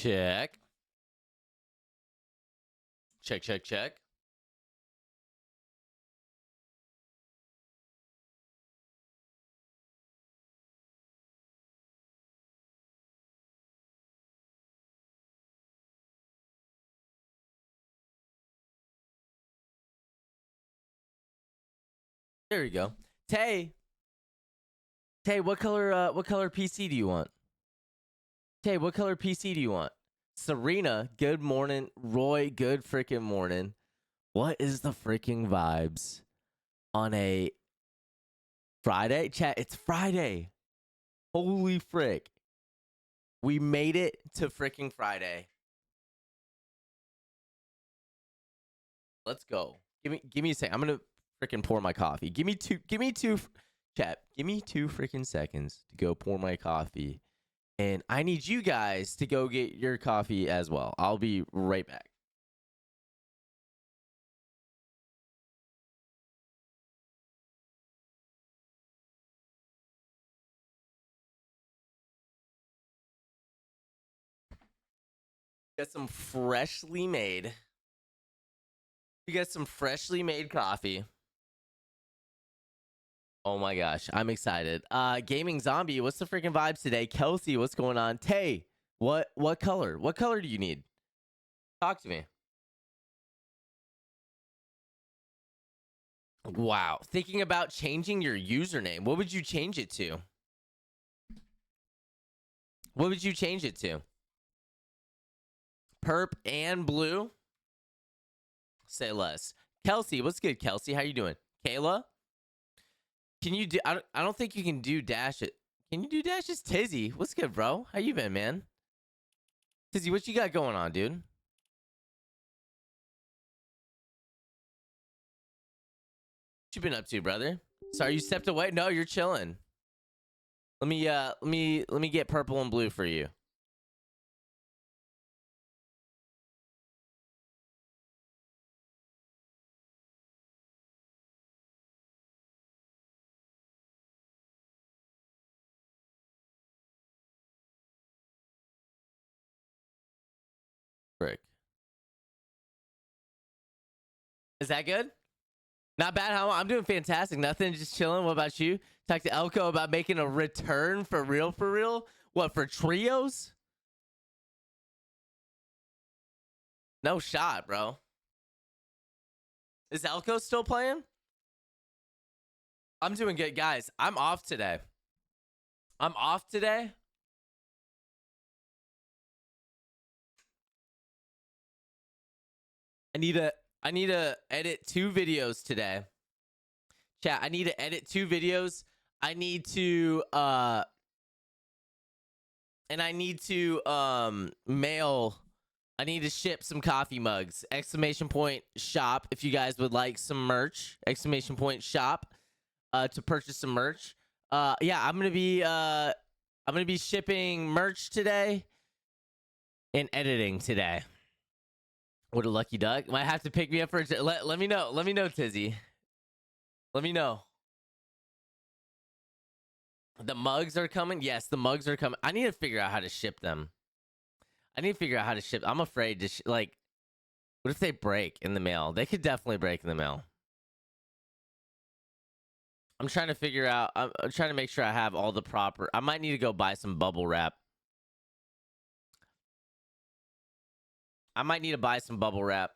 Check. Check, check, check. There we go. Tay, what color PC do you want? Tay, what color PC do you want? Serena, good morning. Roy, good freaking morning. What is the freaking vibes on a Friday? Chat, it's Friday. Holy frick. We made it to freaking Friday. Let's go. Give me a second. I'm gonna freaking pour my coffee. Give me two chat. Give me 2 freaking seconds to go pour my coffee. And I need you guys to go get your coffee as well. I'll be right back. Got some freshly made. You got some freshly made coffee. Oh my gosh, I'm excited. Gaming Zombie, what's the freaking vibes today? Kelsey, what's going on? Tay, what color? What color do you need? Talk to me. Wow. Thinking about changing your username. What would you change it to? What would you change it to? Perp and blue? Say less. Kelsey, what's good, Kelsey? How you doing? Kayla? Can you do I don't think you can do dash it. Can you do dashes? Tizzy, what's good, bro? How you been, man? Tizzy, what you got going on, dude? What you been up to, brother? Sorry, you stepped away? No, you're chilling. Let me get purple and blue for you. Frick. Is that good? Not bad, huh? I'm doing fantastic. Nothing, just chilling. What about you? Talk to Elko about making a return for real, for real. What, for trios? No shot, bro. Is Elko still playing? I'm doing good, guys. I'm off today. I'm off today. I need to edit 2 videos today. Chat, I need to edit 2 videos. I need to and I need to mail. I need to ship some coffee mugs. Exclamation point shop if you guys would like some merch. Exclamation point shop to purchase some merch. Yeah, I'm going to be shipping merch today and editing today. What a lucky duck. Might have to pick me up for a let me know. Let me know, Tizzy. Let me know. The mugs are coming. Yes, the mugs are coming. I need to figure out how to ship them. I need to figure out how to ship. I'm afraid to like, what if they break in the mail? They could definitely break in the mail. I'm trying to figure out. I'm trying to make sure I have all the proper. I might need to go buy some bubble wrap. I might need to buy some bubble wrap.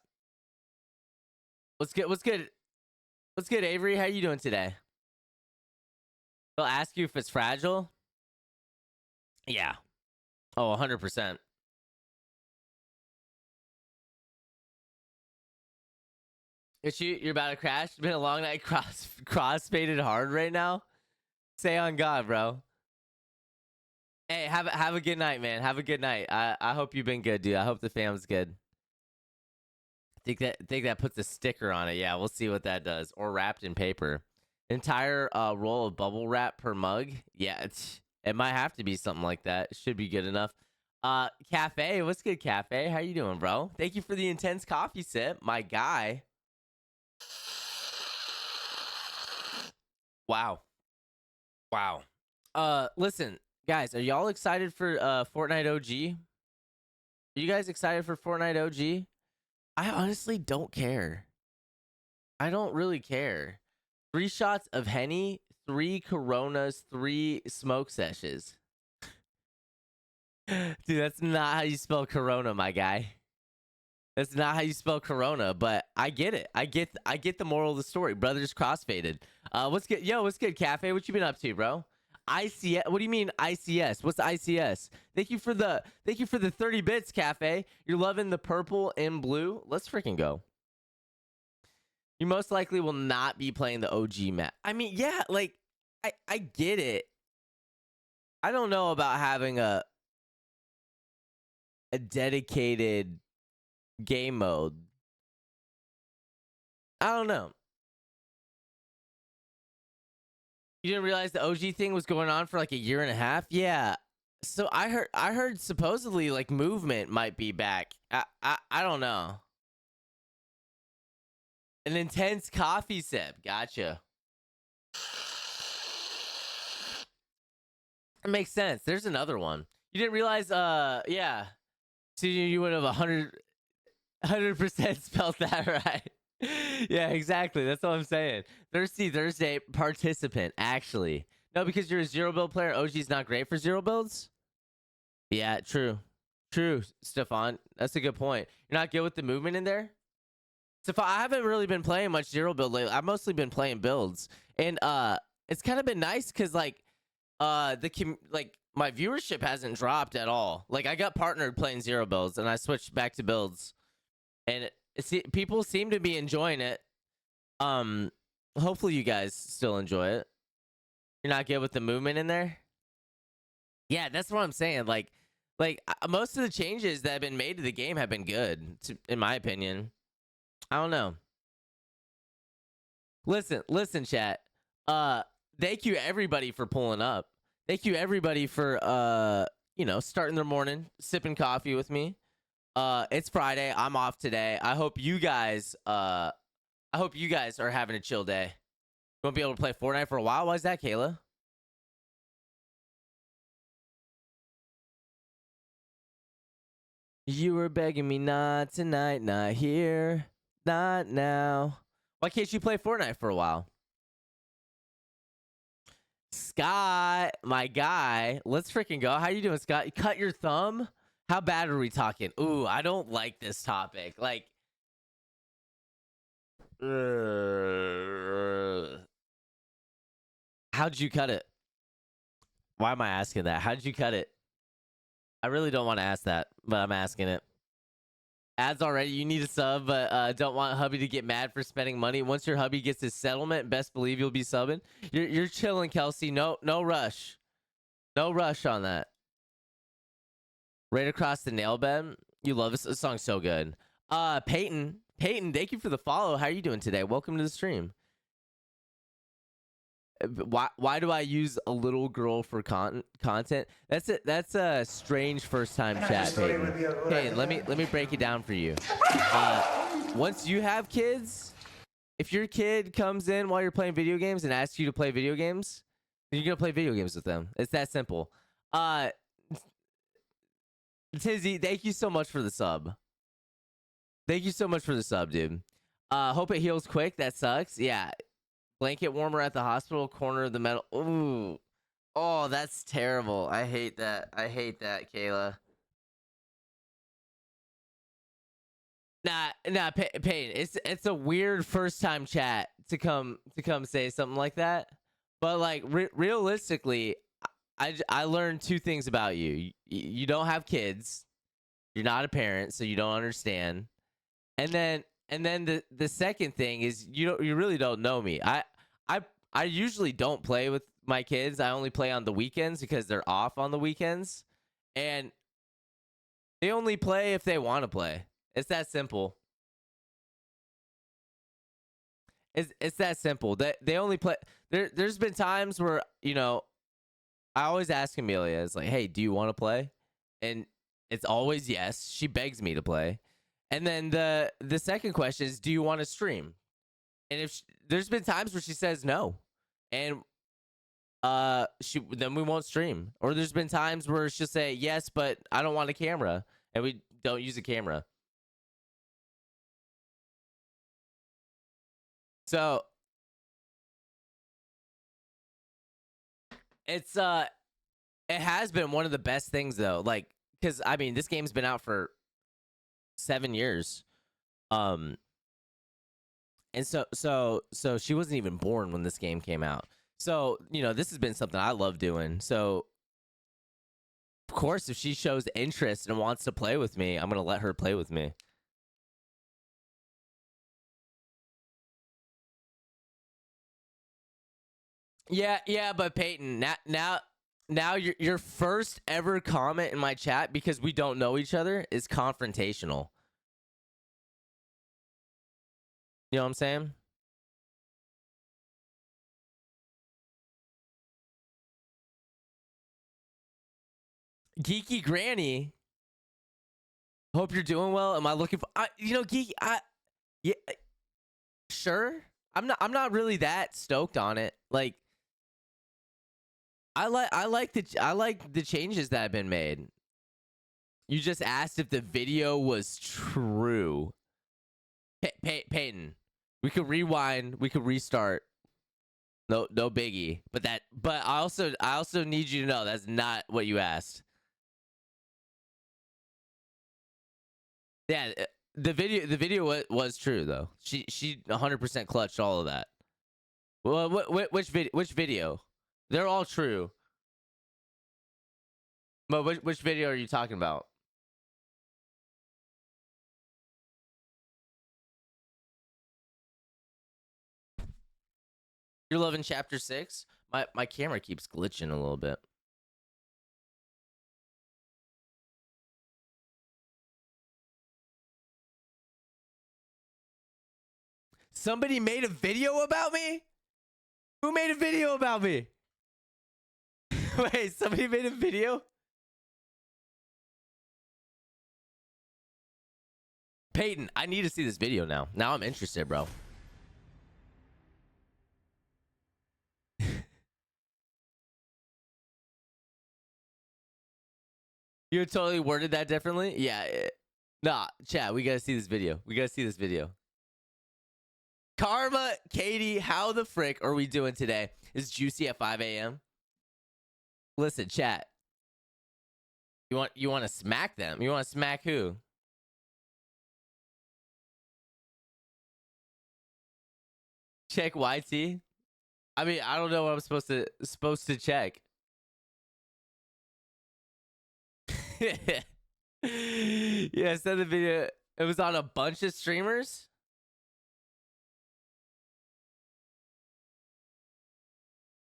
What's good? What's good? What's good, Avery? How you doing today? They'll ask you if it's fragile. Yeah. Oh, 100%. You're about to crash. It's been a long night. Cross faded hard right now. Say on God, bro. Hey, have a good night, man. Have a good night. I hope you've been good, dude. I hope the fam's good. Think that puts a sticker on it. Yeah, we'll see what that does. Or wrapped in paper. Entire roll of bubble wrap per mug. Yeah, it might have to be something like that. It should be good enough. Cafe, what's good, Cafe? How you doing, bro? Thank you for the intense coffee sip, my guy. Wow. Wow. Listen, guys, are y'all excited for Fortnite OG? Are you guys excited for Fortnite OG? I honestly don't care. I don't really care. 3 shots of Henny, 3 Coronas, 3 smoke sessions. Dude, that's not how you spell Corona, my guy. That's not how you spell Corona, but I get it. I get the moral of the story. Brothers crossfaded. What's good? Yo, what's good, Cafe? What you been up to, bro? ICS. What do you mean ICS? What's ICS? Thank you for the 30 bits, Cafe. You're loving the purple and blue. Let's freaking go. You most likely will not be playing the OG map. I mean, yeah, like I get it. I don't know about having a dedicated game mode. I don't know. You didn't realize the OG thing was going on for like a year and a half? Yeah. So I heard supposedly like movement might be back. I don't know. An intense coffee sip. Gotcha. It makes sense. There's another one. You didn't realize yeah. So you would have 100% spelled that right. Yeah, exactly. That's what I'm saying. Thirsty Thursday participant, actually. No, because you're a zero build player. OG's not great for zero builds. Yeah, true. True, Stefan. That's a good point. You're not good with the movement in there? Stefan, I haven't really been playing much zero build lately. I've mostly been playing builds. And it's kind of been nice because like my viewership hasn't dropped at all. Like I got partnered playing zero builds and I switched back to builds. And people seem to be enjoying it. Hopefully you guys still enjoy it. You're not good with the movement in there? Yeah, that's what I'm saying. Like most of the changes that have been made to the game have been good, in my opinion. I don't know. Listen, chat. Thank you everybody for pulling up. Thank you everybody for starting their morning, sipping coffee with me. It's Friday. I'm off today. I hope you guys are having a chill day. You won't be able to play Fortnite for a while. Why is that, Kayla? You were begging me not tonight, not here, not now. Why can't you play Fortnite for a while? Scott, my guy, let's freaking go. How you doing, Scott? You cut your thumb? How bad are we talking? Ooh, I don't like this topic. Like, how'd you cut it? Why am I asking that? How'd you cut it? I really don't want to ask that, but I'm asking it. Ads already. You need a sub, but don't want hubby to get mad for spending money. Once your hubby gets his settlement, best believe you'll be subbing. You're chilling, Kelsey. No rush. No rush on that. Right across the nail bed. You love this song's so good. Peyton, thank you for the follow. How are you doing today? Welcome to the stream. Why do I use a little girl for content? That's a strange first time chat, Peyton. Peyton, let me break it down for you. Once you have kids, if your kid comes in while you're playing video games and asks you to play video games, then you're gonna play video games with them. It's that simple. Tizzy, thank you so much for the sub. Thank you so much for the sub, dude. Hope it heals quick. That sucks. Yeah. Blanket warmer at the hospital corner of the metal. Ooh. Oh, that's terrible. I hate that. I hate that, Kayla. Nah, Payne. It's a weird first time chat to come say something like that. But like realistically, I learned 2 things about you. You don't have kids. You're not a parent, so you don't understand. And then the second thing is you really don't know me. I usually don't play with my kids. I only play on the weekends because they're off on the weekends, and they only play if they want to play. It's that simple. It's that simple. They only play. There's been times where I always ask Amelia, it's like, hey, do you want to play? And it's always yes. She begs me to play. And then the second question is, do you want to stream? And if there's been times where she says no, and then we won't stream. Or there's been times where she'll say yes, but I don't want a camera, and we don't use a camera. So it's it has been one of the best things though. Like, because I mean, this game's been out for 7 years. Um, and so she wasn't even born when this game came out. So this has been something I love doing. So of course, if she shows interest and wants to play with me, I'm gonna let her play with me. Yeah, but Peyton, now your first ever comment in my chat, because we don't know each other, is confrontational. You know what I'm saying? Geeky Granny, hope you're doing well. Am I looking for Geeky? Yeah, sure. I'm not really that stoked on it. Like, I like the changes that have been made. You just asked if the video was true. Peyton, we could rewind. We could restart. No biggie. But I also need you to know that's not what you asked. Yeah, the video was true though. She 100% clutched all of that. Well, which video? They're all true. But which video are you talking about? You're loving chapter 6? My camera keeps glitching a little bit. Somebody made a video about me? Who made a video about me? Wait, somebody made a video? Peyton, I need to see this video now. Now I'm interested, bro. You totally worded that differently? Yeah. Nah, chat, we gotta see this video. We gotta see this video. Karma, Katie, how the frick are we doing today? Is Juicy at 5 a.m.? Listen, chat. You want to smack them? You want to smack who? Check YT. I mean, I don't know what I'm supposed to check. Yeah, send the video. It was on a bunch of streamers.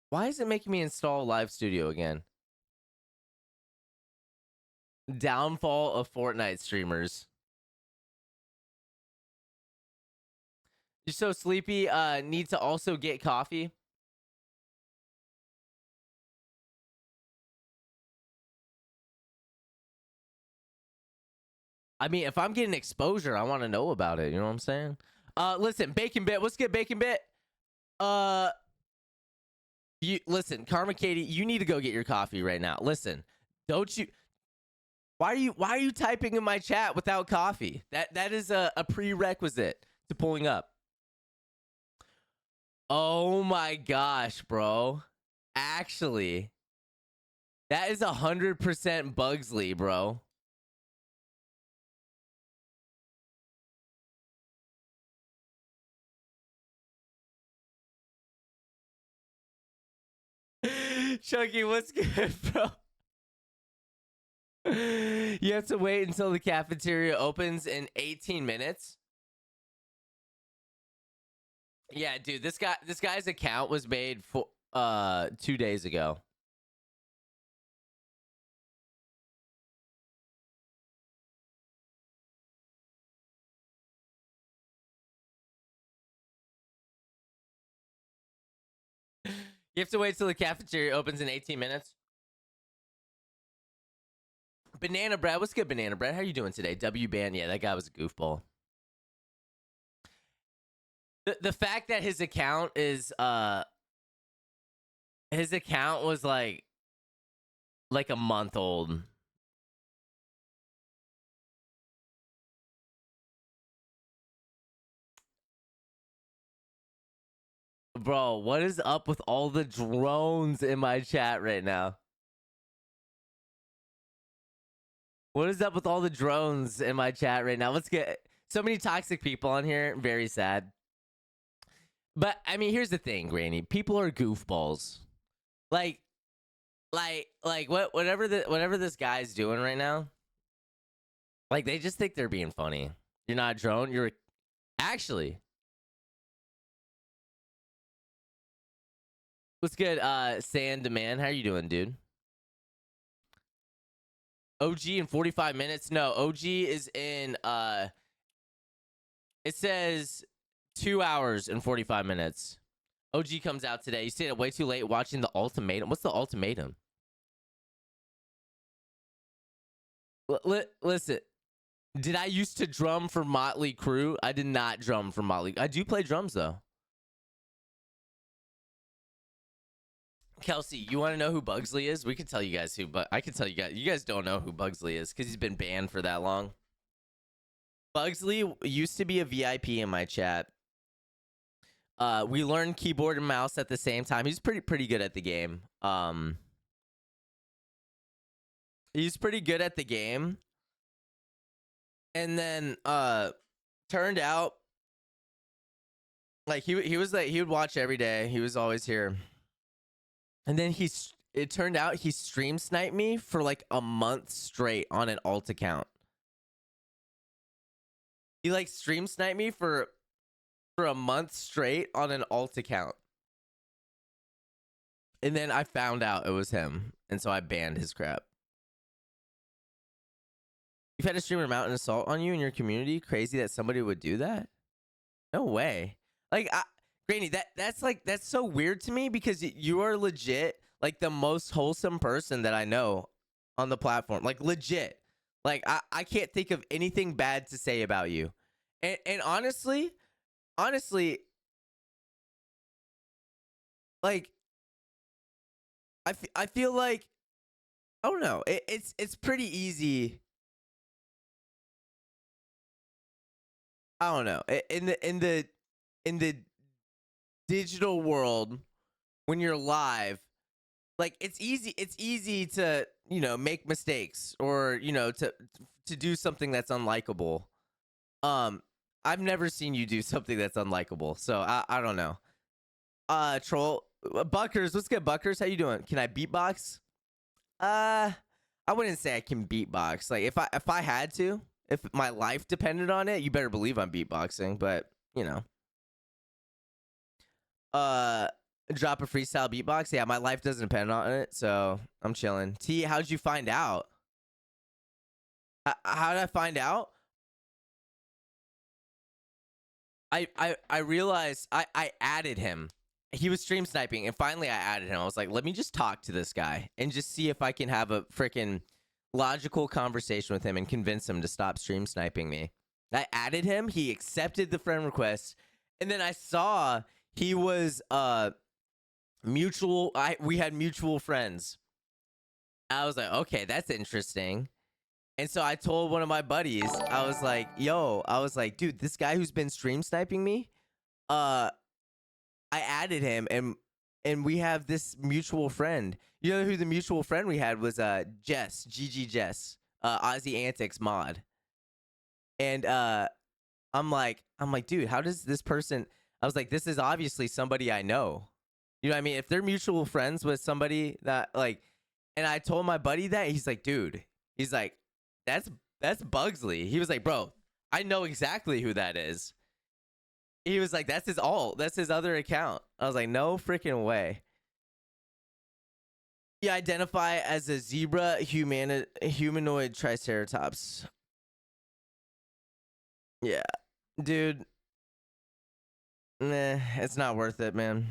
Why is it making me install Live Studio again? Downfall of Fortnite streamers. You're so sleepy. Need to also get coffee. I mean, if I'm getting exposure, I want to know about it. You know what I'm saying? Listen, Bacon Bit. What's good, Bacon Bit? You listen, Karma Katie, you need to go get your coffee right now. Listen, don't you? Why are you typing in my chat without coffee? That is a prerequisite to pulling up. Oh my gosh, bro. Actually, that is 100% Bugsley, bro. Chunky, what's good, bro? You have to wait until the cafeteria opens in 18 minutes. Yeah, dude, this guy's account was made for 2 days ago. You have to wait till the cafeteria opens in 18 minutes. Banana Bread, what's good, Banana Bread? How you doing today? W Ban, yeah, that guy was a goofball. The fact that his account was like a month old. Bro, what is up with all the drones in my chat right now? What is up with all the drones in my chat right now? Let's get so many toxic people on here. Very sad. But I mean, here's the thing, Granny. People are goofballs. Like, whatever this guy's doing right now. Like, they just think they're being funny. You're not a drone. You're actually. What's good, Sand Demand? How are you doing, dude? OG in 45 minutes? No, OG is in it says 2 hours and 45 minutes. OG comes out today. You stayed up way too late watching the ultimatum. What's the ultimatum? Listen, did I used to drum for Motley Crue? I did not drum for Motley. I do play drums though. Kelsey, you want to know who Bugsley is? We can tell you guys who, but I can tell you guys. You guys don't know who Bugsley is because he's been banned for that long. Bugsley used to be a VIP in my chat. We learned keyboard and mouse at the same time. He's pretty good at the game. He's pretty good at the game. And then turned out like he was like he would watch every day. He was always here. And then it turned out he stream sniped me for like a month straight on an alt account. He like stream sniped me for a month straight on an alt account. And then I found out it was him. And so I banned his crap. You've had a streamer mount an assault on you in your community? Crazy that somebody would do that? No way. Like, Granny, that's so weird to me because you are legit like the most wholesome person that I know on the platform. Like, legit. Like, I can't think of anything bad to say about you. And honestly, like, I feel like, I don't know. It's pretty easy. I don't know. In the digital world, when you're live, like it's easy to, you know, make mistakes or, you know, to do something that's unlikable. I've never seen you do something that's unlikable, so I don't know. Troll Buckers, what's good, Buckers? How you doing? Can I beatbox? I wouldn't say I can beatbox. Like if I had to, if my life depended on it, you better believe I'm beatboxing. But you know, drop a freestyle beatbox. Yeah, my life doesn't depend on it, so I'm chilling. T, how'd you find out? How did I find out? I realized I added him. He was stream sniping, and finally I added him. I was like, let me just talk to this guy and just see if I can have a freaking logical conversation with him and convince him to stop stream sniping me. I added him. He accepted the friend request, and then I saw he was mutual. We had mutual friends. I was like, okay, that's interesting. And so I told one of my buddies, I was like, dude, this guy who's been stream sniping me, I added him and we have this mutual friend. You know who the mutual friend we had was Jess, GG Jess, Aussie Antics mod. And I'm like, dude, how does this person, I was like, this is obviously somebody I know. You know what I mean? If they're mutual friends with somebody that like, and I told my buddy that, he's like, dude, he's like, that's Bugsley. He was like, bro, I know exactly who that is. He was like, that's his alt. That's his other account. I was like, no freaking way. You identify as a zebra humanoid triceratops. Yeah. Dude. Nah, it's not worth it, man.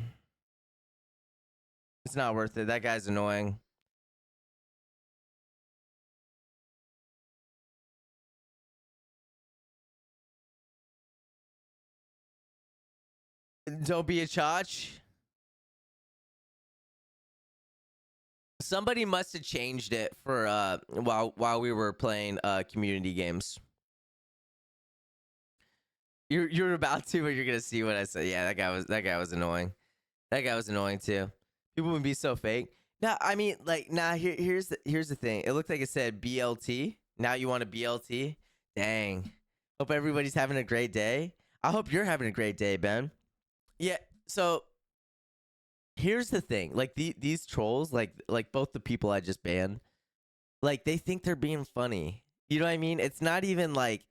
It's not worth it. That guy's annoying. Don't be a chotch. Somebody must have changed it for while we were playing community games. You're about to, but you're gonna see what I said. Yeah, that guy was annoying. That guy was annoying too. People would be so fake. Now, I mean, like, here's the thing. It looked like it said BLT. Now you want a BLT? Dang. Hope everybody's having a great day. I hope you're having a great day, Ben. Yeah. So here's the thing. Like these trolls, like both the people I just banned, like they think they're being funny. You know what I mean? It's not even like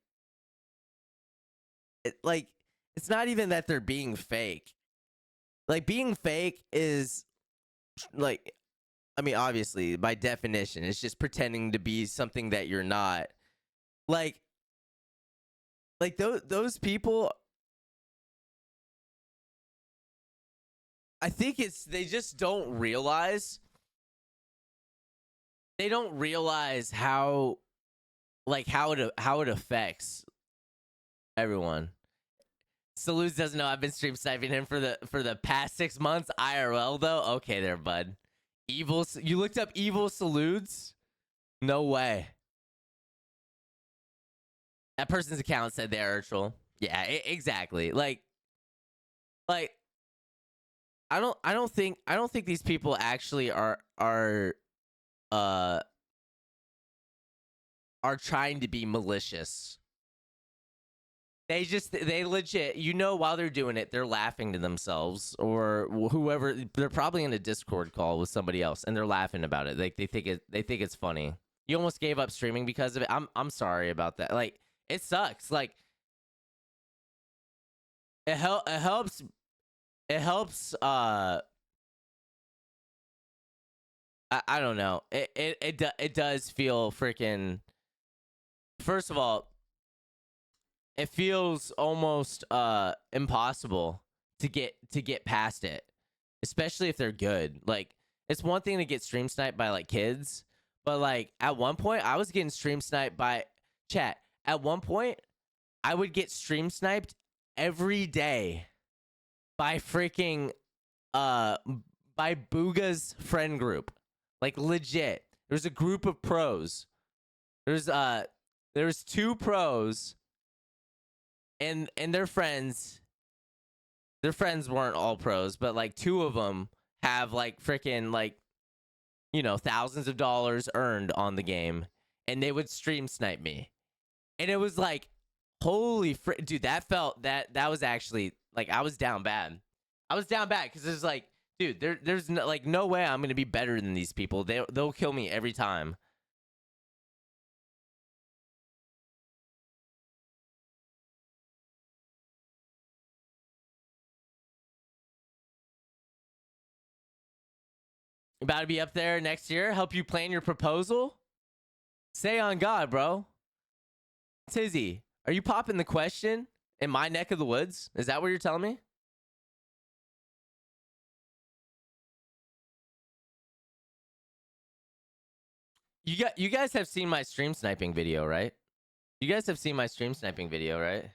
it's not even that they're being fake. Like being fake is like, I mean, obviously by definition, it's just pretending to be something that you're not. Like those people, I think it's they just don't realize. They don't realize how how it affects everyone. Salutes doesn't know I've been stream sniping him for the past 6 months IRL though. Okay, there, bud. Evil, you looked up evil salutes? No way. That person's account said they're a troll. Yeah, exactly. Like I don't think these people actually are trying to be malicious. They legit, you know, while they're doing it, they're laughing to themselves or whoever. They're probably in a Discord call with somebody else and they're laughing about it. Like they think it's funny. You almost gave up streaming because of it. I'm sorry about that. Like it sucks. Like it helps. I don't know. It does feel freaking. First of all, it feels almost impossible to get past it, especially if they're good. Like it's one thing to get stream sniped by like kids, but like at one point I was getting stream sniped by chat. At one point I would get stream sniped every day by freaking by Booga's friend group. Like legit. There's a group of pros. There's 2 pros and their friends. Their friends weren't all pros, but like 2 of them have like freaking like, you know, thousands of dollars earned on the game, and they would stream snipe me. And it was like, holy frick, dude, that was actually like I was down bad. I was down bad because it's like, dude, there's no, like no way I'm gonna be better than these people. They'll kill me every time. About to be up there next year. Help you plan your proposal. Say on God, bro. Tizzy, are you popping the question in my neck of the woods? Is that what you're telling me? You guys have seen my stream sniping video, right? You guys have seen my stream sniping video, right?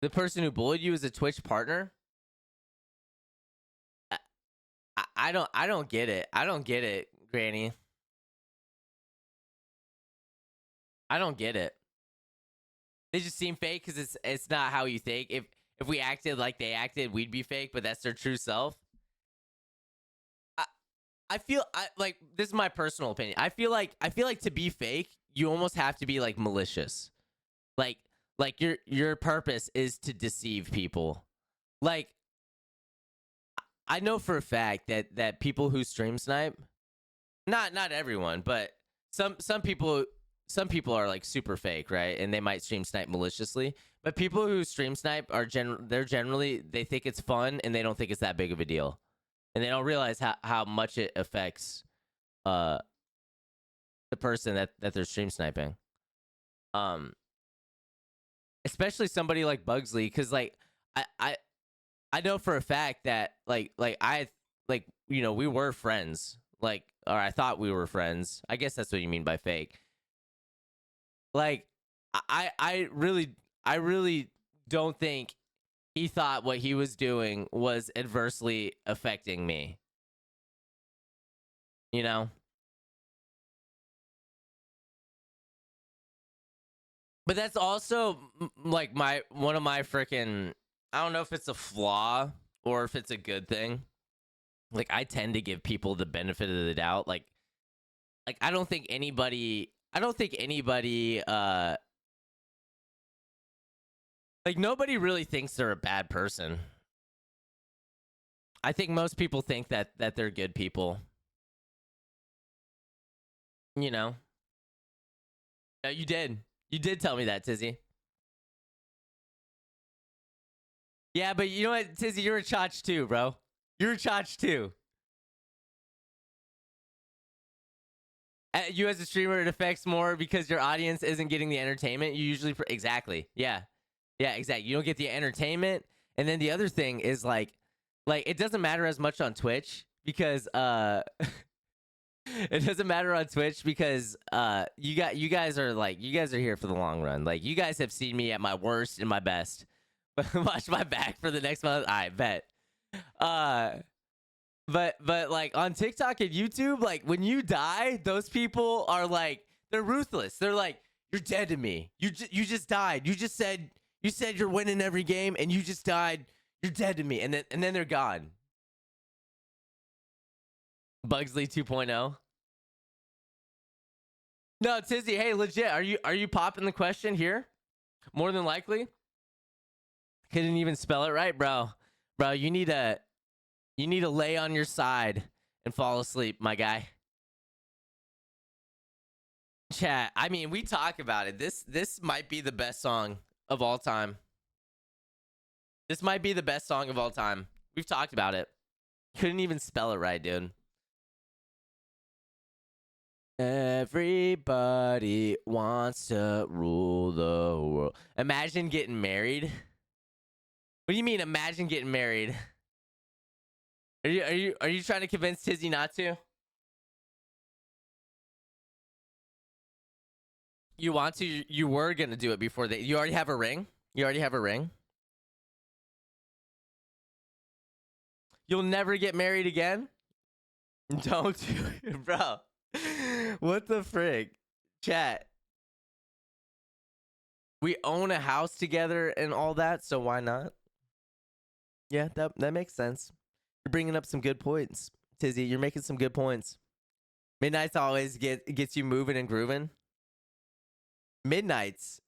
The person who bullied you is a Twitch partner? I don't get it. I don't get it, Granny. I don't get it. They just seem fake because it's not how you think. If we acted like they acted, we'd be fake, but that's their true self. I feel like this is my personal opinion. I feel like to be fake, you almost have to be like malicious. Like your purpose is to deceive people. Like I know for a fact that people who stream snipe, not everyone, but some people are like super fake, right? And they might stream snipe maliciously. But people who stream snipe are generally they think it's fun and they don't think it's that big of a deal. And they don't realize how much it affects the person that they're stream sniping. Especially somebody like Bugsley, because like I know for a fact that like I like, you know, we were friends, like, or I thought we were friends. I guess that's what you mean by fake. Like I really don't think he thought what he was doing was adversely affecting me. You know? But that's also like one of my freaking, I don't know if it's a flaw or if it's a good thing. Like I tend to give people the benefit of the doubt. Like I don't think anybody like nobody really thinks they're a bad person. I think most people think that they're good people. You know? You did. You did tell me that, Tizzy. Yeah, but you know what, Tizzy, you're a chotch too, bro. You're a chotch too. You as a streamer, it affects more because your audience isn't getting the entertainment. You usually exactly, yeah, exactly. You don't get the entertainment, and then the other thing is like it doesn't matter as much on Twitch because it doesn't matter on Twitch because you guys are here for the long run. Like you guys have seen me at my worst and my best. Watch my back for the next month. I bet. But like on TikTok and YouTube, like when you die, those people are like they're ruthless. They're like, you're dead to me. You just died. You said you're winning every game and you just died. You're dead to me. And then they're gone. Bugsley 2.0. No, Tizzy, hey, legit, are you popping the question here? More than likely. Couldn't even spell it right, bro. Bro, you need to lay on your side and fall asleep, my guy. Chat, I mean, we talk about it. This might be the best song of all time. This might be the best song of all time. We've talked about it. Couldn't even spell it right, dude. Everybody wants to rule the world. Imagine getting married. What do you mean, imagine getting married? Are you trying to convince Tizzy not to? You want to? You were gonna do it before you already have a ring? You already have a ring? You'll never get married again? Don't do it, bro. What the frig? Chat. We own a house together and all that, so why not? Yeah, that makes sense. You're bringing up some good points, Tizzy. You're making some good points. Midnight's always gets you moving and grooving. Midnights.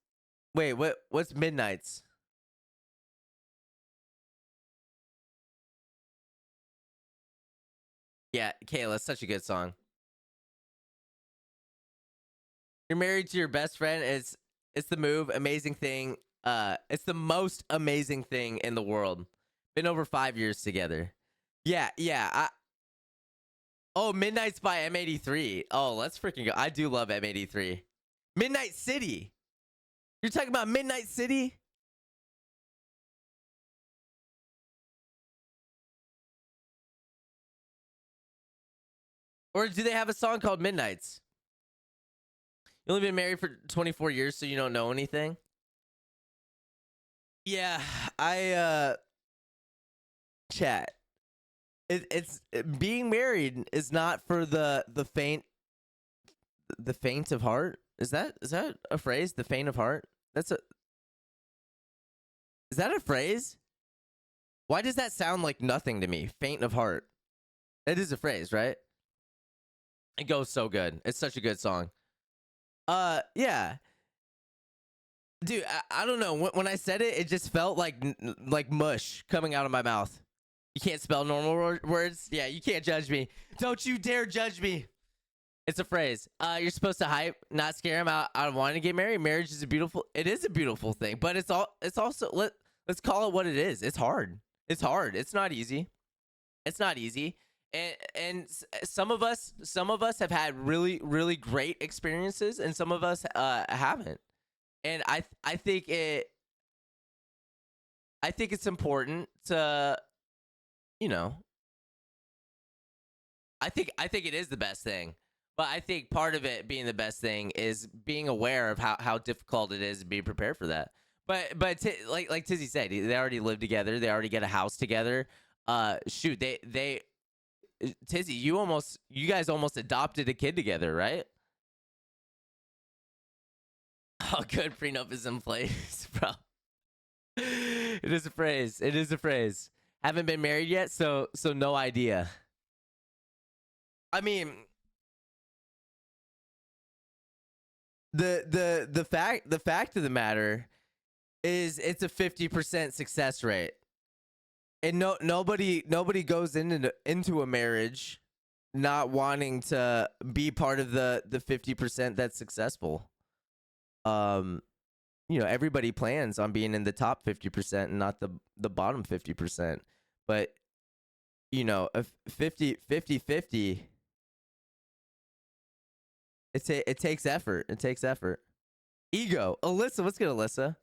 Wait, what's Midnights? Yeah, Kayla, it's such a good song. You're married to your best friend. It's the move, amazing thing. It's the most amazing thing in the world. Been over 5 years together. Yeah. Oh, Midnight's by M83. Oh, let's freaking go. I do love M83. Midnight City. You're talking about Midnight City? Or do they have a song called Midnights? You only been married for 24 years, so you don't know anything? Yeah, chat. It's being married is not for the faint of heart. Is that a phrase? The faint of heart? Is that a phrase? Why does that sound like nothing to me? Faint of heart. It is a phrase, right? It goes so good. It's such a good song. Yeah. Dude, I don't know. When I said it, it just felt like mush coming out of my mouth. You can't spell normal words? Yeah, you can't judge me. Don't you dare judge me. It's a phrase. You're supposed to hype, not scare him out of wanting to get married. Marriage is it is a beautiful thing, but it's also let's call it what it is. It's hard. It's hard. It's not easy. It's not easy. And some of us have had really, really great experiences, and some of us haven't. And I think it's important to, you know, I think it is the best thing. But I think part of it being the best thing is being aware of how difficult it is and being prepared for that. But like Tizzy said, they already live together. They already get a house together. Shoot, they Tizzy, you guys almost adopted a kid together, right? Oh, good prenup is in place, bro. It is a phrase. It is a phrase. Haven't been married yet, so no idea. I mean, the fact of the matter is it's a 50% success rate. And nobody goes into a marriage not wanting to be part of the 50% that's successful. Everybody plans on being in the top 50% and not the bottom 50%. But a 50 it takes effort. It takes effort. Ego. Alyssa, what's good, Alyssa?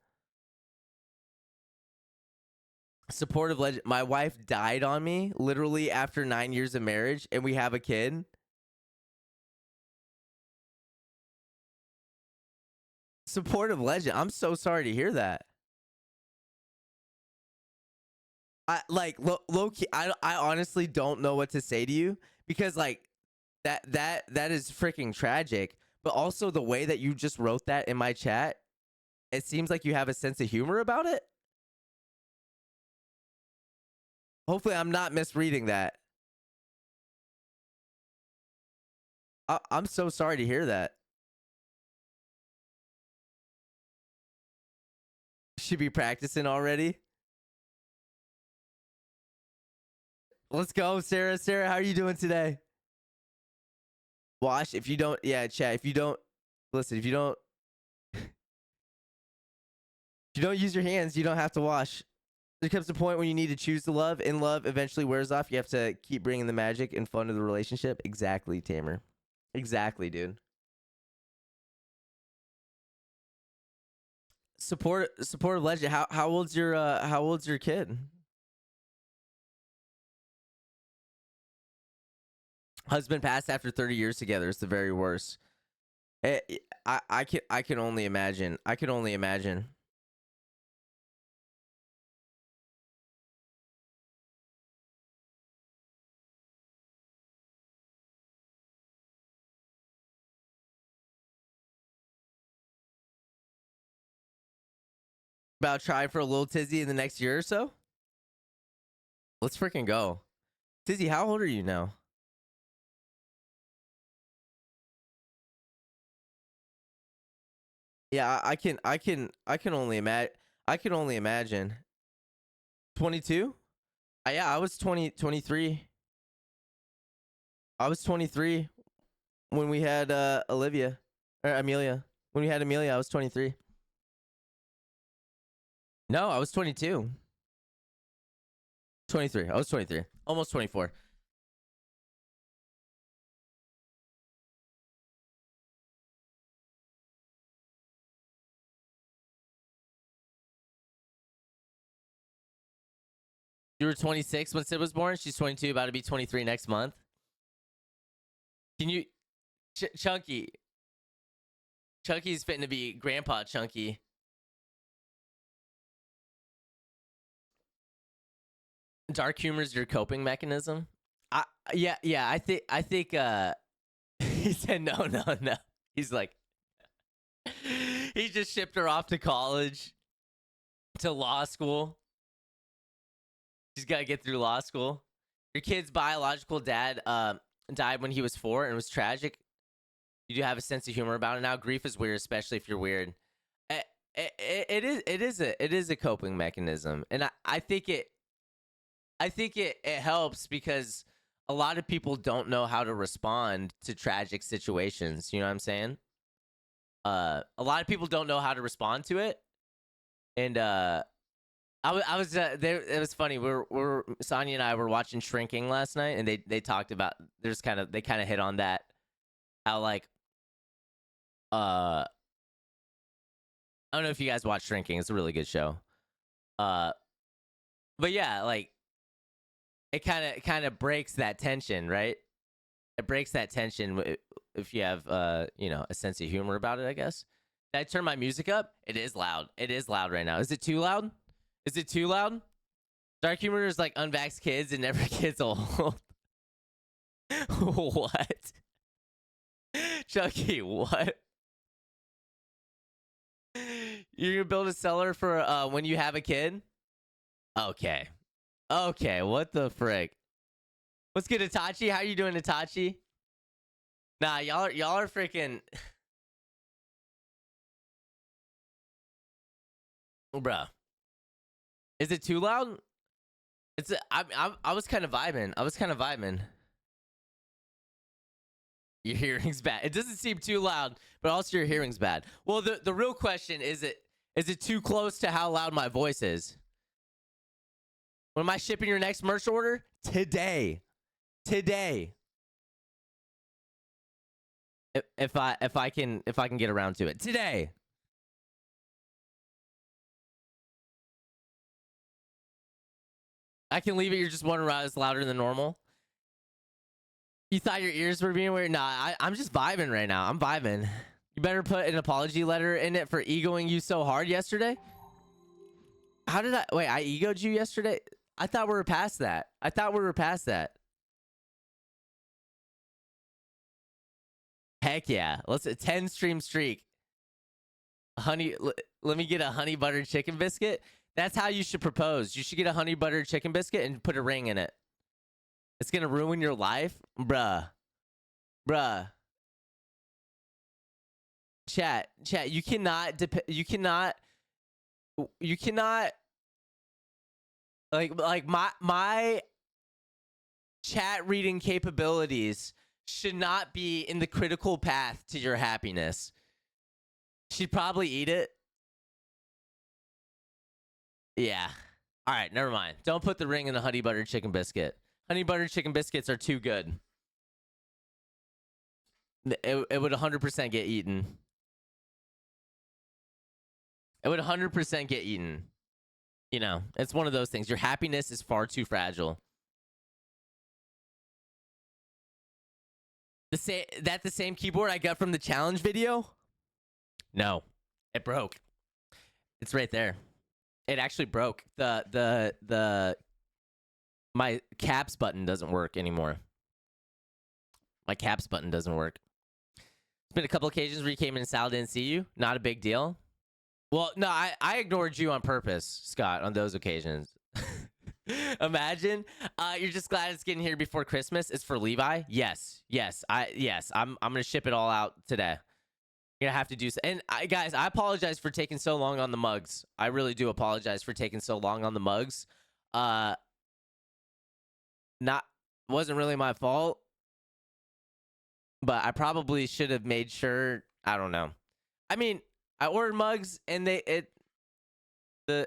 Supportive legend. My wife died on me literally after 9 years of marriage, and we have a kid. Supportive legend. I'm so sorry to hear that. I like low key. I honestly don't know what to say to you because like that is freaking tragic. But also the way that you just wrote that in my chat, it seems like you have a sense of humor about it. Hopefully, I'm not misreading that. I'm so sorry to hear that. Should be practicing already. Let's go, Sarah. Sarah, how are you doing today? Wash. If you don't, yeah, chat. If you don't, listen. If you don't use your hands, you don't have to wash. There comes a point when you need to choose to love, and love eventually wears off. You have to keep bringing the magic and fun to the relationship. Exactly, Tamer. Exactly, dude. Supportive legend. How old's your kid? Husband passed after 30 years together. It's the very worst. I can only imagine. I can only imagine. About trying for a little Tizzy in the next year or so? Let's freaking go. Tizzy, how old are you now? Yeah, I can only imagine. I can only imagine. 22? Yeah, I was 23. I was 23 when we had Olivia or Amelia. When we had Amelia, I was 23. No, I was 22. 23. I was 23. Almost 24. You were 26 when Sid was born. She's 22, about to be 23 next month. Can you, Chunky? Chunky's fitting to be Grandpa Chunky. Dark humor is your coping mechanism. Yeah. I think. He said no. He's like, he just shipped her off to college, to law school. She's got to get through law school. Your kid's biological dad died when he was 4 and it was tragic. You do have a sense of humor about it now. Grief is weird, especially if you're weird. It is a coping mechanism, and I think it helps because a lot of people don't know how to respond to tragic situations. You know what I'm saying? A lot of people don't know how to respond to it, and I was there. It was funny. We're Sonya and I were watching Shrinking last night, and they talked about they kind of hit on that, how like I don't know if you guys watch Shrinking. It's a really good show. But yeah, like it kind of breaks that tension, right? It breaks that tension if you have a sense of humor about it, I guess. Did I turn my music up? It is loud. It is loud right now. Is it too loud? Is it too loud? Dark humor is like unvaxxed kids and never gets old. What? Chucky, what? You're gonna build a cellar for when you have a kid? Okay. Okay, what the frick? What's good, Itachi? How you doing, Itachi? Nah, y'all are freaking bruh. Is it too loud? I was kind of vibing. I was kind of vibing. Your hearing's bad. It doesn't seem too loud, but also your hearing's bad. Well, the real question is it too close to how loud my voice is? When am I shipping your next merch order? Today. Today. If I can get around to it. Today. I can leave it. You're just wondering why it's louder than normal. You thought your ears were being weird? Nah, I'm just vibing right now. I'm vibing. You better put an apology letter in it for egoing you so hard yesterday. How did I wait? I egoed you yesterday. I thought we were past that. I thought we were past that. Heck yeah. Let's a 10 stream streak. Honey, let me get a honey butter chicken biscuit. That's how you should propose. You should get a honey butter chicken biscuit and put a ring in it. It's gonna ruin your life, bruh. Bruh. Chat. You cannot. You cannot. You cannot. Like my chat reading capabilities should not be in the critical path to your happiness. She'd probably eat it. Yeah. All right, never mind. Don't put the ring in the honey butter chicken biscuit. Honey butter chicken biscuits are too good. It would 100% get eaten. It would 100% get eaten. You know, it's one of those things. Your happiness is far too fragile. The same keyboard I got from the challenge video? No. It broke. It's right there. It actually broke. The my caps button doesn't work anymore. My caps button doesn't work. It's been a couple occasions where you came in and Sal didn't see you. Not a big deal. Well, no, I ignored you on purpose, Scott, on those occasions. Imagine you're just glad it's getting here before Christmas. It's for Levi. Yes. I'm gonna ship it all out today. You're gonna have to do so. And guys, I apologize for taking so long on the mugs. I really do apologize for taking so long on the mugs. Not wasn't really my fault, but I probably should have made sure. I don't know. I mean, I ordered mugs and the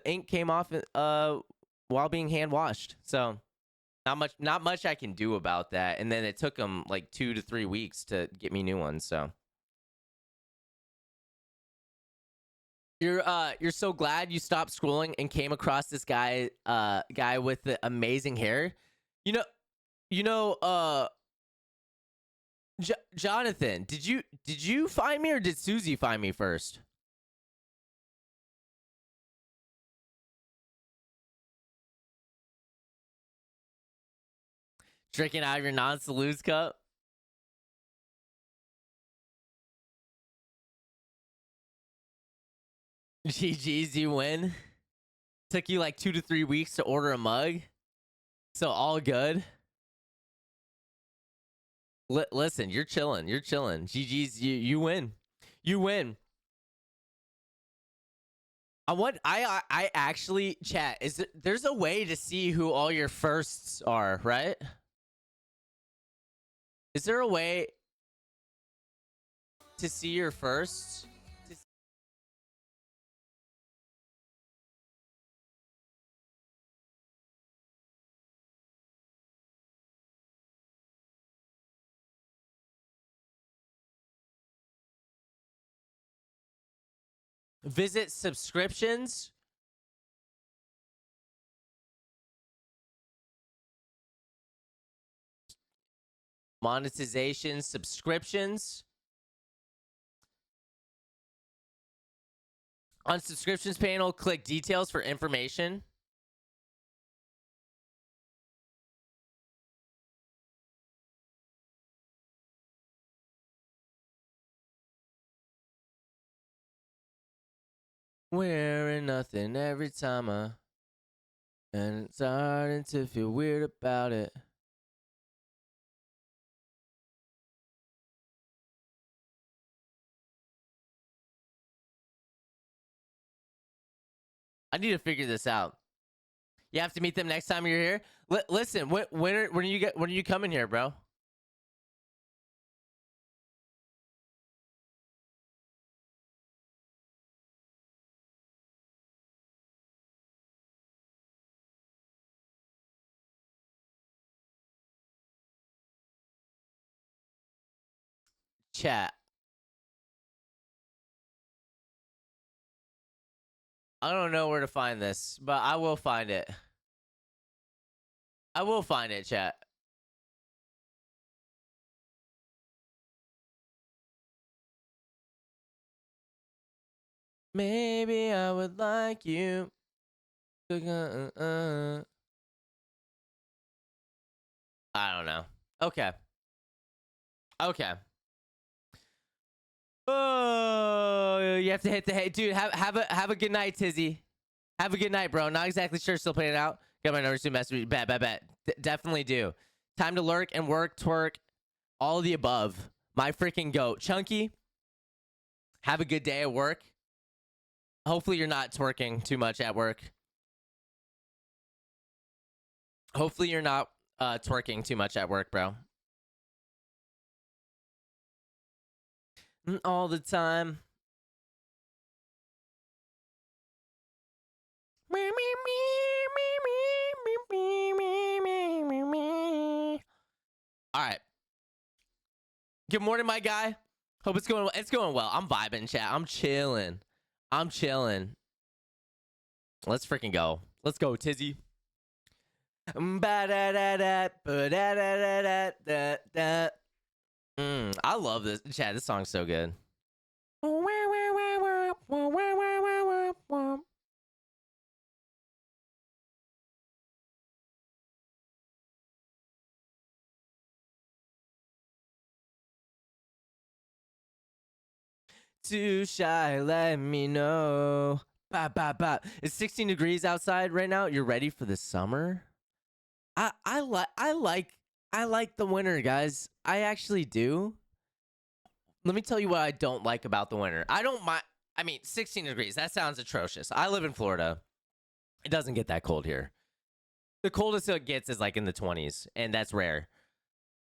ink came off while being hand washed. So not much I can do about that. And then it took them like 2 to 3 weeks to get me new ones. So you're so glad you stopped scrolling and came across this guy with the amazing hair. You know Jonathan, did you find me or did Susie find me first? Drinking out of your non-salutes cup? GG's, you win. Took you like 2 to 3 weeks to order a mug. So all good. Listen, you're chilling. You're chilling. GG's, you win. You win. I actually chat. There's a way to see who all your firsts are, right? Is there a way to see your firsts? Visit subscriptions. Monetization, subscriptions. On subscriptions panel, click details for information. Wearing nothing every time, and it's starting to feel weird about it. I need to figure this out. You have to meet them next time you're here. Listen, when are you coming here, bro? Chat. I don't know where to find this, but I will find it. I will find it, chat. Maybe I would like you. I don't know. Okay. Okay. Oh, you have to hit the hey, dude. Have a good night, Tizzy. Have a good night, bro. Not exactly sure. Still playing it out. Got my number 2 message. Bet. Definitely do. Time to lurk and work, twerk, all of the above. My freaking goat, Chunky. Have a good day at work. Hopefully you're not twerking too much at work. Hopefully you're not twerking too much at work, bro. All the time. All right. Good morning, my guy. Hope it's going well. It's going well. I'm vibing, chat. I'm chilling. Let's freaking go. Let's go, Tizzy. I love this. Chat, this song's so good. Too shy, let me know. It's 16 degrees outside right now. You're ready for the summer? I like the winter, guys. I actually do. Let me tell you what I don't like about the winter. I don't mind. I mean, 16 degrees. That sounds atrocious. I live in Florida. It doesn't get that cold here. The coldest it gets is like in the 20s, and that's rare.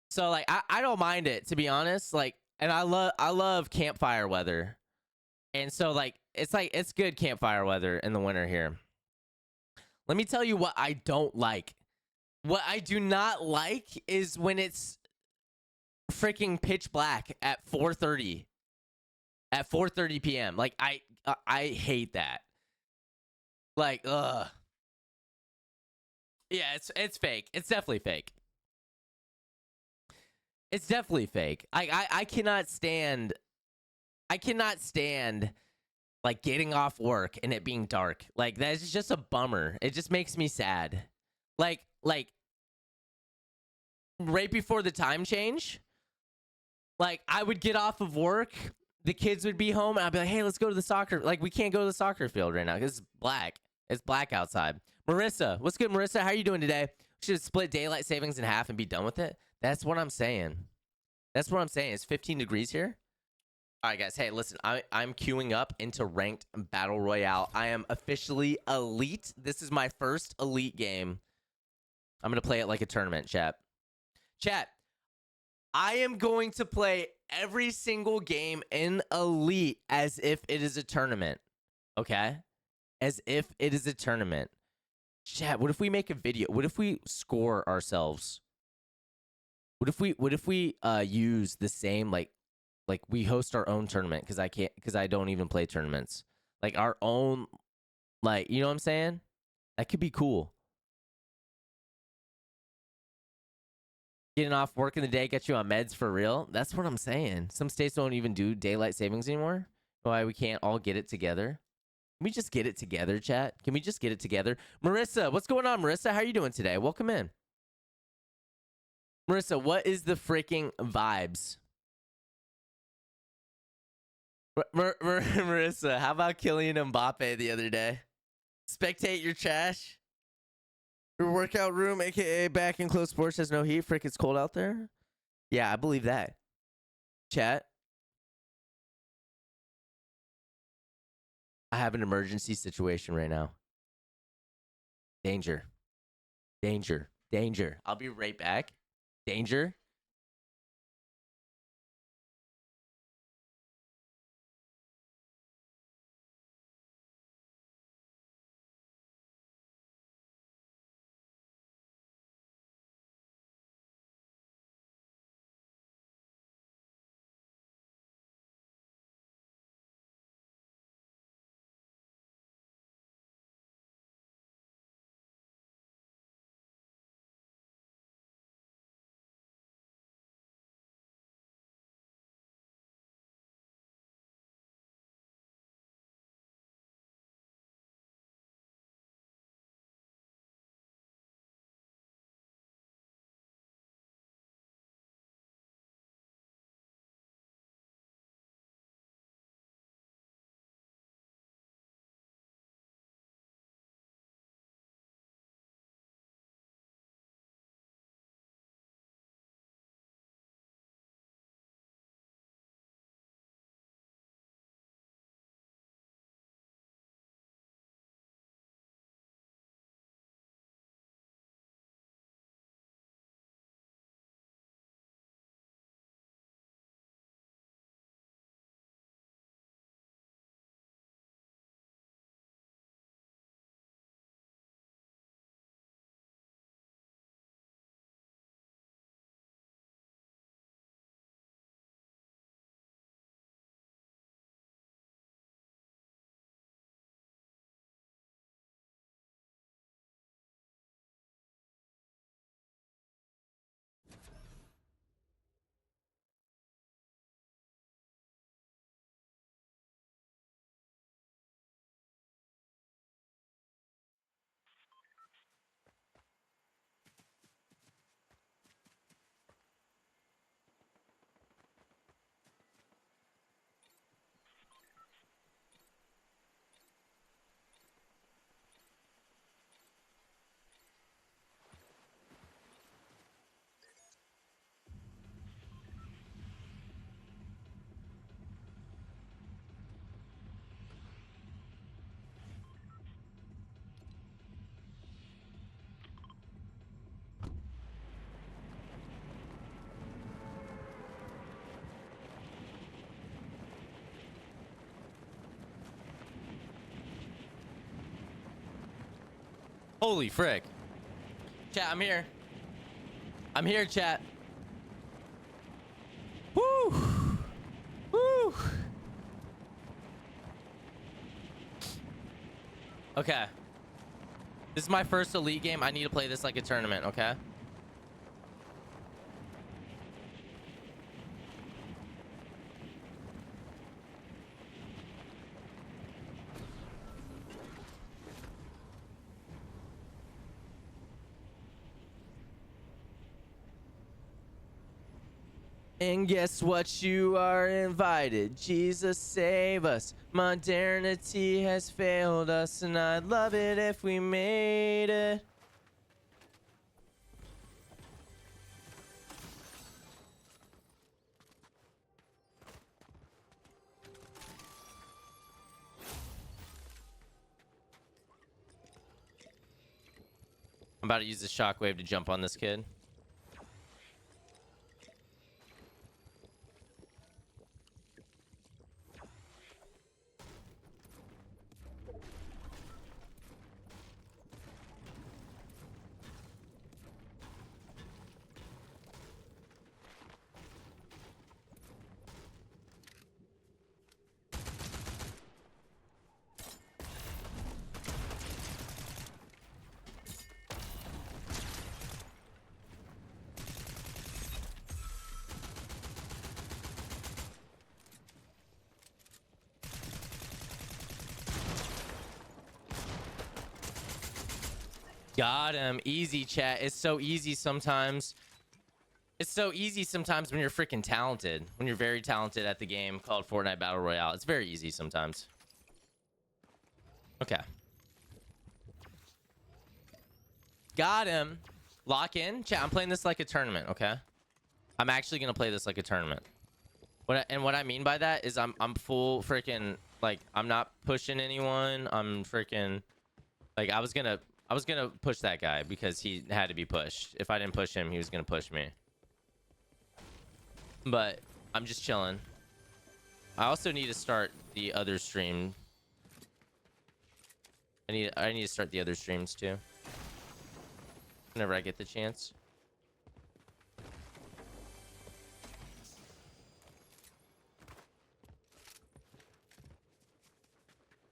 So like I don't mind it, to be honest. Like, and I love campfire weather. And so like it's good campfire weather in the winter here. Let me tell you what I don't like. What I do not like is when it's freaking pitch black at 4:30 p.m. Like I hate that. Like ugh. Yeah, it's fake. It's definitely fake. It's definitely fake. I cannot stand like getting off work and it being dark. Like that's just a bummer. It just makes me sad. Like right before the time change, like I would get off of work, the kids would be home, and I'd be like, "Hey, let's go to the soccer." Like we can't go to the soccer field right now because it's black. It's black outside. Marissa, what's good, Marissa? How are you doing today? Should split daylight savings in half and be done with it. That's what I'm saying. That's what I'm saying. It's 15 degrees here. All right, guys. Hey, listen, I'm queuing up into ranked battle royale. I am officially elite. This is my first elite game. I'm gonna play it like a tournament, chat. Chat. I am going to play every single game in elite as if it is a tournament. Okay, as if it is a tournament. Chat. What if we make a video? What if we score ourselves? What if we use the same like we host our own tournament because I don't even play tournaments. Like our own, like, you know what I'm saying? That could be cool. Getting off work in the day gets you on meds for real. That's what I'm saying. Some states don't even do daylight savings anymore. Why we can't all get it together? Can we just get it together, chat? Can we just get it together? Marissa, what's going on, Marissa? How are you doing today? Welcome in. Marissa, what is the freaking vibes? Marissa, how about Kylian Mbappe the other day? Spectate your trash. Your workout room, aka back in close sports, has no heat. Frick, it's cold out there. Yeah, I believe that. Chat. I have an emergency situation right now. Danger. Danger. Danger. I'll be right back. Danger. Holy frick. Chat, I'm here. I'm here, chat. Woo! Woo! Okay. This is my first elite game. I need to play this like a tournament, okay? And guess what? You are invited. Jesus save us. Modernity has failed us, and I'd love it if we made it. I'm about to use the shockwave to jump on this kid. Got him. Easy, chat. It's so easy sometimes. It's so easy sometimes when you're freaking talented. When you're very talented at the game called Fortnite Battle Royale. It's very easy sometimes. Okay. Got him. Lock in. Chat, I'm playing this like a tournament, okay? I'm actually going to play this like a tournament. What I mean by that is I'm full freaking, like, I'm not pushing anyone. I'm freaking, like, I was gonna push that guy because he had to be pushed. If I didn't push him, he was gonna push me. But I'm just chilling. I also need to start the other stream. I need to start the other streams too. Whenever I get the chance.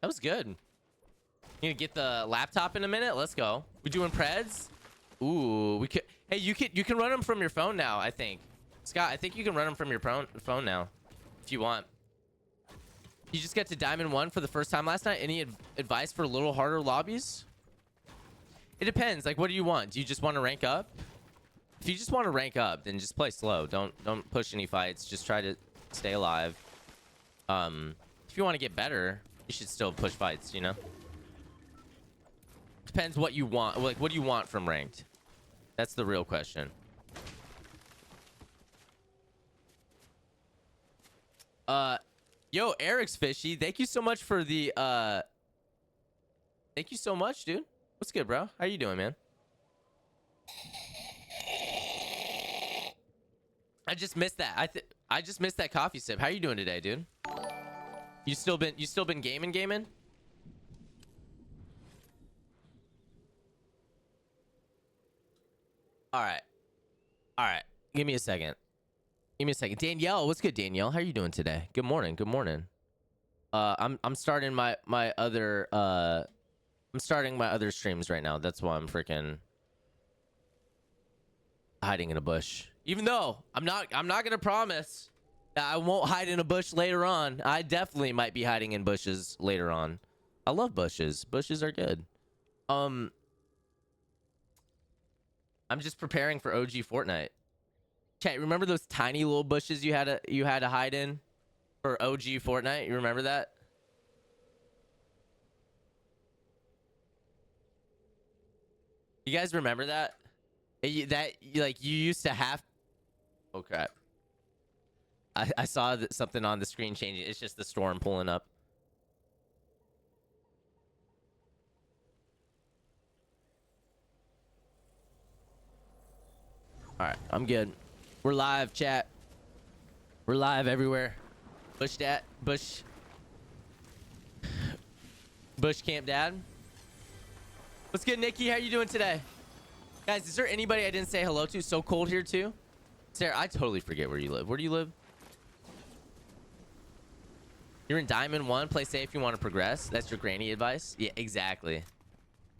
That was good. You gonna get the laptop in a minute? Let's go. We doing preds? Ooh, we could. Hey, you can run them from your phone now. I think, Scott. I think you can run them from your phone now, if you want. You just got to Diamond 1 for the first time last night. Any advice for a little harder lobbies? It depends. Like, what do you want? Do you just want to rank up? If you just want to rank up, then just play slow. Don't push any fights. Just try to stay alive. If you want to get better, you should still push fights, you know? Depends what you want. Like, what do you want from ranked? That's the real question. Yo, Eric's fishy. Thank you so much for the, thank you so much, dude. What's good, bro? How you doing, man? I just missed that. I just missed that coffee sip. How you doing today, dude? You still been gaming? All right. Give me a second. Danielle, what's good, Danielle? How are you doing today? Good morning. I'm starting my other streams right now. That's why I'm freaking hiding in a bush. Even though I'm not gonna promise that I won't hide in a bush later on. I definitely might be hiding in bushes later on. I love bushes. Bushes are good. I'm just preparing for OG Fortnite. Chat, remember those tiny little bushes you had to hide in for OG Fortnite? You remember that? You guys remember that? Like you used to have. Oh crap! I saw something on the screen changing. It's just the storm pulling up. All right, I'm good. We're live, chat. We're live everywhere. Bush Camp Dad. What's good, Nikki? How you doing today? Guys, is there anybody I didn't say hello to? So cold here too. Sarah, I totally forget where you live. Where do you live? You're in Diamond 1. Play safe if you want to progress. That's your granny advice. Yeah, exactly.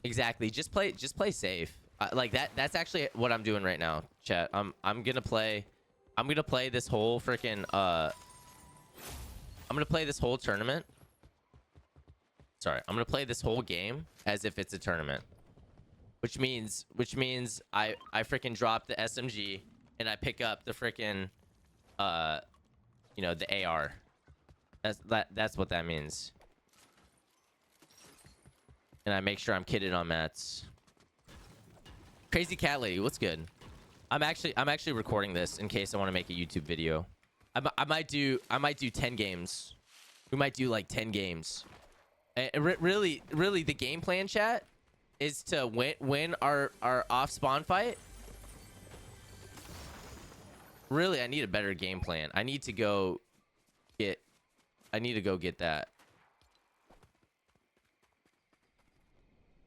Just play safe. Like that. That's actually what I'm doing right now, chat. I'm gonna play this whole freaking I'm gonna play this whole tournament. Sorry, I'm gonna play this whole game as if it's a tournament. Which means I freaking drop the SMG and I pick up the freaking you know, the AR. That's what that means. And I make sure I'm kitted on mats. Crazy Cat Lady, what's good? I'm actually recording this in case I want to make a YouTube video. I might do 10 games. We might do like 10 games. And really the game plan, chat, is to win our off spawn fight. Really, I need a better game plan. I need to go get that.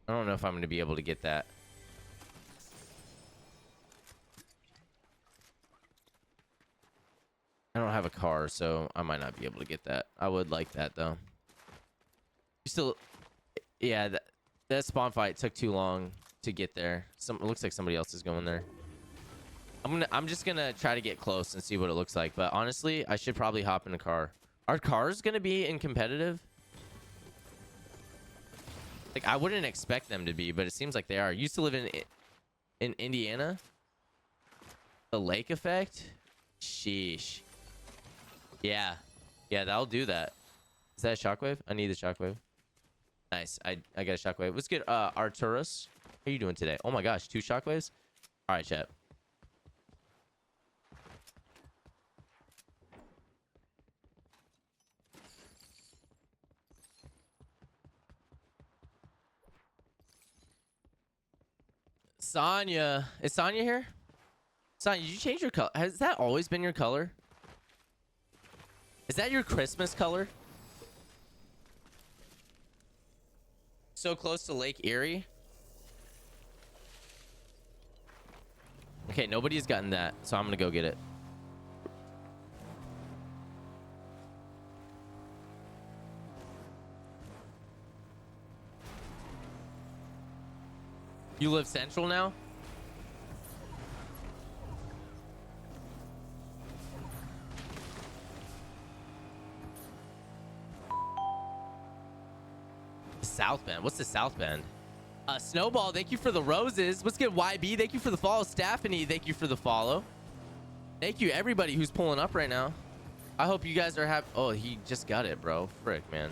I don't know if I'm going to be able to get that. I don't have a car, so I might not be able to get that. I would like that though. Yeah, that spawn fight took too long to get there. It looks like somebody else is going there. I'm just gonna try to get close and see what it looks like. But honestly, I should probably hop in a car. Are cars gonna be in competitive? Like, I wouldn't expect them to be, but it seems like they are. Used to live in Indiana. The lake effect? Sheesh. Yeah. Yeah, that'll do that. Is that a shockwave? I need the shockwave. Nice. I got a shockwave. Let's get Arturus. How you doing today? Oh my gosh, 2 shockwaves? All right, chat. Sonya. Is Sonya here? Sonya, did you change your color? Has that always been your color? Is that your Christmas color? So close to Lake Erie? Okay, nobody's gotten that, so I'm gonna go get it. You live central now? South Bend. What's the South Bend? Snowball, thank you for the roses. Let's get YB. Thank you for the follow. Stephanie, thank you for the follow. Thank you, everybody who's pulling up right now. I hope you guys are happy. Oh, he just got it, bro. Frick, man.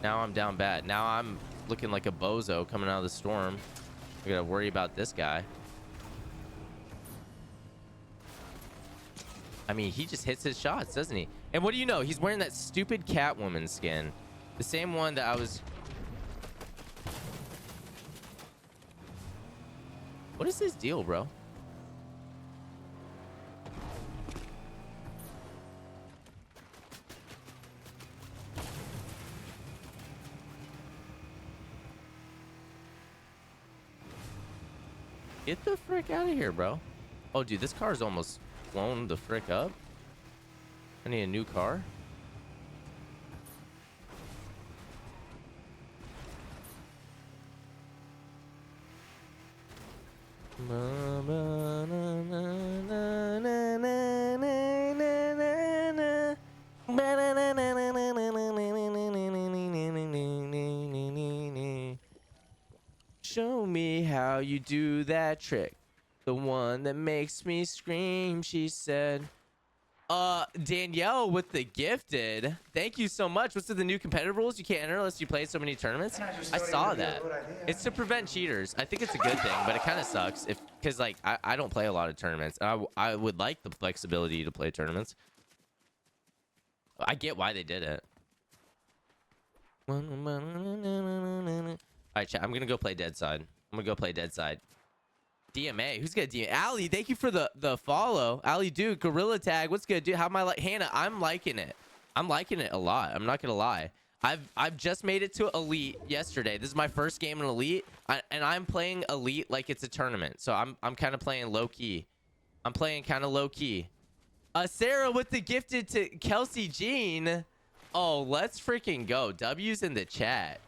Now I'm down bad. Now I'm looking like a bozo coming out of the storm. I gotta worry about this guy. I mean, he just hits his shots, doesn't he? And what do you know? He's wearing that stupid Catwoman skin. The same one that I was... What is his deal, bro? Get the frick out of here, bro. Oh, dude, this car's almost blown the frick up. I need a new car. Show me how you do that trick. The one that makes me scream, she said. Danielle with the gifted. Thank you so much. What's the new competitive rules? You can't enter unless you play so many tournaments. I saw that. It's to prevent cheaters. I think it's a good thing, but it kind of sucks if because like I don't play a lot of tournaments. I would like the flexibility to play tournaments. I get why they did it. All right, chat. I'm gonna go play Dead Side. I'm gonna go play Dead Side. DMA. Who's good? DMA. Ali, thank you for the follow. Ali Duke, Gorilla Tag. What's good, dude? How am I like Hannah? I'm liking it. I'm liking it a lot. I'm not gonna lie. I've just made it to Elite yesterday. This is my first game in Elite, and I'm playing Elite like it's a tournament. So I'm kind of playing low key. I'm playing kind of low key. Sarah with the gifted to Kelsey Jean. Oh, let's freaking go. W's in the chat.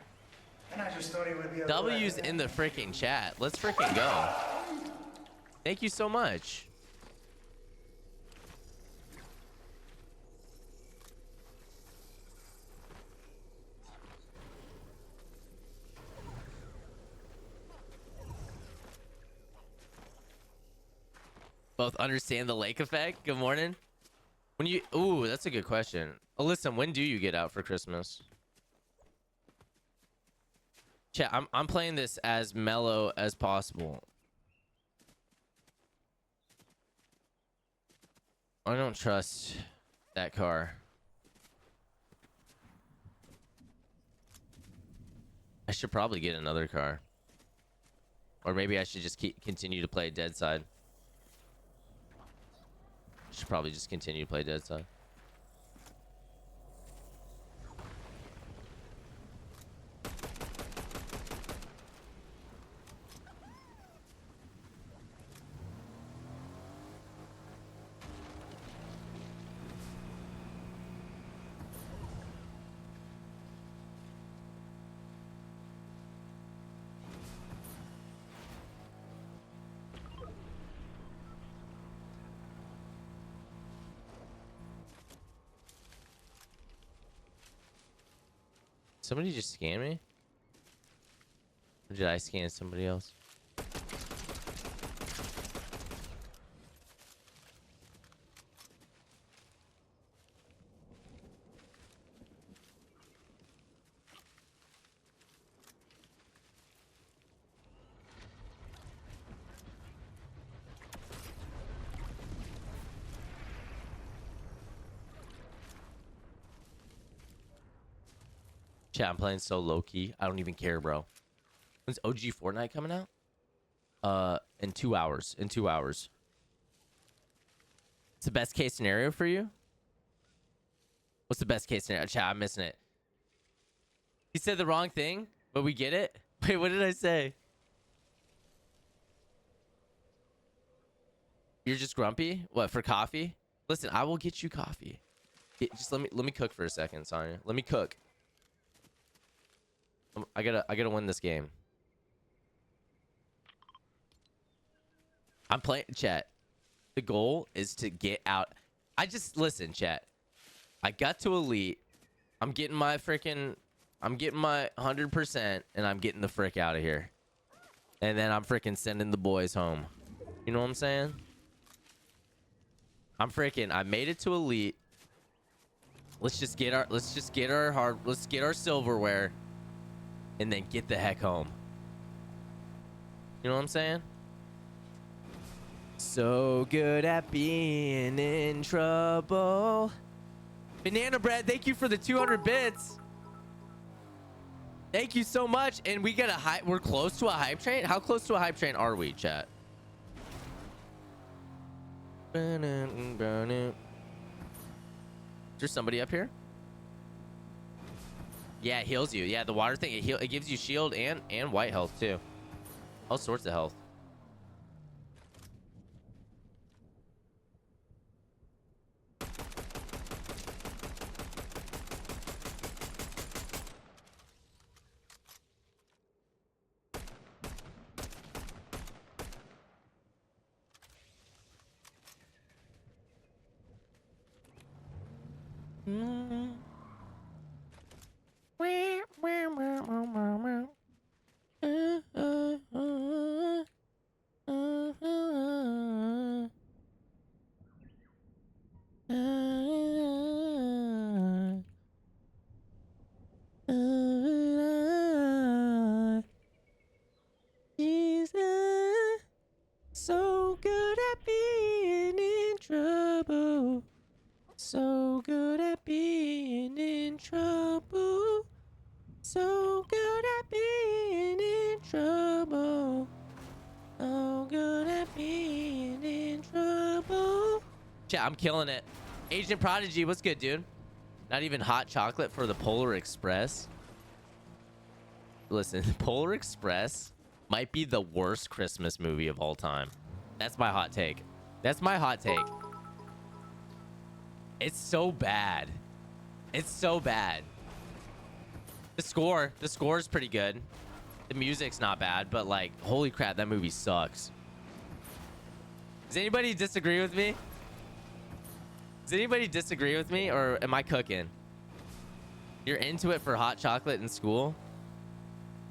And I just thought he would be W's in the freaking chat. Let's freaking go. Thank you so much. Both understand the lake effect. Good morning. When you... Ooh, that's a good question. Alyssa, when do you get out for Christmas? Chat, I'm playing this as mellow as possible. I don't trust that car. I should probably get another car. Or maybe I should just continue to play Dead Side. Should probably just continue to play Dead Side. Somebody just scanned me? Or did I scan somebody else? Chat, I'm playing so low key. I don't even care, bro. When's OG Fortnite coming out? In 2 hours. In 2 hours. It's the best case scenario for you? What's the best case scenario? Chat, I'm missing it. He said the wrong thing, but we get it. Wait, what did I say? You're just grumpy? What, for coffee? Listen, I will get you coffee. Just let me cook for a second, Sonya. Let me cook. I gotta win this game. I'm playing, chat. The goal is to get out. Listen, chat. I got to elite. I'm getting my 100% and I'm getting the frick out of here. And then I'm freaking sending the boys home. You know what I'm saying? I made it to elite. Let's get our silverware and then get the heck home. You know what I'm saying? So good at being in trouble. Banana Bread, thank you for the 200 bits. Thank you so much. And we get a hype. We're close to a hype train. How close to a hype train are we, chat? Is there somebody up here? Yeah, it heals you. Yeah, the water thing, it gives you shield and white health too. All sorts of health. Jesus, so good at being in trouble. So good at being in trouble. So good at being in trouble. So good at being in trouble. Chat, I'm killing it. Agent Prodigy, what's good, dude? Not even hot chocolate for the Polar Express. Listen, Polar Express might be the worst Christmas movie of all time. That's my hot take. That's my hot take. It's so bad. It's so bad. The score is pretty good. The music's not bad, but like, holy crap, that movie sucks. Does anybody disagree with me? Does anybody disagree with me, or am I cooking? You're into it for hot chocolate in school?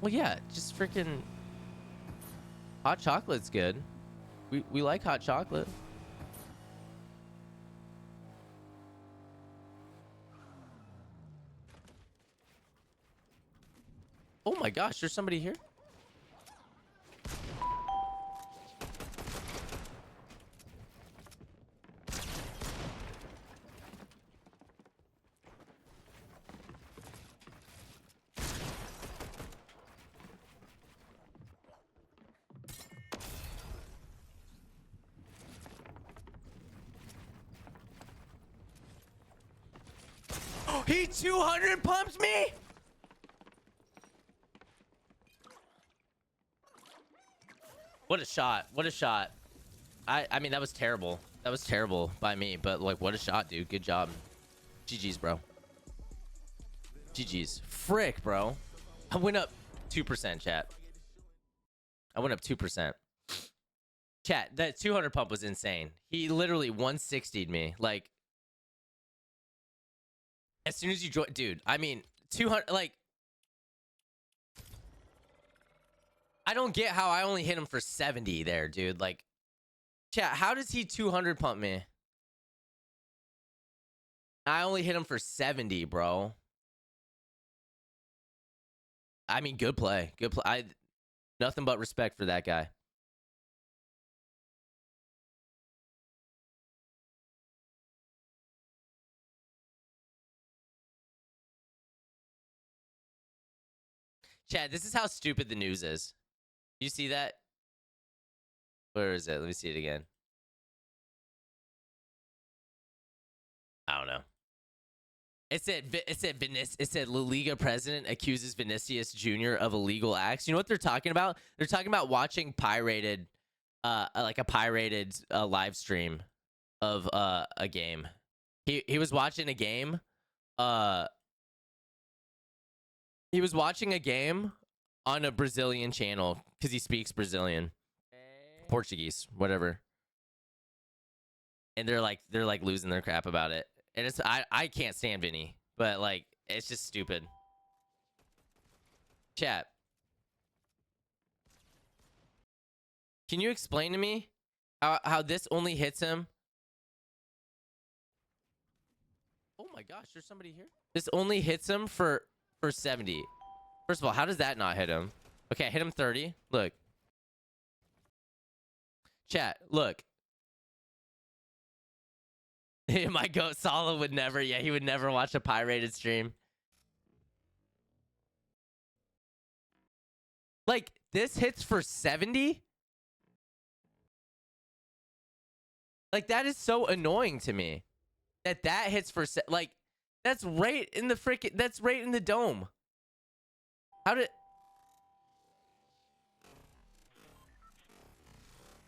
Well, yeah, just freaking hot chocolate's good. We like hot chocolate. Oh my gosh, there's somebody here. He 200 pumps me? What a shot. What a shot. I mean, that was terrible. That was terrible by me, but like, what a shot, dude. Good job. GG's, bro. GG's. Frick, bro. I went up 2%, chat. I went up 2%. Chat, that 200 pump was insane. He literally 160'd me. Like, as soon as you join, dude, I mean, 200, like, I don't get how I only hit him for 70 there, dude. Like, chat, how does he 200 pump me? I only hit him for 70, bro. I mean, good play. Good play. Nothing but respect for that guy. Chad, this is how stupid the news is. You see that? Where is it? Let me see it again. I don't know. It said La Liga president accuses Vinicius Jr. of illegal acts. You know what they're talking about? They're talking about watching pirated, like a pirated live stream of a game. He was watching a game. He was watching a game on a Brazilian channel because he speaks Brazilian, Portuguese, whatever. And they're like losing their crap about it. And it's I can't stand Vinny, but like it's just stupid. Chat. Can you explain to me how this only hits him? Oh my gosh, there's somebody here. This only hits him for 70. First of all, how does that not hit him? Okay, I hit him 30. Look. Chat, look. My goat Sala would never, yeah, he would never watch a pirated stream. Like, this hits for 70? Like, that is so annoying to me. That hits for, like, that's right in the freaking, that's right in the dome. How did...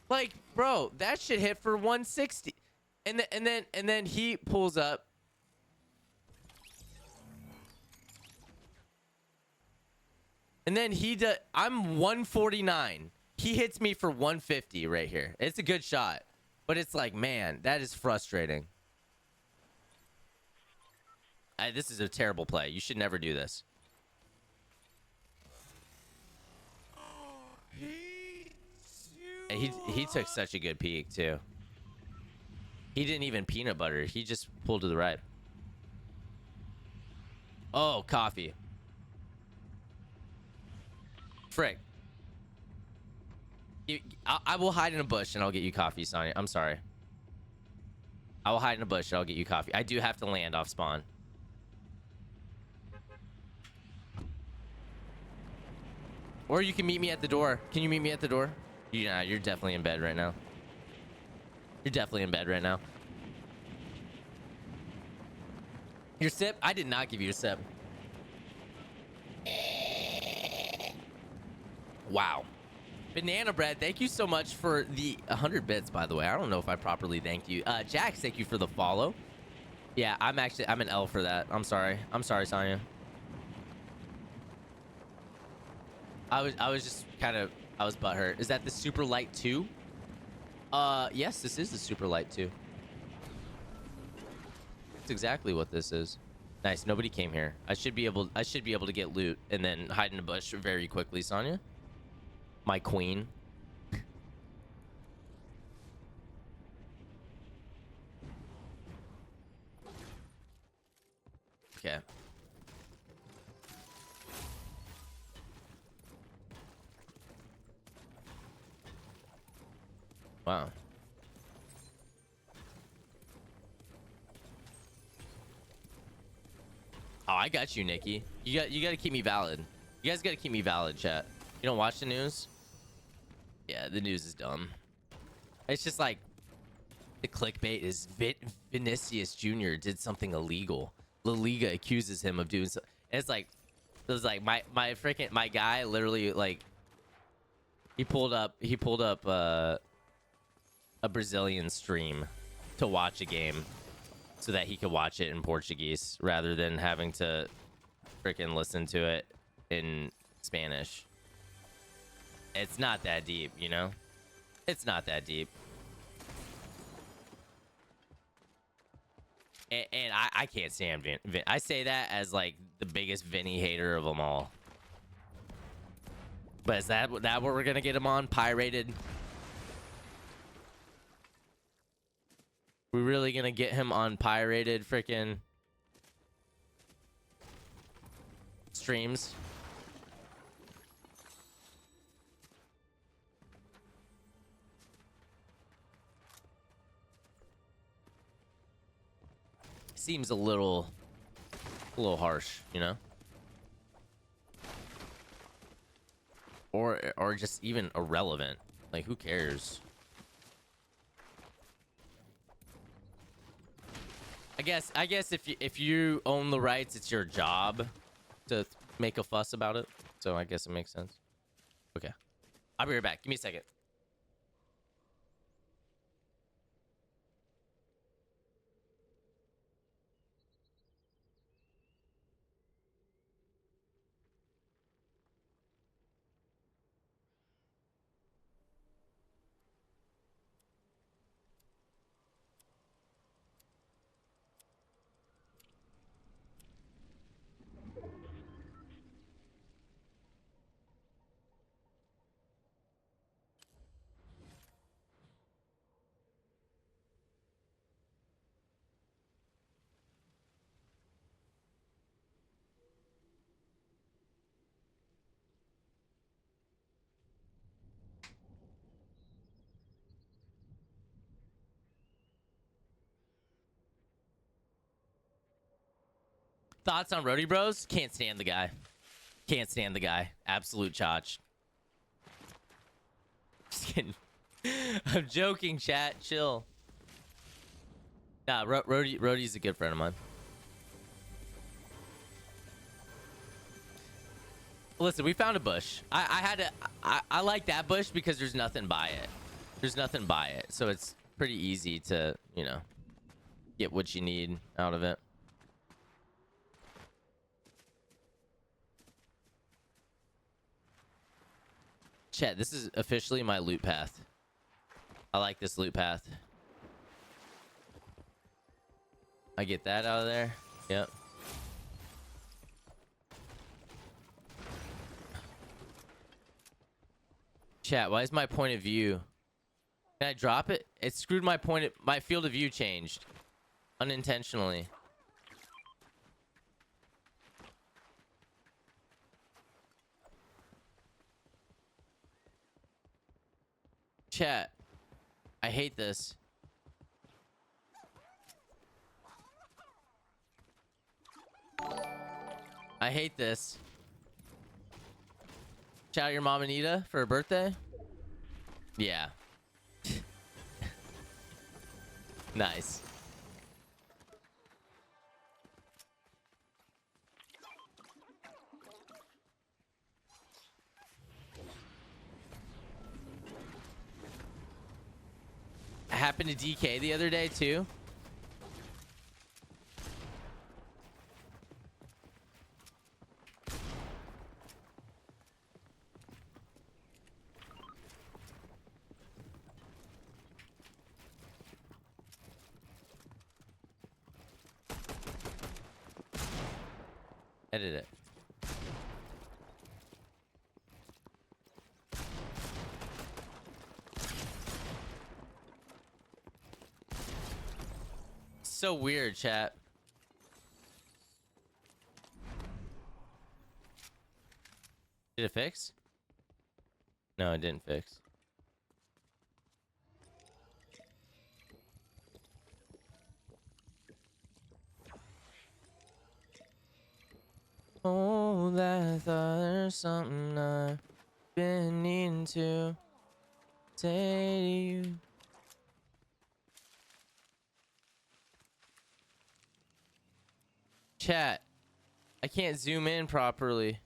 Like, bro, that shit hit for 160. And then he pulls up. And then he does. I'm 149. He hits me for 150 right here. It's a good shot, but it's like, man, that is frustrating. This is a terrible play. You should never do this. And he took such a good peek too. He didn't even peanut butter. He just pulled to the right. Oh, coffee. Frick. I will hide in a bush and I'll get you coffee, Sonya. I'm sorry. I will hide in a bush and I'll get you coffee. I do have to land off spawn. Or you can meet me at the door. Can you meet me at the door? Yeah, you're definitely in bed right now. You're definitely in bed right now. Your sip? I did not give you a sip. Wow. Banana bread, thank you so much for the 100 bits, by the way. I don't know if I properly thanked you. Jax, thank you for the follow. Yeah, I'm an L for that. I'm sorry. I'm sorry, Sonya. I was just kind of, I was butthurt. Is that the Super Light 2? Yes, this is the Super Light 2. That's exactly what this is. Nice, nobody came here. I should be able to get loot and then hide in a bush very quickly, Sonya. My queen. Okay. Wow. Oh, I got you, Nikki. You got to keep me valid. You guys got to keep me valid, chat. You don't watch the news? Yeah, the news is dumb. It's just like the clickbait is Vinicius Jr. did something illegal. La Liga accuses him of doing so. It's like, it was like my guy literally like he pulled up a Brazilian stream to watch a game so that he could watch it in Portuguese rather than having to freaking listen to it in Spanish. It's not that deep, you know? It's not that deep. And I can't stand Vin. I say that as like the biggest Vinny hater of them all. But is that what we're gonna get him on? Pirated? We're really gonna get him on pirated freaking streams? Seems a little harsh, you know? or just even irrelevant. Like, who cares? I guess if you own the rights, it's your job to make a fuss about it. So I guess it makes sense. Okay, I'll be right back. Give me a second. Thoughts on Roadie Bros? Can't stand the guy. Can't stand the guy. Absolute chotch. Just kidding. I'm joking, chat. Chill. Nah, Roadie's a good friend of mine. Listen, we found a bush. I like that bush because there's nothing by it. There's nothing by it. So it's pretty easy to, you know, get what you need out of it. Chat, this is officially my loot path. I like this loot path. I get that out of there. Yep. Chat, why is my point of view? Can I drop it? It screwed my my field of view changed. Unintentionally. Chat, I hate this. I hate this. Shout out your mom Anita for her birthday. Yeah. Nice. Happened to DK the other day too. Edit it. So weird, chat. Did it fix? No, it didn't fix. Oh, that thought there's something I've been needing to say to you. Chat, I can't zoom in properly.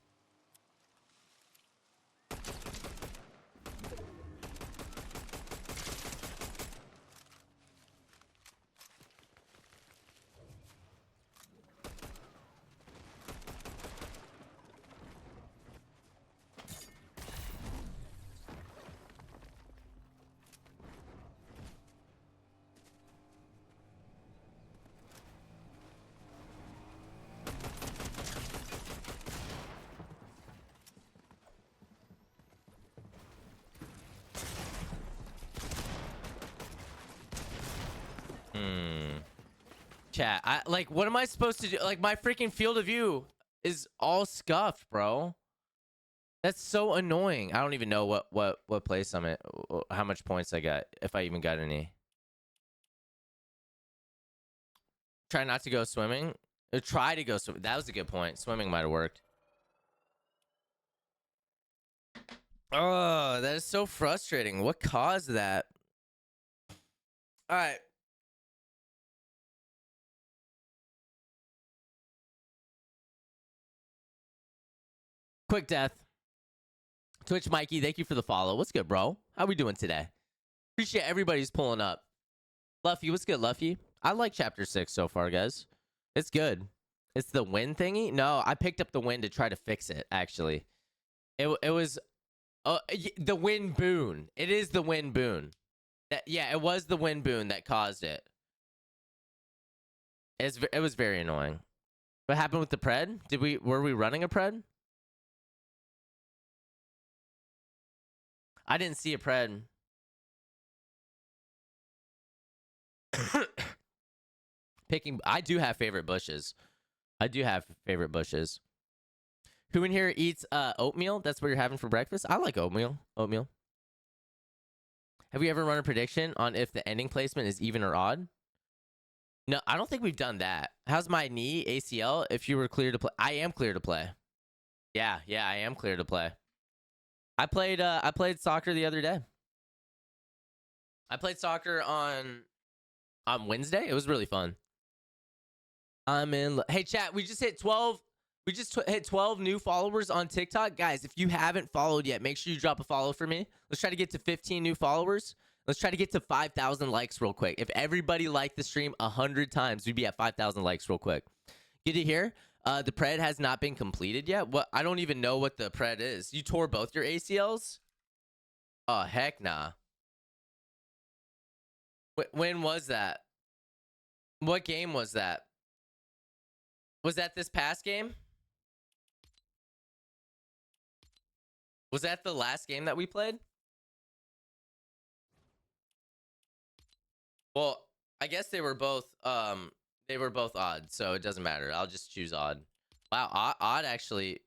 Chat, like, what am I supposed to do? Like, my freaking field of view is all scuffed, bro. That's so annoying. I don't even know what place I'm at, how much points I got, if I even got any. Try not to go swimming. Or try to go swimming. That was a good point. Swimming might have worked. Oh, that is so frustrating. What caused that? All right. Quick death. Twitch Mikey, thank you for the follow. What's good, bro? How we doing today? Appreciate everybody's pulling up. Luffy, what's good, Luffy? I like chapter 6 so far, guys. It's good. It's the win thingy? No, I picked up the win to try to fix it, actually. It was the win boon. It is the win boon. Yeah, it was the win boon that caused it. It was very annoying. What happened with the pred? Were we running a pred? I didn't see a pred. I do have favorite bushes. I do have favorite bushes. Who in here eats oatmeal? That's what you're having for breakfast? I like oatmeal. Oatmeal. Have we ever run a prediction on if the ending placement is even or odd? No, I don't think we've done that. How's my knee, ACL? If you were clear to play, I am clear to play. Yeah, I am clear to play. I played soccer the other day. I played soccer on Wednesday. It was really fun. I'm in. Hey, chat. We just hit 12. We just hit 12 new followers on TikTok. Guys, if you haven't followed yet, make sure you drop a follow for me. Let's try to get to 15 new followers. Let's try to get to 5,000 likes real quick. If everybody liked the stream 100 times, we'd be at 5,000 likes real quick. Get it here. The pred has not been completed yet. What? I don't even know what the pred is. You tore both your ACLs? Oh, heck nah. When was that? What game was that? Was that this past game? Was that the last game that we played? Well, I guess they were both odd, so it doesn't matter. I'll just choose odd. Wow, odd actually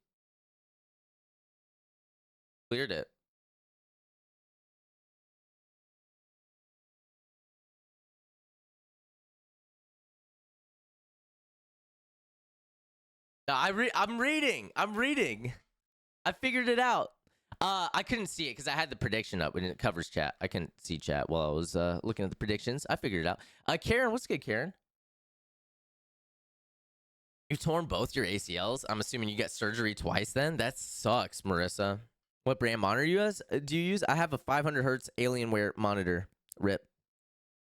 cleared it. No, I'm reading. I figured it out. I couldn't see it because I had the prediction up when it covers chat. I couldn't see chat while I was looking at the predictions. I figured it out. Karen, what's good, Karen? You've torn both your ACLs. I'm assuming you got surgery twice then? That sucks, Marissa. What brand monitor do you use? I have a 500 hertz Alienware monitor. RIP.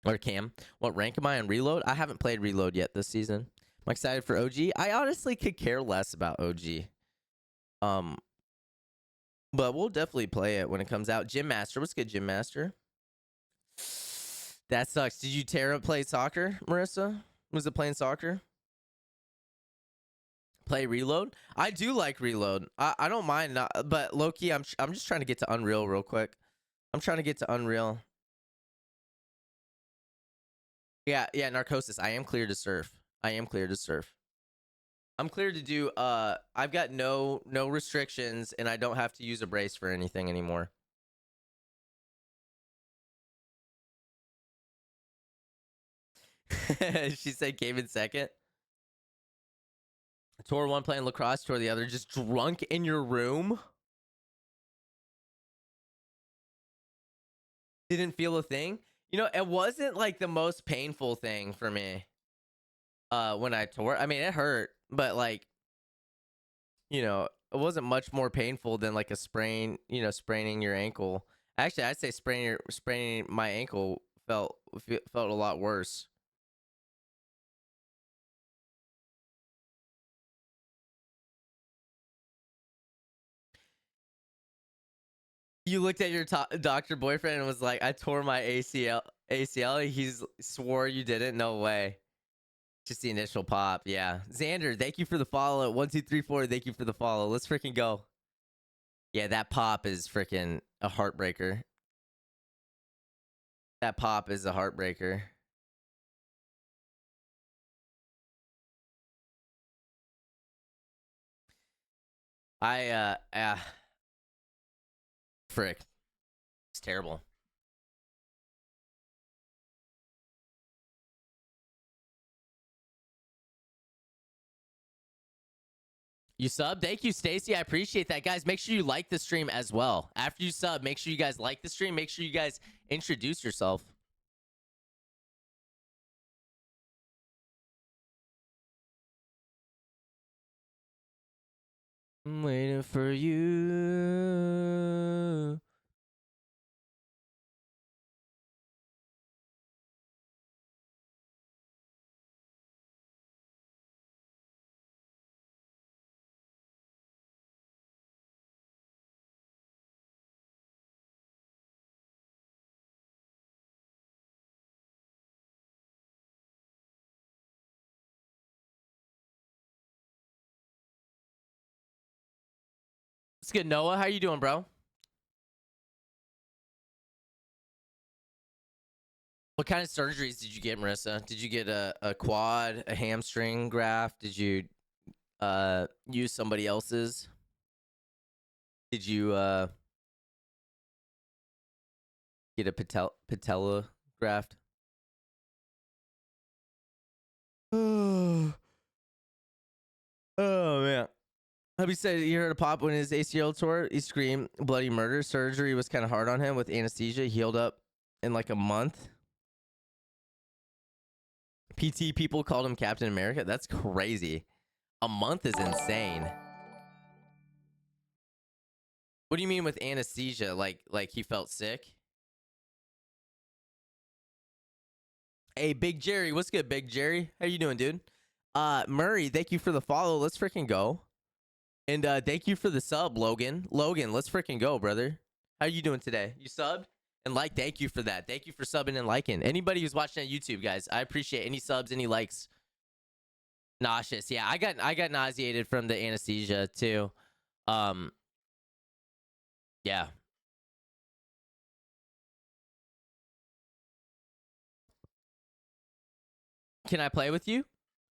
Or cam. What rank am I on Reload? I haven't played Reload yet this season. I'm excited for OG. I honestly could care less about OG. But we'll definitely play it when it comes out. Gym Master. What's good, Gym Master? That sucks. Did you tear up play soccer, Marissa? Was it playing soccer? Play Reload? I do like Reload. I don't mind not, but low-key, I'm just trying to get to Unreal real quick. I'm trying to get to Unreal. Yeah, Narcosis. I am clear to surf. I'm clear to do I've got no restrictions and I don't have to use a brace for anything anymore. She said came in second. Tore one playing lacrosse, tore the other just drunk in your room. Didn't feel a thing. You know, it wasn't like the most painful thing for me. When I tore, I mean, it hurt, but like, you know, it wasn't much more painful than like a sprain, you know, spraining your ankle. Actually, I'd say spraining my ankle felt a lot worse. You looked at your doctor boyfriend and was like, "I tore my ACL." He's swore you didn't. No way. Just the initial pop. Yeah. Xander, thank you for the follow. 1234. Thank you for the follow. Let's freaking go. Yeah, that pop is freaking a heartbreaker. That pop is a heartbreaker. Frick. It's terrible. You sub? Thank you, Stacy. I appreciate that. Guys, make sure you like the stream as well. After you sub, make sure you guys like the stream. Make sure you guys introduce yourself. I'm waiting for you. It's good, Noah. How you doing, bro? What kind of surgeries did you get, Marissa? Did you get a quad, a hamstring graft? Did you use somebody else's? Did you get a patella graft? Oh man. Hubby said he heard a pop when his ACL tore. He screamed bloody murder. Surgery was kind of hard on him with anesthesia. He healed up in like a month. PT people called him Captain America. That's crazy. A month is insane. What do you mean with anesthesia? Like he felt sick? Hey, Big Jerry. What's good, Big Jerry? How you doing, dude? Murray, thank you for the follow. Let's freaking go. And thank you for the sub, Logan. Logan, let's freaking go, brother. How you doing today? You subbed? And like, thank you for that. Thank you for subbing and liking. Anybody who's watching on YouTube, guys, I appreciate any subs, any likes. Nauseous. Yeah, I got nauseated from the anesthesia too. Yeah. Can I play with you?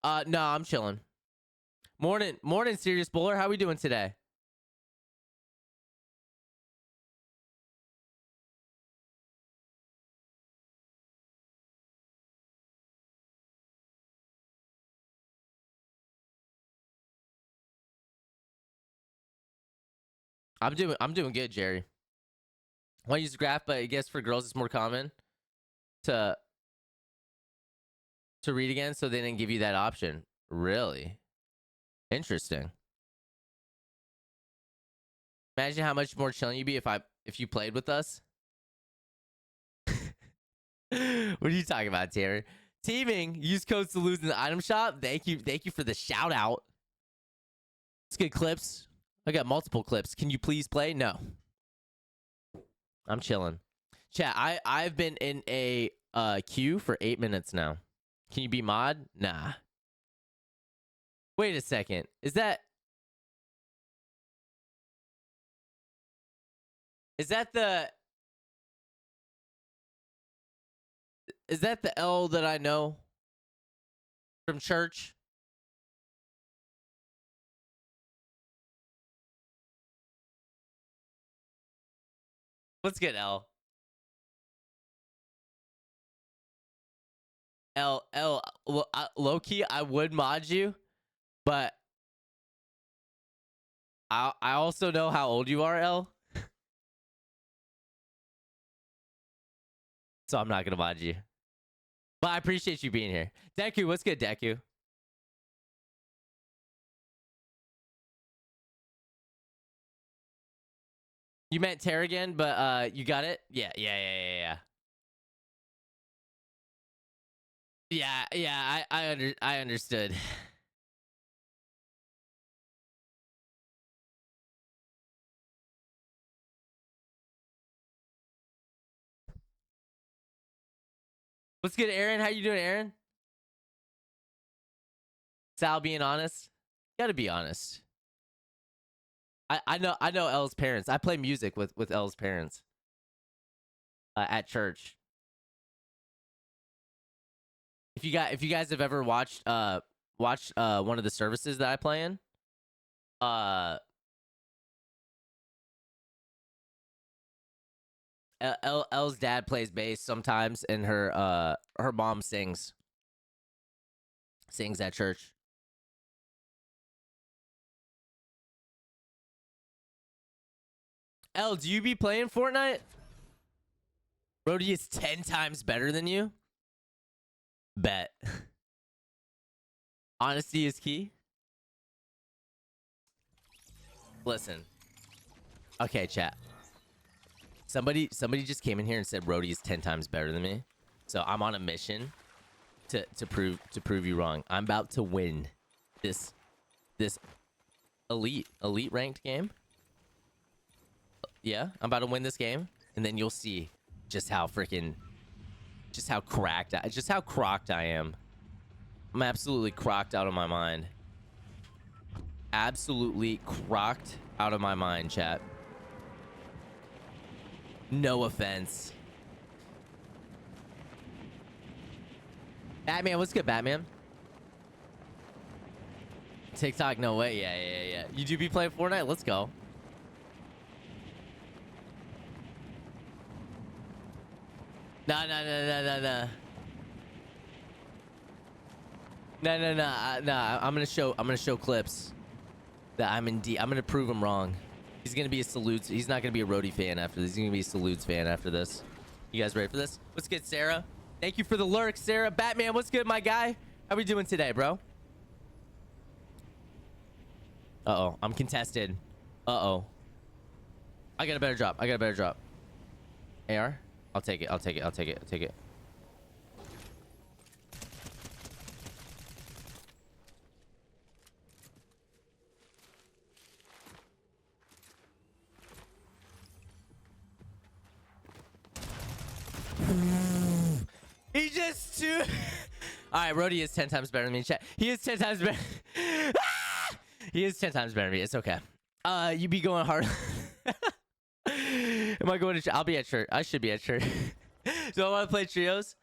No, I'm chilling. Morning, Serious Bowler. How we doing today? I'm doing good, Jerry. Want to use graph, but I guess for girls it's more common to read again, so they didn't give you that option. Really? Interesting. Imagine how much more chilling you'd be if you played with us. What are you talking about, Terry? Teaming. Use codes to lose in the item shop. Thank you for the shout out. It's good clips. I got multiple clips. Can you please play? No. I'm chilling. Chat, I've been in a queue for 8 minutes now. Can you be mod? Nah. Wait a second. Is that the L that I know from church? What's good, L? L. Well, low key, I would mod you, but I also know how old you are, L. So I'm not gonna mod you. But I appreciate you being here. Deku, what's good, Deku? You meant Terrigan, but you got it? Yeah. Yeah, I understood. What's good, Aaron? How you doing, Aaron? Sal being honest? You gotta be honest. I know L's parents. I play music with L's parents at church. If you guys have ever watched one of the services that I play in, L's dad plays bass sometimes, and her mom sings at church. L, do you be playing Fortnite? Brody is 10 times better than you? Bet. Honesty is key. Listen. Okay, chat. Somebody just came in here and said Brody is 10 times better than me. So I'm on a mission to prove you wrong. I'm about to win this elite ranked game. Yeah, I'm about to win this game, and then you'll see just how crocked I am. I'm absolutely crocked out of my mind. Absolutely crocked out of my mind, chat. No offense. Batman, what's good, Batman? TikTok, no way. Yeah. You do be playing Fortnite? Let's go. No. No. I'm gonna show clips that I'm gonna prove him wrong. He's gonna be a Salutes. He's not gonna be a Rhodey fan after this. He's gonna be a Salutes fan after this. You guys ready for this? What's good, Sarah? Thank you for the lurk, Sarah. Batman, what's good, my guy? How we doing today, bro? Uh-oh, I'm contested. Uh-oh. I got a better drop. AR? I'll take it. He just too. All right, Rhodey is 10 times better than me. Chat. He is 10 times better. He is 10 times better than me. It's okay. You be going hard. Am I going to? I'll be at church. I should be at church. Do I want to play trios?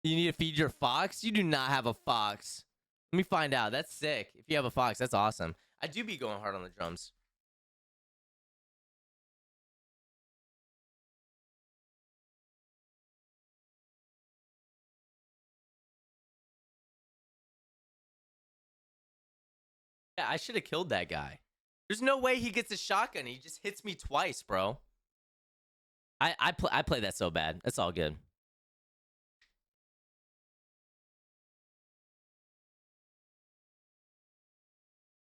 You need to feed your fox? You do not have a fox. Let me find out. That's sick. If you have a fox, that's awesome. I do be going hard on the drums. Yeah, I should have killed that guy. There's no way he gets a shotgun. He just hits me twice, bro. I play that so bad. That's all good.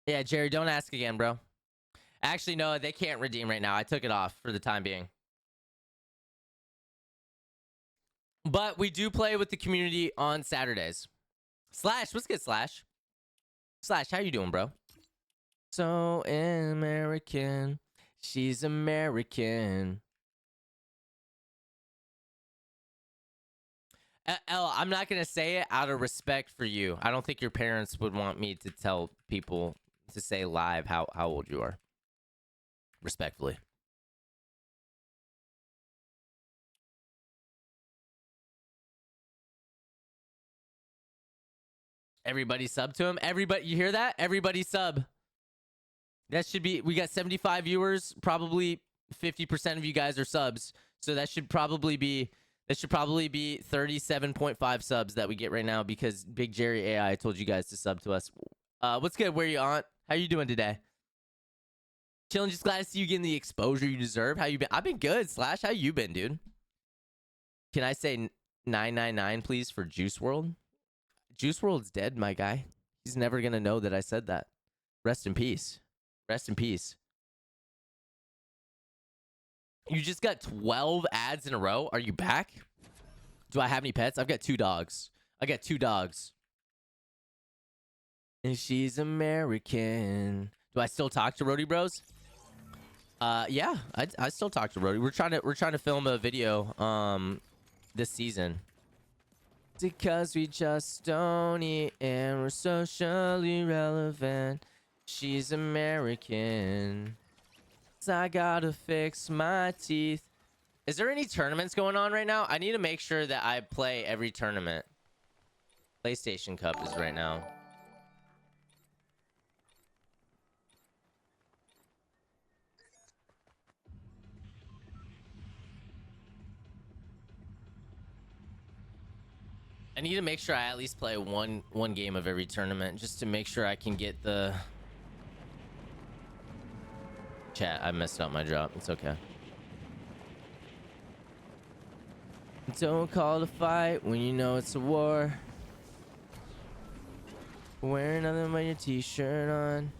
Yeah, Jerry, don't ask again, bro. Actually, no, they can't redeem right now. I took it off for the time being. But we do play with the community on Saturdays. Slash, what's good, Slash? Slash, how you doing, bro? So American. She's American. L, I'm not going to say it out of respect for you. I don't think your parents would want me to tell people to say live how old you are. Respectfully. Everybody sub to him. Everybody, you hear that? Everybody sub. That should be, we got 75 viewers. Probably 50% of you guys are subs. So that should probably be 37.5 subs that we get right now because Big Jerry AI told you guys to sub to us. What's good? Where you on? How you doing today? Chilling, just glad to see you getting the exposure you deserve. How you been? I've been good, Slash. How you been, dude? Can I say 999, please, for Juice WRLD? Juice WRLD's dead, my guy. He's never going to know that I said that. Rest in peace. Rest in peace. You just got 12 ads in a row. Are you back? Do I have any pets? I've got 2 dogs. I got 2 dogs. And she's American. Do I still talk to Rhodey Bros? Yeah, I still talk to Rhodey. We're trying to film a video this season. Because we just don't eat and we're socially relevant. She's American. So I gotta fix my teeth. Is there any tournaments going on right now? I need to make sure that I play every tournament. PlayStation Cup is right now. I need to make sure I at least play one game of every tournament just to make sure I can get the Chat, I messed up my drop. It's okay. Don't call to fight when you know it's a war. Wear nothing but your t-shirt on.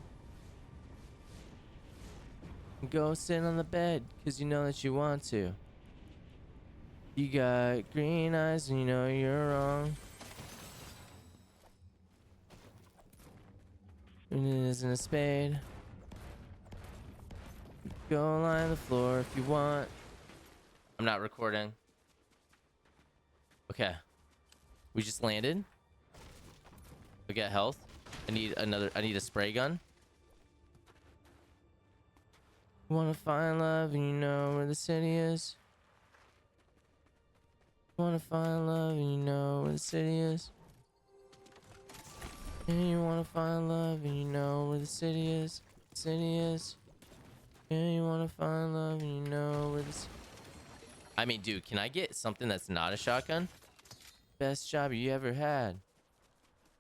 Go sit on the bed because you know that you want to. You got green eyes and you know you're wrong. And it isn't a spade. Go lie on the floor if you want. I'm not recording. Okay. We just landed. We got health. I need a spray gun. Wanna find love and you know where the city is. Wanna find love and you know where the city is. And you wanna find love and you know where the city is. City is. And you wanna find love and you know where the I mean, dude, can I get something that's not a shotgun? Best job you ever had.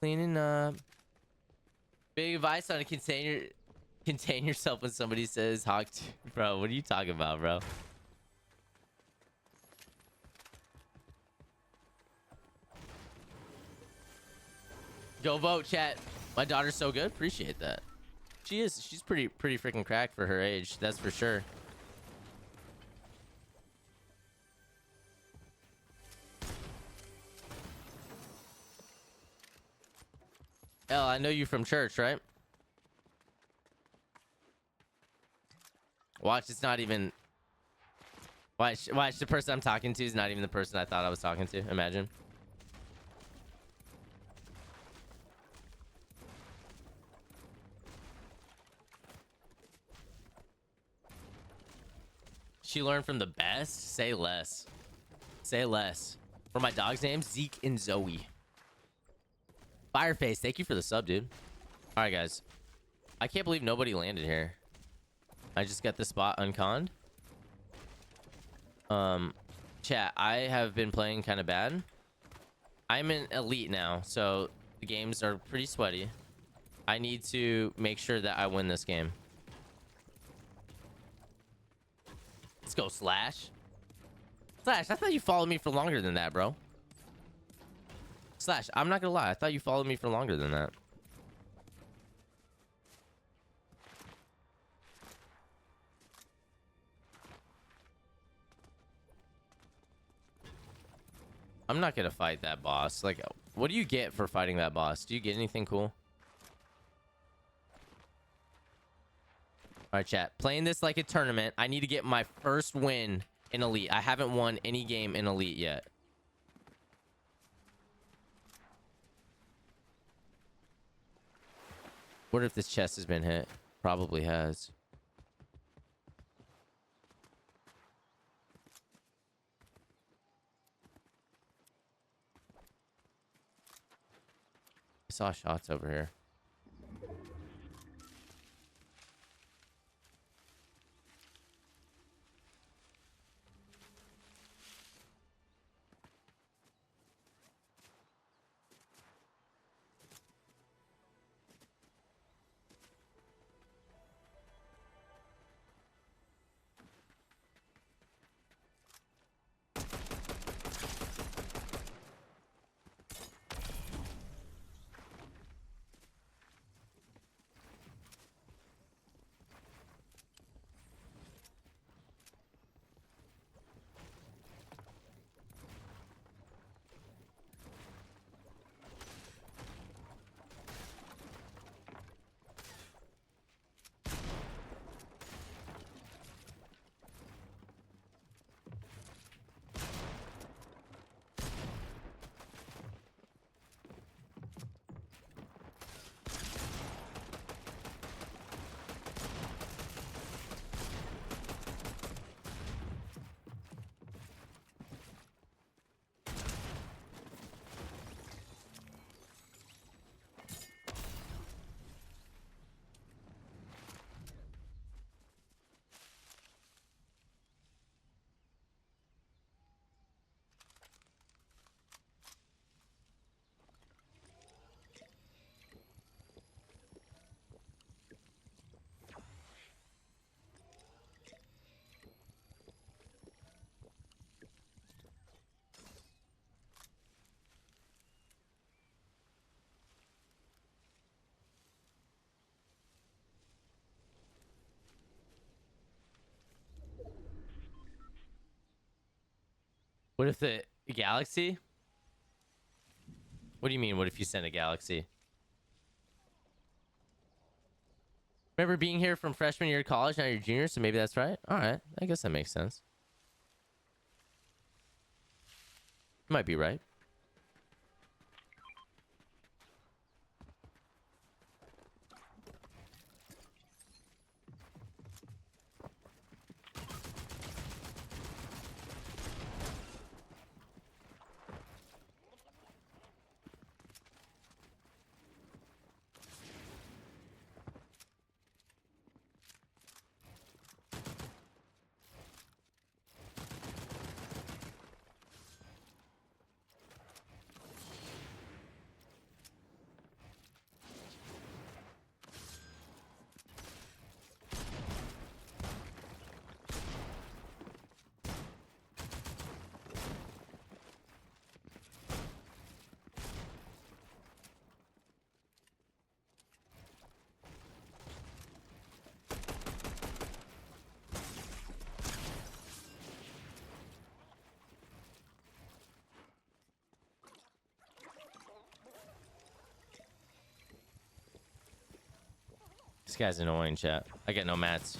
Cleaning up. Big advice on a contain yourself when somebody says hawk bro, what are you talking about, bro? Go vote, chat. My daughter's so good. Appreciate that. She's pretty freaking cracked for her age, that's for sure. Elle, I know you from church, right? Watch, it's not even... Watch, the person I'm talking to is not even the person I thought I was talking to. Imagine. She learned from the best? Say less. Say less. For my dog's names, Zeke and Zoe. Fireface, thank you for the sub, dude. All right, guys. I can't believe nobody landed here. I just got the spot unconned. Chat, I have been playing kind of bad. I'm in elite now, so the games are pretty sweaty. I need to make sure that I win this game. Let's go, Slash. Slash, I thought you followed me for longer than that, bro. Slash, I'm not gonna lie. I thought you followed me for longer than that. I'm not gonna fight that boss. Like, what do you get for fighting that boss? Do you get anything cool? All right, chat. Playing this like a tournament. I need to get my first win in Elite. I haven't won any game in Elite yet. What if this chest has been hit? Probably has. I saw shots over here. What if the galaxy? What do you mean? What if you send a galaxy? Remember being here from freshman year of college, now you're junior, so maybe that's right. All right, I guess that makes sense. You might be right. This guy's annoying, chat. I get no mats.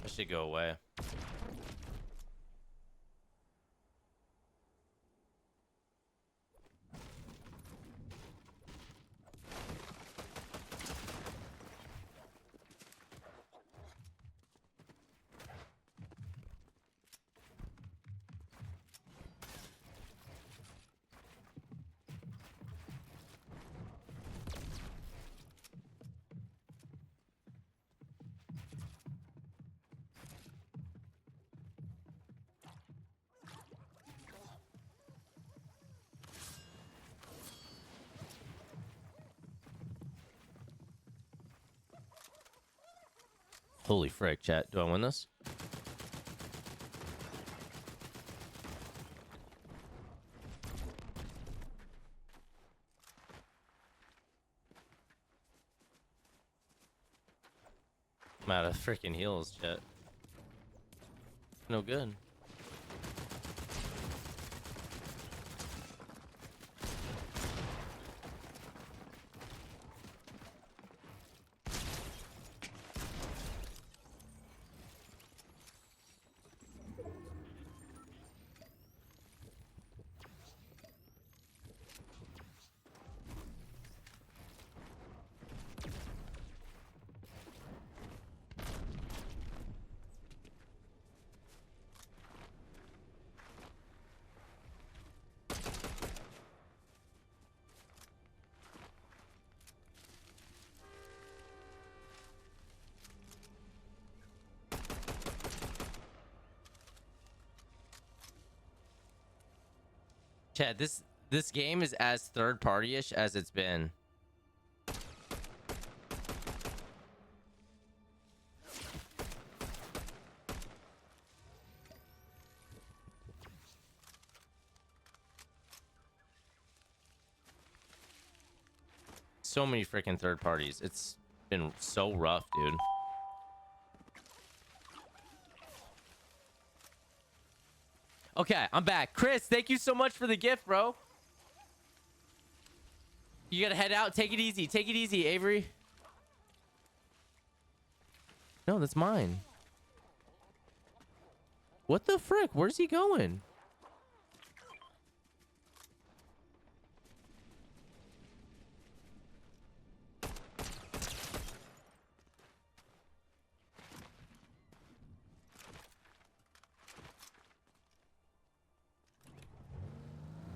I should go away. Holy frick, chat. Do I win this? I'm out of freaking heals, chat. No good. Chad, this game is as third party-ish as it's been. So many freaking third parties. It's been so rough, dude. Okay, I'm back. Chris, thank you so much for the gift, bro. You gotta head out. Take it easy. Take it easy, Avery. No, that's mine. What the frick? Where's he going?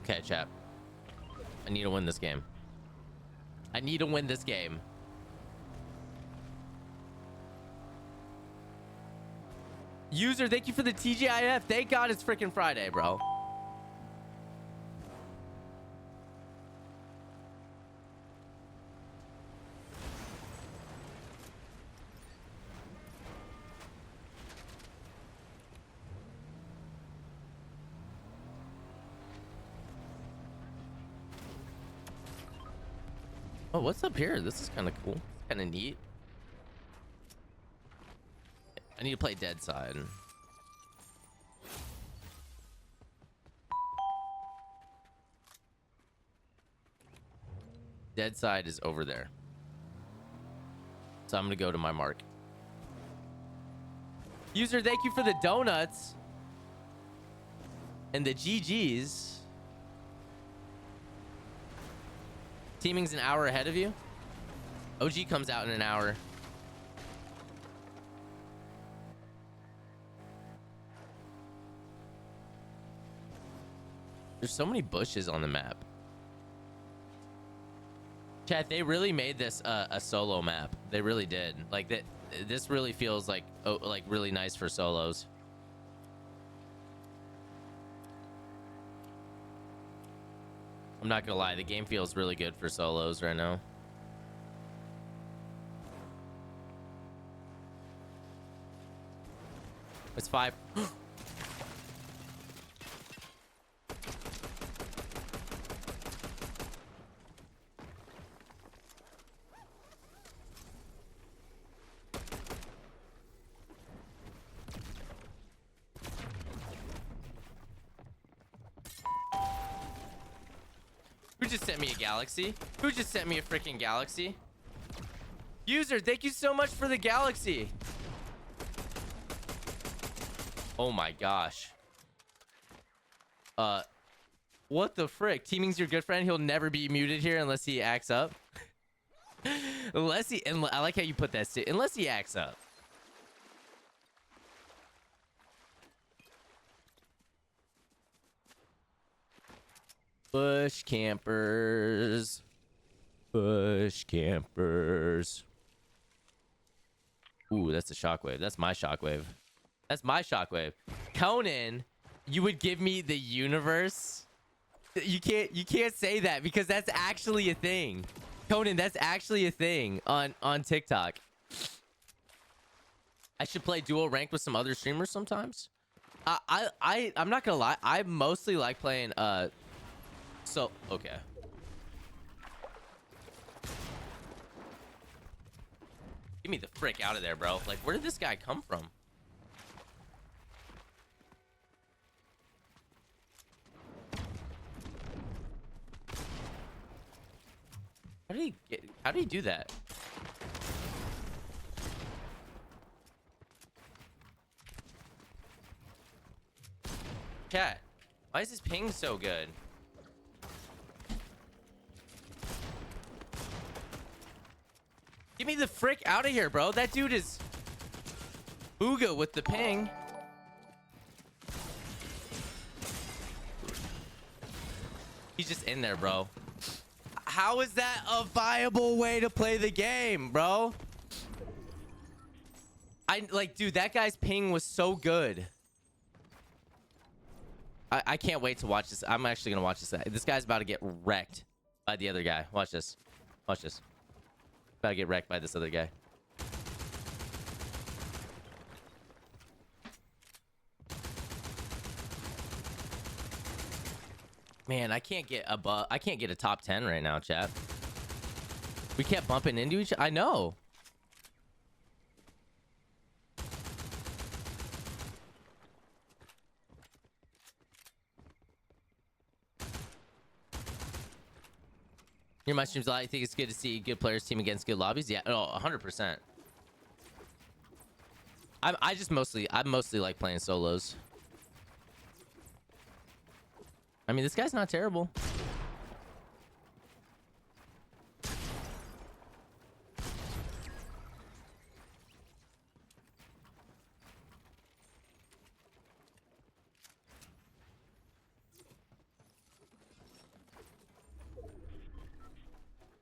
Okay, chap. I need to win this game. I need to win this game. User, thank you for the TGIF. Thank God it's freaking Friday, bro. Oh, what's up here? This is kind of cool. Kind of neat. I need to play Dead Side. Dead Side is over there. So I'm going to go to my mark. User, thank you for the donuts. And the GGs. Teaming's an hour ahead of you. OG comes out in an hour. There's so many bushes on the map. Chat, they really made this a solo map. They really did. Like that. This really feels like really nice for solos. I'm not gonna lie, the game feels really good for solos right now. It's 5. Who just sent me a galaxy? Who just sent me a freaking galaxy? User, thank you so much for the galaxy. Oh my gosh. What the frick? Teaming's your good friend. He'll never be muted here unless he acts up. Unless he, and I like how you put that. Unless he acts up. Bush campers. Bush campers. Ooh, that's a shockwave. That's my shockwave. That's my shockwave. Conan, you would give me the universe? You can't say that because that's actually a thing. Conan, that's actually a thing on TikTok. I should play duo ranked with some other streamers sometimes. I'm not gonna lie. I mostly like playing so okay. Get me the frick out of there, bro. Like, where did this guy come from? How did he do that? Chat, why is his ping so good? Get me the frick out of here, bro. That dude is booga with the ping. He's just in there, bro. How is that a viable way to play the game, bro? Dude, that guy's ping was so good. I can't wait to watch this. I'm actually gonna watch this. This guy's about to get wrecked by the other guy. Watch this. Watch this. About to get wrecked by this other guy. Man, I can't get above. I can't get a top 10 right now, chat. We kept bumping into each other. I know. Your mushrooms. I think it's good to see good players team against good lobbies. Yeah, oh, 100%. I mostly like playing solos. I mean, this guy's not terrible.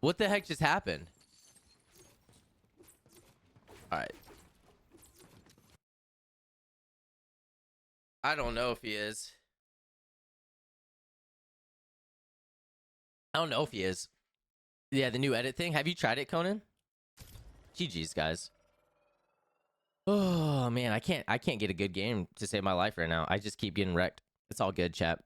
What the heck just happened? All right. I don't know if he is. I don't know if he is. Yeah, the new edit thing. Have you tried it, Conan? GG's, guys. Oh man, I can't get a good game to save my life right now. I just keep getting wrecked. It's all good, chat.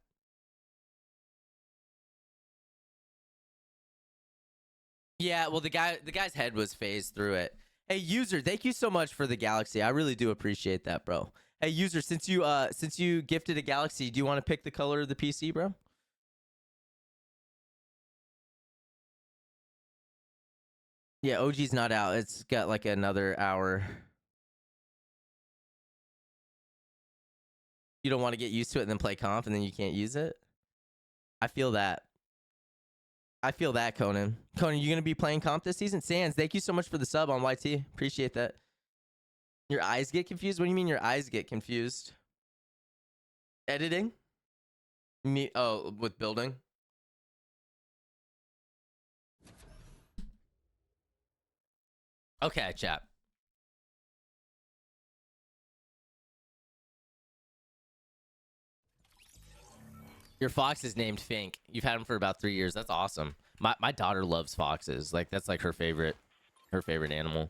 Yeah, well, the guy's head was phased through it. Hey, user, thank you so much for the galaxy. I really do appreciate that, bro. Hey, user, since you gifted a galaxy, do you want to pick the color of the PC, bro? Yeah, OG's not out. It's got like another hour. You don't want to get used to it and then play comp and then you can't use it? I feel that. I feel that, Conan. Conan, you going to be playing comp this season? Sans, thank you so much for the sub on YT. Appreciate that. Your eyes get confused? What do you mean your eyes get confused? Editing? Oh, with building? Okay, chat. Your fox is named Fink. You've had him for about 3 years. That's awesome. My daughter loves foxes. Like, that's like her favorite animal.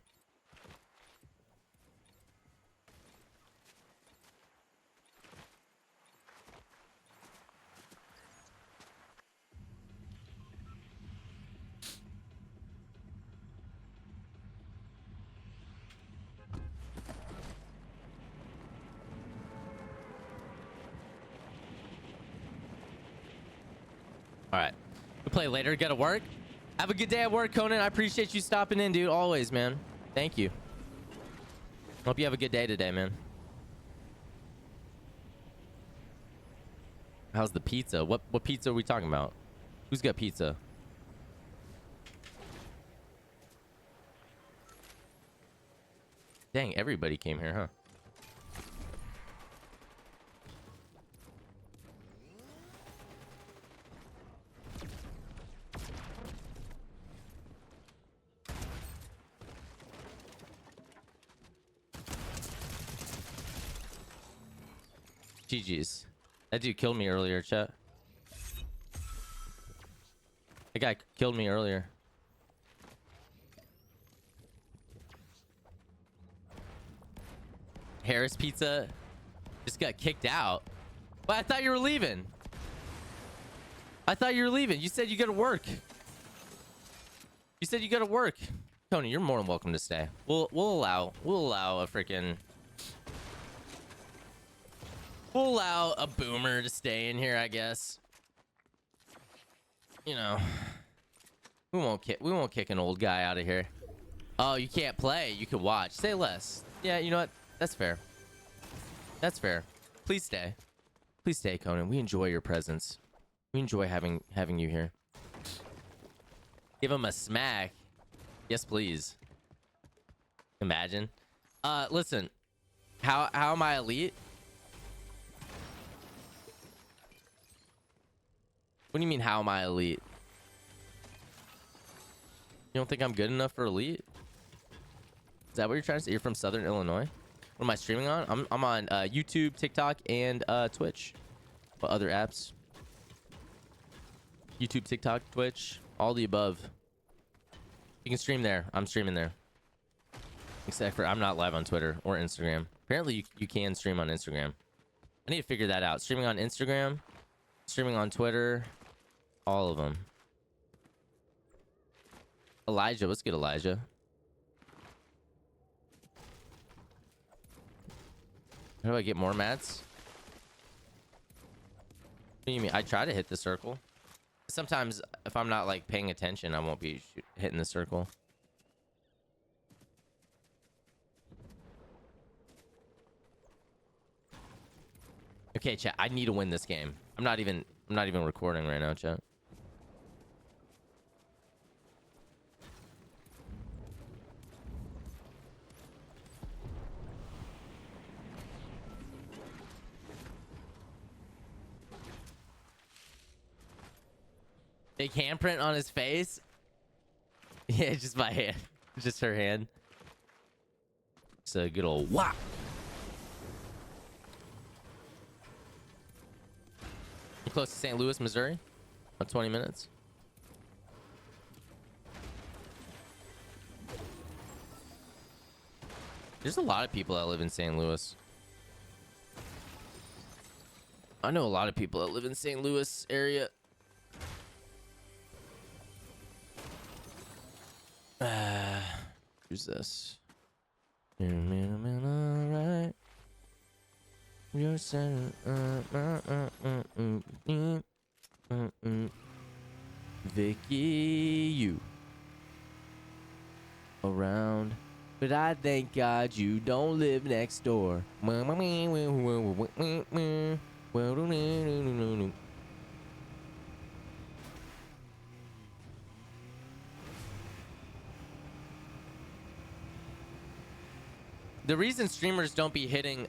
All right. We'll play later. Gotta work. Have a good day at work, Conan. I appreciate you stopping in, dude. Always, man. Thank you. Hope you have a good day today, man. How's the pizza? What pizza are we talking about? Who's got pizza? Dang, everybody came here, huh? GG's. That dude killed me earlier, chat. That guy killed me earlier. Harris Pizza just got kicked out. But I thought you were leaving. I thought you were leaving. You said you gotta work. You said you gotta work. Tony, you're more than welcome to stay. We'll allow a freaking... We'll allow a boomer to stay in here, I guess. You know, we won't kick an old guy out of here. Oh, you can't play. You can watch. Say less. Yeah, you know what? That's fair. That's fair. Please stay. Please stay, Conan. We enjoy your presence. We enjoy having you here. Give him a smack. Yes, please. Imagine. Listen. How am I elite? What do you mean, how am I elite? You don't think I'm good enough for elite? Is that what you're trying to say? You're from Southern Illinois? What am I streaming on? I'm on YouTube, TikTok, and Twitch. What other apps? YouTube, TikTok, Twitch, all the above. You can stream there. I'm streaming there. Except for I'm not live on Twitter or Instagram. Apparently you can stream on Instagram. I need to figure that out. Streaming on Instagram, streaming on Twitter, all of them. Elijah, let's get Elijah. How do I get more mats? What do you mean? I try to hit the circle. Sometimes if I'm not like paying attention, I won't be hitting the circle. Okay, chat. I need to win this game. I'm not even recording right now, chat. Big handprint on his face. Yeah, it's just my hand. It's just her hand. It's a good old whop. You're close to St. Louis, Missouri. About 20 minutes. There's a lot of people that live in St. Louis. I know a lot of people that live in St. Louis area. Who's this? Alright. You're saying, Vicky, you around, but I thank God you don't live next door. The reason streamers don't be hitting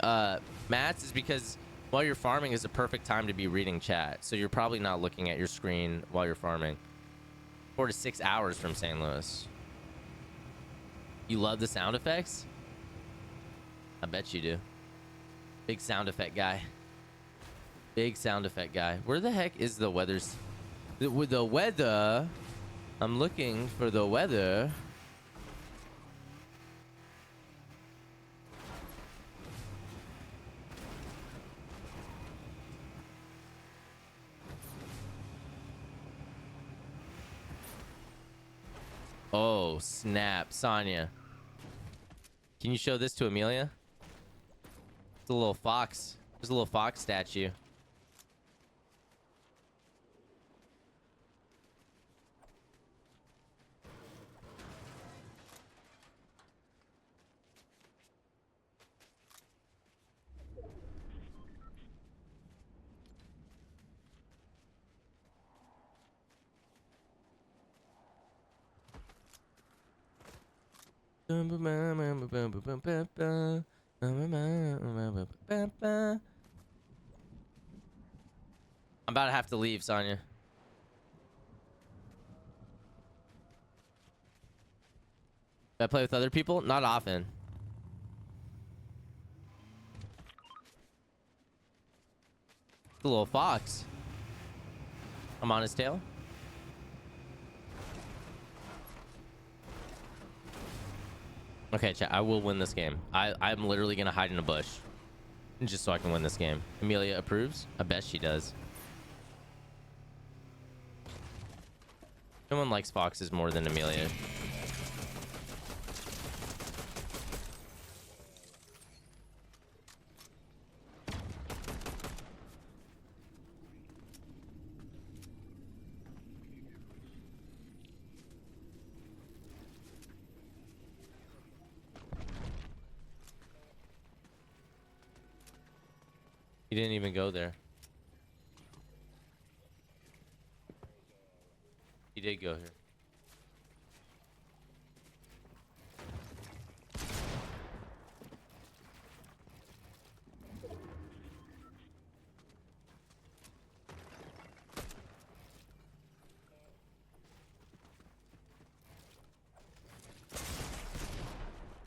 mats is because while you're farming is the perfect time to be reading chat. So you're probably not looking at your screen while you're farming. 4 to 6 hours from St. Louis. You love the sound effects? I bet you do. Big sound effect guy. Big sound effect guy. Where the heck is the weather's... With the weather... I'm looking for the weather. Oh, snap. Sonya. Can you show this to Amelia? It's a little fox. There's a little fox statue. I'm about to have to leave, Sonya. Do I play with other people? Not often. The little fox. I'm on his tail. Okay, chat. I will win this game. I'm literally gonna hide in a bush, just so I can win this game. Amelia approves. I bet she does. No one likes foxes more than Amelia. He didn't even go there. He did go here.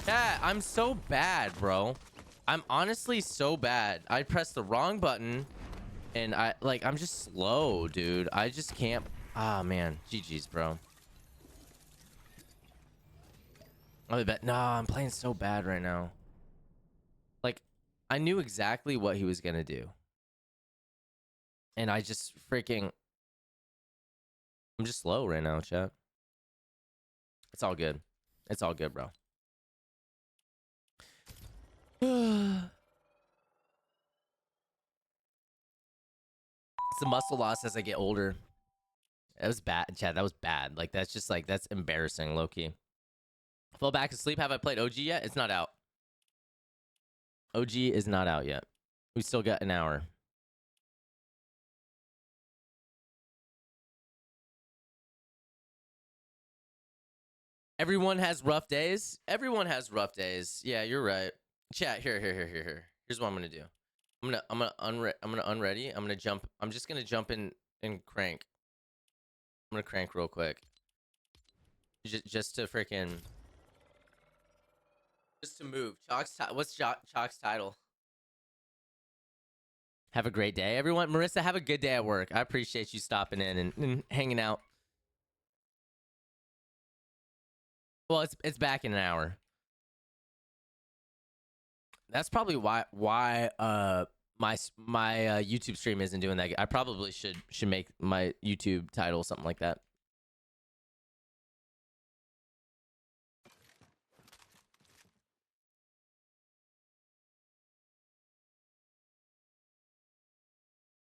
Yeah, I'm so bad, bro. I'm honestly so bad. I pressed the wrong button And I'm just slow, dude. I just can't. Ah, man. GG's, bro. I bet. Nah, I'm playing so bad right now. Like, I knew exactly what he was gonna do. And I just freaking... I'm just slow right now, chat. It's all good. It's all good, bro. It's the muscle loss as I get older. That was bad, Chad. That was bad. Like, that's just like, that's embarrassing, low key. Fell back asleep. Have I played OG yet? It's not out. OG is not out yet. We still got an hour. Everyone has rough days. Everyone has rough days. Yeah, you're right. Chat, here. Here's what I'm gonna do. I'm gonna unready. I'm gonna jump. I'm just gonna jump in and crank. I'm gonna crank real quick. Just to freaking, just to move. What's Chalk's title? Have a great day, everyone. Marissa, have a good day at work. I appreciate you stopping in and hanging out. Well, it's back in an hour. That's probably why my YouTube stream isn't doing that. I probably should make my YouTube title something like that.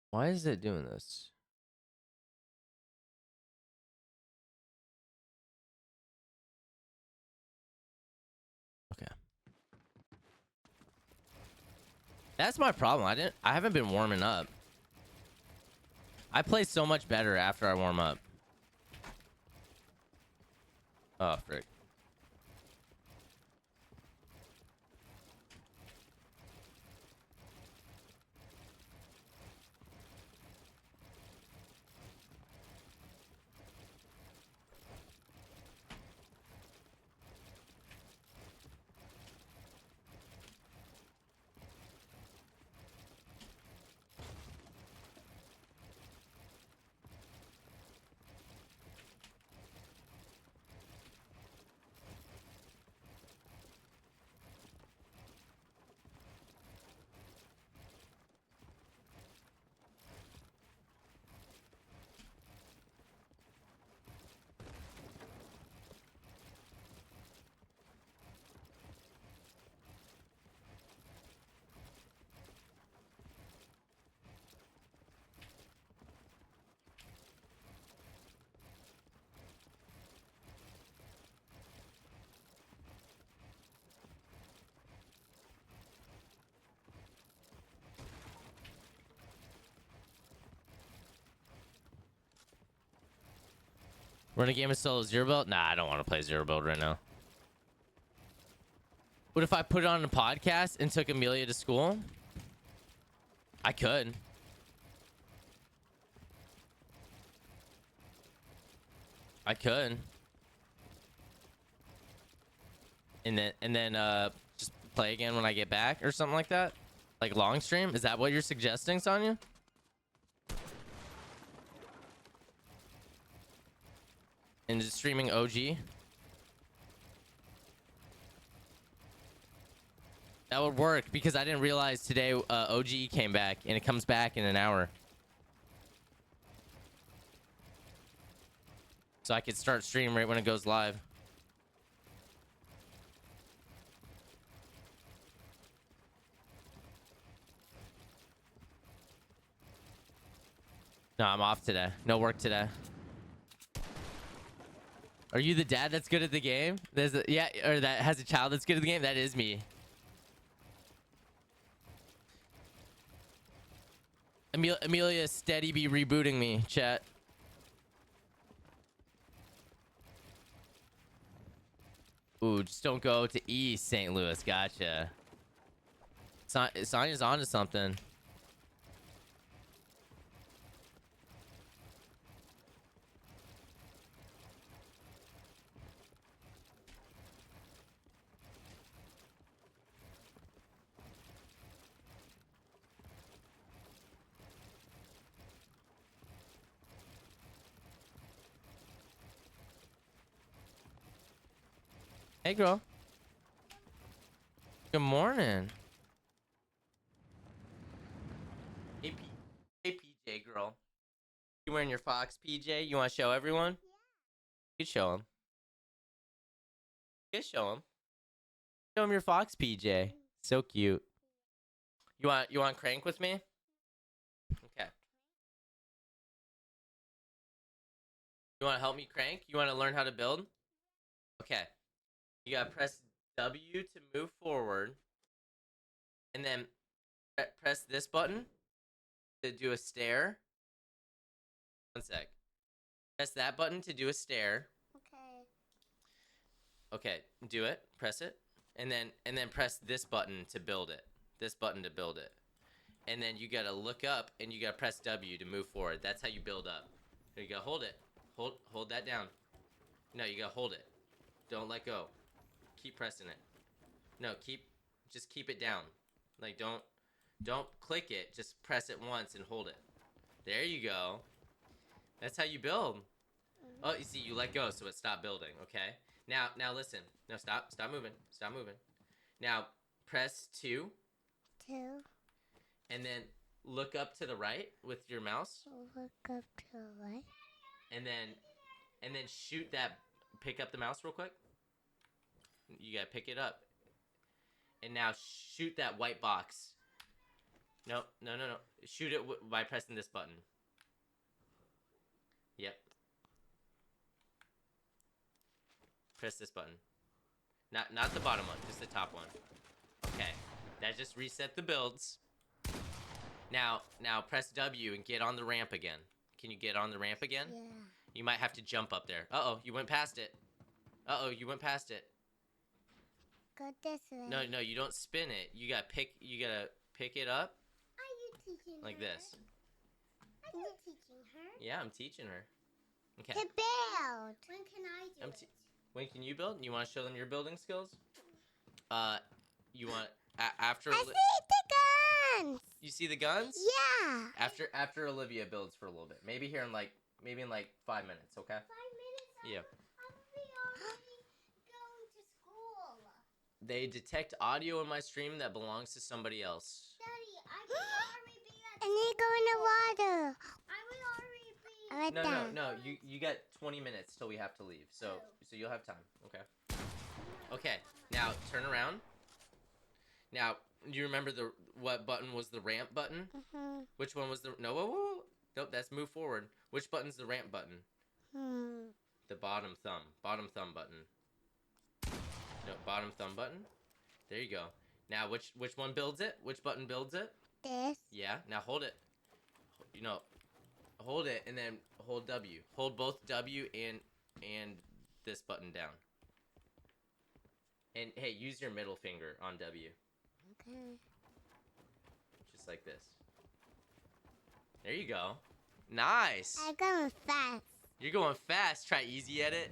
Why is it doing this? Okay. That's my problem. I haven't been warming up. I play so much better after I warm up. Oh, frick. Run a game of solo zero build? Nah, I don't want to play zero build right now. What if I put it on a podcast and took Amelia to school? I could. I could. And then just play again when I get back or something like that? Like long stream? Is that what you're suggesting, Sonya? And just streaming OG? That would work because I didn't realize today OG came back and it comes back in an hour. So I could start stream right when it goes live. No, I'm off today. No work today. Are you the dad that's good at the game? Yeah, or that has a child that's good at the game? That is me. Amelia steady be rebooting me, chat. Ooh, just don't go to East St. Louis. Gotcha. Sonya's onto something. Hey, girl. Good morning. Hey, hey, PJ, girl. You wearing your Fox PJ? You want to show everyone? You show them. You show them. Show them your Fox PJ. So cute. You want crank with me? Okay. You want to help me crank? You want to learn how to build? Okay. You gotta press W to move forward, and then press this button to do a stair. 1 sec. Press that button to do a stair. Okay. Okay, do it. Press it, and then press this button to build it. This button to build it, and then you gotta look up and you gotta press W to move forward. That's how you build up. There you go. Hold it. Hold that down. No, you gotta hold it. Don't let go. Keep pressing it. No, just keep it down. Like don't click it. Just press it once and hold it. There you go. That's how you build. Oh, you see, you let go, so it stopped building. Okay. Now listen. No, stop moving. Stop moving. Now press 2, 2. and then look up to the right with your mouse, Look up to the right. and then shoot that. Pick up the mouse real quick. You gotta pick it up, and now shoot that white box. No. Shoot it by pressing this button. Yep. Press this button. Not the bottom one, just the top one. Okay. That just reset the builds. Now press W and get on the ramp again. Can you get on the ramp again? Yeah. You might have to jump up there. Uh-oh, you went past it. Uh-oh, you went past it. Go this way. No, you don't spin it. You gotta pick it up Are you teaching like her? this. Are you teaching her? Yeah, I'm teaching her. Okay. To build. When can I do it? When can you build? You want to show them your building skills? You want after? I see the guns. You see the guns? Yeah. After Olivia builds for a little bit, maybe in 5 minutes. Okay. 5 minutes. Yeah. I'll be already going to school. They detect audio in my stream that belongs to somebody else. Daddy, I will already be at school. I need to go in the water. I will already be. Right there. No. You got 20 minutes till we have to leave. So you'll have time. Okay. Okay. Now turn around. Now, do you remember what button was the ramp button? Mm-hmm. Which one was the whoa. Nope, that's move forward. Which button's the ramp button? The bottom thumb button. No, bottom thumb button. There you go. Now, which one builds it? Which button builds it? This. Yeah. Now hold it. Hold it and then hold W. Hold both W and this button down. And hey, use your middle finger on W. Okay. Just like this. There you go. Nice. I'm going fast. You're going fast. Try easy edit.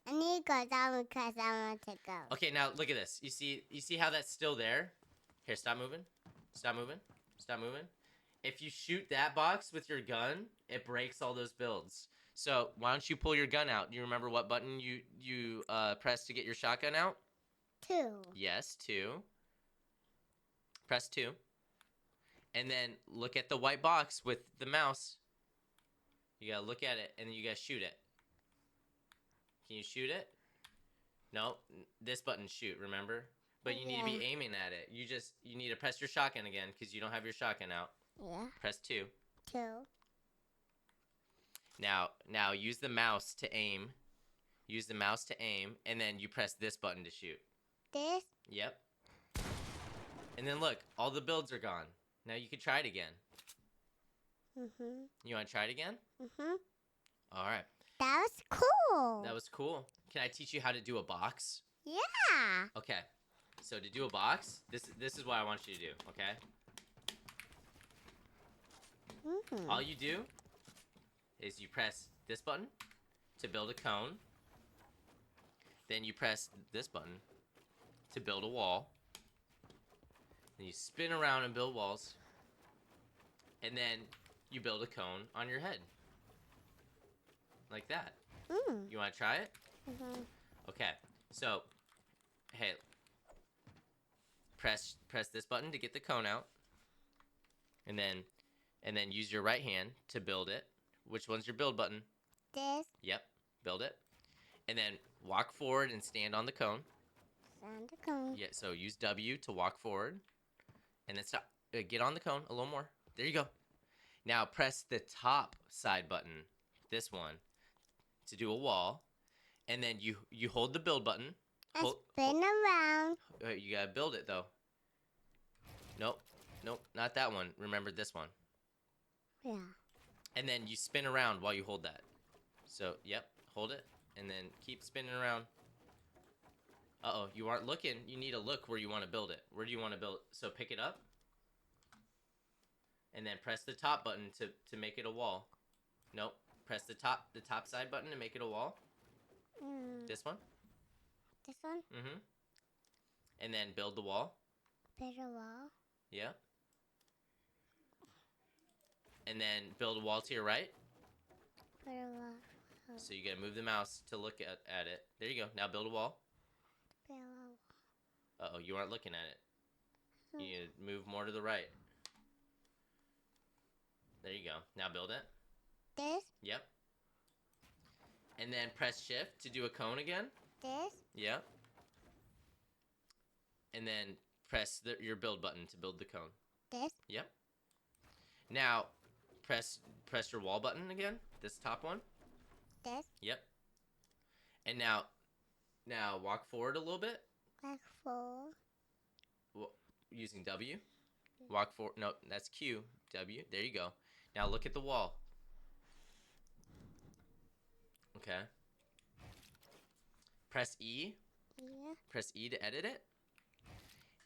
I need to go down because I want to go. Okay, now look at this. You see how that's still there? Here, stop moving. Stop moving. Stop moving. If you shoot that box with your gun, it breaks all those builds. So why don't you pull your gun out? Do you remember what button you press to get your shotgun out? 2. Yes, 2. Press 2. And then look at the white box with the mouse. You gotta look at it, and then you gotta shoot it. Can you shoot it? No, this button shoot, remember? But you need to be aiming at it. You need to press your shotgun again, because you don't have your shotgun out. Yeah. Press 2. 2. Now use the mouse to aim. Use the mouse to aim, and then you press this button to shoot. This? Yep. And then look, all the builds are gone. Now you can try it again. Mm-hmm. You want to try it again? Mm-hmm. All right. That was cool. That was cool. Can I teach you how to do a box? Yeah. Okay. So to do a box, this is what I want you to do, okay? Mm-hmm. All you do is you press this button to build a cone. Then you press this button to build a wall. Then you spin around and build walls. And then you build a cone on your head. Like that. You want to try it? Mm-hmm. Okay. So, hey, press this button to get the cone out, and then use your right hand to build it. Which one's your build button? This. Yep, build it, and then walk forward and stand on the cone. On the cone. Yeah, so use W to walk forward, and then stop. Get on the cone a little more. There you go. Now press the top side button, this one, to do a wall, and then you hold the build button. I spin around. You gotta build it though. Nope, not that one. Remember this one. Yeah. And then you spin around while you hold that. So, yep, hold it, and then keep spinning around. Uh-oh, you aren't looking. You need to look where you want to build it. Where do you want to build it? So pick it up, and then press the top button to make it a wall. Nope, press the top side button to make it a wall. This one? This one? Mm-hmm. And then build the wall. Build a wall. Yeah. And then build a wall to your right. Build a wall. So you gotta move the mouse to look at it. There you go. Now build a wall. Build a wall. Uh-oh, you aren't looking at it. You need to move more to the right. There you go. Now build it. This? Yep. And then press shift to do a cone again. This? Yep. And then press your build button to build the cone. This? Yep. Now press your wall button again. This top one. This? Yep. And now walk forward a little bit. Back four. Using W. Walk forward. No, that's Q. W. There you go. Now look at the wall. Okay. Press E. Yeah. Press E to edit it.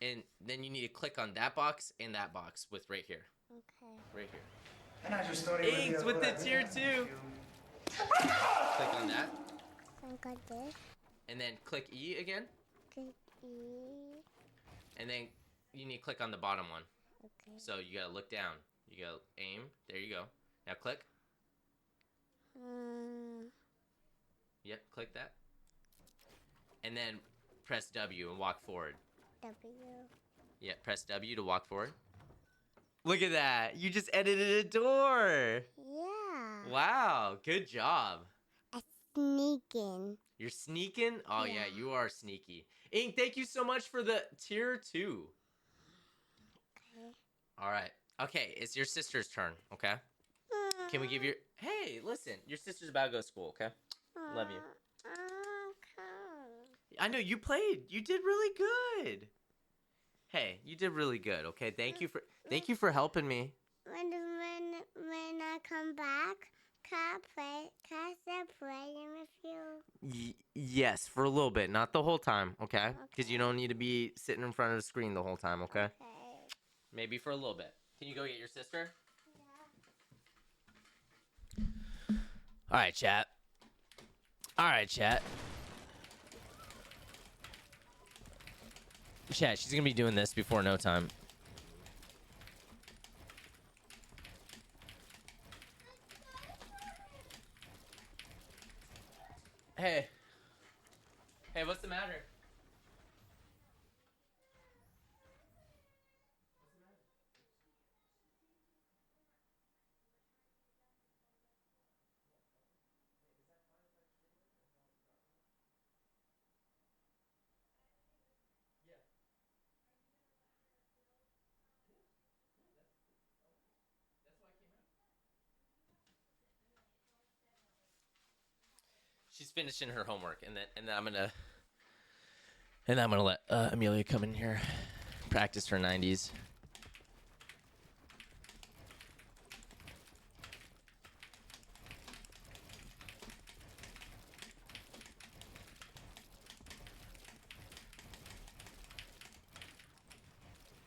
And then you need to click on that box and that box with right here. Okay. Right here. And I just thought it would be Eggs a with the good tier idea 2. to- Click on that. So I got this. And then click E again. Click E. And then you need to click on the bottom one. Okay. So you gotta look down. You gotta aim. There you go. Now click. Yep, click that. And then press W and walk forward. W. Yeah, press W to walk forward. Look at that. You just edited a door. Yeah. Wow, good job. I sneaking. You're sneaking? Oh, yeah, Yeah. you are sneaky. Ink, thank you so much for the tier 2. Okay. All right. Okay, it's your sister's turn, okay? Can we give your... Hey, listen, your sister's about to go to school, okay? Love you. Okay. I know, you played. You did really good. Hey, you did really good, okay? Thank you for helping me. When I come back, can I start playing with you? Yes, for a little bit, not the whole time, okay? Because you don't need to be sitting in front of the screen the whole time, okay? Okay. Maybe for a little bit. Can you go get your sister? Yeah. All right, chat. All right, chat. Chat, she's gonna be doing this before no time. Hey. Hey, what's the matter? She's finishing her homework, and then I'm gonna let Amelia come in here, practice her 90s.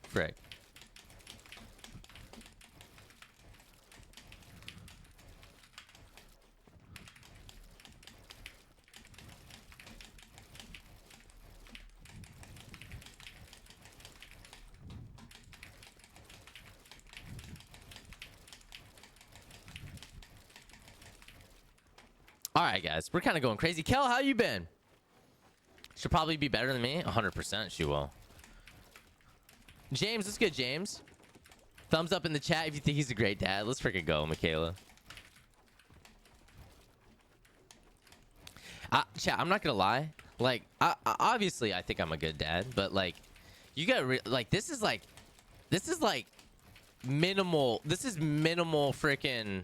Frick. All right, guys, we're kind of going crazy. Kel, how you been? She'll probably be better than me. 100% she will. James, let's get James. Thumbs up in the chat if you think he's a great dad. Let's freaking go, Michaela. Chat, I'm not gonna lie. Like, obviously, I think I'm a good dad, but like, you gotta like, this is like minimal. This is minimal freaking.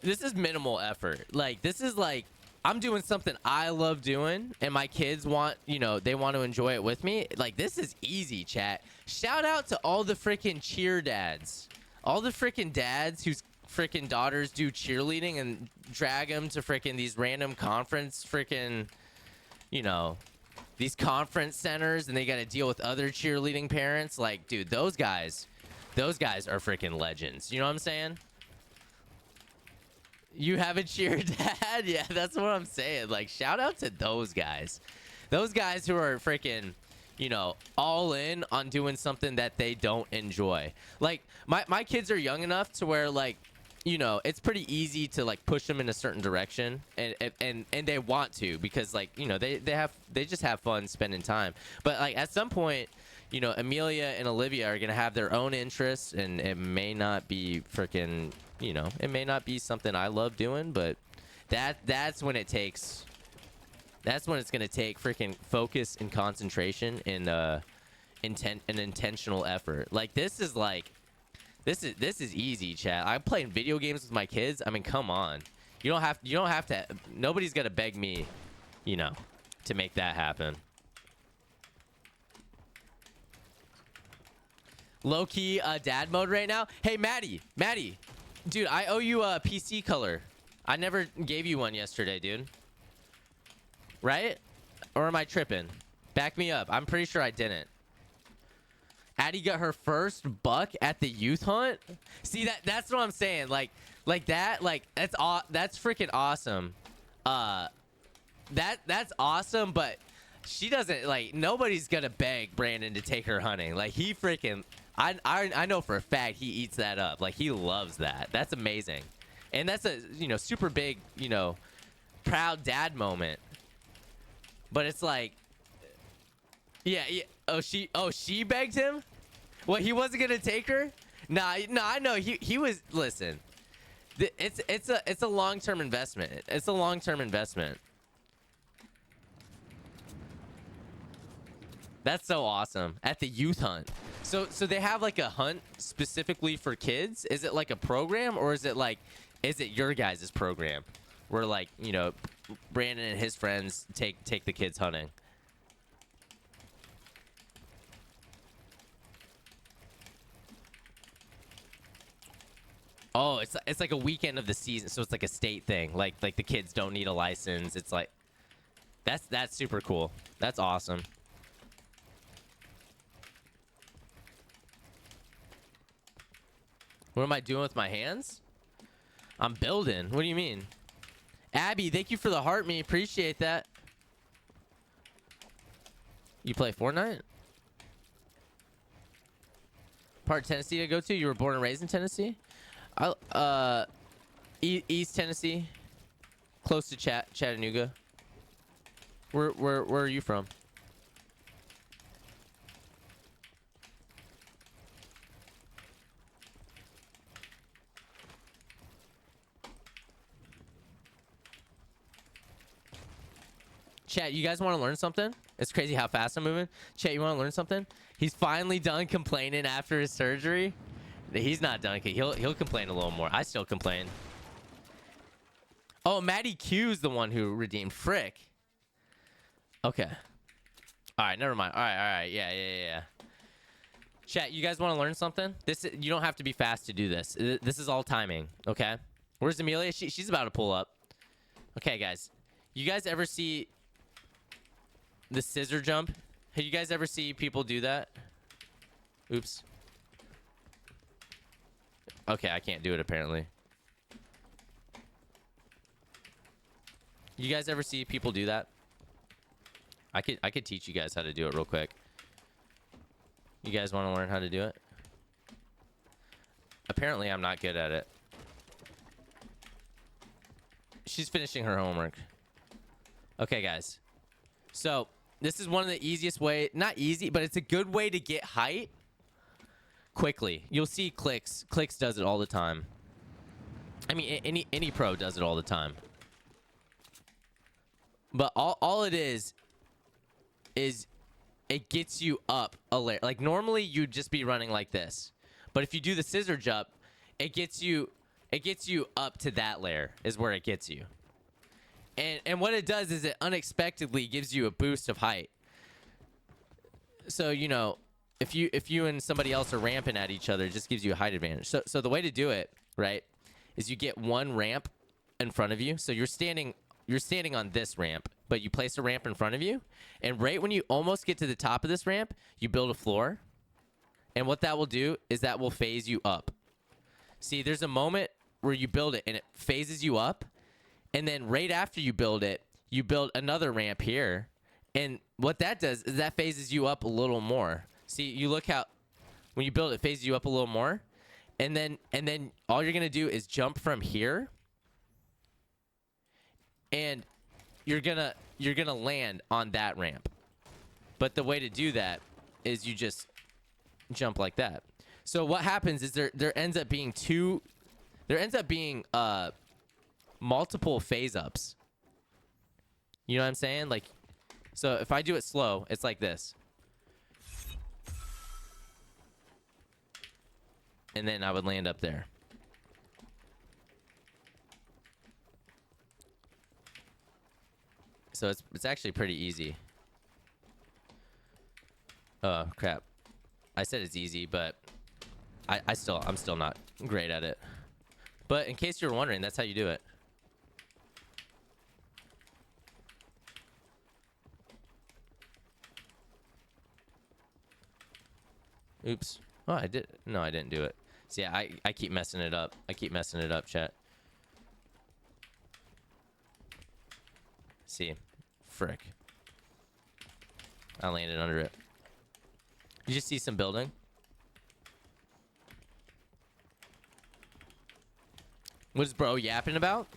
This is minimal effort. Like, this is like, I'm doing something I love doing, and my kids want, you know, they want to enjoy it with me. Like, this is easy, chat. Shout out to all the freaking cheer dads. All the freaking dads whose freaking daughters do cheerleading and drag them to freaking these random conference freaking, you know, these conference centers, and they got to deal with other cheerleading parents. Like, dude, those guys are freaking legends. You know what I'm saying? You have a cheer dad? Yeah, that's what I'm saying. Like, shout out to those guys. Those guys who are freaking, you know, all in on doing something that they don't enjoy. Like, my kids are young enough to where, like, you know, it's pretty easy to like push them in a certain direction, and they want to, because like, you know, they just have fun spending time. But like, at some point, you know, Amelia and Olivia are gonna have their own interests, and it may not be freaking, you know, it may not be something I love doing, but that's when it takes, that's when it's gonna take freaking focus and concentration and intentional effort. Like, this is like, this is easy, chat. I'm playing video games with my kids. I mean, come on. You don't have to. Nobody's gonna beg me, you know, to make that happen. Low key dad mode right now. Hey, Maddie, dude, I owe you a PC color. I never gave you one yesterday, dude. Right? Or am I tripping? Back me up. I'm pretty sure I didn't. Addie got her first buck at the youth hunt. See, that's what I'm saying. Like that, like that's freaking awesome. That's awesome, but she doesn't, like, nobody's gonna beg Brandon to take her hunting. Like, he freaking, I know for a fact he eats that up. Like, he loves that. That's amazing. And that's a, you know, super big, you know, proud dad moment. But it's like, yeah. Oh, she begged him? What, he wasn't gonna take her? Nah, I know he was. Listen, it's a long-term investment. It's a long-term investment. That's so awesome. At the youth hunt. So they have like a hunt specifically for kids? Is it like a program, or is it your guys' program where, like, you know, Brandon and his friends take the kids hunting? Oh, it's like a weekend of the season, so it's like a state thing. Like the kids don't need a license. It's like, that's super cool. That's awesome. What am I doing with my hands? I'm building. What do you mean? Abby, thank you for the heart me. Appreciate that. You play Fortnite? Part of Tennessee to go to? You were born and raised in Tennessee? East Tennessee, close to Chattanooga. Where are you from? Chat, you guys want to learn something? It's crazy how fast I'm moving. Chat, you want to learn something? He's finally done complaining after his surgery. He's not done. He'll complain a little more. I still complain. Oh, Maddie Q's the one who redeemed. Frick. Okay. All right, never mind. All right. Yeah. Chat, you guys want to learn something? You don't have to be fast to do this. This is all timing, okay? Where's Amelia? She's about to pull up. Okay, guys. You guys ever see the scissor jump? Have you guys ever see people do that? Oops. Okay, I can't do it apparently. You guys ever see people do that? I could teach you guys how to do it real quick. You guys want to learn how to do it? Apparently, I'm not good at it. She's finishing her homework. Okay, guys. So this is one of the easiest way, not easy, but it's a good way to get height quickly. You'll see Clicks. Clicks does it all the time. I mean, any pro does it all the time. But all it is it gets you up a layer. Like normally you'd just be running like this, but if you do the scissor jump, it gets you up to that layer is where it gets you. And what it does is it unexpectedly gives you a boost of height. So you know, if you and somebody else are ramping at each other, it just gives you a height advantage. So the way to do it, right, is you get one ramp in front of you. So you're standing on this ramp, but you place a ramp in front of you, and right when you almost get to the top of this ramp, you build a floor. And what that will do is that will phase you up. See, there's a moment where you build it and it phases you up, and then right after you build it, you build another ramp here. And what that does is that phases you up a little more. See, you look how when you build it, phases you up a little more. And then all you're going to do is jump from here. And you're going to land on that ramp. But the way to do that is you just jump like that. So what happens is there ends up being multiple phase ups. You know what I'm saying? Like, so if I do it slow, it's like this. And then I would land up there. So it's actually pretty easy. Oh, crap. I said it's easy, but I'm still not great at it. But in case you're wondering, that's how you do it. Oops. Oh, I did. No, I didn't do it. So yeah, I keep messing it up. I keep messing it up, chat. See. Frick. I landed under it. You just see some building. What is bro yapping about?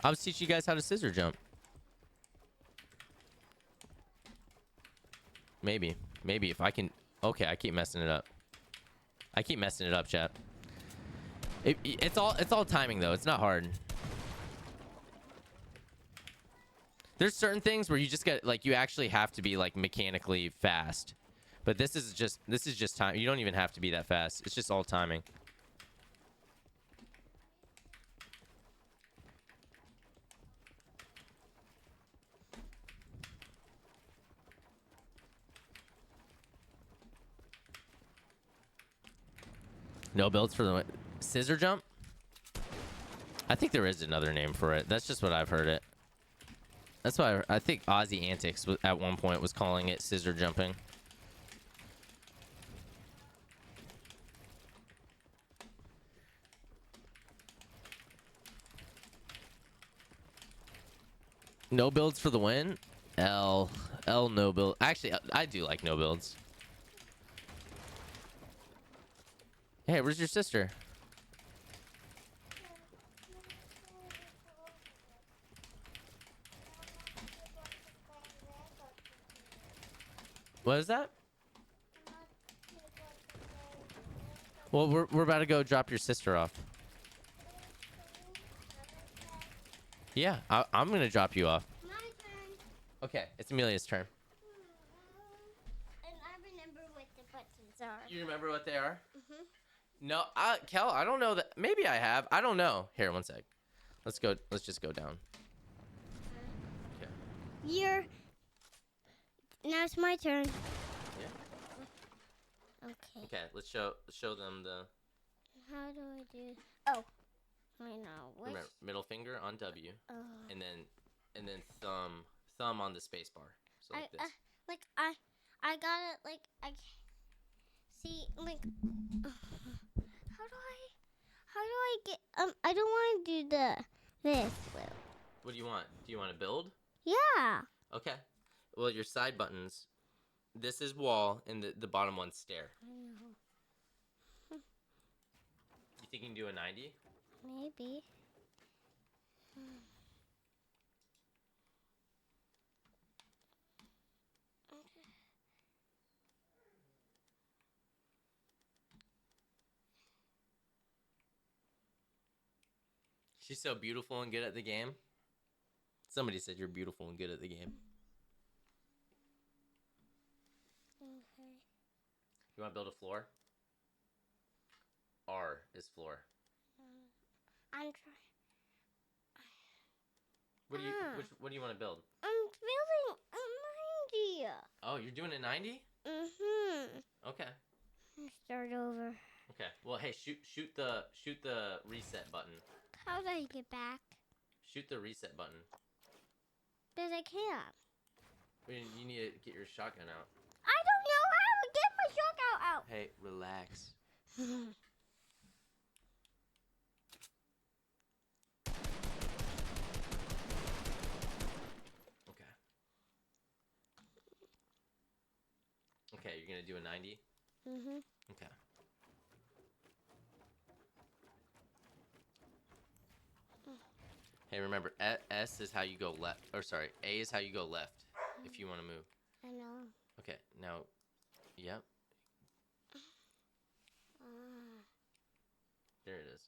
I was teaching you guys how to scissor jump. Maybe if I can. Okay, I keep messing it up. I keep messing it up, chat. It's all timing though. It's not hard. There's certain things where you just get like you actually have to be like mechanically fast. But this is just time. You don't even have to be that fast. It's just all timing. No builds for the scissor jump? I think there is another name for it. That's just what I've heard it. That's why I think Aussie Antics at one point was calling it scissor jumping. No builds for the win? L no build. Actually, I do like no builds. Hey, where's your sister? What is that? Well, we're about to go drop your sister off. Yeah, I'm gonna drop you off. My turn. Okay, it's Amelia's turn. And I remember what the buttons are. You remember what they are? Mhm. No, Kel, I don't know that. Maybe I have. I don't know. Here, one sec. Let's go. Let's just go down. Okay. Now it's my turn. Yeah. Okay. Okay. Let's show them the. How do I do? Oh, I know. Which? Remember, middle finger on W, Oh. and then thumb on the space bar. So like this. I got it. Like I see. Like how do I get? I don't want to do this. What do you want? Do you want to build? Yeah. Okay. Well, your side buttons. This is wall, and the bottom one's stair. I know. You think you can do a 90? Maybe. She's so beautiful and good at the game. Somebody said you're beautiful and good at the game. Okay. You want to build a floor? R is floor. I'm trying. What do you want to build? I'm building a 90. Oh, you're doing a 90? Okay. Start over. Okay. Well, hey, shoot the reset button. How do I get back? Shoot the reset button. Because I can't. You need to get your shotgun out. I don't know how to get my shotgun out. Hey, relax. Okay. Okay, you're gonna do a 90? Okay. Hey, remember, S is how you go left. Or sorry, A is how you go left if you want to move. I know. Okay, now, yep. There it is.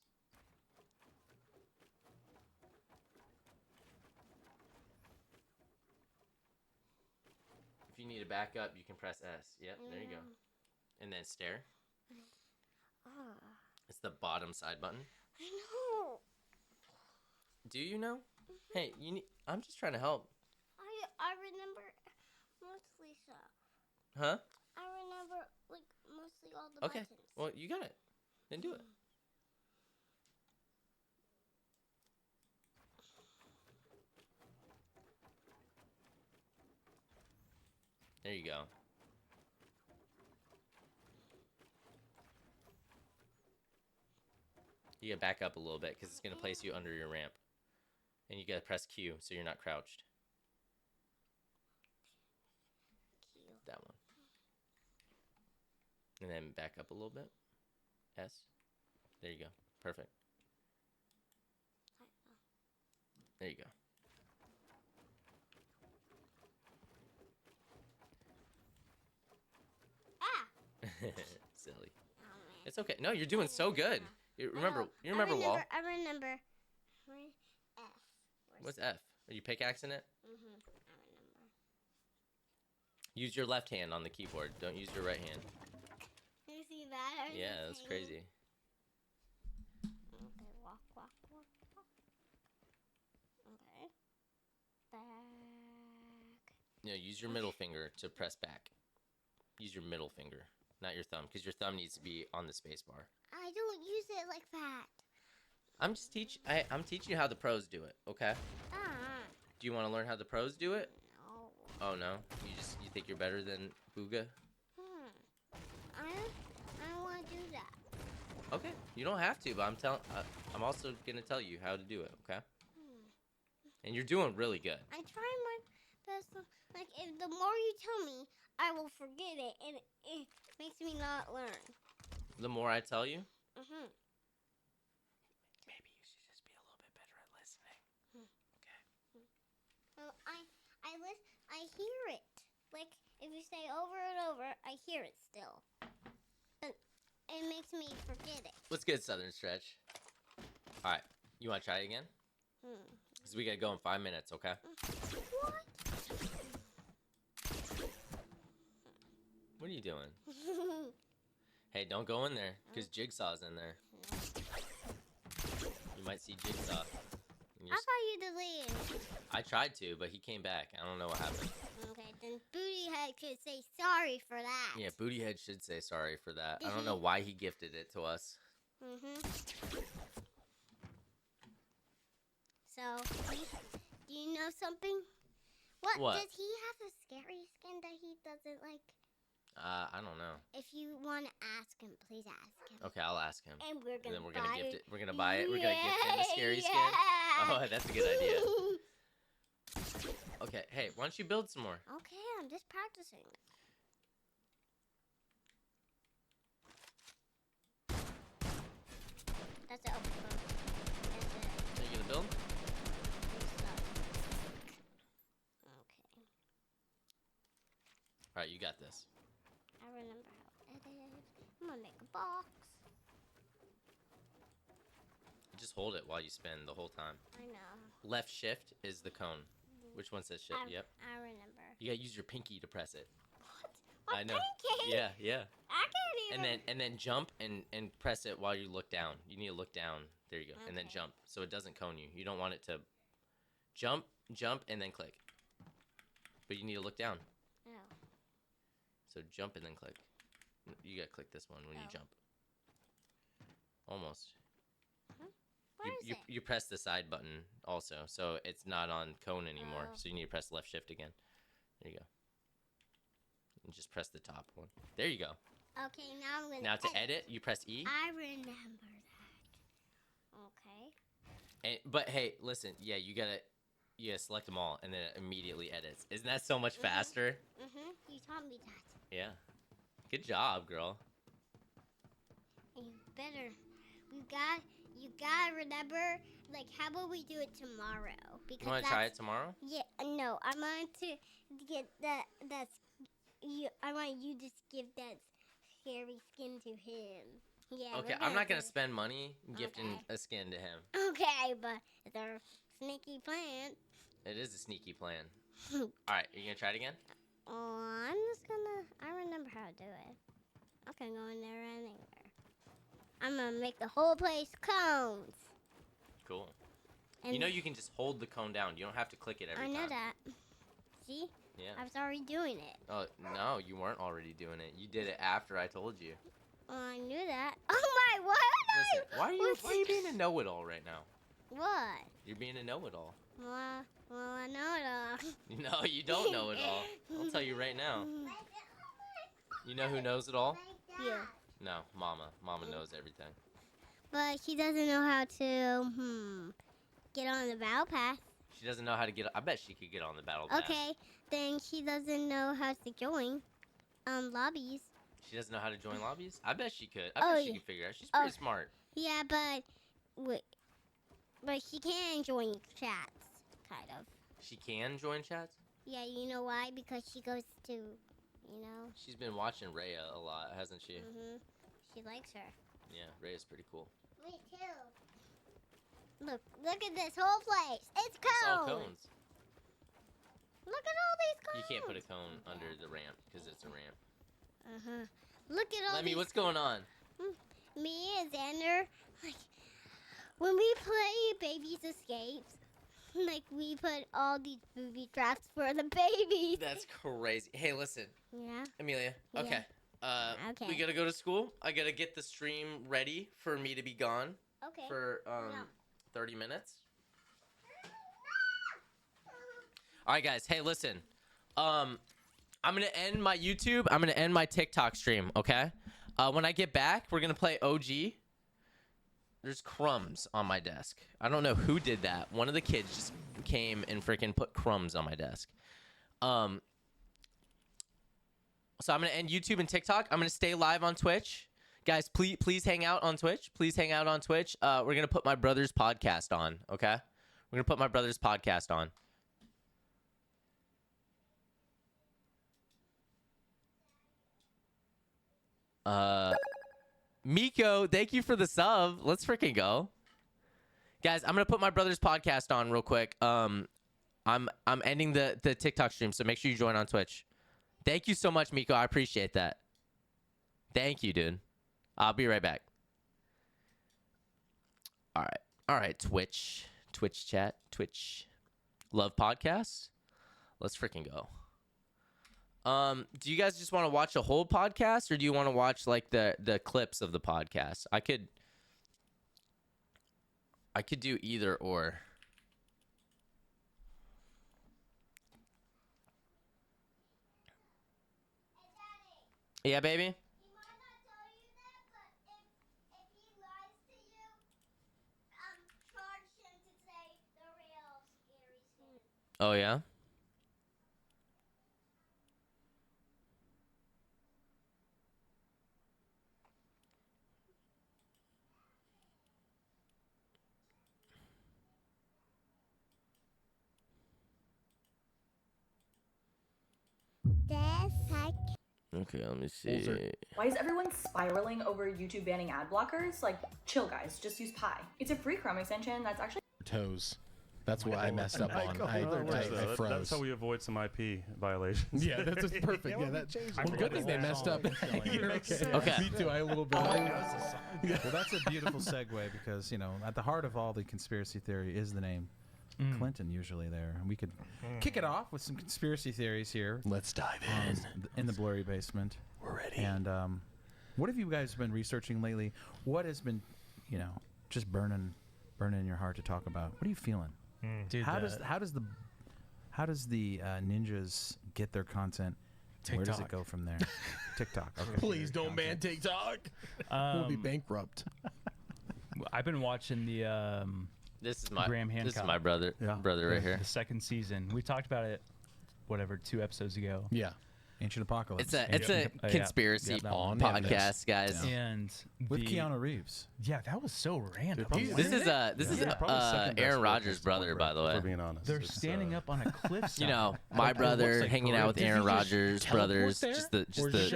If you need to back up, you can press S. Yep, there you go. And then stare. It's the bottom side button. I know. Do you know? Hey, I'm just trying to help. I remember mostly so. Huh? I remember like mostly all the Okay. buttons. Well, you got it. Then do it. There you go. You gotta back up a little bit because it's gonna place you under your ramp. And you gotta press Q so you're not crouched. Q. That one. And then back up a little bit. S. There you go. Perfect. There you go. Ah! Silly. Oh, man. It's okay. No, you're doing so good. You remember wall. I remember. Where's F? What's F? Are you pickaxing it? I remember. Use your left hand on the keyboard. Don't use your right hand. You see that? Yeah, that's crazy. Okay, walk. Okay. Back. No, use your middle finger to press back. Use your middle finger, not your thumb, because your thumb needs to be on the space bar. I don't use it like that. I'm teaching you how the pros do it, okay? Do you want to learn how the pros do it? No. Oh no, you think you're better than Booga? I don't want to do that. Okay, you don't have to, but I'm also gonna tell you how to do it, okay? And you're doing really good. I try my best. Like, if the more you tell me, I will forget it, and it makes me not learn. The more I tell you, maybe you should just be a little bit better at listening. Okay. Well, I hear it. Like, if you say over and over, I hear it still. But it makes me forget it. What's good, Southern Stretch? All right, you want to try it again? Because we gotta go in 5 minutes, okay? What? What are you doing? Hey, don't go in there, because Jigsaw's in there. You might see Jigsaw. I thought you deleted. I tried to, but he came back. I don't know what happened. Okay, then Bootyhead could say sorry for that. Yeah, Bootyhead should say sorry for that. I don't know why he gifted it to us. So, do you know something? What? Does he have a scary skin that he doesn't like? I don't know. If you want to ask him, please ask him. Okay, I'll ask him. And we're gonna gift it. We're gonna buy it. We're gonna gift him a scary skin. Oh, that's a good idea. Okay, hey, why don't you build some more? Okay, I'm just practicing. That's it. Are you gonna build? Okay. All right, you got this. I remember how it is. I'm gonna make a box. Just hold it while you spin the whole time. I know. Left shift is the cone. Which one says shift? Yep. I remember. You gotta use your pinky to press it. What? I know. Pinky? Yeah, yeah. I can't even. And then jump and press it while you look down. You need to look down. There you go. And then Okay. jump so it doesn't cone you. You don't want it to jump, and then click. But you need to look down. Oh. So jump and then click. You gotta click this one when you Oh. jump. Almost. Where is it? You press the side button also, so it's not on cone anymore. Oh. So you need to press left shift again. There you go. And just press the top one. There you go. Okay, now I'm gonna. Now to edit, you press E. I remember that. Okay. But hey, listen, yeah, you gotta select them all, and then it immediately edits. Isn't that so much faster? You taught me that. Yeah. Good job, girl. And you better. You gotta remember. Like, how about we do it tomorrow? Because You want to try it tomorrow? Yeah. No, I want to get that. I want you to give that scary skin to him. Yeah. Okay, I'm not gonna spend money gifting a skin to him. Okay, but it's our sneaky plan. It is a sneaky plan. All right, are you gonna try it again? Oh, I'm just gonna. I remember how to do it. I can go in there anywhere. I'm gonna make the whole place cones. Cool. And You know you can just hold the cone down. You don't have to click it every I time. know that. See? Yeah. I was already doing it. Oh no, you weren't already doing it. You did it after I told you. Oh, I knew that. Oh my! What? Listen, why are you being a know-it-all right now? What? You're being a know-it-all. Well, I know it all. No, you don't know it all. I'll tell you right now. You know who knows it all? Yeah. No, Mama. Mama knows everything. But she doesn't know how to get on the battle pass. She doesn't know how to get. I bet she could get on the battle pass. Okay, then she doesn't know how to join lobbies. She doesn't know how to join lobbies? I bet she could. Oh, I bet she yeah. could figure it out. She's pretty smart. Yeah, but she can join chats, kind of. She can join chats? Yeah, you know why? Because she goes to, you know. She's been watching Rhea a lot, hasn't she? She likes her. Yeah, Rhea's pretty cool. Me too. Look at this whole place. It's cones. It's all cones. Look at all these cones. You can't put a cone under the ramp because it's a ramp. Look at all Lemmy, these. what's going on? Me and Xander, like, when we play Babies Escapes, like, we put all these booby traps for the babies. That's crazy. Hey, listen. Yeah? Amelia. Yeah. Okay. Okay. We gotta go to school. I gotta get the stream ready for me to be gone Okay. for Yeah. 30 minutes. All right, guys. Hey, listen. I'm gonna end my YouTube. I'm gonna end my TikTok stream. Okay. When I get back, we're gonna play OG. There's crumbs on my desk. I don't know who did that. One of the kids just came and freaking put crumbs on my desk. So I'm gonna end YouTube and TikTok. I'm gonna stay live on Twitch. Guys, please hang out on Twitch. Please hang out on Twitch. We're gonna put my brother's podcast on. Okay. We're gonna put my brother's podcast on. Miko, thank you for the sub. Let's freaking go. Guys, I'm gonna put my brother's podcast on real quick. I'm ending the TikTok stream, so make sure you join on Twitch. Thank you so much, Miko. I appreciate that. Thank you, dude. I'll be right back. All right, Twitch chat, Twitch. Love podcasts. Let's freaking go. Do you guys just want to watch a whole podcast, or do you want to watch like the clips of the podcast? I could do either or. Yeah, baby. He might not tell you that, but if he lies to you, charge him to say the real scary skin. Oh yeah. Okay, let me Holes are- see. Why is everyone spiraling over YouTube banning ad blockers? Like, chill, guys. Just use Pi. It's a free Chrome extension that's actually Toes. That's what I messed up on. I That's froze. how we avoid some IP violations. Yeah, that's perfect. Yeah, that. Well, good thing they messed up. You're okay. Okay. Me too. I a little bit. Well, that's a beautiful segue because, you know, at the heart of all the conspiracy theory is the name Clinton usually there. And we could kick it off with some conspiracy theories here Let's dive in the blurry basement. We're ready. And what have you guys been researching lately? What has been, you know, just burning in your heart to talk about? What are you feeling? Dude, How does the ninjas get their content? Where does it TikTok. go from there? TikTok. Okay. Please don't ban TikTok. We'll be bankrupt. I've been watching the This is my Graham This is Hancock. my brother right here. the second season. We talked about it, whatever, 2 episodes ago. Yeah. Ancient Apocalypse. It's a Yeah. conspiracy Yeah, that one. podcast, guys. And with the- Keanu Reeves. Yeah, that was so random. This is Probably second best Aaron podcast Rodgers' brother, sport, by the if way. we're being honest. They're It's, standing up on a cliff. You know, my brother hanging out with Aaron Rodgers' brothers. Just the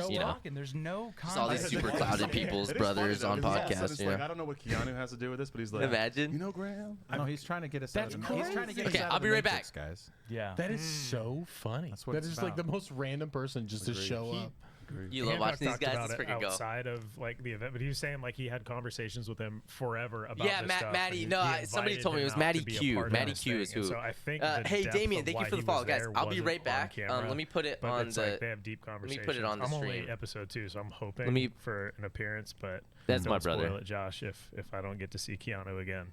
you know, and there's no just all these context. super clouded people's brothers on podcasts. It's You like, know, I don't know what Keanu has to do with this, but he's like, Imagine. You know, Graham? No, he's trying to get us That's out of the, he's trying to get us Okay, out I'll of be the right Matrix, back. guys. Yeah. That is so funny. That's what That it's is like the about. most random person just to Agreed. show up. you love watching these talked guys. about Let's it freaking go. outside of like the event, but he was saying like he had conversations with him forever about Yeah, this stuff, Maddie. and No, he somebody invited told me it him was out Maddie to be a Q. part of Maddie this Q is thing. And who. so I think Hey, the depth Damien, of thank you why for the he follow, was guys. there I'll be wasn't right on back. camera, Let me put it but on it's the. like they have deep me conversations. put it on the I'm only stream. episode 2, so I'm hoping Let me- for an appearance, but That's my don't brother. Spoil it, Josh, if I don't get to see Keanu again.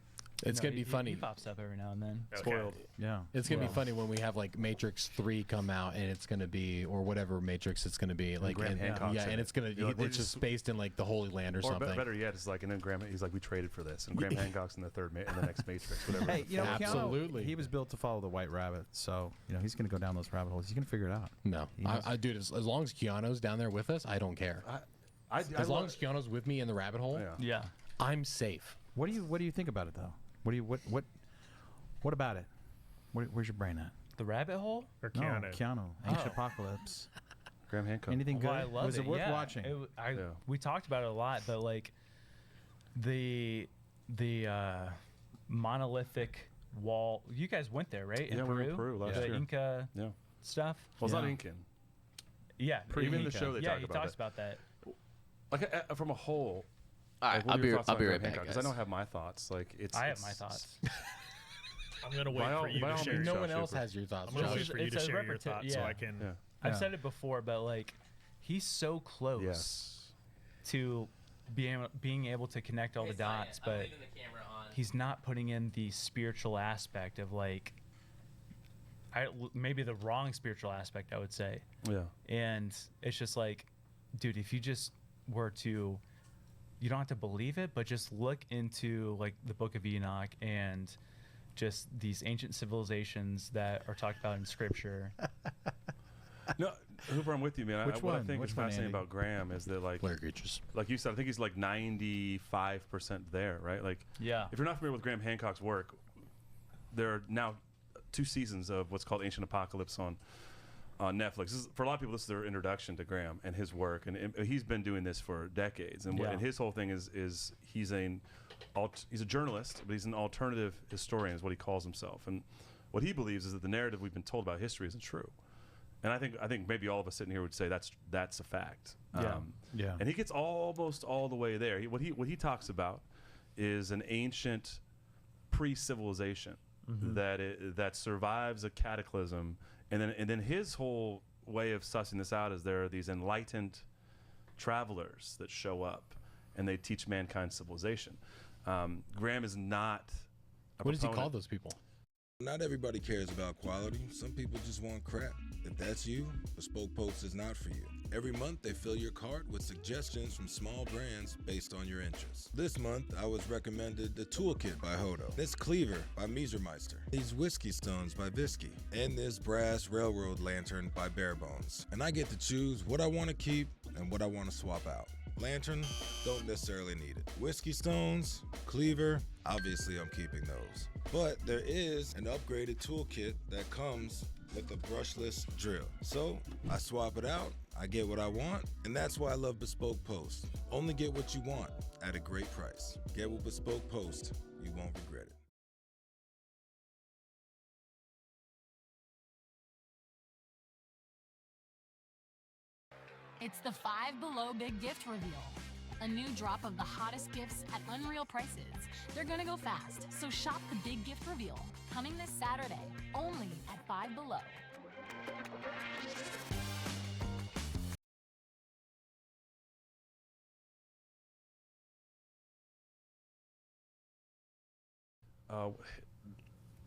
It's gonna be funny. He pops up every now and then. Okay. Yeah. It's gonna be funny when we have like Matrix 3 come out, and it's gonna be, or whatever Matrix it's gonna be, like Graham Hancock's yeah, in and it. it's gonna You know, they it's just just- based in like the Holy Land or Or something. better yet, it's like, and then Graham, he's like, we traded for this, and Graham Hancock's in the in the next Matrix, whatever. Hey, you know, Absolutely. Keanu, he was built to follow the White Rabbit, so you know he's going to go down those rabbit holes. He's going to figure it out. No, He knows. I dude, as long as Keanu's down there with us, I don't care. As long as Keanu's with me in the rabbit hole, yeah. Yeah. I'm safe. What do you think about it though? What about it? Where's your brain at? The rabbit hole? Or No, Keanu. Keanu. Ancient Oh. Apocalypse. Graham Hancock. Anything good? Well, I love Was it worth yeah. watching? Yeah. We talked about it a lot, but like the monolithic wall. You guys went there, right? In Yeah, we Peru? went to Peru last the year. Inca Yeah. stuff. Well, it's not Yeah. Incan. Yeah. Even in the Inca. show they yeah, talk he about talks that. about that. Like from a whole. All right, like, what I'll are be your thoughts on right Graham back, Hancock? guys. Because I don't have my thoughts. Like I have my thoughts. I'm gonna wait By all- for you by to all share. means, No your one Josh, else you're- has your thoughts. I'm gonna Josh. wait for you It's to a share your repeti- thoughts so yeah. I can. Yeah. I've Yeah. said it before, but like he's so close Yes. to being able to connect all the dots, but he's not putting in the spiritual aspect of like maybe the wrong spiritual aspect, I would say. Yeah. And it's just like, dude, if you just were to, you don't have to believe it, but just look into like the Book of Enoch and just these ancient civilizations that are talked about in Scripture. No, Hooper, I'm with you, man. Which What I one? think Which is one, fascinating Andy? about Graham is that, like creatures. you said, I think he's like 95% there, right? Like, Yeah. if you're not familiar with Graham Hancock's work, there are now 2 seasons of what's called Ancient Apocalypse on Netflix. For a lot of people, this is their introduction to Graham and his work, and he's been doing this for decades. And, Yeah. and his whole thing is he's a journalist, but he's an alternative historian, is what he calls himself. And what he believes is that the narrative we've been told about history isn't true. And I think maybe all of us sitting here would say that's a fact. Yeah. Yeah. And he gets almost all the way there. What he talks about is an ancient pre-civilization that survives a cataclysm, and then his whole way of sussing this out is there are these enlightened travelers that show up, and they teach mankind civilization. Graham is not. What does he call those people? Not everybody cares about quality. Some people just want crap. If that's you, Bespoke Post is not for you. Every month, they fill your cart with suggestions from small brands based on your interests. This month, I was recommended the Toolkit by Hodo, this Cleaver by Miesermeister, these Whiskey Stones by Visky, and this Brass Railroad Lantern by Barebones. And I get to choose what I want to keep and what I want to swap out. Lantern, don't necessarily need it. Whiskey Stones, Cleaver, obviously I'm keeping those. But there is an upgraded toolkit that comes with a brushless drill. So I swap it out, I get what I want, and that's why I love Bespoke Post. Only get what you want at a great price. Get with Bespoke Post. You won't regret it. It's the Five Below Big Gift Reveal. A new drop of the hottest gifts at unreal prices. They're gonna go fast, so shop the Big Gift Reveal. Coming this Saturday, only at Five Below.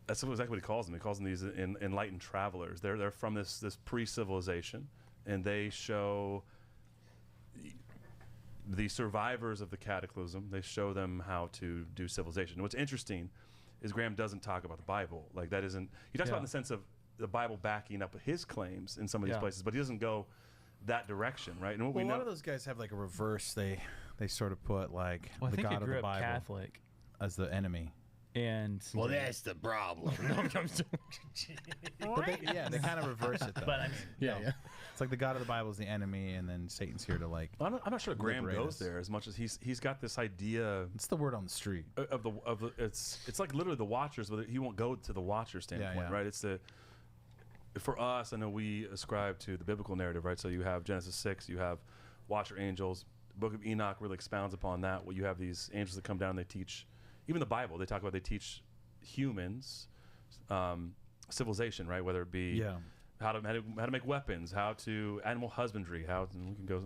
That's exactly what he calls them. He calls them these enlightened travelers. They're from this pre-civilization, and they show the survivors of the cataclysm. They show them how to do civilization. And what's interesting is Graham doesn't talk about the Bible. Like that isn't. He talks about it in the sense of the Bible backing up his claims in some of these places, but he doesn't go that direction, right? And what we a know, lot of those guys have like a reverse. They sort of put like Well, I the think God he of grew the up Bible Catholic, as the enemy. and Well, that's the problem. But they kind of reverse it though. But I mean, yeah. It's like the God of the Bible is the enemy, and then Satan's here to like. I'm not sure Graham liberate goes us. there as much as he's got this idea It's the word on the street. of the it's like literally the Watchers, but he won't go to the Watcher standpoint, yeah. right? It's for us. I know we ascribe to the biblical narrative, right? So you have Genesis 6, you have Watcher angels. The Book of Enoch really expounds upon that. Well, you have these angels that come down, and they teach. Even the Bible, they talk about they teach humans civilization, right? Whether it be how to make weapons, how to animal husbandry, and we can go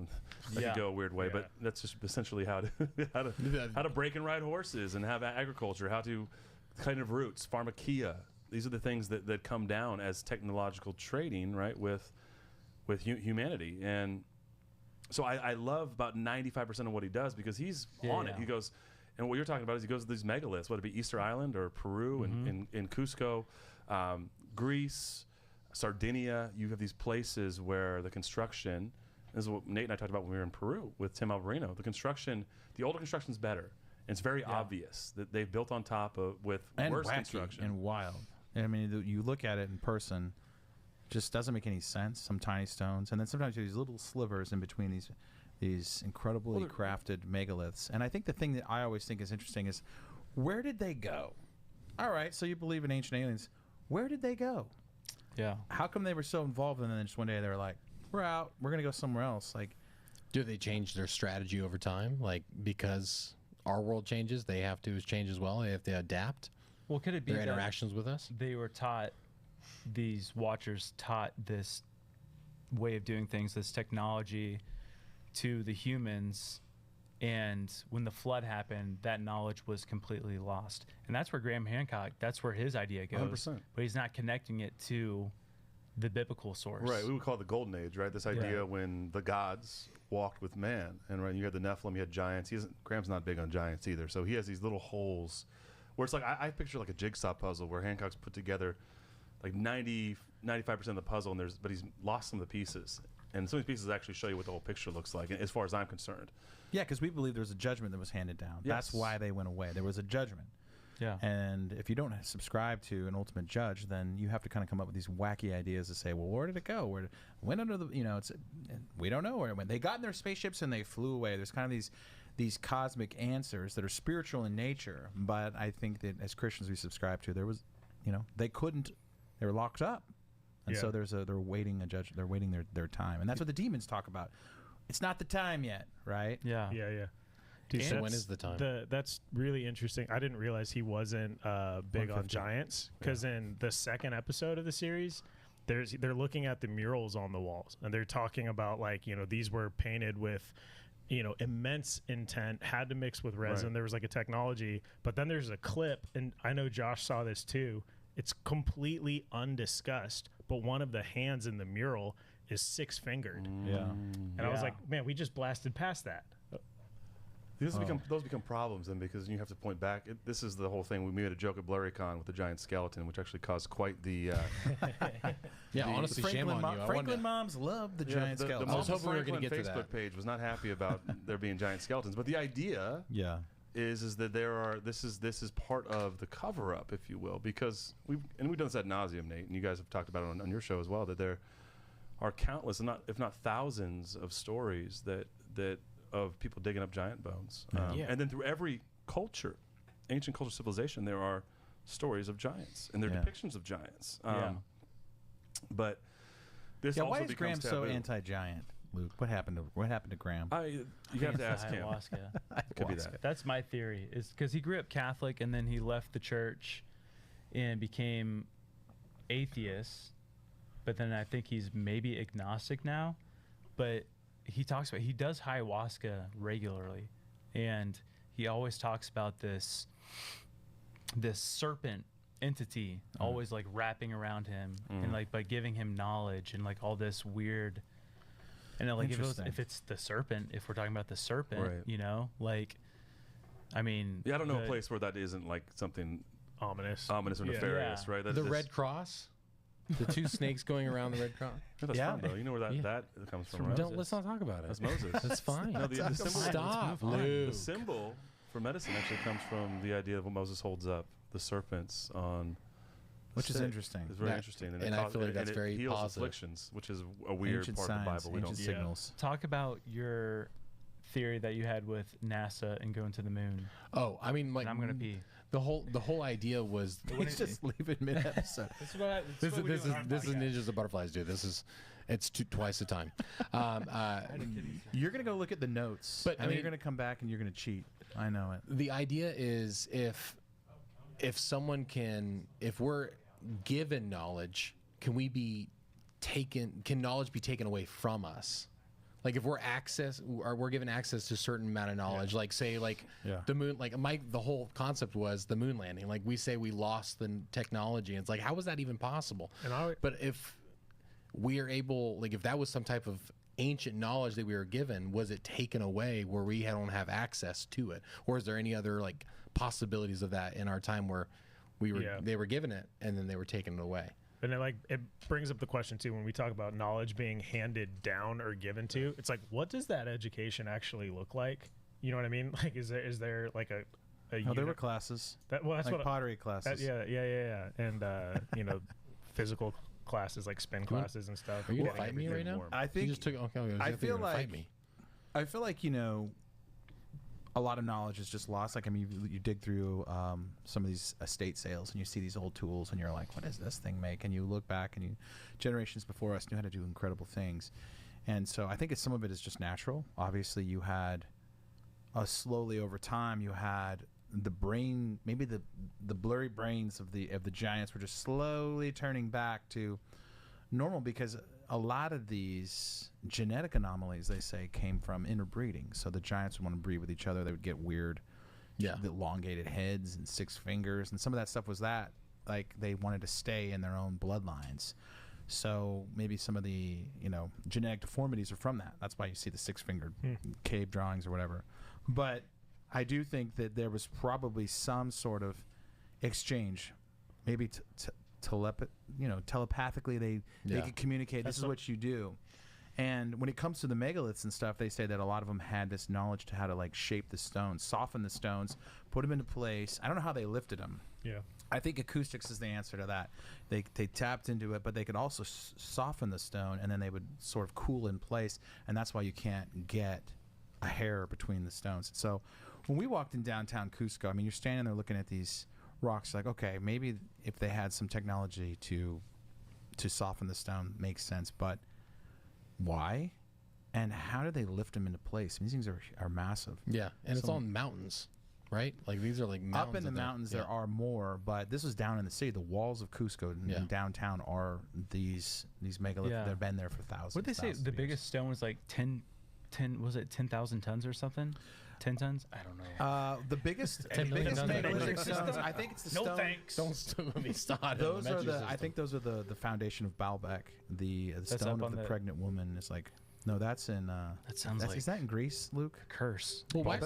could go a weird way, but that's just essentially how to break and ride horses and have agriculture, how to kind of roots, pharmakia. These are the things that come down as technological trading, right, with humanity. And so I love about 95% of what he does because he's on it. He goes, and what you're talking about is he goes to these megaliths, whether it be Easter Island or Peru and in Cusco, Greece, Sardinia. You have these places where the construction, this is what Nate and I talked about when we were in Peru with Tim Alvarino, the older construction's better. And it's very obvious that they've built on top of with And worse wacky construction. and wild. I mean, you look at it in person, just doesn't make any sense. Some tiny stones, and then sometimes these little slivers in between these incredibly crafted megaliths. And I think the thing that I always think is interesting is, where did they go? All right, so you believe in ancient aliens. Where did they go? yeah. How come they were so involved, and then just one day they were like, we're out. We're gonna go somewhere else. Like, Do they change their strategy over time? Like, because our world changes, they have to change as well. They have to adapt Well, could it be their that interactions with us. they were taught, these Watchers taught this way of doing things, this technology to the humans, and when the flood happened, that knowledge was completely lost. And that's where Graham Hancock, that's where his idea goes. 100%. But he's not connecting it to the biblical source. Right, we would call it the golden age, right? This idea when the gods walked with man, and right, you had the Nephilim, you had giants. Graham's not big on giants either, so he has these little holes where it's like I picture like a jigsaw puzzle where Hancock's put together like 95% of the puzzle, but he's lost some of the pieces, and some of these pieces actually show you what the whole picture looks like, as far as I'm concerned. yeah, because we believe there was a judgment that was handed down. That's Yes. why they went away. There was a judgment. Yeah. And if you don't subscribe to an ultimate judge, then you have to kind of come up with these wacky ideas to say, well, where did it go? Went under the, we don't know where it went. They got in their spaceships and they flew away. There's kind of these cosmic answers that are spiritual in nature. But I think that as Christians we subscribe to, there was, they were locked up. And so they're waiting a judge. They're waiting their time. And that's what the demons talk about. It's not the time yet, right? Yeah. Yeah. Dude, So when is the time? That's really interesting. I didn't realize he wasn't big on giants, because in the second episode of the series, they're looking at the murals on the walls, and they're talking about these were painted with immense intent, had to mix with resin. Right. There was like a technology, but then there's a clip, and I know Josh saw this too. It's completely undiscussed, but one of the hands in the mural is 6-fingered. Yeah. And I was like, man, we just blasted past that. Those become problems then, because you have to point back. This is the whole thing. We made a joke at BlurryCon with the giant skeleton, which actually caused quite the. Yeah, honestly, shame on you. Franklin moms love the giant the skeleton. I was Mom hoping we were gonna Franklin get to that. Facebook page was not happy about there being giant skeletons, but the idea is that this is part of the cover up, if you will, because we've done this ad nauseum, Nate, and you guys have talked about it on your show as well, that are countless, if not thousands, of stories that of people digging up giant bones. And then through every culture, ancient culture, civilization, there are stories of giants and their depictions of giants. But this also why is becomes Graham so taboo. anti-giant, Luke? What happened to Graham? You have to ask him. Ayahuasca. Could be that. That's my theory. Is because he grew up Catholic and then he left the church and became atheist. But then I think he's maybe agnostic now. But he talks about, he does ayahuasca regularly, and he always talks about this serpent entity always like wrapping around him and like by giving him knowledge and like all this weird. And then, like if it's the serpent, if we're talking about the serpent, you know, like, I mean, I don't know a place where that isn't like something ominous or nefarious, right? The Red Cross, the two snakes going around the Red Cross. That's fun though. You know where that comes from, right? Let's not talk about it. That's Moses. That's fine. No, the symbol, Stop, the symbol for medicine actually comes from the idea of what Moses holds up, the serpents on. Which is interesting. It's very interesting, and I feel like that's very heals positive. afflictions, which is a weird Ancient part signs, of the Bible. We don't ancient signals. Talk about your theory that you had with NASA and going to the moon. Oh, I mean, like, And I'm gonna pee. The whole idea was He's just leaving mid-episode. This is Ninjas and Butterflies, dude. It's twice the time. You're gonna go look at the notes, but and then you're gonna come back and you're gonna cheat. I know it. The idea is if someone if we're given knowledge, can knowledge be taken away from us? Like if we're given access to a certain amount of knowledge, like say the moon, like the whole concept was the moon landing. Like we say we lost the technology, and it's like, how was that even possible? But if we are able, like if that was some type of ancient knowledge that we were given, was it taken away where we don't have access to it? Or is there any other like possibilities of that in our time where they were given it and then they were taken away? And it brings up the question too, when we talk about knowledge being handed down or given to, it's like, what does that education actually look like? You know what I mean? Like, is there like a there were classes. That's like what pottery classes. Yeah. And you know, physical classes like spin classes and stuff. Are you gonna fight me right now? I think you just took. Okay, I feel like fight me. I feel like, you know, a lot of knowledge is just lost. Like, I mean, you dig through some of these estate sales and you see these old tools and you're like, what does this thing make? And you look back and generations before us knew how to do incredible things. And so I think some of it is just natural. Obviously, you had slowly over time, you had the brain, maybe the blurry brains of the giants were just slowly turning back to normal, because a lot of these genetic anomalies, they say, came from interbreeding. So the giants would want to breed with each other. They would get weird, the elongated heads and 6 fingers, and some of that stuff was that, like, they wanted to stay in their own bloodlines. So maybe some of the, you know, genetic deformities are from that. That's why you see the 6-fingered cave drawings or whatever. But I do think that there was probably some sort of exchange, maybe telepathically they could communicate. This is what you do. And when it comes to the megaliths and stuff, they say that a lot of them had this knowledge to how to like shape the stones, soften the stones, put them into place. I don't know how they lifted them. Yeah. I think acoustics is the answer to that. They tapped into it, but they could also soften the stone, and then they would sort of cool in place, and that's why you can't get a hair between the stones. So when we walked in downtown Cusco, I mean, you're standing there looking at these rocks, like, okay, maybe if they had some technology to soften the stone, makes sense, but why and how do they lift them into place? These things are massive. Yeah, and it's on mountains, right? Like these are like mountains. Up in the mountains there are more, but this was down in the city. The walls of Cusco in downtown are these megaliths. They've been there for thousands. What did they say? The biggest stone was like 10,000 tons or something? 10 tons? I don't know. The biggest, 10 million tons. megalithic stones. I think it's the stone. No thanks. Don't be started. Those are the. I think those are the foundation of Baalbek. The stone of the pregnant woman is like. No, that's in. That sounds like. Is that in Greece, Luke? Curse. Well, why?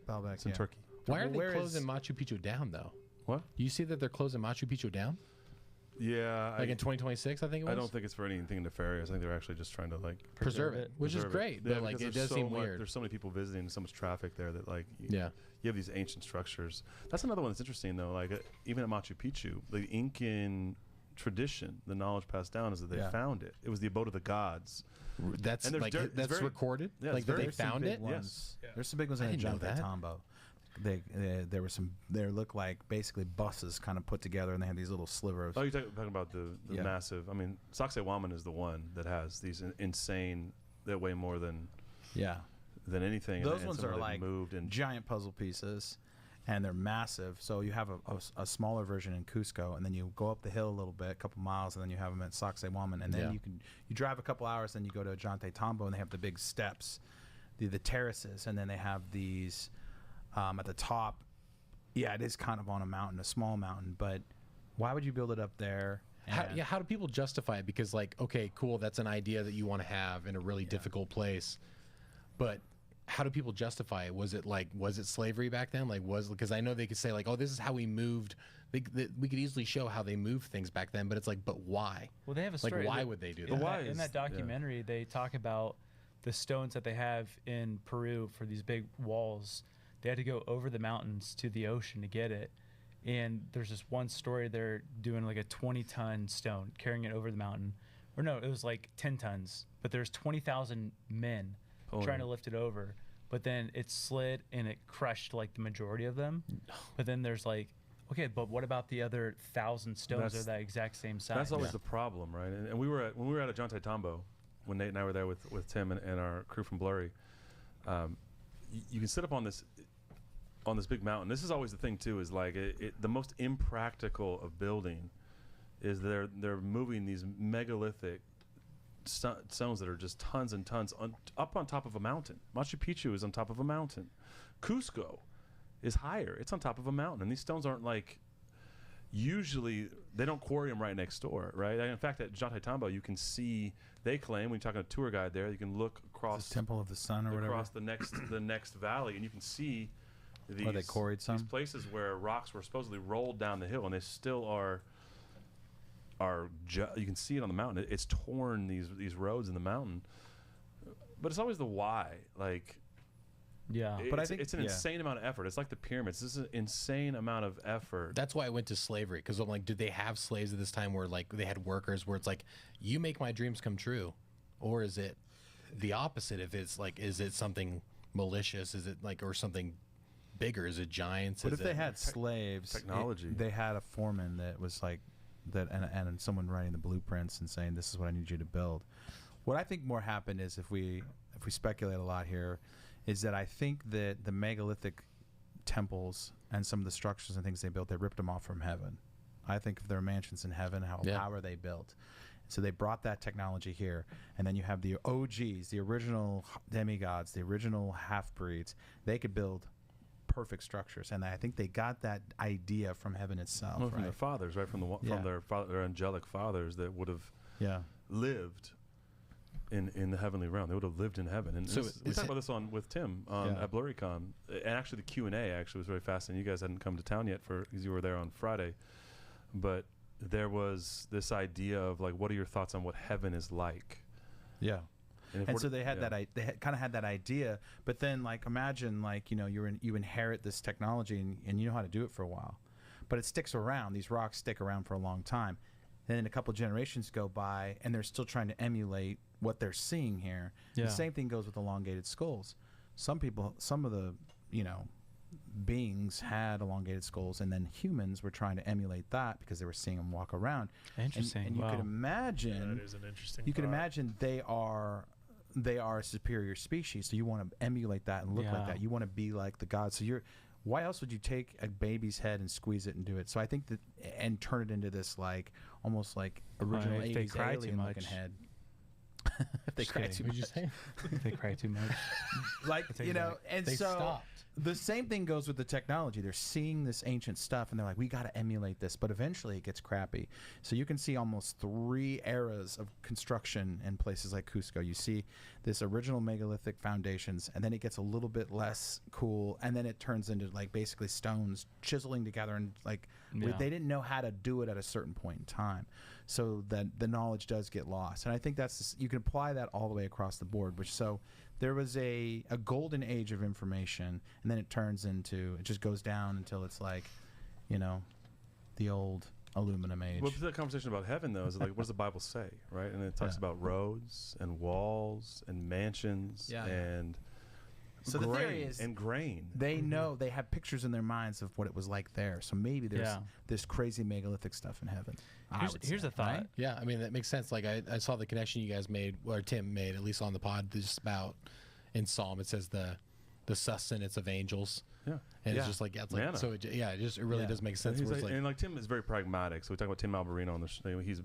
Baalbek. It's in Turkey. Why are they closing Machu Picchu down though? What? You see that they're closing Machu Picchu down? Yeah. Like in 2026, I think it was. I don't think it's for anything nefarious. I think they're actually just trying to like preserve it, which is great. Yeah, but like it does seem weird. There's so many people visiting, so much traffic there that like you have these ancient structures. That's another one that's interesting though. Like even at Machu Picchu, the Incan tradition, the knowledge passed down is that they Yeah. found it. It was the abode of the gods. That's And there's like dirt- it's that's very- recorded. Yeah, like it's that they very- found it. Ones. Yes. There's some big ones I in didn't know John that. Tambo. There were some. They look like basically buses kind of put together, and they have these little slivers. Oh, you're talking about the Yeah. massive. I mean, Sacsayhuaman is the one that has these insane that weigh more than Yeah, anything. those and ones some are they've like moved and giant puzzle pieces, and they're massive. So you have a smaller version in Cusco, and then you go up the hill a little bit, a couple miles, and then you have them at Sacsayhuaman, and then Yeah. you drive a couple hours, then you go to Ajante Tambo, and they have the big steps, the terraces, and then they have these at the top. Yeah, it is kind of on a mountain, a small mountain, but why would you build it up there? And How do people justify it? Because like, okay, cool, that's an idea that you want to have in a really difficult place, but how do people justify it? Was it slavery back then? Because I know they could say like, oh, this is how we moved. We could easily show how they moved things back then, but it's like, but why? Well, they have a Like, story. why would they do in that? In that documentary, they talk about the stones that they have in Peru for these big walls. They had to go over the mountains to the ocean to get it. And there's this one story they're doing like a 20-ton stone, carrying it over the mountain. Or no, it was like 10 tons. But there's 20,000 men trying to lift it over. But then it slid and it crushed like the majority of them. But then there's like, okay, but what about the other 1,000 stones that are that exact same size? that's always the problem, right? And when we were at Ajante Tambo, when Nate and I were there with Tim and our crew from Blurry, you can sit up on this big mountain. This is always the thing too, is like the most impractical of building is they're moving these megalithic stones that are just tons and tons up on top of a mountain. Machu Picchu is on top of a mountain. Cusco is higher. It's on top of a mountain. And these stones aren't like, usually they don't quarry them right next door, right? And in fact, at Ajante Tambo, you can see, they claim, when you're talking to a tour guide there, you can look across the Temple of the Sun or across whatever. the next valley, and you can see these, they quarried some? these places where rocks were supposedly rolled down the hill, and they still are you can see it on the mountain. It's torn these roads in the mountain, but it's always the why. Like, yeah, but I think it's an insane amount of effort. It's like the pyramids. This is an insane amount of effort. That's why I went to slavery, because I'm like, did they have slaves at this time where like they had workers where it's like, you make my dreams come true, or is it the opposite? If it's like, is it something malicious? Is it like, or something bigger? Is it giants? But Is if they it had slaves, technology. they had a foreman that was like that, and someone writing the blueprints and saying, "This is what I need you to build." What I think more happened is, if we speculate a lot here, is that I think that the megalithic temples and some of the structures and things they built, they ripped them off from heaven. I think if there are mansions in heaven, how are they built? So they brought that technology here, and then you have the OGs, the original demigods, the original half-breeds. They could build perfect structures, and I think they got that idea from heaven itself, Well, right? from their fathers, right? From their angelic fathers that would have lived in the heavenly realm. They would have lived in heaven. And So we talked about this with Tim at BlurryCon, and actually the Q&A actually was very fascinating. You guys hadn't come to town yet because you were there on Friday, but there was this idea of like, what are your thoughts on what heaven is like? Yeah. And so they had yeah. they kind of had that idea, but then like, imagine like, you inherit this technology and you know how to do it for a while, but it sticks around. These rocks stick around for a long time. Then a couple generations go by and they're still trying to emulate what they're seeing here. Yeah. The same thing goes with elongated skulls. Some of the, beings had elongated skulls, and then humans were trying to emulate that because they were seeing them walk around. Interesting. And you could imagine, That is an interesting you could thought. imagine they are a superior species, so you want to emulate that and look like Yeah. that. You want to be like the gods. So why else would you take a baby's head and squeeze it and do it? So I think that, and turn it into this like almost like original if they 80s cry too alien looking much. head. If they Just cry kidding. too What'd much. you say? They cry too much. Like, take it back. and They so stopped. the same thing goes with the technology. They're seeing this ancient stuff and they're like, we got to emulate this, but eventually it gets crappy. So you can see almost 3 eras of construction in places like Cusco. You see this original megalithic foundations, and then it gets a little bit less cool, and then it turns into like basically stones chiseling together, and like they didn't know how to do it at a certain point in time. So that the knowledge does get lost. And I think you can apply that all the way across the board, so there was a golden age of information, and then it just goes down until it's like, the old aluminum age. Well, the conversation about heaven, though, is like, what does the Bible say, right? And it talks about roads and walls and mansions and so grain, the theory is grain. They know, they have pictures in their minds of what it was like there. So maybe there's this crazy megalithic stuff in heaven. Here's a thought. Right? Yeah, I mean, that makes sense. Like, I saw the connection you guys made, or Tim made, at least on the pod, just about in Psalm, it says the sustenance of angels. Yeah. And it's just like, it's like so it really does make sense. And like Tim is very pragmatic. So we talk about Tim Alberino on the show. He's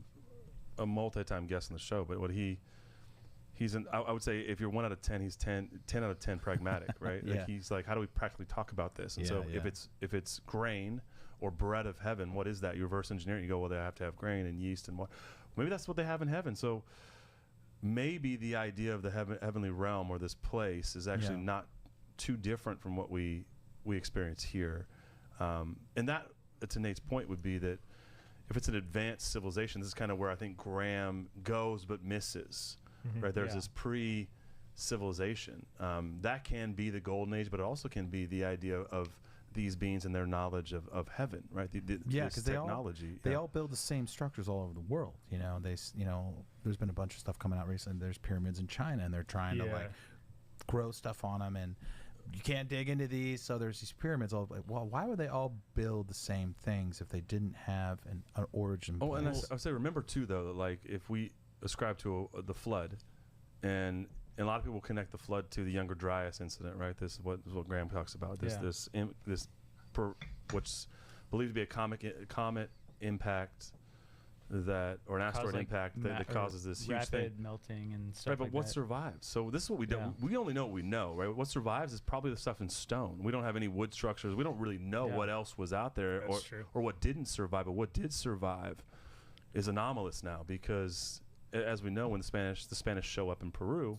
a multi-time guest on the show, but what he's I would say if you're 1 out of 10, he's 10 out of 10 pragmatic, right? Like he's like, how do we practically talk about this? And so if it's grain or bread of heaven, what is that? You reverse engineer it. You go, well, they have to have grain and yeast and what? Maybe that's what they have in heaven. So maybe the idea of the heavenly realm or this place is actually not too different from what we experience here. And that, to Nate's point, would be that if it's an advanced civilization, this is kind of where I think Graham goes but misses. Right? There's this pre-civilization. That can be the golden age, but it also can be the idea of these beings and their knowledge of heaven, right? Because they all build the same structures all over the world. You know, there's been a bunch of stuff coming out recently. There's pyramids in China, and they're trying to like grow stuff on them, and you can't dig into these. So there's these pyramids. All like, well, why would they all build the same things if they didn't have an origin? Oh, and I would say, remember too, though, that like if we ascribe to the flood, and a lot of people connect the flood to the Younger Dryas incident, right? This is what Graham talks about. What's believed to be a comet impact or an asteroid impact that causes this huge rapid thing. melting and stuff. Right, but like what that. survives? So this is what we do. We only know what we know, right? What survives is probably the stuff in stone. We don't have any wood structures. We don't really know what else was out there or what didn't survive. But what did survive is anomalous now, because as we know, when the Spanish show up in Peru,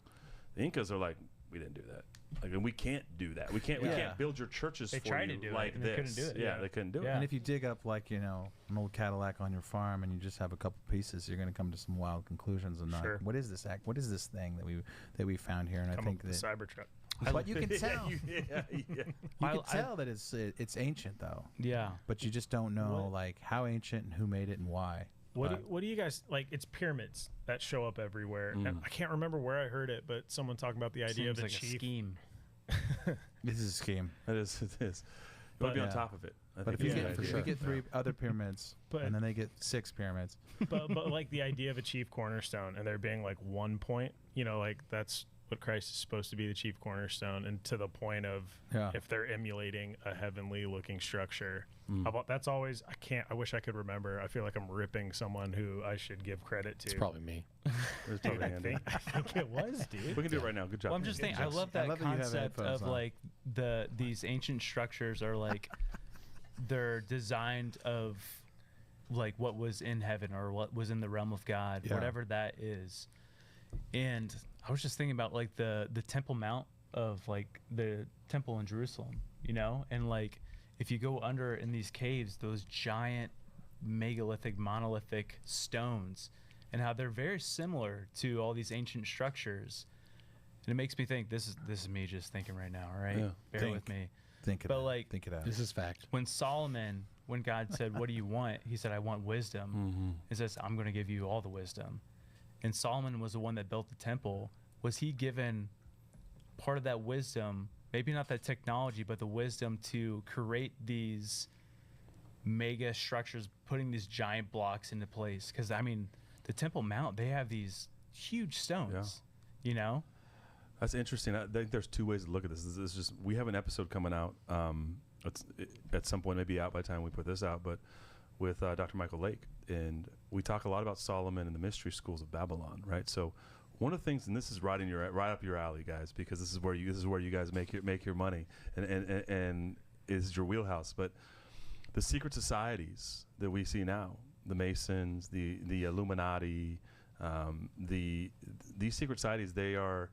the Incas are like, we didn't do that. Like, and we can't do that. We can't build your churches They for tried you to do like it, and this. they couldn't do it. Yeah, they couldn't do it. And if you dig up like an old Cadillac on your farm and you just have a couple pieces, you're going to come to some wild conclusions. And what is this What is this thing that we found here? And Come I think up with that the Cybertruck. But you can tell. You can tell that it's ancient though. Yeah. But you just don't know like how ancient and who made it and why. What do you guys like? It's pyramids that show up everywhere, and I can't remember where I heard it, but someone talking about the idea of the like chief. a scheme. This is a scheme. It is. You want to be on top of it. But if you get 3 other pyramids, and then they get 6 pyramids. but like the idea of a chief cornerstone, and there being like one point, like that's what Christ is supposed to be, the chief cornerstone, and to the point of if they're emulating a heavenly looking structure. That's always, I wish I could remember. I feel like I'm ripping someone who I should give credit to. It's probably me. It's probably Andy. I think it was, dude. We can do it right now. Good job. Well, I'm just thinking, I love that concept of like these ancient structures are like they're designed of like what was in heaven or what was in the realm of God, whatever that is. And I was just thinking about like the Temple Mount of like the temple in Jerusalem, and like if you go under in these caves, those giant megalithic, monolithic stones, and how they're very similar to all these ancient structures. And it makes me think, this is me just thinking right now, all right? Yeah. Bear with me. Think it out. This is fact. When God said, what do you want? He said, I want wisdom. He says, I'm going to give you all the wisdom. And Solomon was the one that built the temple. Was he given part of that wisdom, maybe not that technology, but the wisdom to create these mega structures, putting these giant blocks into place? Because, I mean, the Temple Mount, they have these huge stones, That's interesting. I think there's 2 ways to look at this. This is just, we have an episode coming out at some point, maybe out by the time we put this out, but with Dr. Michael Lake. And we talk a lot about Solomon and the mystery schools of Babylon, right? So one of the things, and this is right up your alley, guys, because this is where you guys make your money and is your wheelhouse. But the secret societies that we see now, the Masons, the Illuminati, these secret societies, they are.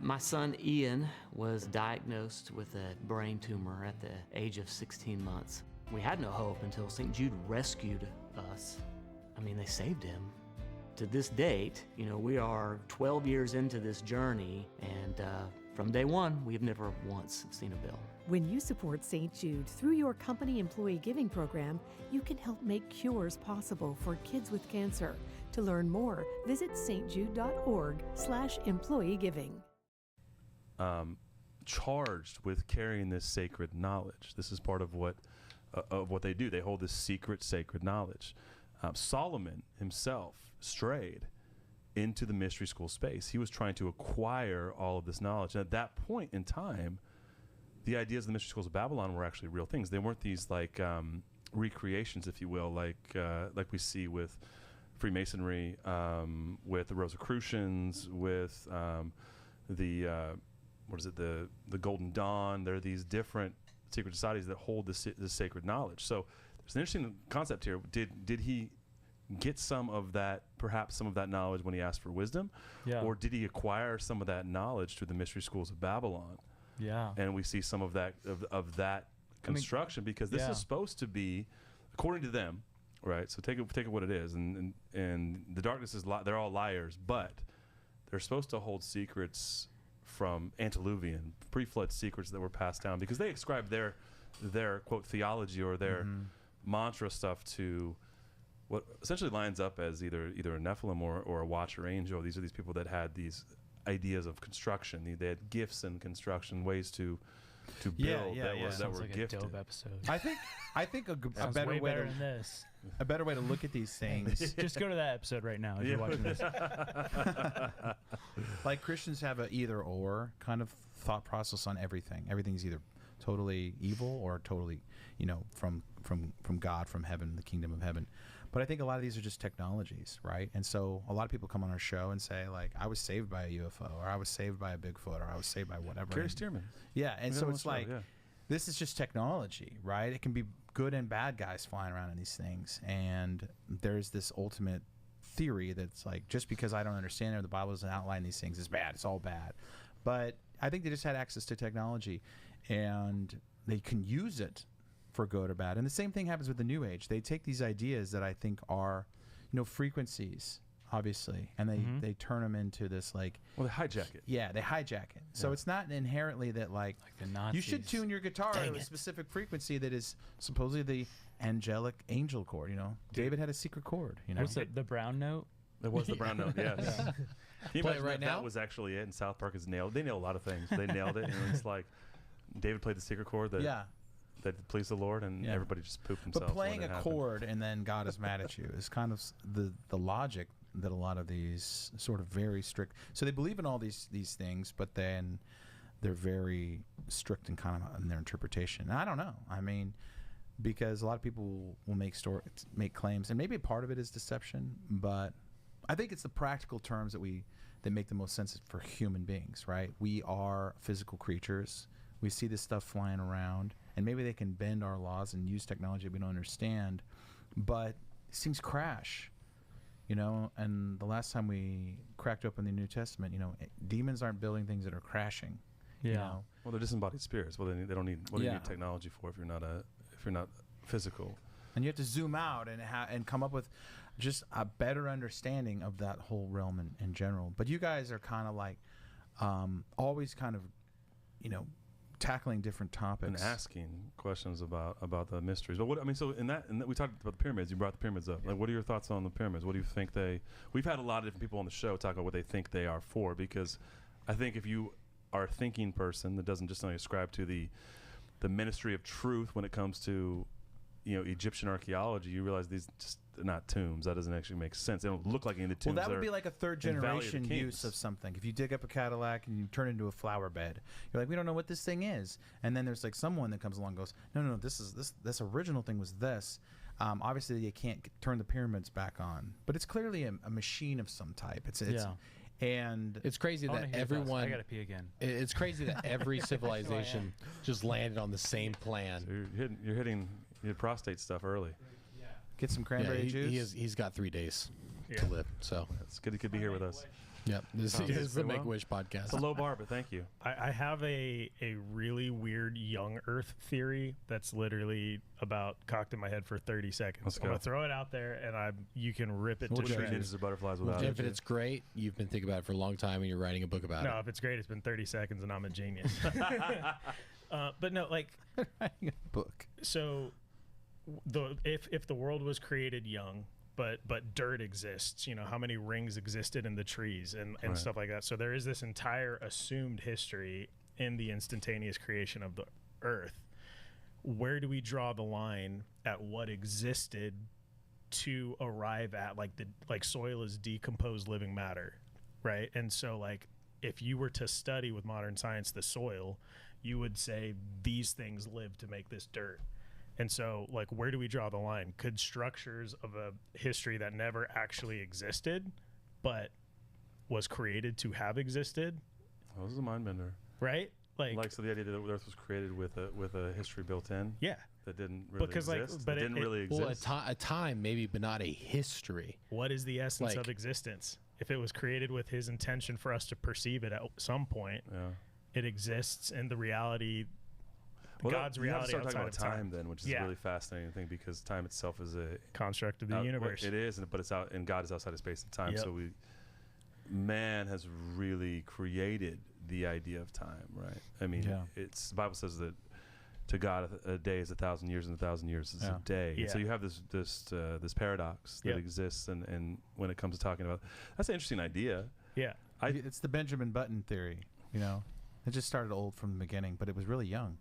My son Ian was diagnosed with a brain tumor at the age of 16 months. We had no hope until St. Jude rescued us. I mean, they saved him. To this date, we are 12 years into this journey, and from day one, we've never once seen a bill. When you support St. Jude through your company employee giving program, you can help make cures possible for kids with cancer. To learn more, visit stjude.org/employeegiving. Charged with carrying this sacred knowledge. This is part of what they do. They hold this secret, sacred knowledge. Solomon himself strayed into the mystery school space. He was trying to acquire all of this knowledge. And at that point in time, the ideas of the mystery schools of Babylon were actually real things. They weren't these like recreations, if you will, like we see with Freemasonry, with the Rosicrucians, with the Golden Dawn. There are these different secret societies that hold this sacred knowledge. So there's an interesting concept here. Did he get perhaps some of that knowledge when he asked for wisdom? Yeah. Or did he acquire some of that knowledge through the mystery schools of Babylon? Yeah. And we see some of that construction, because this is supposed to be, according to them, right? So take it what it is, and the darkness is they're all liars, but they're supposed to hold secrets from antediluvian, pre-flood secrets that were passed down, because they ascribe their quote theology or their mantra stuff to what essentially lines up as either a Nephilim or a Watcher Angel. These are these people that had these ideas of construction. They had gifts in construction, ways to build that were like gifted. A dope episode. I think a better way than this. A better way to look at these things. Just go to that episode right now if you're watching this. Like, Christians have a either or kind of thought process on everything. Everything's either totally evil or totally, from God, from heaven, the kingdom of heaven. But I think a lot of these are just technologies, right? And so a lot of people come on our show and say, like, I was saved by a UFO, or I was saved by a Bigfoot, or I was saved by whatever. Gary Stearman. Yeah, and so it's like, this is just technology, right? It can be good and bad guys flying around in these things. And there's this ultimate theory that's like, just because I don't understand it, or the Bible doesn't outline these things, is bad. It's all bad. But I think they just had access to technology, and they can use it for good or bad. And the same thing happens with the New Age. They take these ideas that I think are, frequencies, obviously, and they turn them into this, like... Well, they hijack it. Yeah, they hijack it. So it's not inherently that, like the Nazis. You should tune your guitar to a specific frequency that is supposedly the angel chord, David had a secret chord, What's the brown note? It was the brown note, yes. Can you Play it imagine right now? That was actually it, and South Park is nailed. They nail a lot of things. They nailed it, and it's like David played the secret chord that pleased the Lord, and everybody just pooped themselves. But playing a chord and then God is mad at you is kind of the logic that a lot of these sort of very strict. So they believe in all these things, but then they're very strict in kind of in their interpretation. And I don't know. I mean, because a lot of people will make claims, and maybe a part of it is deception, but I think it's the practical terms that make the most sense for human beings, right? We are physical creatures. We see this stuff flying around, and maybe they can bend our laws and use technology we don't understand, but these things crash, and the last time we cracked open the New Testament, demons aren't building things that are crashing. Well, they're disembodied spirits. Well, they don't need. What do you need technology for if you're not physical? And you have to zoom out and come up with just a better understanding of that whole realm in general. But you guys are kind of like always kind of, tackling different topics and asking questions about the mysteries. But so in that we talked about the pyramids. You brought the pyramids up. Like, what are your thoughts on the pyramids? What do you think we've had a lot of different people on the show talk about what they think they are for, because I think if you are a thinking person that doesn't just only ascribe to the ministry of truth when it comes to Egyptian archaeology, you realize these just are not tombs. That doesn't actually make sense. They don't look like any of the tombs. Well, that would be like a third generation Kings. use of something. If you dig up a Cadillac and you turn it into a flower bed, you're like, we don't know what this thing is. And then there's like someone that comes along and goes, no, this original thing was this. Obviously, you can't turn the pyramids back on, but it's clearly a machine of some type. And it's crazy that everyone. I gotta pee again. It's crazy that every civilization just landed on the same plan. So you're hitting your prostate stuff early. Get some cranberry juice. He's got 3 days to live, so it's good he could be here with us. Yep, this is the Make-A-Wish podcast. It's a low bar, but thank you. I have a really weird young Earth theory that's literally about cocked in my head for 30 seconds. Let's I'm go. going to throw it out there, and you can rip it to Ninjas shreds. and butterflies without If it's great, you've been thinking about it for a long time, and you're writing a book about it. No, if it's great, it's been 30 seconds, and I'm a genius. But no, like writing a book. So, if the world was created young, but dirt exists, you know, how many rings existed in the trees and Right. stuff like that. So there is this entire assumed history in the instantaneous creation of the earth. Where do we draw the line at what existed to arrive at like soil is decomposed living matter, right? And so like if you were to study with modern science the soil, you would say these things lived to make this dirt. And so like where do we draw the line? Could structures of a history that never actually existed but was created to have existed? Oh, this is a mind bender. Right? Like so the idea that the Earth was created with a history built in. Yeah. That didn't really Because, exist. but that didn't really exist. Well, a time maybe, but not a history. What is the essence of existence? If it was created with his intention for us to perceive it at some point, it exists in the reality, God's reality you have to start outside talking about of time then, which is a really fascinating thing because time itself is a construct of the universe. It is, but it's out, and God is outside of space and time. Yep. So man has really created the idea of time, right? I mean, the Bible says that to God a day is 1,000 years, and 1,000 years is a day. Yeah. And so you have this paradox that exists, and when it comes to talking about, that's an interesting idea. Yeah, it's the Benjamin Button theory. You know, it just started old from the beginning, but it was really young.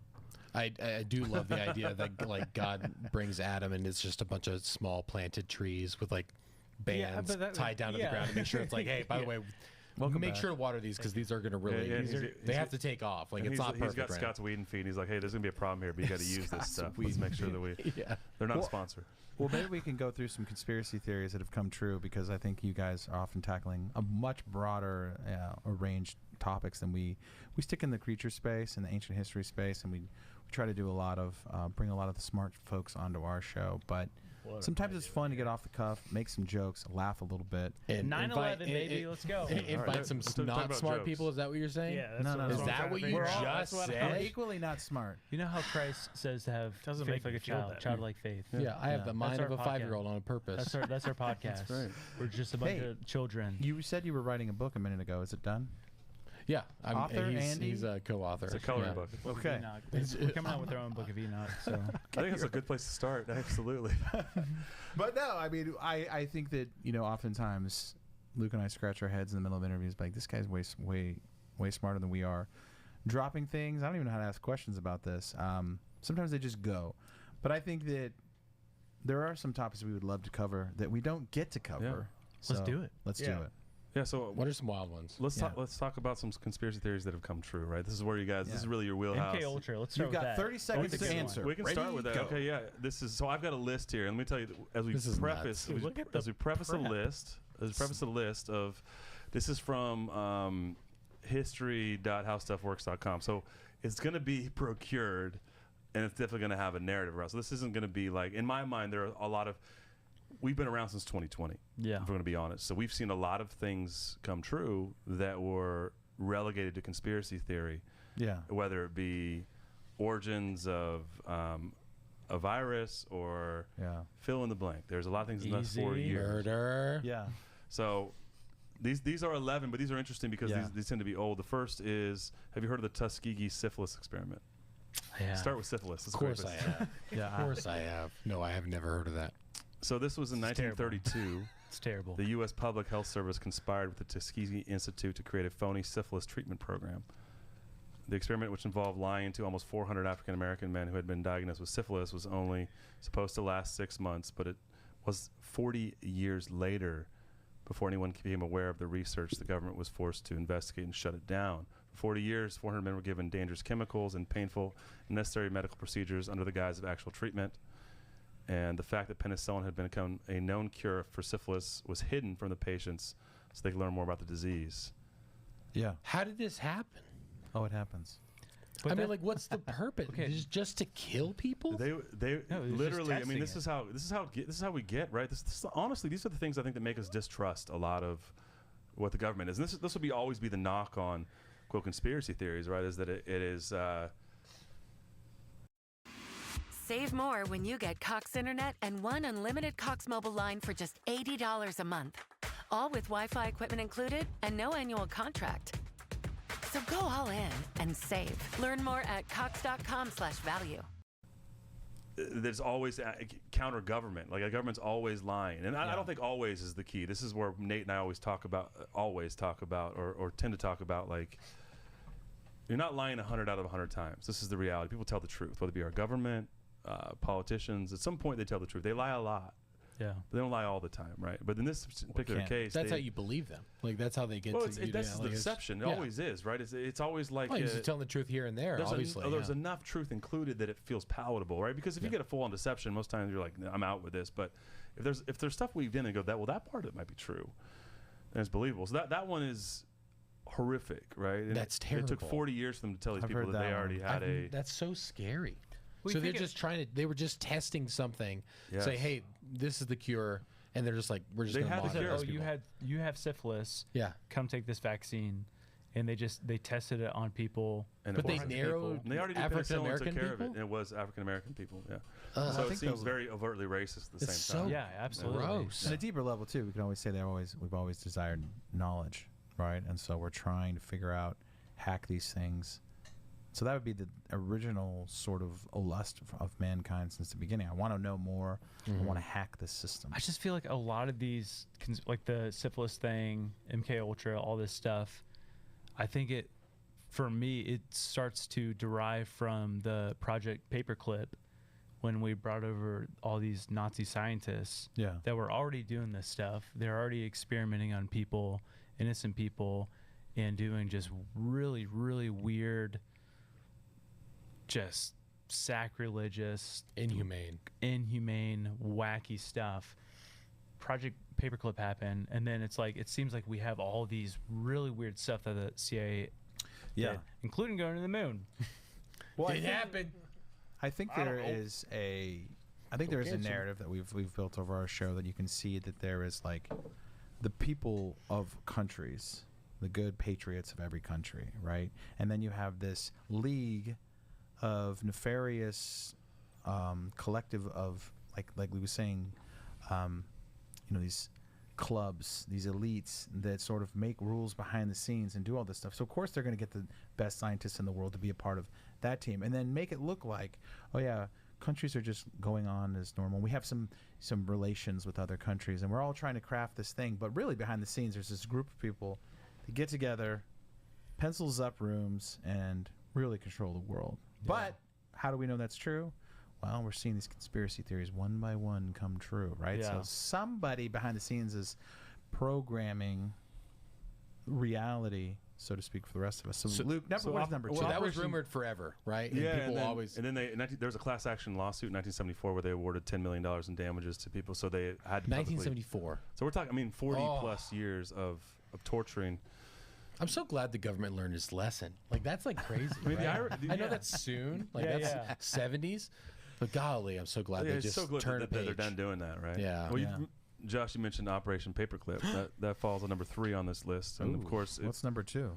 I do love the idea that like God brings Adam and it's just a bunch of small planted trees with like bands tied down to the ground to make sure it's like, hey, by the way, make sure to water these because these are going to really they have to take off. Like it's not perfect. He's got Scott's weed and feed. And he's like, hey, there's gonna be a problem here, but you got to use this stuff. Let's make sure that they're not a sponsor. Well, maybe we can go through some conspiracy theories that have come true because I think you guys are often tackling a much broader range topics than we stick in the creature space and the ancient history space, and we try to do a lot of bring a lot of the smart folks onto our show, but sometimes it's fun to get off the cuff, make some jokes, laugh a little bit. 9/11, baby, let's go. Invite some not smart people. Is that what you're saying? Yeah, no. Is that what you just said? We're equally not smart. You know how Christ says to have Doesn't faith make like me a feel child, that. childlike faith. Yeah, I have the mind That's of a our 5-year-old on purpose. That's our podcast. That's right. We're just a bunch of children. You said you were writing a book a minute ago. Is it done? Yeah, Author Andy? He's a co-author. It's a coloring book. Okay. We're coming out with our own book of Enoch. So I think that's a good place to start. Absolutely. But no, I mean, I think that oftentimes Luke and I scratch our heads in the middle of interviews, like this guy's way smarter than we are, dropping things. I don't even know how to ask questions about this. Sometimes they just go, but I think that there are some topics we would love to cover that we don't get to cover. Yeah. So let's do it. Let's do it. Yeah. So what are some wild ones? Let's talk about some conspiracy theories that have come true. Right. This is where you guys. This is really your wheelhouse. MK Ultra. Let's start You've with got that. 30 seconds to answer. We can start with that. Go. Okay. Yeah. This is so. I've got a list here, and let me tell you as we preface a list of. This is from history.howstuffworks.com. So it's going to be procured, and it's definitely going to have a narrative around. So this isn't going to be like, in my mind, there are a lot of. We've been around since 2020. Yeah. If we're going to be honest. So we've seen a lot of things come true that were relegated to conspiracy theory. Yeah. Whether it be origins of a virus or fill in the blank. There's a lot of things in the last 4 years. Murder. Yeah. So these are 11, but these are interesting because these tend to be old. The first is, have you heard of the Tuskegee syphilis experiment? Yeah. Start with syphilis. Of course I have. Of course I have. No, I have never heard of that. So this was in 1932. It's terrible. The U.S. Public Health Service conspired with the Tuskegee Institute to create a phony syphilis treatment program. The experiment, which involved lying to almost 400 African-American men who had been diagnosed with syphilis, was only supposed to last 6 months, but it was 40 years later before anyone became aware of the research. The government was forced to investigate and shut it down. For 40 years, 400 men were given dangerous chemicals and painful and necessary medical procedures under the guise of actual treatment. And the fact that penicillin had become a known cure for syphilis was hidden from the patients so they could learn more about the disease. Yeah. How did this happen? Oh, it happens. I mean, like, what's the purpose? Just to kill people? They literally. I mean, this it. is how we get right. Honestly, these are the things I think that make us distrust a lot of what the government is. And this will always be the knock on quote conspiracy theories, right? Is that it is. Save more when you get Cox Internet and one unlimited Cox mobile line for just $80 a month. All with Wi-Fi equipment included and no annual contract. So go all in and save. Learn more at cox.com/value. There's always counter government. Like, a government's always lying, and I don't think always is the key. This is where Nate and I always talk about, or tend to talk about, like, you're not lying 100 out of 100 times. This is the reality. People tell the truth, whether it be our government, politicians. At some point, they tell the truth. They lie a lot. Yeah, they don't lie all the time, right? But in this particular case, that's how you believe them. Like, that's how they get to you. That's the deception. It always is, right? It's always like you're just telling the truth here and there. Obviously, there's enough truth included that it feels palatable, right? Because if you get a full-on deception, most times you're like, I'm out with this. But if there's stuff weaved in and go, that part of it might be true, and it's believable. So that one is horrific, right? And that's terrible. It took 40 years for them to tell these people that they already had a. That's so scary. Well, so they're just they were just testing something. Yes. Say, hey, this is the cure. And they're just like, we're just going to monitor people. You have syphilis. Yeah. Come take this vaccine, and they tested it on people. But they narrowed. They already did African American people. people. And it was African American people. Yeah. So it seems very overtly racist at the same time. Yeah, absolutely. Gross. On a deeper level too, we can always say we've always desired knowledge, right? And so we're trying to figure out, hack these things. So that would be the original sort of a lust of mankind since the beginning. I want to know more. I want to hack this system. I just feel like a lot of these, like the syphilis thing, MK Ultra, all this stuff, I think for me, it starts to derive from the Project Paperclip, when we brought over all these Nazi scientists that were already doing this stuff. They're already experimenting on people, innocent people, and doing just really, really weird, just sacrilegious, inhumane, wacky stuff. Project Paperclip happened, and then it seems like we have all these really weird stuff that the CIA did, including going to the moon. It happened. I think there is a narrative that we've built over our show that you can see that there is like the people of countries, the good patriots of every country, right? And then you have this league of nefarious collective of like we were saying, these clubs, these elites that sort of make rules behind the scenes and do all this stuff. So of course they're going to get the best scientists in the world to be a part of that team, and then make it look like, oh yeah, countries are just going on as normal. We have some relations with other countries, and we're all trying to craft this thing. But really, behind the scenes, there's this group of people that get together, pencils up rooms, and really control the world. But how do we know that's true? Well, we're seeing these conspiracy theories one by one come true, right? Yeah. So somebody behind the scenes is programming reality, so to speak, for the rest of us. So Luke, what is number two? So that was rumored forever, right? And Yeah, people and then there was a class action lawsuit in 1974 where they awarded $10 million in damages to people. So they had 1974. So we're talking, 40 plus years of torturing. I'm so glad the government learned its lesson. Like, that's like crazy. I know that's soon. Like, that's 70s. But golly, I'm so glad they just turned a page. They're done doing that, right? Yeah. Well, Josh, you mentioned Operation Paperclip. that falls on number 3 on this list, and of course, what's number 2?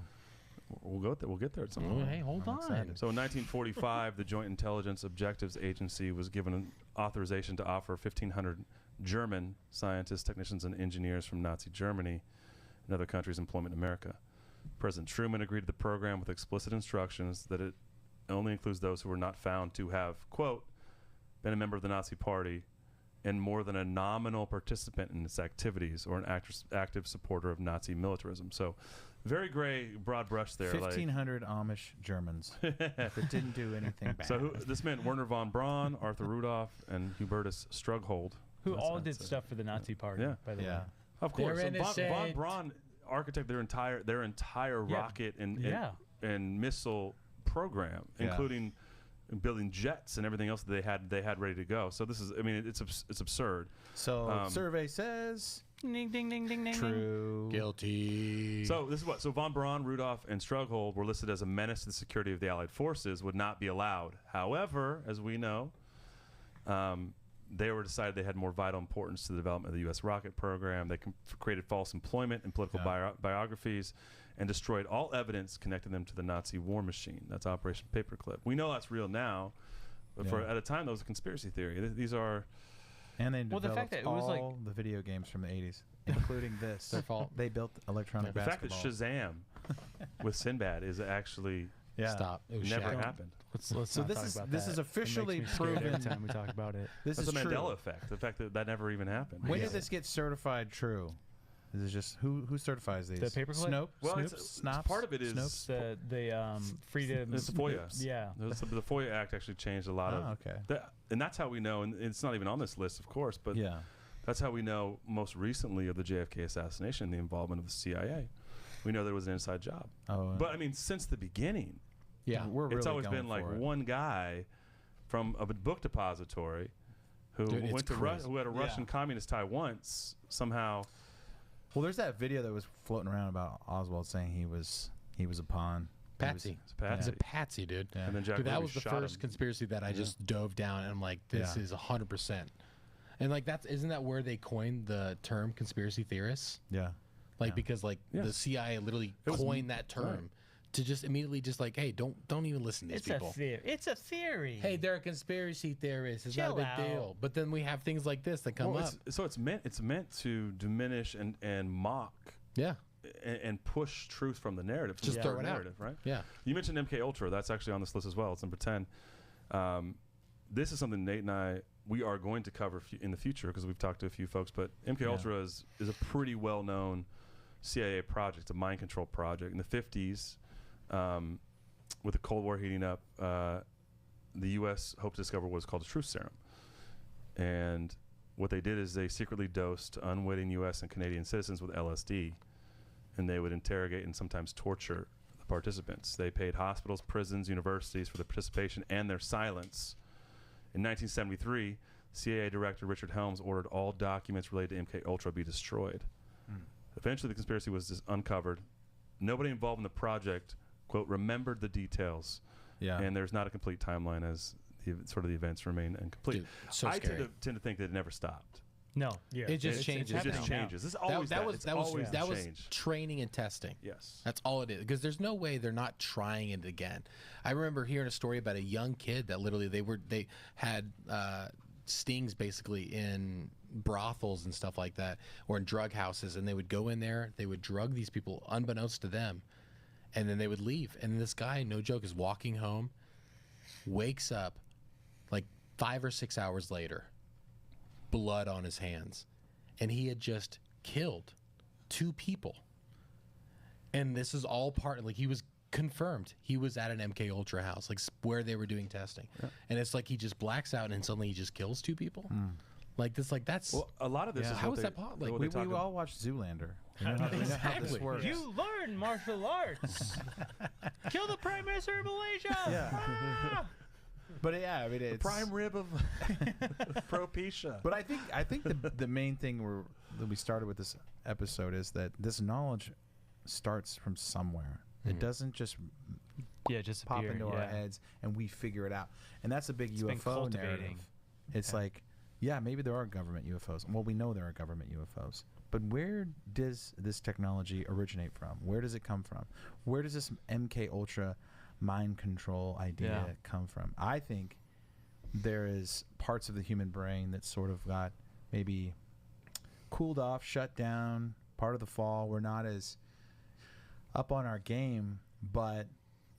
We'll get there at some point. Hey, hold on. So in 1945, the Joint Intelligence Objectives Agency was given an authorization to offer 1,500 German scientists, technicians, and engineers from Nazi Germany and other countries employment in America. President Truman agreed to the program with explicit instructions that it only includes those who were not found to have, quote, been a member of the Nazi Party and more than a nominal participant in its activities or an active supporter of Nazi militarism. So very gray, broad brush there. 1,500 Amish Germans that didn't do anything bad. So this meant Werner von Braun, Arthur Rudolph, and Hubertus Strughold. Who all did stuff for the Nazi Party, by the way. Of course. So von Braun architected their entire rocket and missile program, including building jets and everything else that they had ready to go. So this is, it's absurd. So survey says ding ding ding ding ding. True. Guilty. So this is what. So von Braun, Rudolph, and Strughold were listed as a menace to the security of the Allied forces, would not be allowed. However, as we know, they were decided they had more vital importance to the development of the U.S. rocket program. They created false employment and political biographies and destroyed all evidence connecting them to the Nazi war machine. That's Operation Paperclip. We know that's real now, but at a time that was a conspiracy theory. These are... And they developed the fact that it was all the video games from the 80s, including this. Their fault. They built electronic basketball. The fact that Shazam with Sinbad is actually Stop. It was never Shaq. happened. Let's So not this talk is about this that. is It makes officially me scared proven. every time we talk about it. This That's is the true. Mandela effect. The fact that that never even happened. When did this get certified true? Is it just who certifies these? The paperclip? Snope? Well, Snoops? it's Snops? part of it is Snopes? The freedom. It's the FOIA. Yeah. The FOIA Act actually changed a lot Oh, of. okay. And that's how we know, and it's not even on this list, of course, but Yeah. that's how we know most recently of the JFK assassination, the involvement of the CIA. We know there was an inside job. Oh, But I mean, since the beginning, yeah, we're really it's always going been like for it. one guy from a book depository who Dude, it's went to crazy. who had a Russian communist tie once somehow. Well, there's that video that was floating around about Oswald saying he was a pawn. Patsy. It's Patsy. He's a patsy, dude. Yeah. And then Jack Dude, that Ruby was the shot first him. conspiracy that I just dove down, and I'm like, this Yeah. is 100%. And like isn't that where they coined the term conspiracy theorists? Yeah. Like Yeah. because like Yeah. the CIA literally It was- coined that term right. to just immediately just like, hey, don't even listen to these people. theory. It's a theory. Hey, they're a conspiracy theorist. It's Chill not a big deal. out. But then we have things like this that come Well, up. it's meant to diminish and mock Yeah. and push truth from the narrative. From Just the throw current it out. narrative, right? Yeah. You mentioned MK Ultra. That's actually on this list as well. It's number 10. This is something Nate and I we are going to cover in the future because we've talked to a few folks. But MK Ultra is a pretty well known CIA project, a mind control project in the 50s. With the Cold War heating up, the U.S. hoped to discover what is called a truth serum. And what they did is they secretly dosed unwitting U.S. and Canadian citizens with LSD, and they would interrogate and sometimes torture the participants. They paid hospitals, prisons, universities for their participation and their silence. In 1973, CIA Director Richard Helms ordered all documents related to MK Ultra be destroyed. Eventually, the conspiracy was uncovered. Nobody involved in the project, quote, remembered the details. Yeah. And there's not a complete timeline as the events remain incomplete. Dude, so I scary. tend to think that it never stopped. No. Yeah. It just It changes. just happening now. changes. This is always that was It's that was always that the was change. training and testing. Yes. That's all it is. Because there's no way they're not trying it again. I remember hearing a story about a young kid that literally they had stings basically in brothels and stuff like that, or in drug houses, and they would go in there, they would drug these people unbeknownst to them, and then they would leave. And this guy, no joke, is walking home, wakes up like 5 or 6 hours later, blood on his hands, and he had just killed 2 people. And this is all part, like, he was confirmed he was at an MK Ultra house, like where they were doing testing. And it's like he just blacks out and suddenly he just kills 2 people. Like this, like that's Well, a lot of this is how what is they, that possible? what Like, they We talk about. all watched Zoolander. We know how this Exactly. works. You learn martial arts. Kill the Prime Minister of Malaysia. Yeah. Ah! But yeah, I mean, it's Prime rib of Propecia. But I think the main thing that we started with this episode is that this knowledge starts from somewhere. It doesn't just Yeah, just pop appear, into our yeah. heads and we figure it out. And that's a big It's been UFO narrative. cultivating. It's like, yeah, maybe there are government UFOs. Well, we know there are government UFOs. But where does this technology originate from? Where does it come from? Where does this MK Ultra mind control idea come from? I think there is parts of the human brain that sort of got maybe cooled off, shut down, part of the fall. We're not as up on our game, but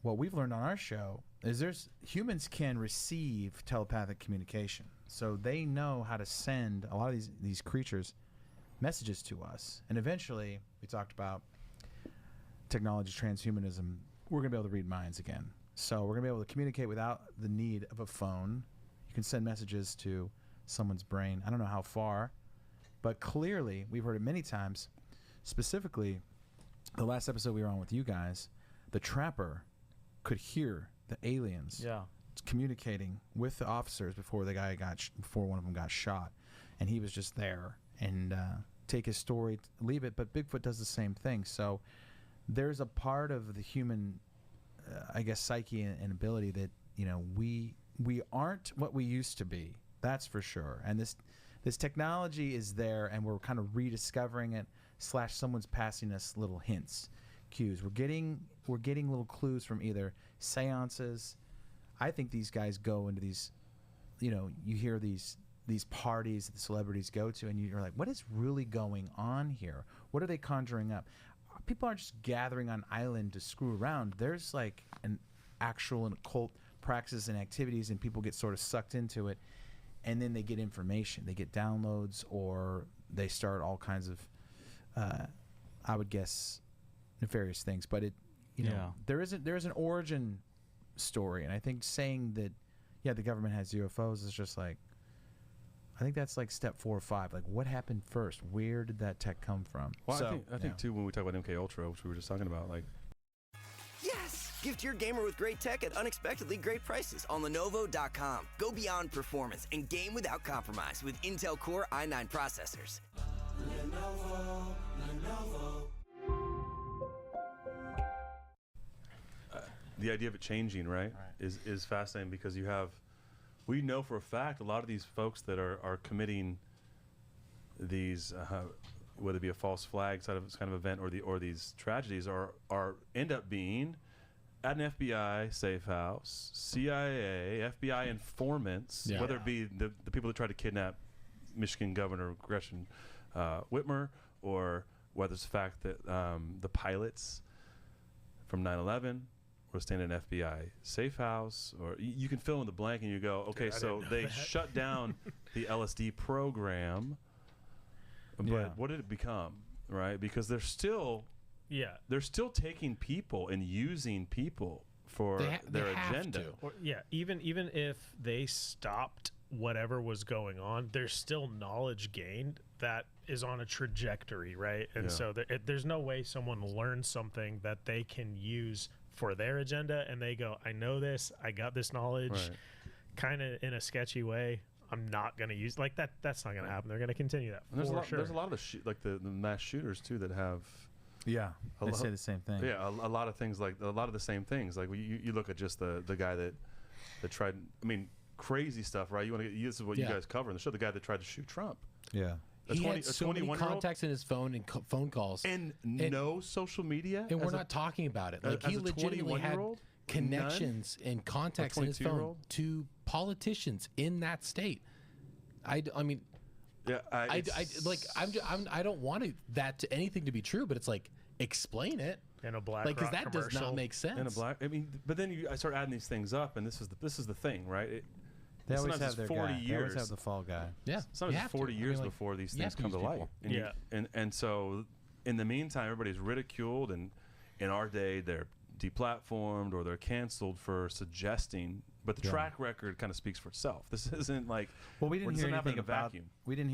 what we've learned on our show is humans can receive telepathic communication. So they know how to send a lot of these creatures messages to us. And eventually, we talked about technology, transhumanism, we're going to be able to read minds again. So we're going to be able to communicate without the need of a phone. You can send messages to someone's brain. I don't know how far, but clearly, we've heard it many times. Specifically, the last episode we were on with you guys, the trapper could hear the aliens communicating with the officers before before one of them got shot, and he was just there and take his story, leave it. But Bigfoot does the same thing. So there's a part of the human, I guess, psyche and ability that we aren't what we used to be. That's for sure. And this technology is there, and we're kind of rediscovering it. / someone's passing us little hints, cues. We're getting little clues from either seances. I think these guys go into these, you hear these parties that the celebrities go to, and you're like, what is really going on here? What are they conjuring up? people aren't just gathering on island to screw around. There's like an actual occult practices and activities, and people get sort of sucked into it, and then they get information. They get downloads, or they start all kinds of, I would guess, nefarious things. But there is an origin story, and I think saying that, yeah, the government has UFOs is just like, I think that's like step 4 or 5. Like, what happened first? Where did that tech come from? Well, I think too, when we talk about MK Ultra, which we were just talking about, like, Yes! Gift your gamer with great tech at unexpectedly great prices on Lenovo.com. Go beyond performance and game without compromise with Intel Core i9 processors. the idea of it changing, right, is fascinating, because we know for a fact a lot of these folks that are committing these, whether it be a false flag kind of event or these tragedies, are end up being at an FBI safe house, CIA, FBI informants, whether it be the people that tried to kidnap Michigan Governor Gretchen Whitmer, or whether it's the fact that the pilots from 9/11 were staying in an FBI safe house, or you can fill in the blank and you go, okay, so they shut down the LSD program, but what did it become, right? Because they're still taking people and using people for their agenda. Or, even if they stopped whatever was going on, there's still knowledge gained that is on a trajectory, right? And so there's no way someone learns something that they can use for their agenda and they go, I know this, I got this knowledge, kind of in a sketchy way, I'm not going to use like that. That's not going to happen. They're going to continue that. And there's a lot of the mass shooters too that have they say the same thing. Yeah, a lot of things, like a lot of the same things. Like you look at just the guy that tried. I mean, crazy stuff, right? You want to get, this is what you guys cover in the show. The guy that tried to shoot Trump. Yeah. He had so many contacts in his phone and phone calls, and no social media, and we're not talking about it. Like he legitimately had connections and contacts in his phone to politicians in that state. I mean, I don't want that to anything to be true, but it's like, explain it in a black because that does not make sense. In a black, I mean, but then I start adding these things up, and this is the thing, right? They always have their 40 guy. years. They always have the fall guy. Yeah, sometimes it's 40 years before these things come to light. And so in the meantime, everybody's ridiculed, and in our day, they're deplatformed or they're canceled for suggesting. But the track record kind of speaks for itself. This isn't like, well, we didn't hear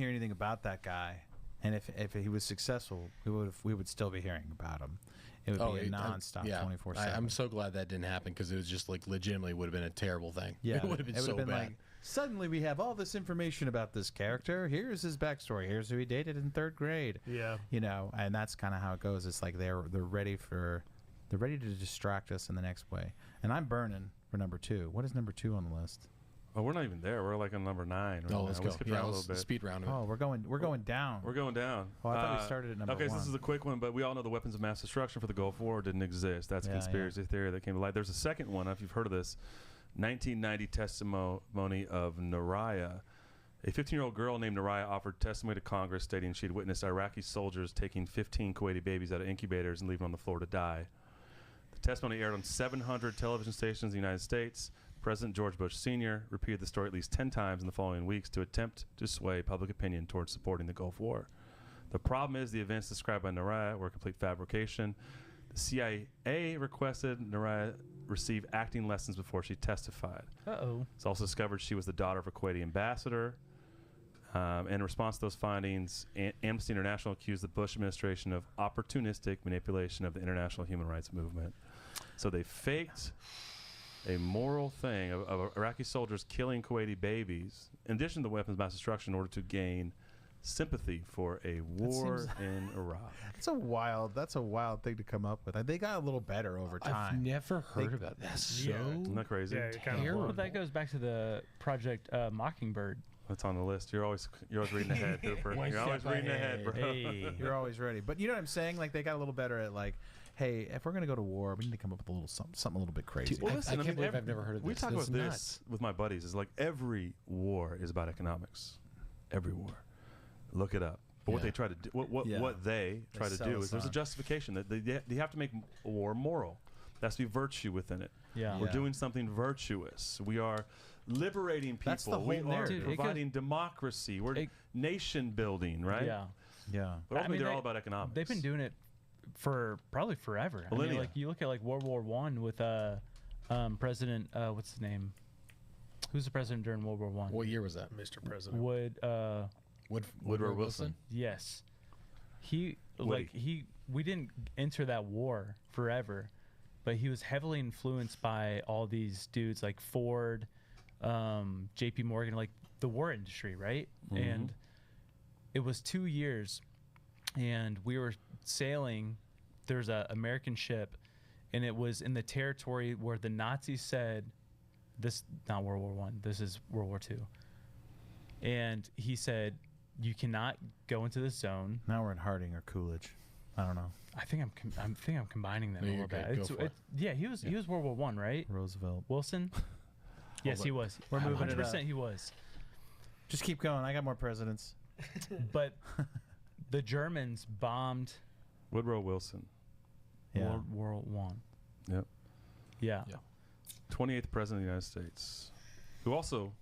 anything about that guy, and if he was successful, we would still be hearing about him. It would be a nonstop 24/7. I'm so glad that didn't happen, because it was just like legitimately would have been a terrible thing. Yeah, it would have been so bad. Like, suddenly we have all this information about this character. Here's his backstory. Here's who he dated in 3rd grade. Yeah, and that's kind of how it goes. It's like they're ready to distract us in the next way. And I'm burning for number 2. What is number 2 on the list? Oh, we're not even there. We're like on number 9. Oh, let's go. Skip around a little bit. Speed round. Oh, we're going down. We're going down. Oh, I thought we started at number 1. Okay, so this is a quick one, but we all know the weapons of mass destruction for the Gulf War didn't exist. That's a conspiracy theory that came to light. There's a second one, if you've heard of this, 1990 testimony of Naraya. A 15-year-old girl named Naraya offered testimony to Congress stating she'd witnessed Iraqi soldiers taking 15 Kuwaiti babies out of incubators and leaving them on the floor to die. The testimony aired on 700 television stations in the United States. President George Bush Sr. repeated the story at least 10 times in the following weeks to attempt to sway public opinion towards supporting the Gulf War. The problem is the events described by Naraya were a complete fabrication. The CIA requested Naraya receive acting lessons before she testified. It's also discovered she was the daughter of a Kuwaiti ambassador. In response to those findings, Amnesty International accused the Bush administration of opportunistic manipulation of the international human rights movement. So they faked a moral thing of Iraqi soldiers killing Kuwaiti babies, in addition to the weapons of mass destruction, in order to gain sympathy for a war in Iraq. That's a wild thing to come up with. They got a little better over time. I've never heard about that. Isn't that crazy? Yeah, well, that goes back to the Project Mockingbird. That's on the list. You're always reading ahead, Cooper. You're always reading ahead, bro. Hey. You're always ready. But you know what I'm saying? Like, they got a little better at, like, hey, if we're going to go to war, we need to come up with a little something a little bit crazy. Well, listen, I can't believe I've never heard of this. We talk about this with my buddies. It's like every war is about economics. Every war. Look it up. But what they try to do, what they try to do is there's a justification that they have to make war moral. There has to be virtue within it. Yeah. We're doing something virtuous. We are liberating people. That's the whole we are narrative. providing democracy. We're nation building, right? Yeah. Yeah. But ultimately, they're all about economics. They've been doing it for probably forever. I mean, like you look at like World War I with President what's his name? Who's the president during World War I? What year was that? Mr. President. Woodrow Wilson. Yes. We didn't enter that war forever, but he was heavily influenced by all these dudes like Ford, JP Morgan, like the war industry, right? Mm-hmm. And it was 2 years, and we were sailing. There's an American ship, and it was in the territory where the Nazis said, "This not World War I. This is World War II." And he said, "You cannot go into this zone." Now we're in Harding or Coolidge. I don't know. I think I'm combining them a little bit. Yeah, he was World War I, right? Roosevelt. Wilson. Yes, he was. We're moving it up. 100% he was. Just keep going. I got more presidents. But the Germans bombed Woodrow Wilson. World War I. Yep. Yeah. 28th president of the United States, who also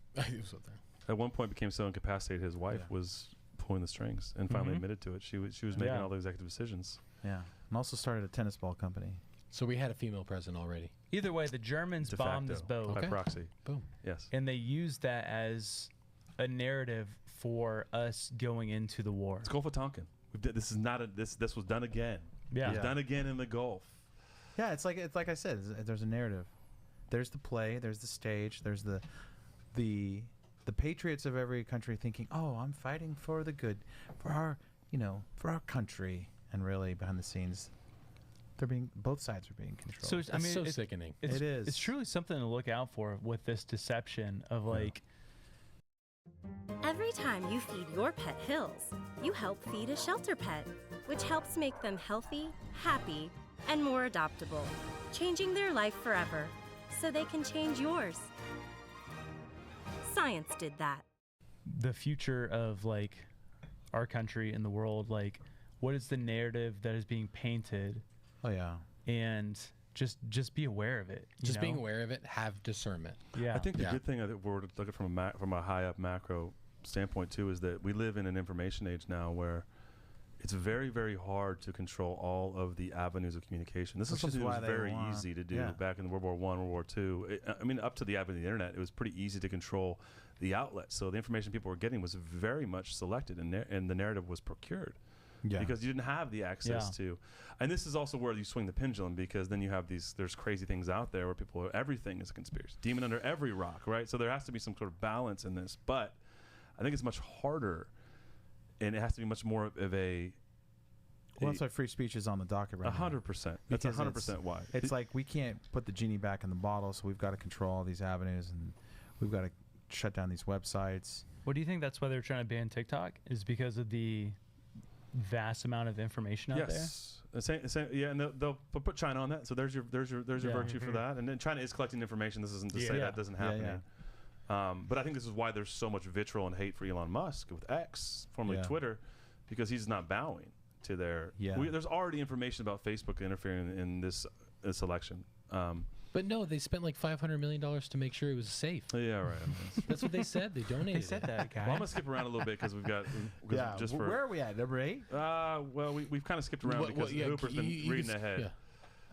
at one point became so incapacitated his wife was pulling the strings and finally admitted to it. She was making all the executive decisions. Yeah. And also started a tennis ball company. So we had a female president already. Either way, the Germans bombed this boat by proxy. Boom. Yes. And they used that as a narrative for us going into the war. It's Gulf of Tonkin. This was done again. Yeah. It was done again in the Gulf. Yeah, it's like I said. There's a narrative. There's the play. There's the stage. There's the patriots of every country thinking, "Oh, I'm fighting for the good, for our country," and really behind the scenes, both sides are being controlled. So it's so sickening. It is. It's truly something to look out for with this deception of like. Every time you feed your pet Hills, you help feed a shelter pet, which helps make them healthy, happy, and more adoptable, changing their life forever, so they can change yours. Science did that. The future of like our country and the world, like what is the narrative that is being painted? Oh yeah. And just be aware of it. Just being aware of it, have discernment. I think the good thing that we're looking from a high up macro standpoint too is that we live in an information age now where it's very, very hard to control all of the avenues of communication. This is something that was very easy to do back in World War I, World War II. I mean, up to the advent of the internet, it was pretty easy to control the outlet. So the information people were getting was very much selected, and the narrative was procured. Because you didn't have the access to. And this is also where you swing the pendulum, because then you have there's crazy things out there where everything is a conspiracy. Demon under every rock, right? So there has to be some sort of balance in this. But I think it's much harder, and it has to be much more of a. Well, that's why free speech is on the docket right now. 100%. That's 100% why. It's like we can't put the genie back in the bottle, so we've got to control all these avenues, and we've got to shut down these websites. What do you think that's why they're trying to ban TikTok? Is because of the vast amount of information out there? Yeah, and they'll put China on that. So there's your virtue for that. And then China is collecting information. This isn't to say that doesn't happen. But I think this is why there's so much vitriol and hate for Elon Musk with X, formerly Twitter, because he's not bowing to their. There's already information about Facebook interfering in this election. But no, they spent like $500 million to make sure it was safe. Yeah, right. That's what they said. They donated. They said that, guy. Well, I'm gonna skip around a little bit because we've got. Where are we at? Number 8. Well, we've kind of skipped around because Hooper's been reading ahead. Yeah.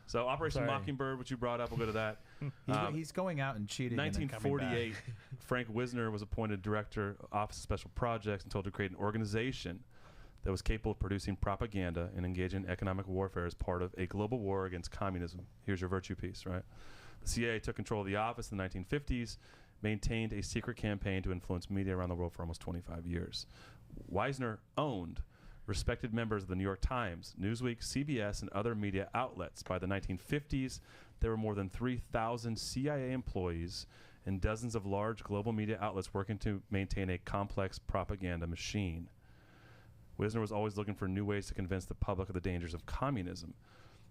So Operation Mockingbird, which you brought up, we'll go to that. He's going out and cheating. 1948, Frank Wisner was appointed director, Office of Special Projects, and told to create an organization that was capable of producing propaganda and engaging in economic warfare as part of a global war against communism. Here's your virtue piece, right? The CIA took control of the office in the 1950s, maintained a secret campaign to influence media around the world for almost 25 years. Wisner owned respected members of the New York Times, Newsweek, CBS, and other media outlets. By the 1950s, there were more than 3,000 CIA employees and dozens of large global media outlets working to maintain a complex propaganda machine. Wisner was always looking for new ways to convince the public of the dangers of communism.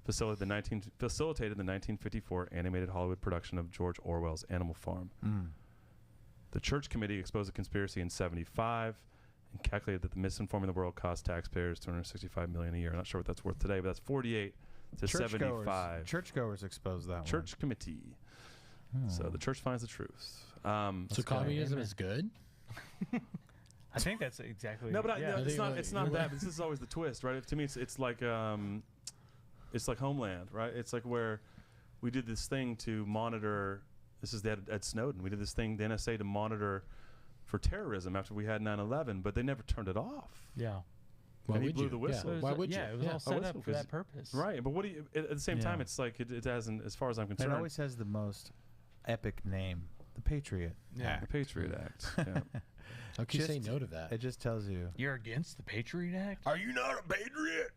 Facilitated the 1954 animated Hollywood production of George Orwell's Animal Farm. The Church Committee exposed a conspiracy in 1975 and calculated that the misinforming the world cost taxpayers $265 million a year. I'm not sure what that's worth today, but that's 48 to 75. Churchgoers exposed that Church one. committee. So the church finds the truth. So communism is good? I think that's exactly. No, but yeah. no, it's not. It's not that. This is always the twist, right? To me, it's like Homeland, right? It's like where we did this thing to monitor. This is Ed Snowden. We did this thing, the NSA, to monitor for terrorism after we had 9/11, but they never turned it off. Yeah. And he blew the whistle. Yeah. Why would you? Yeah, it was all set up for that purpose. Right, but what do you? At the same time, it's like it hasn't, as far as I'm concerned. It always has the most epic name, the Patriot Act. The Patriot Act. Yeah. How can you say no to that? It just tells you. You're against the Patriot Act? Are you not a patriot?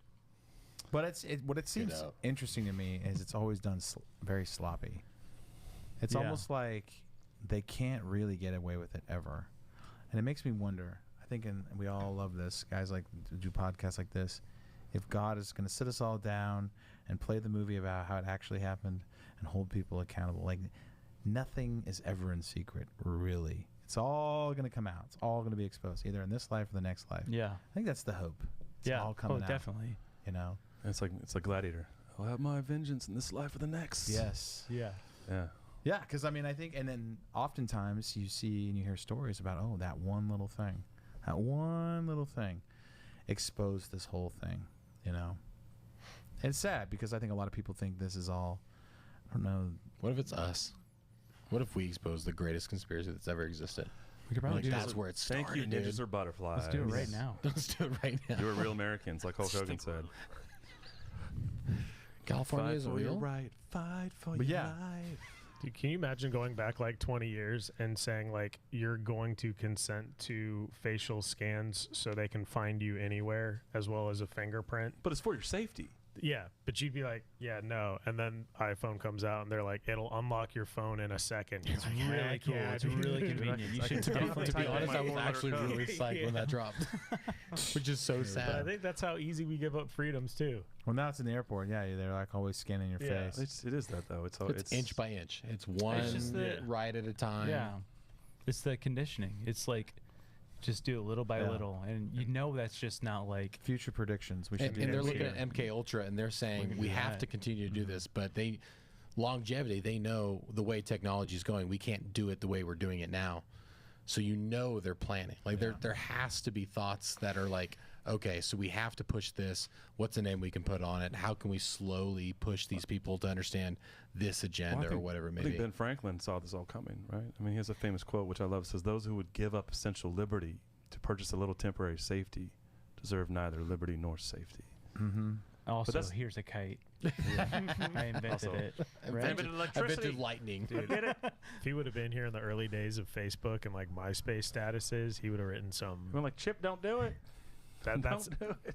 But what it seems interesting to me is it's always done very sloppy. It's almost like they can't really get away with it ever, and it makes me wonder. I think, and we all love this, guys like do podcasts like this. If God is going to sit us all down and play the movie about how it actually happened and hold people accountable, like nothing is ever in secret, really. It's all going to come out. It's all going to be exposed, either in this life or the next life. Yeah, I think that's the hope. It's all coming out. Definitely. You know, it's like Gladiator. I'll have my vengeance in this life or the next. Yes. Yeah. Yeah. Yeah, because I mean, I think, and then oftentimes you see and you hear stories about, that one little thing exposed this whole thing, you know. And it's sad because I think a lot of people think this is all, I don't know. What if it's us? What if we expose the greatest conspiracy that's ever existed? We could probably do that's where it started. Thank you, ninjas or butterflies. Let's do it right now. Let's do it right now. You were real Americans, like Hulk Hogan said. California is real. Right. Fight for your life. Dude, can you imagine going back like 20 years and saying like you're going to consent to facial scans so they can find you anywhere as well as a fingerprint? But it's for your safety. Yeah, but you'd be like, yeah, no. And then iPhone comes out and they're like, it'll unlock your phone in a second. It's really cool. It's really convenient. You should definitely. To be honest, I was actually really psyched when that dropped, which is so sad. But I think that's how easy we give up freedoms too. Well, now it's in the airport. Yeah, they're like always scanning your face. It is that though. It's inch by inch. It's one right at a time. Yeah, it's the conditioning. It's like just do it little by little, and you know that's just not like future predictions. And they're looking at MK Ultra and they're saying we have to continue to do this, but longevity. They know the way technology is going. We can't do it the way we're doing it now. So they're planning. Like there has to be thoughts that are like, okay, so we have to push this. What's the name we can put on it? How can we slowly push these people to understand this agenda or whatever it may be? I think Ben Franklin saw this all coming, right? I mean, he has a famous quote, which I love. It says, "Those who would give up essential liberty to purchase a little temporary safety deserve neither liberty nor safety." Mm-hmm. Also, here's a kite. I invented it. Right? I invented electricity. I invented lightning. Dude, if he would have been here in the early days of Facebook and like MySpace statuses, he would have written some. I'm like, Chip, don't do it.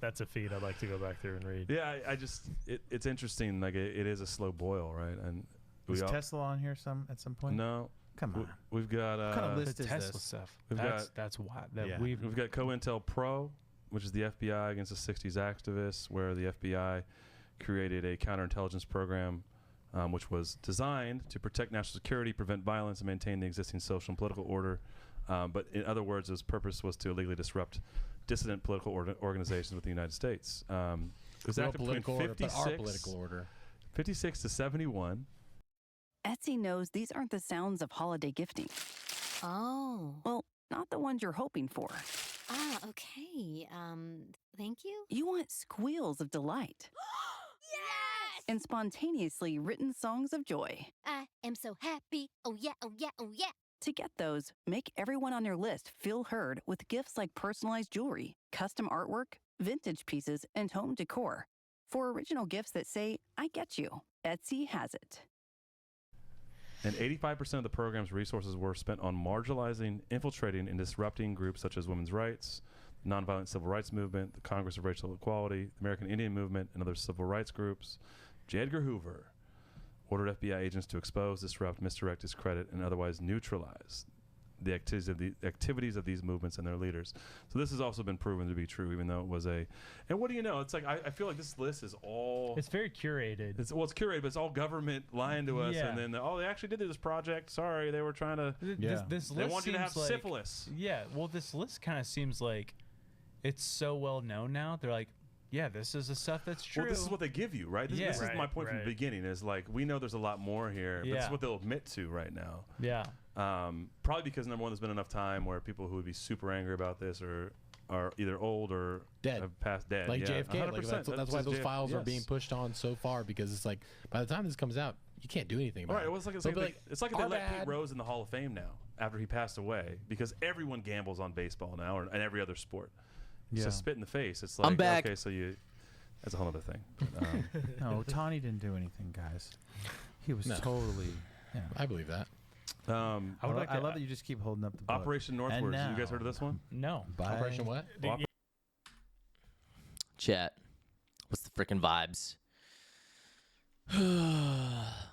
That's a feed I'd like to go back through and read. Yeah, I just it's interesting. Like it is a slow boil, right? And was Tesla on here at some point? No, come on. We've got what kind of list is Tesla this? stuff. We've That's why we've got COINTELPRO, which is the FBI against the 60s activists, where the FBI created a counterintelligence program, which was designed to protect national security, prevent violence, and maintain the existing social and political order. But in other words, its purpose was to illegally disrupt dissident political organizations within the United States. It was active between 56 to 71. Etsy knows these aren't the sounds of holiday gifting. Oh. Well, not the ones you're hoping for. Ah, okay. Thank you. You want squeals of delight. Yes! And spontaneously written songs of joy. I am so happy. Oh yeah, oh yeah, oh yeah. To get those, make everyone on your list feel heard with gifts like personalized jewelry, custom artwork, vintage pieces, and home decor. For original gifts that say, I get you, Etsy has it. And 85% of the program's resources were spent on marginalizing, infiltrating, and disrupting groups such as women's rights, the nonviolent civil rights movement, the Congress of Racial Equality, the American Indian Movement, and other civil rights groups. J. Edgar Hoover ordered FBI agents to expose, disrupt, misdirect, discredit, and otherwise neutralize the activities of these movements and their leaders. So this has also been proven to be true, even though it was a. And what do you know? It's like I feel like this list is all. It's very curated. It's curated, but it's all government lying to us, and then they actually did this project. Sorry, they were trying to. This they list want you to have like, syphilis. Yeah, well, this list kind of seems like it's so well known now. They're like, yeah, this is the stuff that's true. Well, this is what they give you, right? This is my point from the right. beginning. Is like we know there's a lot more here, but this is what they'll admit to right now. Yeah. Probably because number one, there's been enough time where people who would be super angry about this are either old or dead, have passed dead. Like yeah, JFK. Like that's why those files are being pushed on so far, because it's like by the time this comes out, you can't do anything about it. It's like they let Pete Rose in the Hall of Fame now after he passed away, because everyone gambles on baseball now and every other sport. Yeah. So spit in the face. It's like, I'm back. Okay, so that's a whole other thing. No, Tawny didn't do anything, guys. He was totally. Yeah. I believe that. I love that you just keep holding up the book. Operation Northward. You guys heard of this one? No. Operation what? Chat. What's the freaking vibes?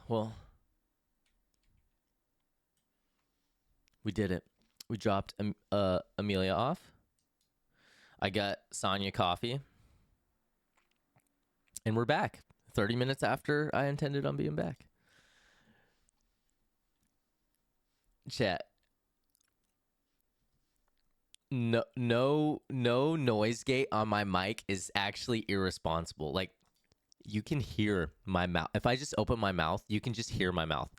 Well, we did it. We dropped Amelia off. I got Sonya coffee. And we're back. 30 minutes after I intended on being back. Chat. No noise gate on my mic is actually irresponsible. Like, you can hear my mouth. If I just open my mouth, you can just hear my mouth.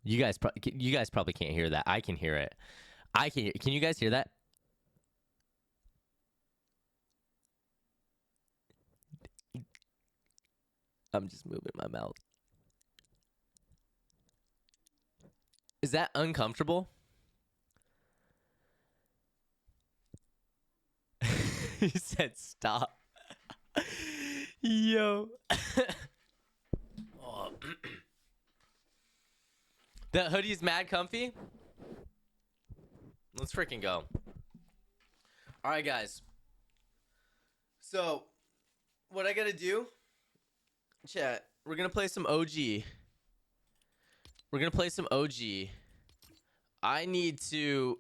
You guys probably can't hear that. I can hear it. I can hear. Can you guys hear that? I'm just moving my mouth. Is that uncomfortable? He said stop. Yo. Oh. The hoodie's mad comfy. Let's freaking go. All right, guys. So, what I gotta do, chat, we're gonna play some OG. We're gonna play some OG. I need to...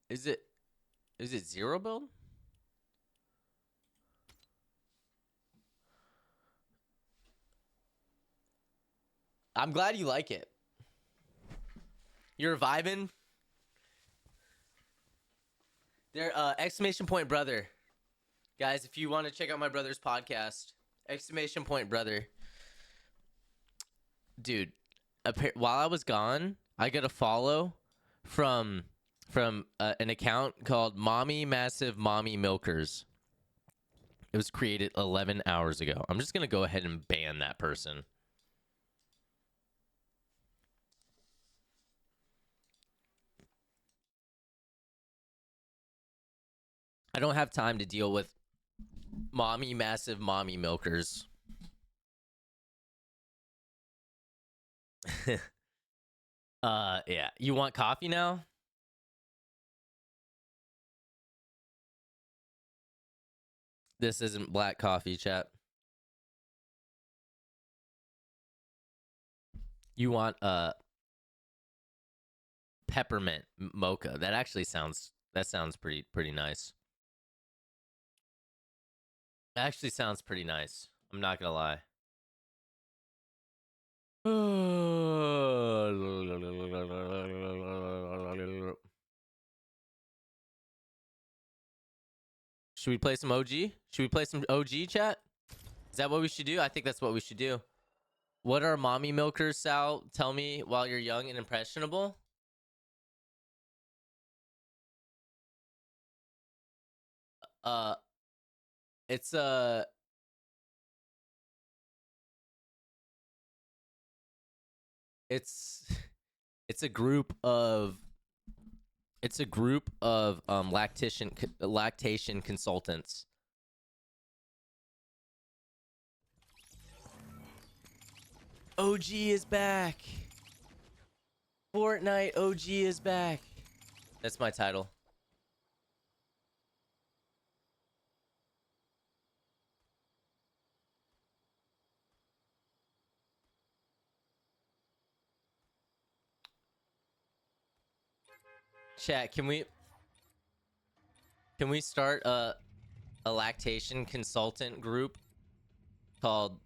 Is it zero build? I'm glad you like it. You're vibing. There, exclamation point brother. Guys, if you want to check out my brother's podcast, exclamation point brother. Dude, while I was gone, I got a follow from an account called Mommy Massive Mommy Milkers. It was created 11 hours ago. I'm just going to go ahead and ban that person. I don't have time to deal with Mommy Massive Mommy Milkers. Yeah. You want coffee now? This isn't black coffee, chat. You want peppermint mocha. That actually sounds pretty nice. That actually sounds pretty nice. I'm not gonna lie. Should we play some OG? Should we play some OG, chat? Is that what we should do? I think that's what we should do. What are mommy milkers, Sal? Tell me while you're young and impressionable. It's a... It's a group of lactation consultants. OG is back. Fortnite OG is back. That's my title. Chat, can we start a lactation consultant group called,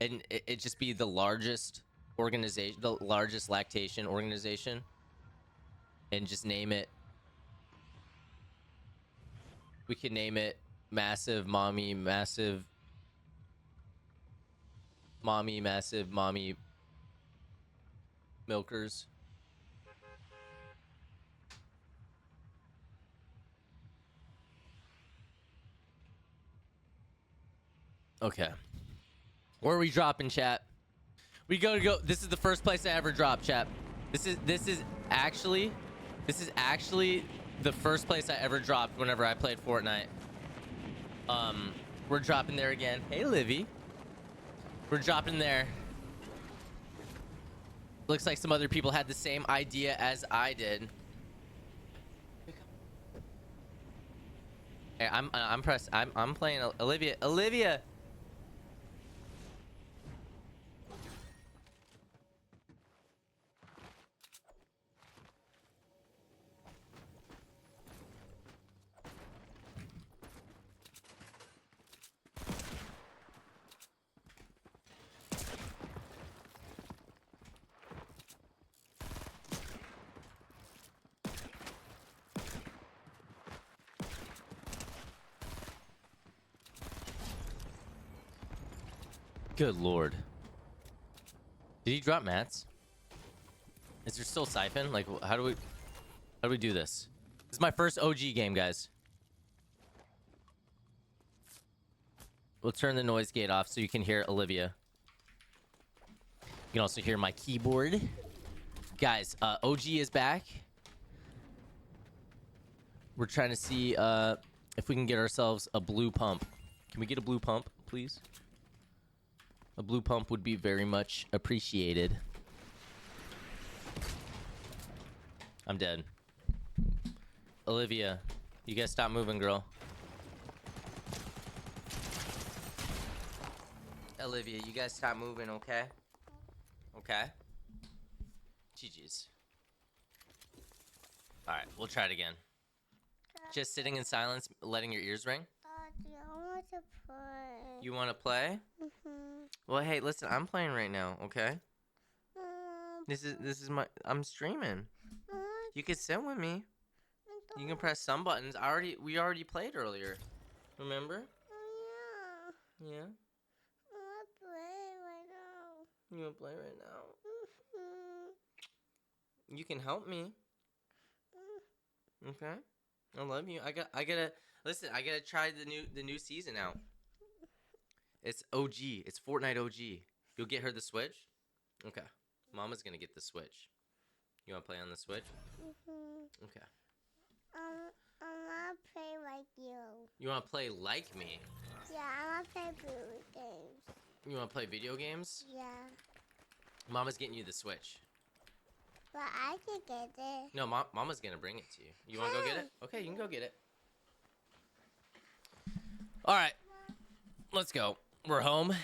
and it just be the largest organization, the largest lactation organization, and just name it. We could name it massive mommy milkers. Okay. Where are we dropping, chat? We go. This is the first place I ever dropped, chat. This is actually the first place I ever dropped whenever I played Fortnite. We're dropping there again. Hey, Livy. We're dropping there. Looks like some other people had the same idea as I did. Hey, I'm pressed. I'm playing Olivia. Olivia. Good lord. Did he drop mats? Is there still siphon? Like, how do we do this? This is my first OG game, guys. We'll turn the noise gate off so you can hear Olivia. You can also hear my keyboard. Guys, OG is back. We're trying to see if we can get ourselves a blue pump. Can we get a blue pump, please? A blue pump would be very much appreciated. I'm dead. Olivia, you guys stop moving, girl. Olivia, you guys stop moving, okay? Okay? GG's. Alright, we'll try it again. Just sitting in silence, letting your ears ring? Daddy, I want to play. You want to play? Well, hey, listen, I'm playing right now, okay? This is my, I'm streaming. You can sit with me. You can press some buttons. We already played earlier. Remember? Yeah. Yeah. I want to play right now. You want to play right now? You can help me. Okay? I love you. I gotta listen, I gotta try the new season out. It's OG. It's Fortnite OG. You'll get her the Switch? Okay. Mama's gonna get the Switch. You wanna play on the Switch? Okay. I want to play like you. You wanna play like me? Yeah, I want to play video games. You wanna play video games? Yeah. Mama's getting you the Switch. But I can get it. No, Mama's gonna bring it to you. You wanna go get it? Okay, you can go get it. Alright. Let's go. We're home.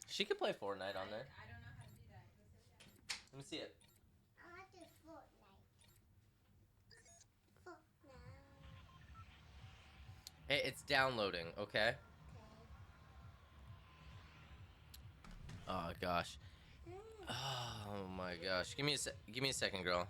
She could play Fortnite on there. I don't know how to do that. Let me see it. I want to Fortnite. Hey, it's downloading, okay? Oh gosh. Oh my gosh. Give me a second, girl.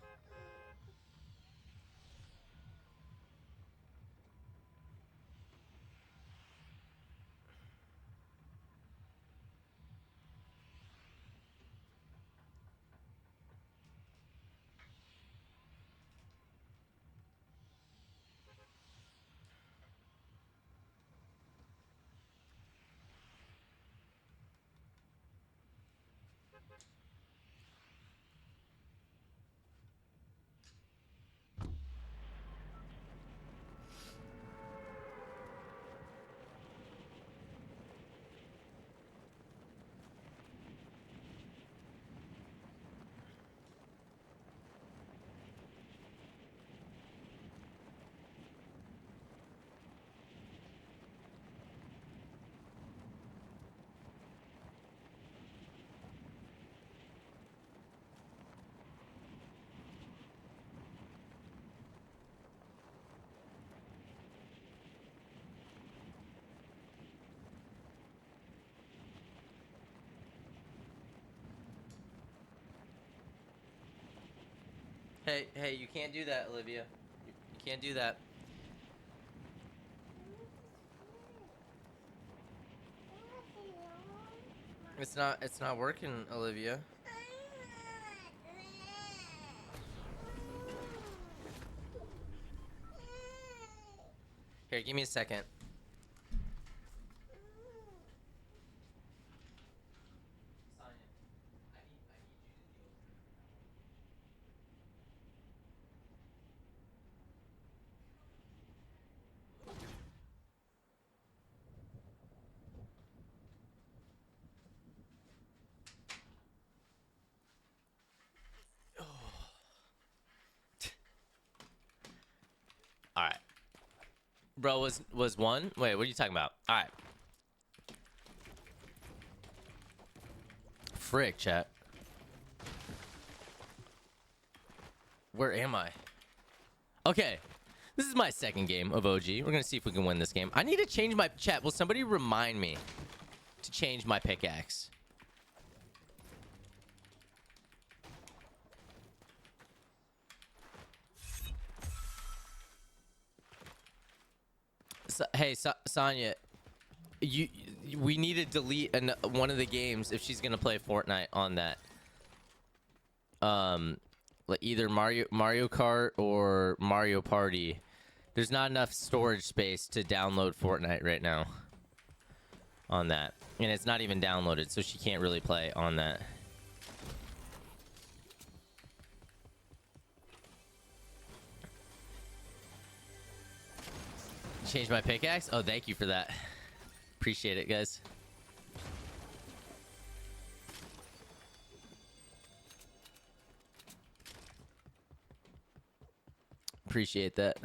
Hey, you can't do that, Olivia. You can't do that. It's not working, Olivia. Here, give me a second. All right. Bro was one. Wait, what are you talking about? All right. Frick, chat. Where am I? Okay. This is my second game of OG. We're going to see if we can win this game. I need to change my chat. Will somebody remind me to change my pickaxe? Hey, Sonya, we need to delete one of the games if she's gonna play Fortnite on that. Like either Mario Kart or Mario Party. There's not enough storage space to download Fortnite right now on that, and it's not even downloaded, so she can't really play on that. Change my pickaxe? Oh, thank you for that. Appreciate it, guys. Appreciate that.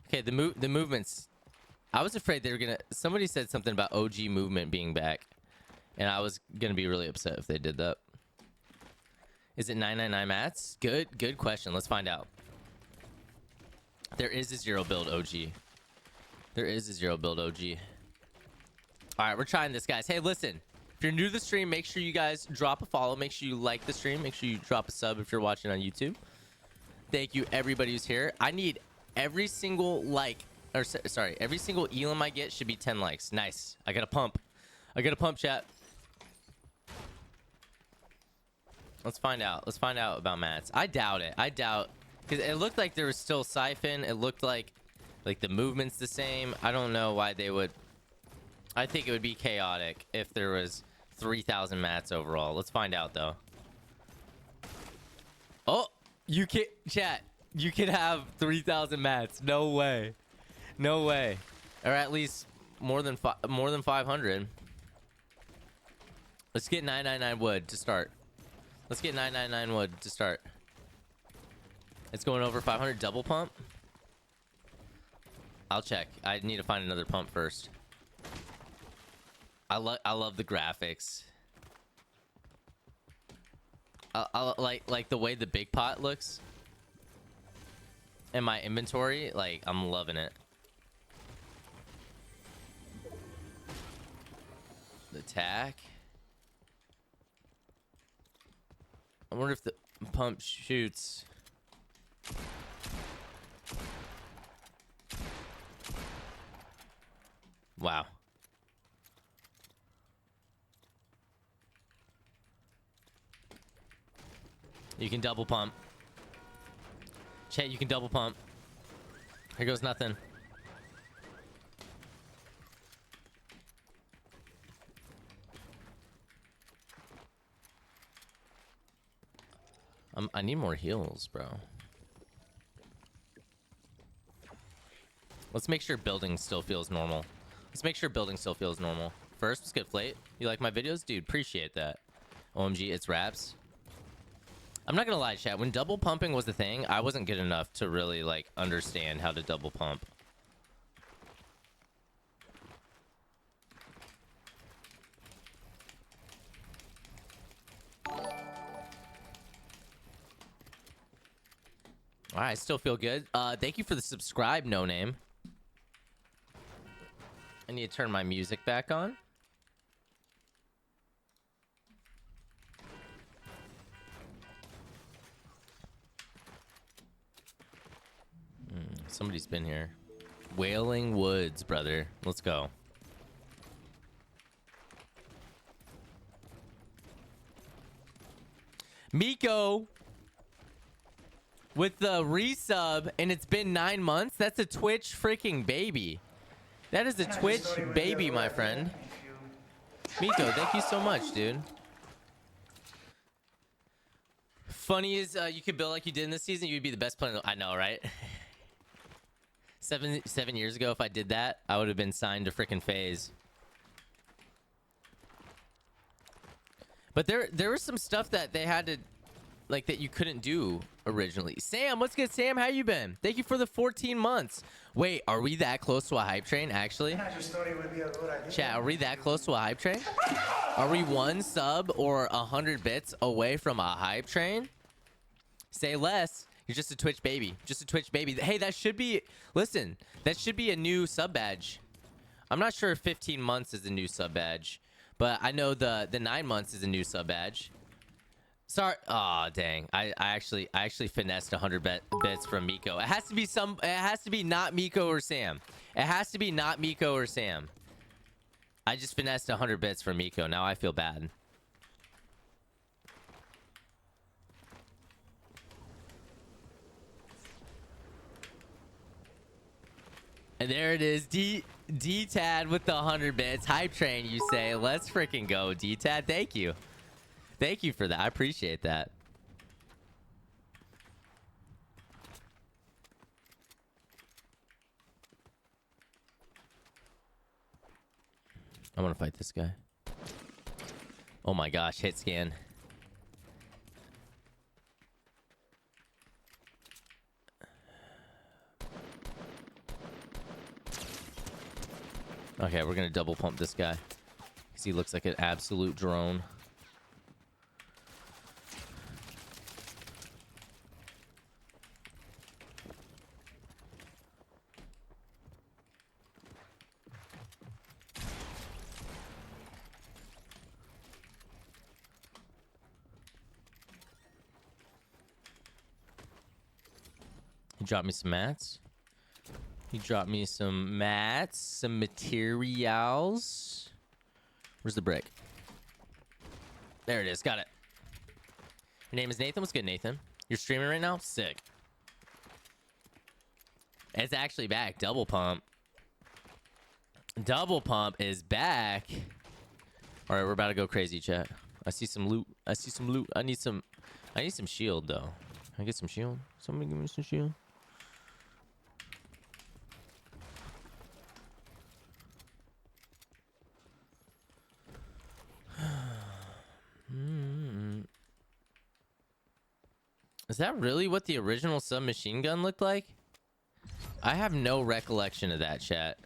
Okay, the movements. I was afraid they were gonna. Somebody said something about OG movement being back, and I was gonna be really upset if they did that. Is it 999 mats? Good question. Let's find out. There is a zero build OG. There is a zero build OG. All right, we're trying this, guys. Hey, listen. If you're new to the stream, make sure you guys drop a follow. Make sure you like the stream. Make sure you drop a sub if you're watching on YouTube. Thank you, everybody who's here. I need every single like, or sorry, every single Elam I get should be 10 likes. Nice. I got a pump. I got a pump, chat. Let's find out. Let's find out about mats. I doubt it. I doubt, because it looked like there was still siphon. It looked like the movement's the same. I don't know why they would. I think it would be chaotic if there was 3,000 mats overall. Let's find out, though. Oh, you can, chat. You can have 3,000 mats. No way. No way. Or at least more than 500. Let's get 999 wood to start. Let's get 999 wood to start. It's going over 500 double pump. I'll check. I need to find another pump first. I love the graphics. I like the way the big pot looks. In my inventory, like, I'm loving it. The attack. I wonder if the pump shoots. Wow. You can double pump. Chat, you can double pump. Here goes nothing. I need more heals, bro. Let's make sure building still feels normal. Let's make sure building still feels normal. First, let's get Flate. You like my videos? Dude, appreciate that. OMG, it's raps. I'm not gonna lie, chat. When double pumping was the thing, I wasn't good enough to really, like, understand how to double pump. All right, still feel good. Thank you for the subscribe, no name. I need to turn my music back on. Somebody's been here. Wailing Woods, brother. Let's go. Miko with the resub, and it's been 9 months. That's a Twitch freaking baby. That is a Twitch baby, my friend. Miko, thank you so much, dude. Funny is, you could build like you did in this season, you'd be the best player. I know, right? 7 years ago, if I did that, I would have been signed to freaking FaZe. But there was some stuff that they had to, like, that you couldn't do originally. Sam, what's good, Sam? How you been? Thank you for the 14 months. Wait, are we that close to a hype train, actually? I just thought it would be a good idea. Chat, are we that close to a hype train? Are we 1 sub or 100 bits away from a hype train? Say less. You're just a Twitch baby. Just a Twitch baby. Hey, that should be... Listen, that should be a new sub badge. I'm not sure if 15 months is a new sub badge. But I know the 9 months is a new sub badge. Sorry. Aw, dang. I actually finessed 100 bits from Miko. It has to be It has to be not Miko or Sam. It has to be not Miko or Sam. I just finessed 100 bits from Miko. Now I feel bad. And there it is. D-Tad with the 100 bits. Hype train, you say. Let's freaking go, D-Tad. Thank you. Thank you for that. I appreciate that. I want to fight this guy. Oh my gosh, hit scan. Okay, we're gonna double pump this guy because he looks like an absolute drone. He dropped me some mats. He dropped me some mats, some materials. Where's the brick? There it is. Got it. Your name is Nathan. What's good, Nathan? You're streaming right now? Sick. It's actually back. Double pump. Double pump is back. All right, we're about to go crazy, chat. I see some loot. I see some loot. I need some shield, though. Can I get some shield? Somebody give me some shield. Is that really what the original submachine gun looked like? I have no recollection of that, chat.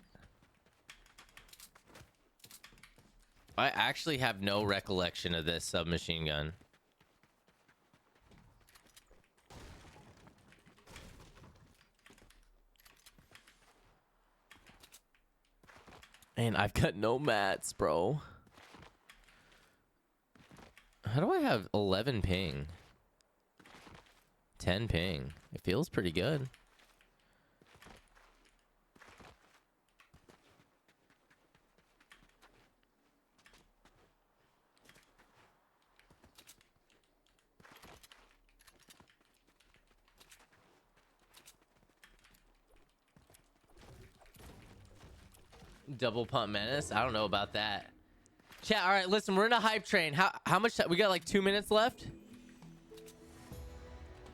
I actually have no recollection of this submachine gun. And I've got no mats, bro. How do I have 11 ping? 10 ping. It feels pretty good. Double pump menace? I don't know about that. Chat, all right, listen, we're in a hype train. How much we got? Like 2 minutes left?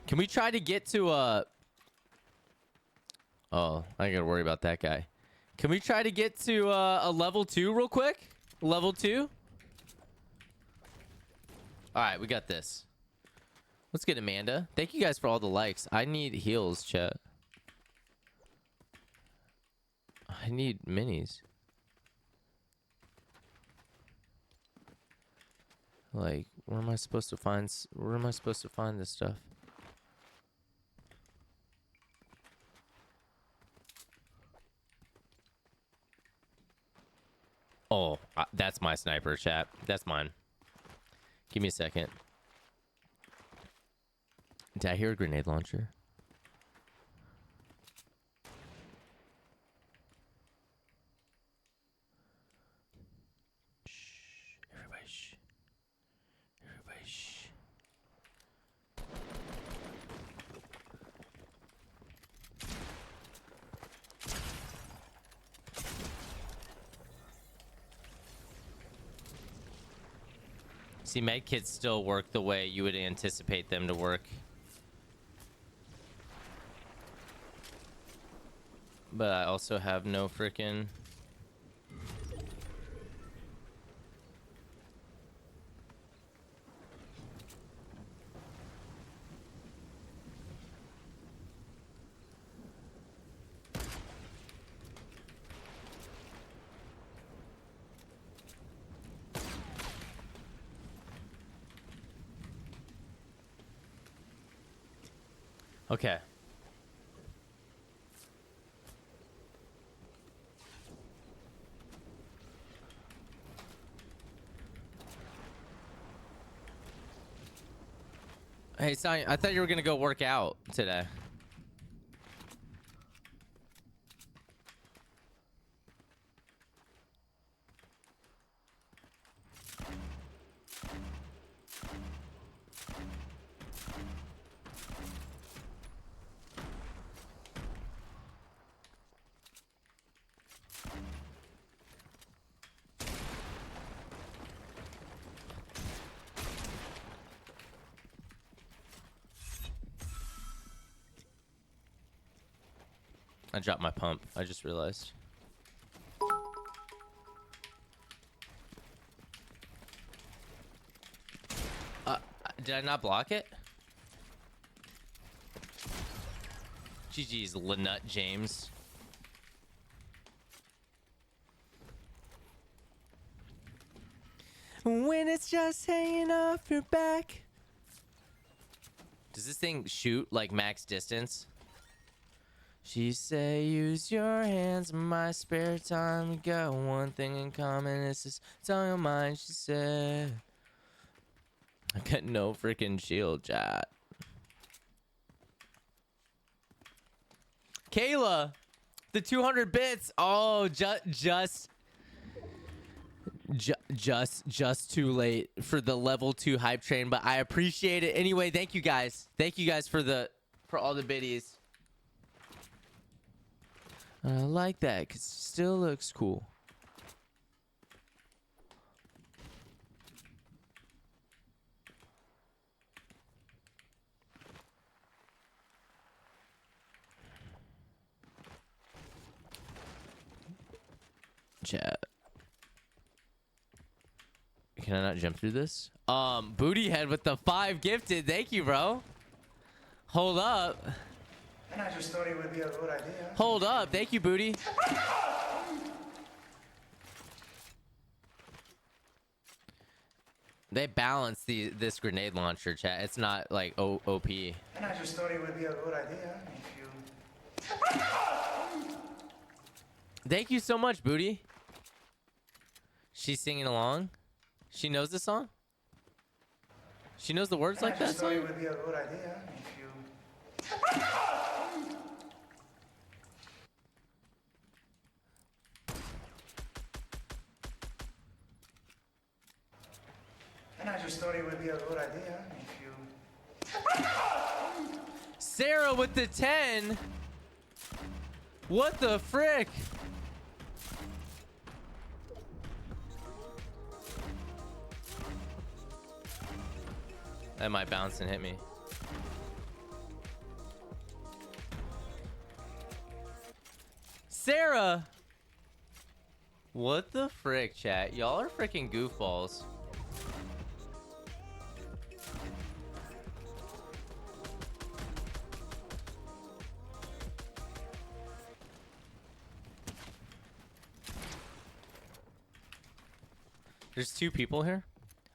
Can we try to get to oh, I gotta worry about that guy. Can we try to get to a level 2 real quick? Level 2? All right, we got this. Let's get Amanda. Thank you guys for all the likes. I need heals, chat. I need minis. Like, where am I supposed to find this stuff? Oh, that's my sniper, chat. That's mine. Give me a second. Did I hear a grenade launcher? See, med kits still work the way you would anticipate them to work. But I also have no freaking... Okay. Hey, Sonya, I thought you were gonna go work out today. I dropped my pump. I just realized. Did I not block it? GG's Lynette James. When it's just hanging off your back. Does this thing shoot like max distance? She say use your hands in my spare time. We got one thing in common, it's just on your mind, she said. I got no freaking shield, chat. Kayla, the 200 bits. Oh, just too late for the level 2 hype train, but I appreciate it anyway. Thank you guys. Thank you guys for all the biddies. I like that because it still looks cool. Chat. Can I not jump through this? Booty head with the 5 gifted. Thank you, bro. Hold up. And I just thought it would be a good idea. Hold up. Thank you, Booty. They balance this grenade launcher, chat. It's not like OP. And I just thought it would be a good idea if you... Thank you so much, Booty. She's singing along. She knows the song? She knows the words like that I just thought song? it would be a good idea if you... And I just thought it would be a good idea if you... Sarah with the 10. What the frick? That might bounce and hit me. Sarah! What the frick, chat? Y'all are freaking goofballs. There's 2 people here?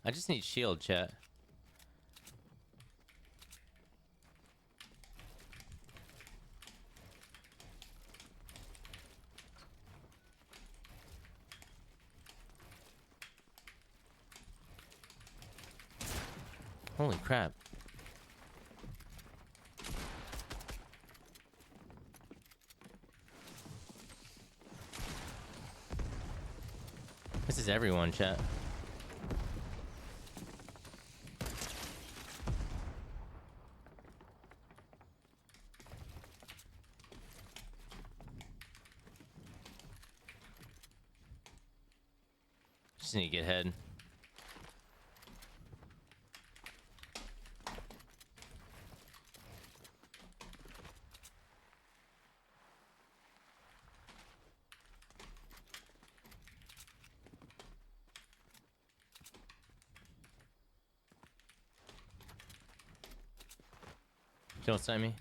I just need shield, chat. Holy crap. This is everyone, chat. Just need to get head. Don't sign me.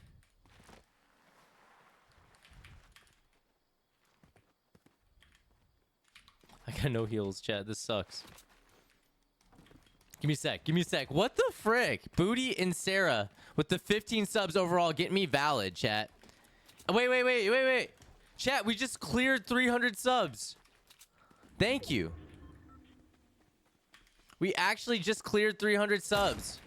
I got no heals, chat. This sucks. Give me a sec. Give me a sec. What the frick? Booty and Sarah with the 15 subs overall. Get me valid, chat. Wait. Chat, we just cleared 300 subs. Thank you. We actually just cleared 300 subs.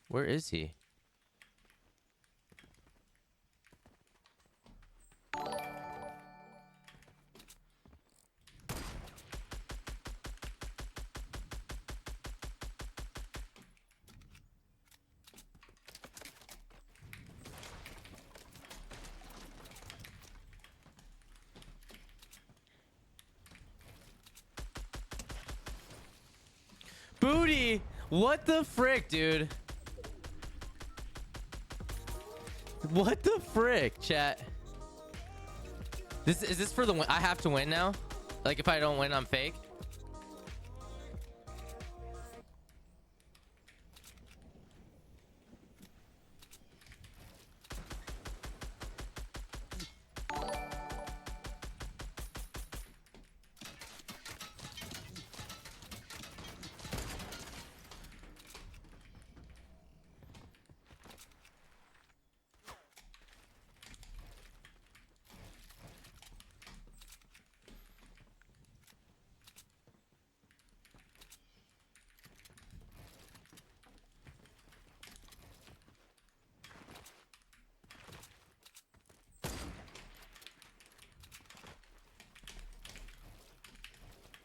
Where is he? Booty! What the frick, dude? What the frick, chat? Is this for the win? I have to win now? Like, if I don't win, I'm fake?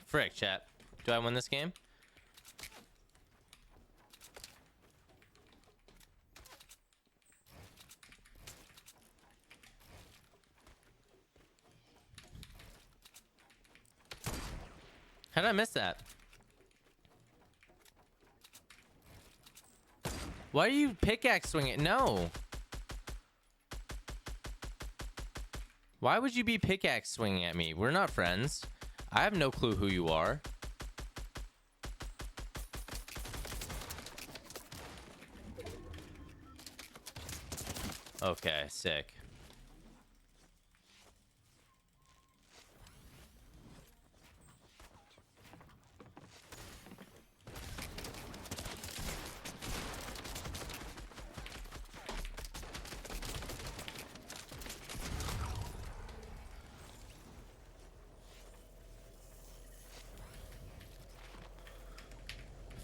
Frick, chat. Do I win this game? How did I miss that? Why are you pickaxe swinging? No. Why would you be pickaxe swinging at me? We're not friends. I have no clue who you are. Okay, sick.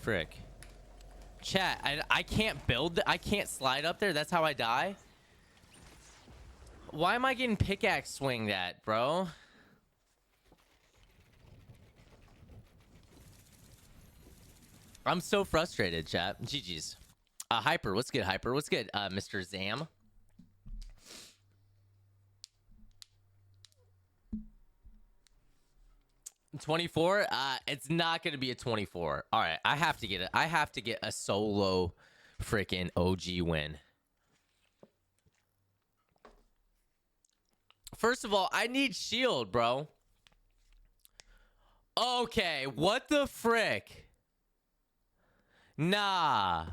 Frick. Chat, I can't build. I can't slide up there. That's how I die. Why am I getting pickaxe swinged at, bro? I'm so frustrated, chat. GG's. Hyper, what's good, Hyper? What's good, Mr. Zam? $24? It's not gonna be a 24. All right, I have to get it. I have to get a solo freaking OG win. First of all, I need shield, bro. Okay, what the frick? Nah.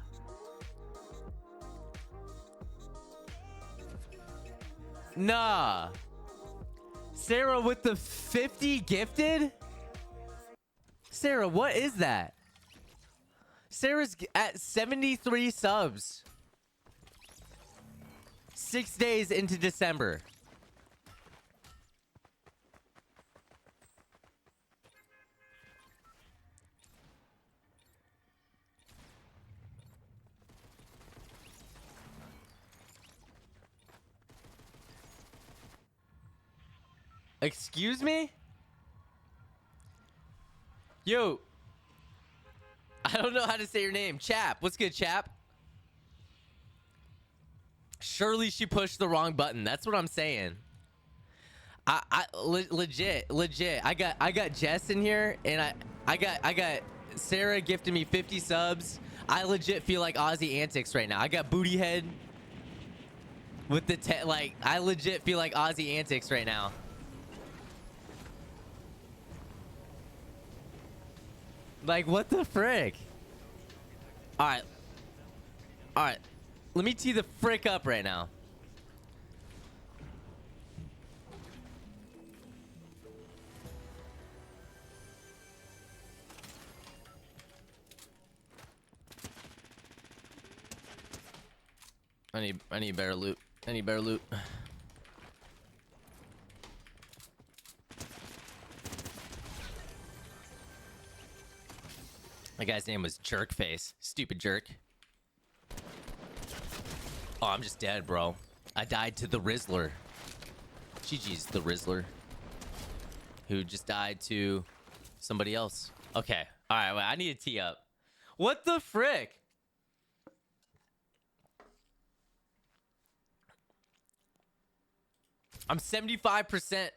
Nah. Sarah with the 50 gifted? Sarah, what is that? Sarah's at 73 subs. 6 days into December. Excuse me? Yo. I don't know how to say your name. Chap. What's good, Chap? Surely she pushed the wrong button. That's what I'm saying. Legit. I got Jess in here, and I got Sarah gifted me 50 subs. I legit feel like Aussie Antics right now. I got Booty Head with the like. I legit feel like Aussie Antics right now. Like, what the frick? All right. Let me tee the frick up right now. I need better loot. I need better loot. That guy's name was Jerkface. Stupid jerk. Oh, I'm just dead, bro. I died to the Rizzler. GG's the Rizzler. Who just died to somebody else. Okay. Alright, wait, I need to tee up. What the frick? I'm 75%.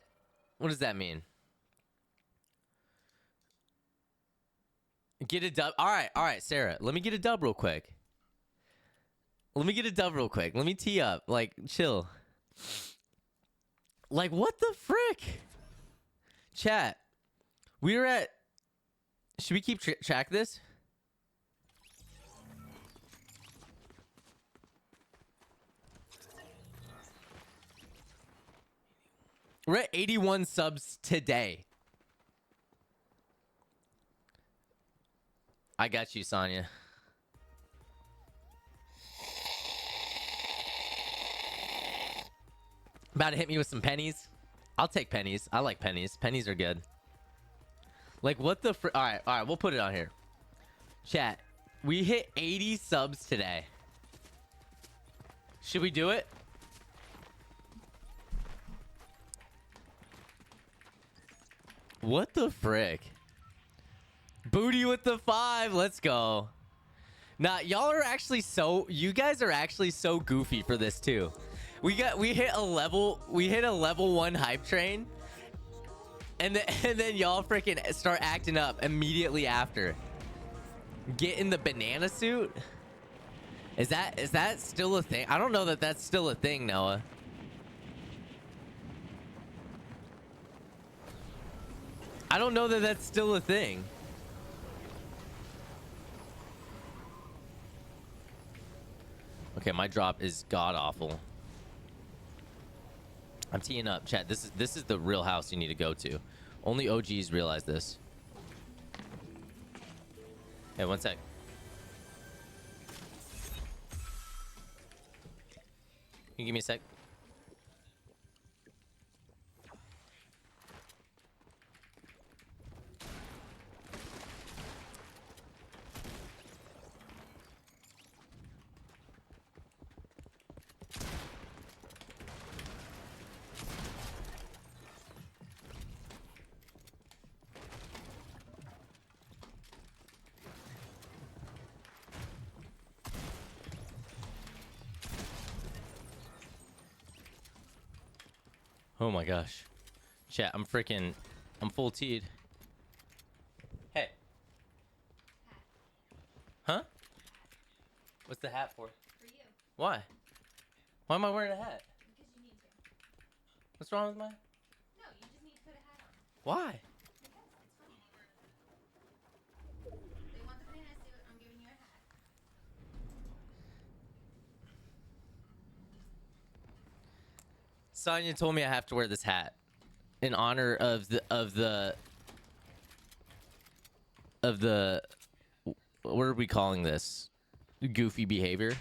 What does that mean? Get a dub. All right, Sarah. Let me get a dub real quick. Let me tee up. Like, chill. Like, what the frick? Chat. We were at... Should we keep track of this? We're at 81 subs today. I got you, Sonya. About to hit me with some pennies. I'll take pennies. I like pennies. Pennies are good. Like, what the fr... All right, we'll put it on here. Chat, we hit 80 subs today. Should we do it? What the frick? Booty with the 5. Let's go. Nah, y'all are actually so... You guys are actually so goofy for this, too. We hit a level 1 hype train. And then y'all freaking start acting up immediately after. Get in the banana suit? Is that still a thing? I don't know that that's still a thing, Noah. I don't know that that's still a thing. Okay, my drop is god awful. I'm teeing up, chat. This is the real house you need to go to. Only OGs realize this. Hey, one sec. Can you give me a sec? Oh my gosh. Chat, I'm full teed. Hey. Huh? What's the hat for? For you. Why? Why am I wearing a hat? Because you need to. What's wrong with my... No, you just need to put a hat on. Why? Because it's funny. They want the banana suit, I'm giving you a hat. Sonya told me I have to wear this hat in honor of the what are we calling this? Goofy behavior.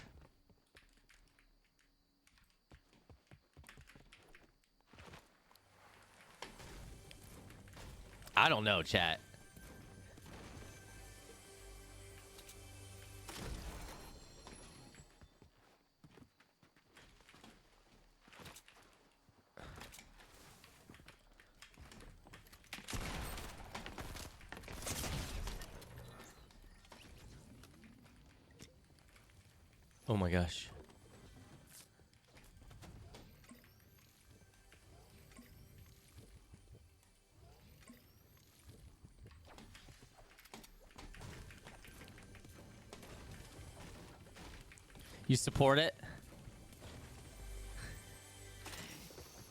I don't know, chat. Oh my gosh. You support it?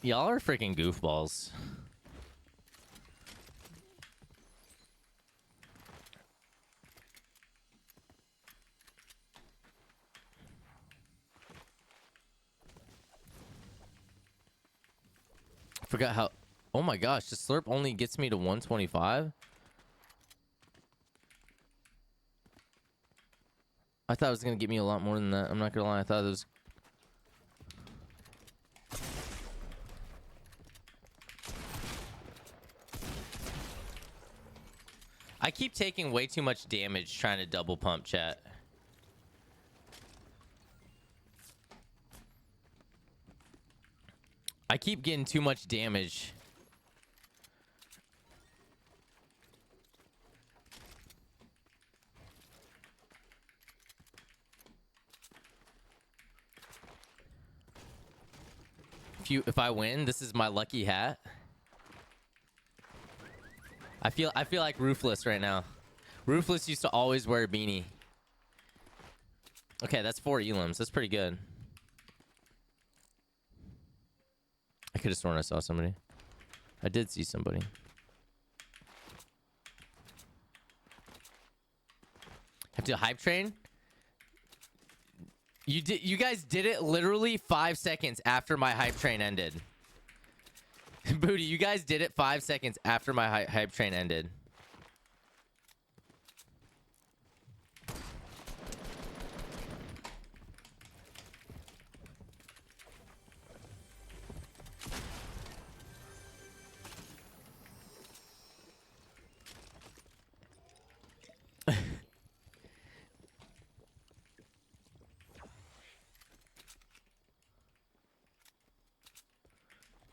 Y'all are freaking goofballs. Forgot how. Oh my gosh, the slurp only gets me to 125. I thought it was gonna get me a lot more than that. I'm not gonna lie. I thought it was. I keep taking way too much damage trying to double pump, chat. I keep getting too much damage. If I win, this is my lucky hat. I feel like Ruthless right now. Ruthless used to always wear a beanie. Okay, that's 4 elims. That's pretty good. I could have sworn I saw somebody. I did see somebody. Have to hype train? You guys did it literally 5 seconds after my hype train ended. Booty, you guys did it 5 seconds after my hype train ended.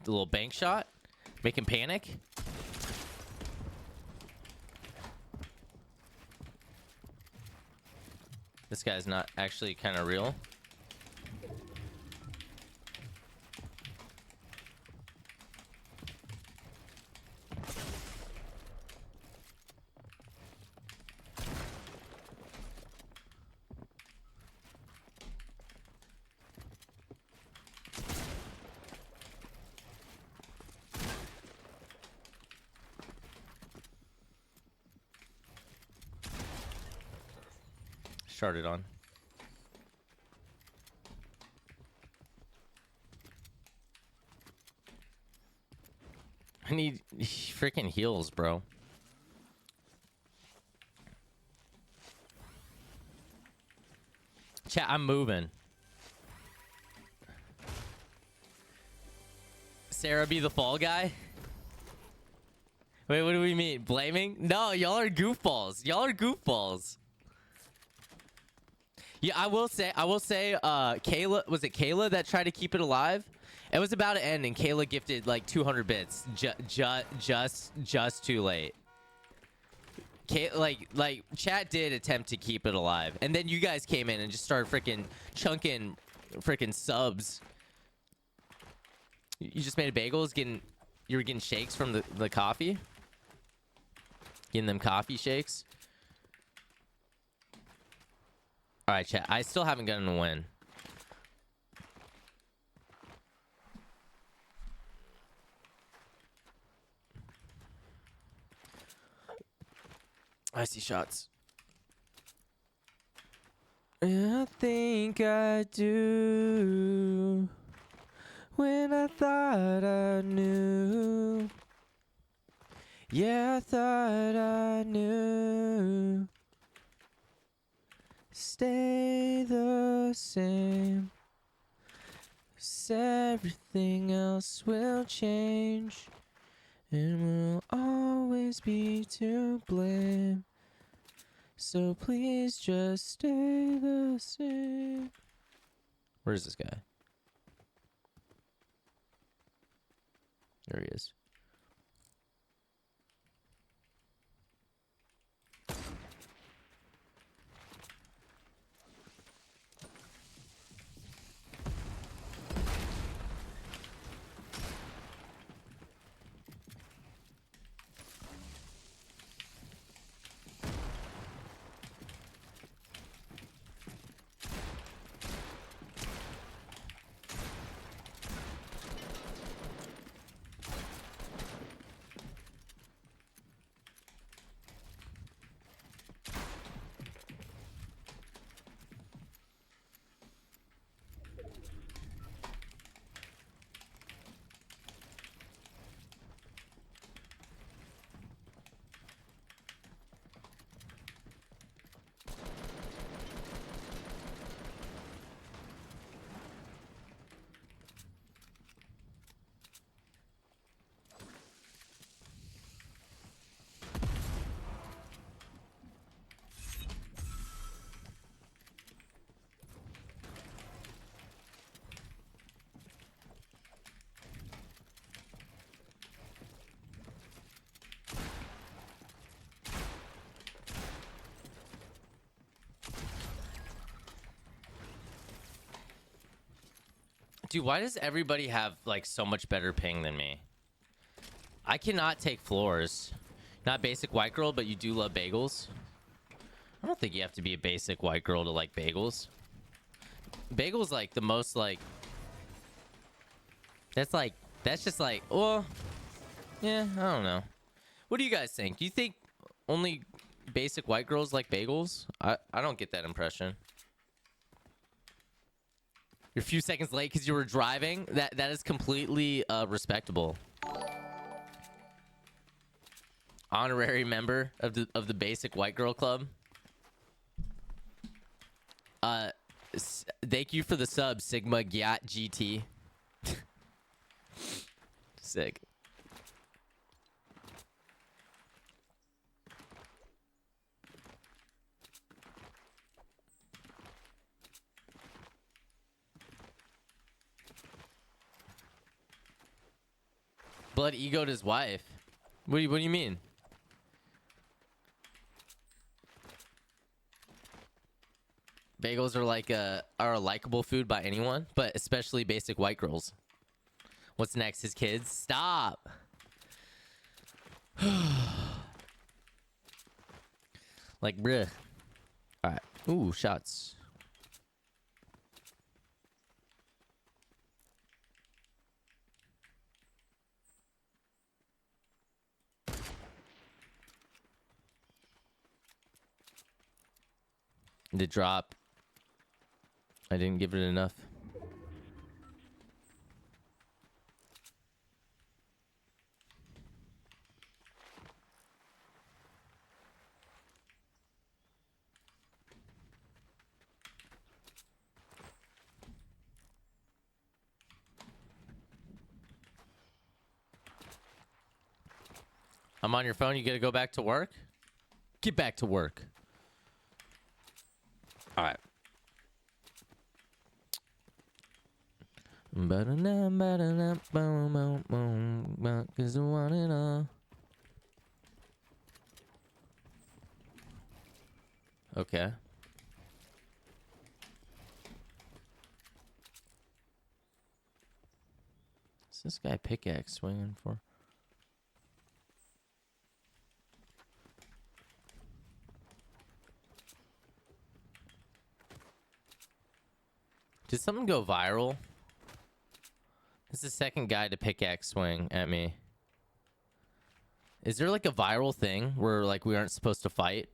The little bank shot. Make him panic. This guy's not actually kind of real. Started on. I need freaking heals, bro. Chat, I'm moving. Sarah be the fall guy? Wait, what do we mean? Blaming? No, y'all are goofballs. Y'all are goofballs. Yeah, I will say, Kayla, was it Kayla that tried to keep it alive? It was about to end, and Kayla gifted like 200 bits, just too late. Like chat did attempt to keep it alive, and then you guys came in and just started freaking chunking, freaking subs. You just made a bagels, you were getting shakes from the coffee, getting them coffee shakes. All right, chat. I still haven't gotten a win. I see shots. I think I do. When I thought I knew. Yeah, I thought I knew. Stay the same. 'Cause everything else will change. And we'll always be to blame. So please just stay the same. Where's this guy? There he is. Dude, why does everybody have like so much better ping than me? I cannot take floors. Not basic white girl, but you do love bagels. I don't think you have to be a basic white girl to like bagels. Bagels like the most like. That's just like, well, yeah, I don't know. What do you guys think? Do you think only basic white girls like bagels? I don't get that impression. You're a few seconds late because you were driving. That is completely respectable. Honorary member of the basic white girl club. Thank you for the sub, Sigma Gyat GT. Sick. Blood egoed his wife. What do you mean? Bagels are like are a likable food by anyone, but especially basic white girls. What's next? His kids? Stop. Like, bruh. All right. Ooh, shots. The drop. I didn't give it enough. I'm on your phone. You gotta go back to work? Get back to work. All right. Cause I want it all. Okay. What's this guy pickaxe swinging for? Did something go viral? This is the second guy to pickaxe swing at me. Is there like a viral thing where like we aren't supposed to fight?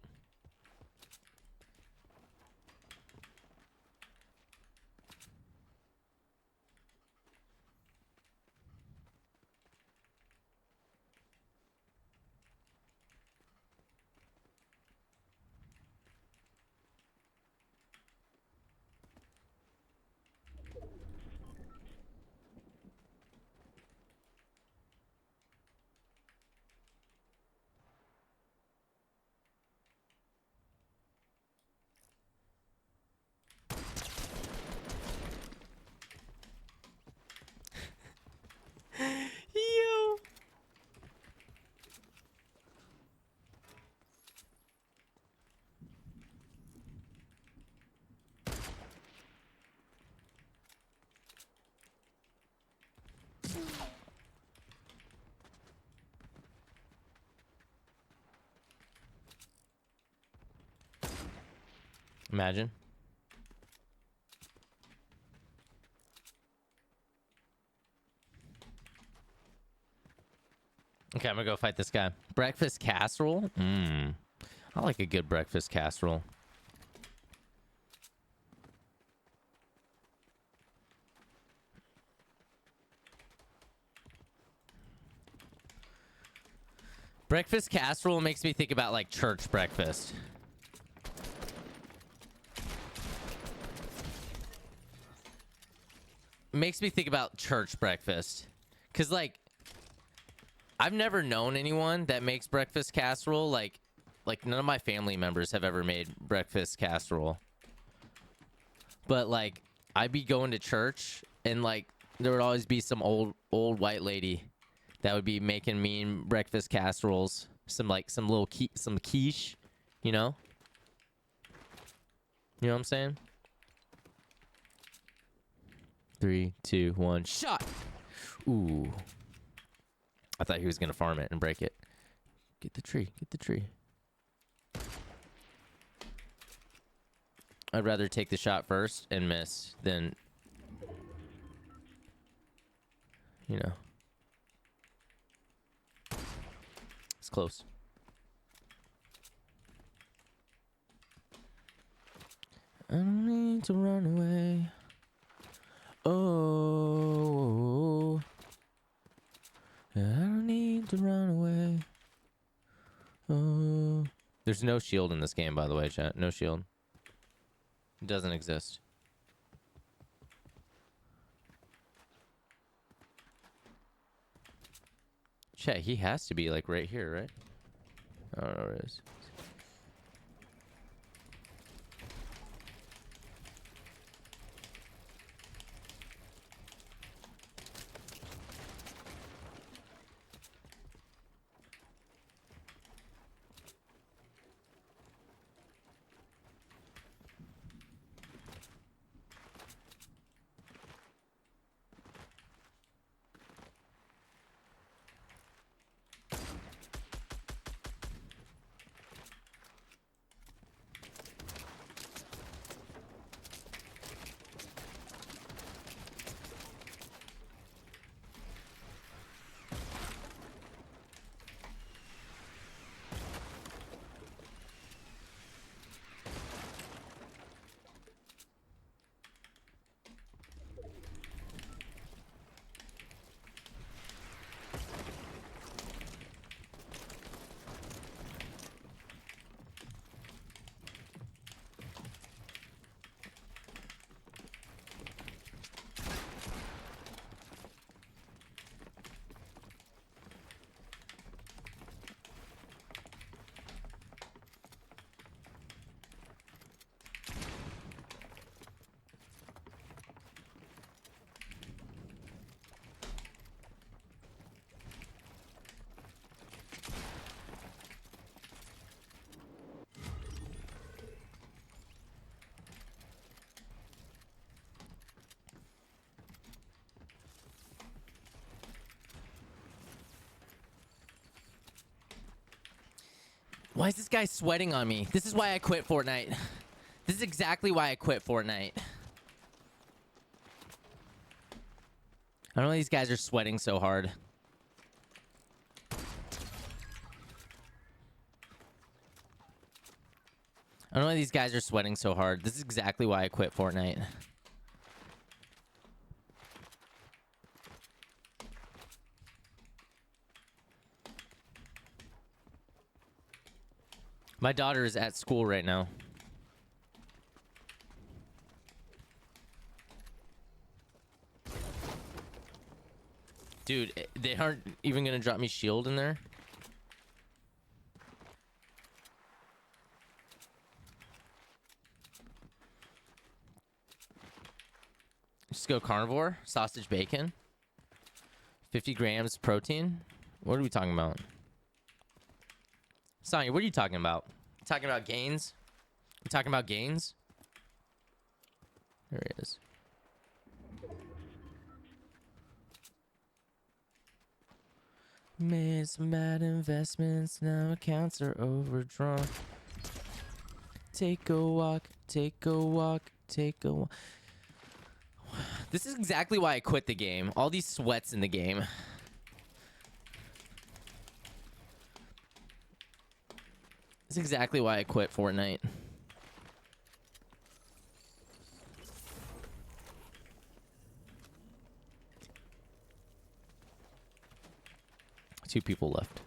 Yo. Imagine. Okay, I'm gonna go fight this guy. Breakfast casserole? Mmm. I like a good breakfast casserole. Breakfast casserole makes me think about like church breakfast. Makes me think about church breakfast. Cause like I've never known anyone that makes breakfast casserole. Like none of my family members have ever made breakfast casserole. But like I'd be going to church and like there would always be some old white lady that would be making mean breakfast casseroles. Some quiche, you know? You know what I'm saying? 3, 2, 1, shot. Ooh. I thought he was gonna farm it and break it. Get the tree. Get the tree. I'd rather take the shot first and miss than, you know. It's close. I don't need to run away. Oh, I don't need to run away. Oh, there's no shield in this game, by the way, chat. No shield. It doesn't exist. Chat, he has to be like right here, right? I don't know where it is. Why is this guy sweating on me? This is why I quit Fortnite. This is exactly why I quit Fortnite. I don't know why these guys are sweating so hard. I don't know why these guys are sweating so hard. This is exactly why I quit Fortnite. My daughter is at school right now. Dude, they aren't even gonna drop me shield in there. Just go carnivore, sausage, bacon, 50 grams protein. What are we talking about? Sonya, what are you talking about? You talking about gains? You talking about gains? There he is. Made some bad investments, now accounts are overdrawn. Take a walk, take a walk, take a walk. This is exactly why I quit the game. All these sweats in the game. This is exactly why I quit Fortnite. Two people left.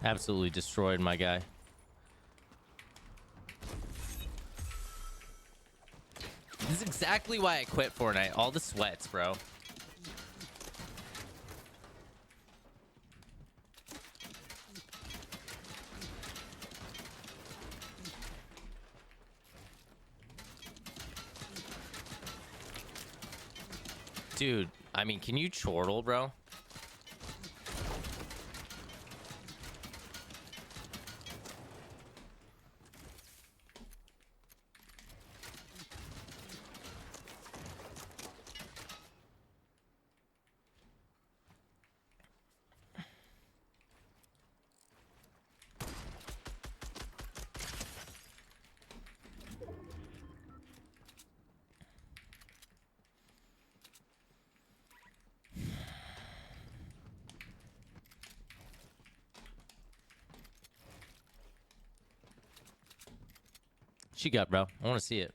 Absolutely destroyed my guy. This is exactly why I quit Fortnite. All the sweats, bro. Dude, I mean, can you chortle, bro? She got, bro. I want to see it.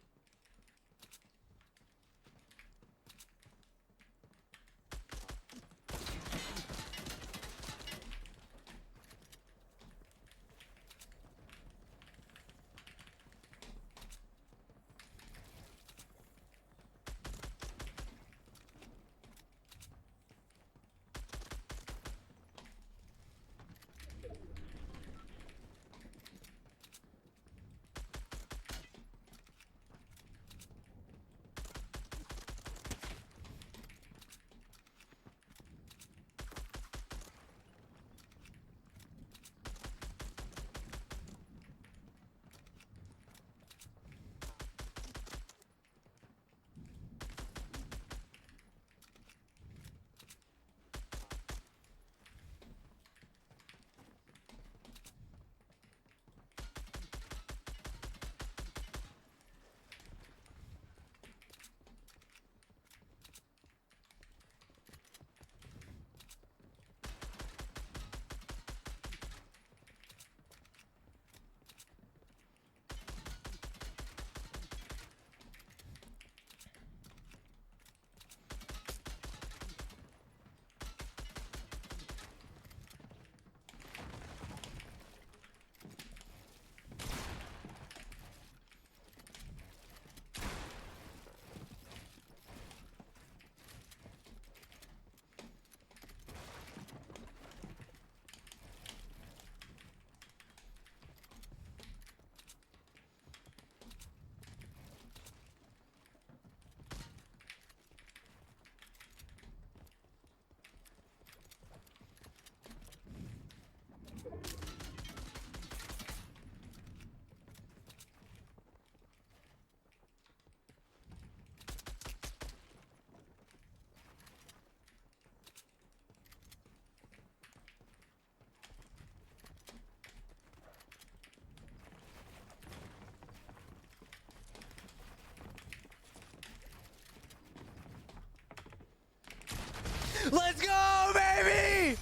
Let's go, baby!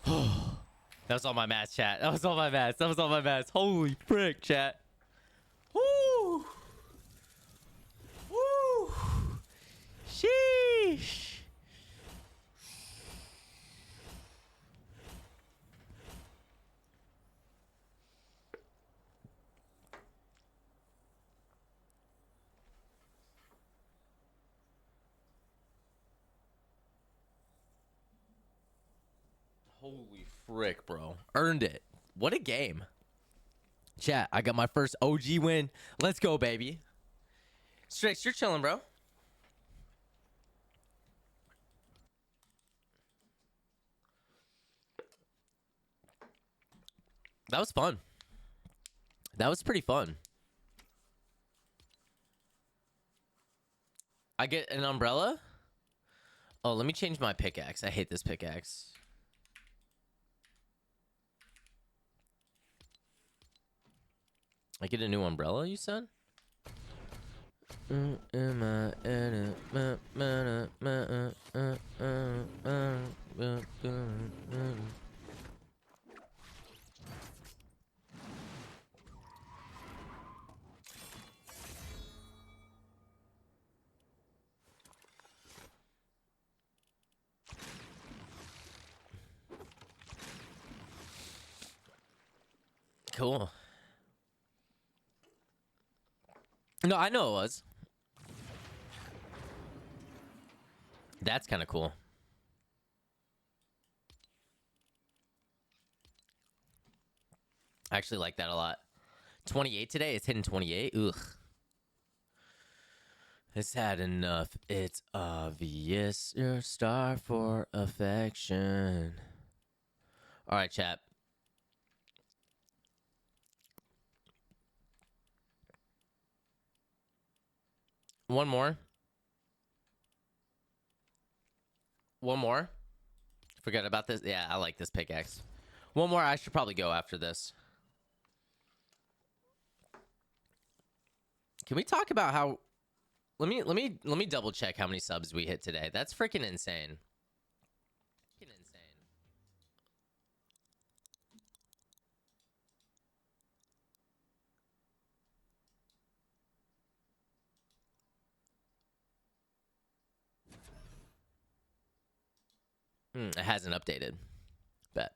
That was all my mats, chat. That was all my mats. That was all my mats. Holy frick, chat. Woo! Woo! Sheesh. Holy frick, bro. Earned it. What a game. Chat, I got my first OG win. Let's go, baby. Strix, you're chilling, bro. That was fun. That was pretty fun. I get an umbrella? Oh, let me change my pickaxe. I hate this pickaxe. I get a new umbrella, you said? Cool. No, I know it was. That's kind of cool. I actually like that a lot. 28 today? It's hitting 28? Ugh. It's had enough. It's obvious you're starved for affection. All right, chat. One more. One more. Forget about this. Yeah, I like this pickaxe. One more. I should probably go after this. Can we talk about how? Let me double check how many subs we hit today. That's freaking insane. It hasn't updated. Bet.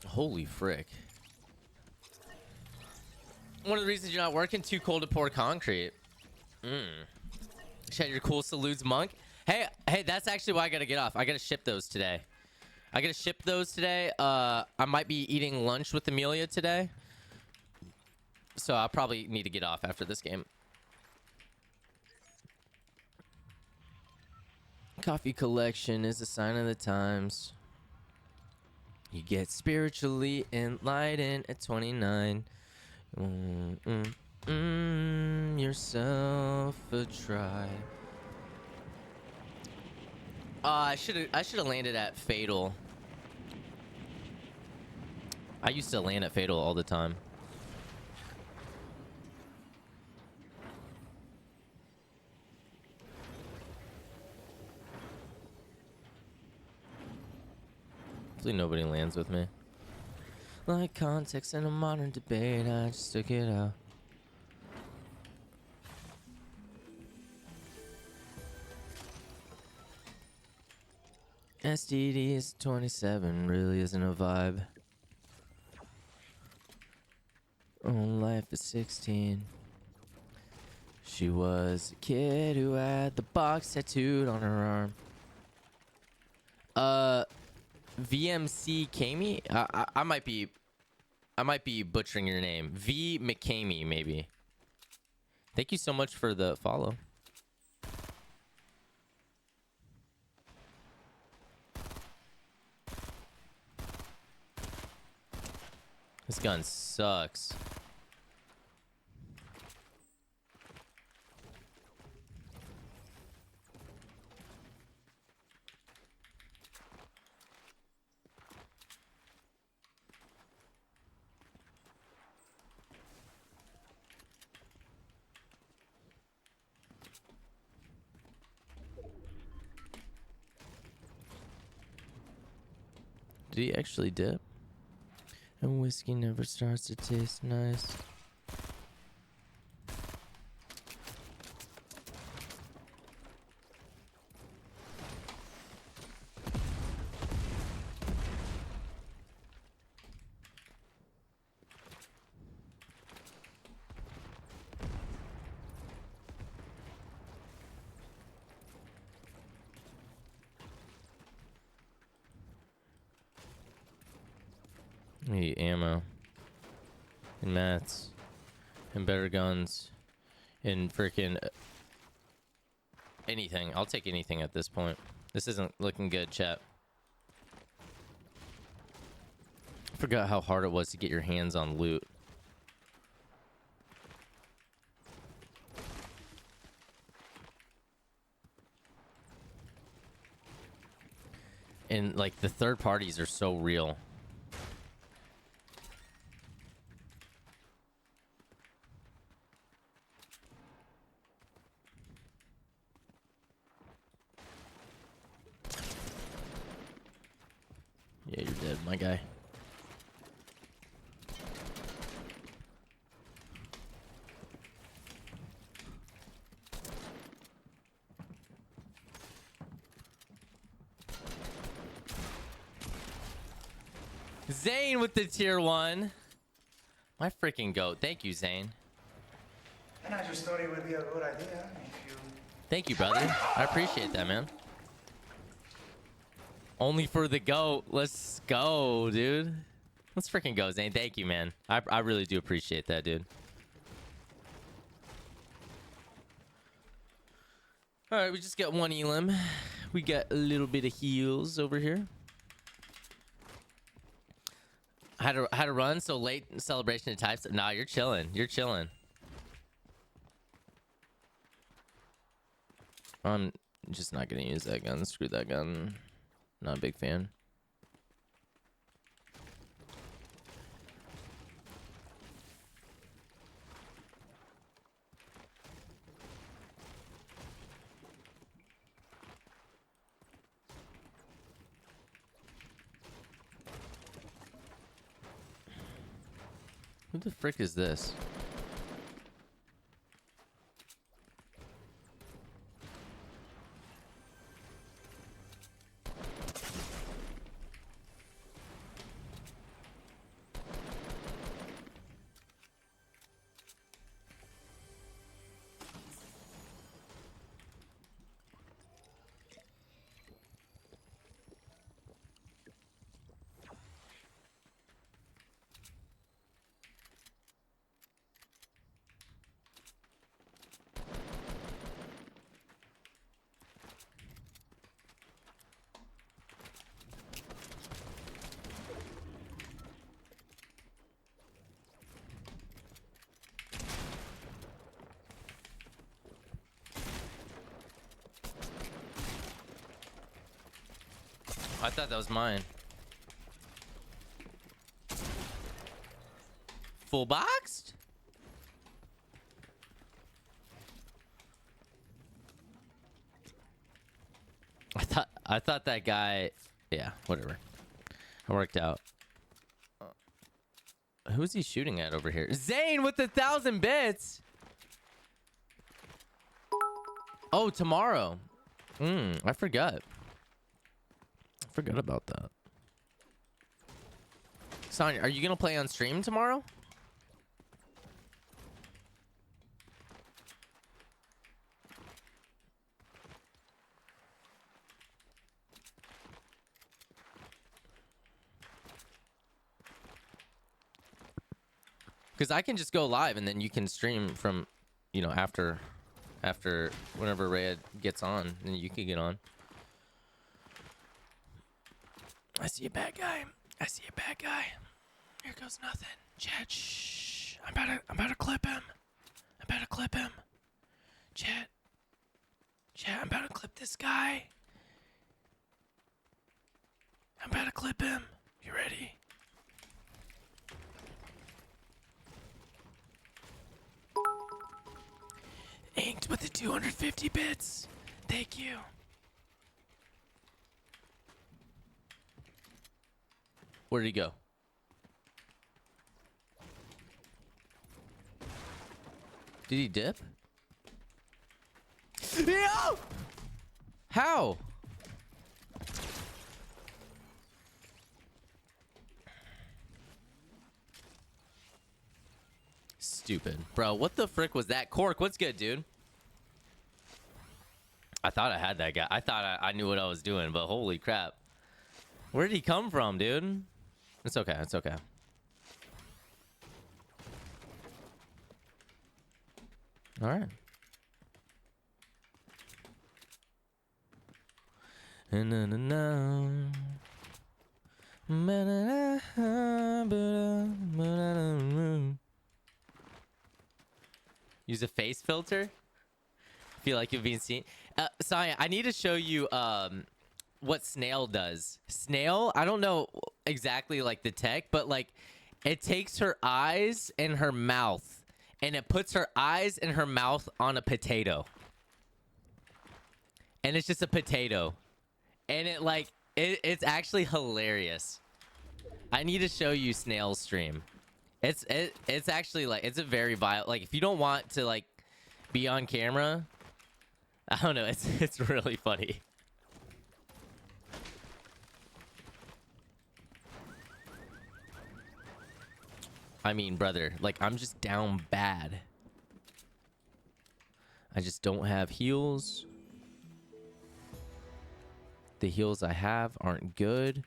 Holy frick. One of the reasons you're not working, too cold to pour concrete. Chat, your cool salutes, monk. Hey, that's actually why I gotta get off. I gotta ship those today. I might be eating lunch with Amelia today. So I'll probably need to get off after this game. Coffee collection is a sign of the times. You get spiritually enlightened at 29. Yourself a try. I should have landed at Fatal. I used to land at Fatal all the time. Hopefully nobody lands with me. Like context in a modern debate, I just took it out. STD is 27, really isn't a vibe. Oh, life is 16. She was a kid who had the box tattooed on her arm. VMC Kami? I might be butchering your name. V McCamey, maybe. Thank you so much for the follow. This gun sucks. Did he actually dip? And whiskey never starts to taste nice. I need ammo and mats and better guns and freaking anything. I'll take anything at this point. This isn't looking good, chat. I forgot how hard it was to get your hands on loot. And like the third parties are so real. Yeah, you're dead, my guy. Zane with the tier 1. My freaking goat. Thank you, Zane. And I just thought it would be a good idea if you... Thank you, brother. I appreciate that, man. Only for the goat. Let's go, dude. Let's freaking go, Zane. Thank you, man. I really do appreciate that, dude. All right, we just got one elim. We got a little bit of heals over here. Had to run so late in celebration of types. Nah, you're chilling. You're chilling. I'm just not gonna use that gun. Screw that gun. Not a big fan. Who the frick is this? I thought that was mine. Full boxed? I thought that guy, yeah, whatever. It worked out. Who's he shooting at over here? Zane with 1,000 bits. Oh, tomorrow. I forgot. Forgot about that. Sonya, are you gonna play on stream tomorrow? Because I can just go live and then you can stream from, you know, after whenever Red gets on, and you can get on. I see a bad guy. I see a bad guy. Here goes nothing. Chat, shh. I'm about to clip him. I'm about to clip him. Chat, I'm about to clip this guy. I'm about to clip him. You ready? Inked with the 250 bits. Thank you. Where did he go? Did he dip? No! How? Stupid. Bro, what the frick was that? Cork, what's good, dude? I thought I had that guy. I thought I knew what I was doing, but holy crap. Where did he come from, dude? It's okay. It's okay. All right. Use a face filter? Feel like you've been seen. Saya, I need to show you what Snail does. Snail, I don't know exactly like the tech, but like it takes her eyes and her mouth and it puts her eyes and her mouth on a potato. And it's just a potato. And it like it's actually hilarious. I need to show you Snail's stream. It's actually like it's a very violent, like if you don't want to like be on camera, I don't know, it's really funny. I mean, brother, like, I'm just down bad. I just don't have heals. The heals I have aren't good.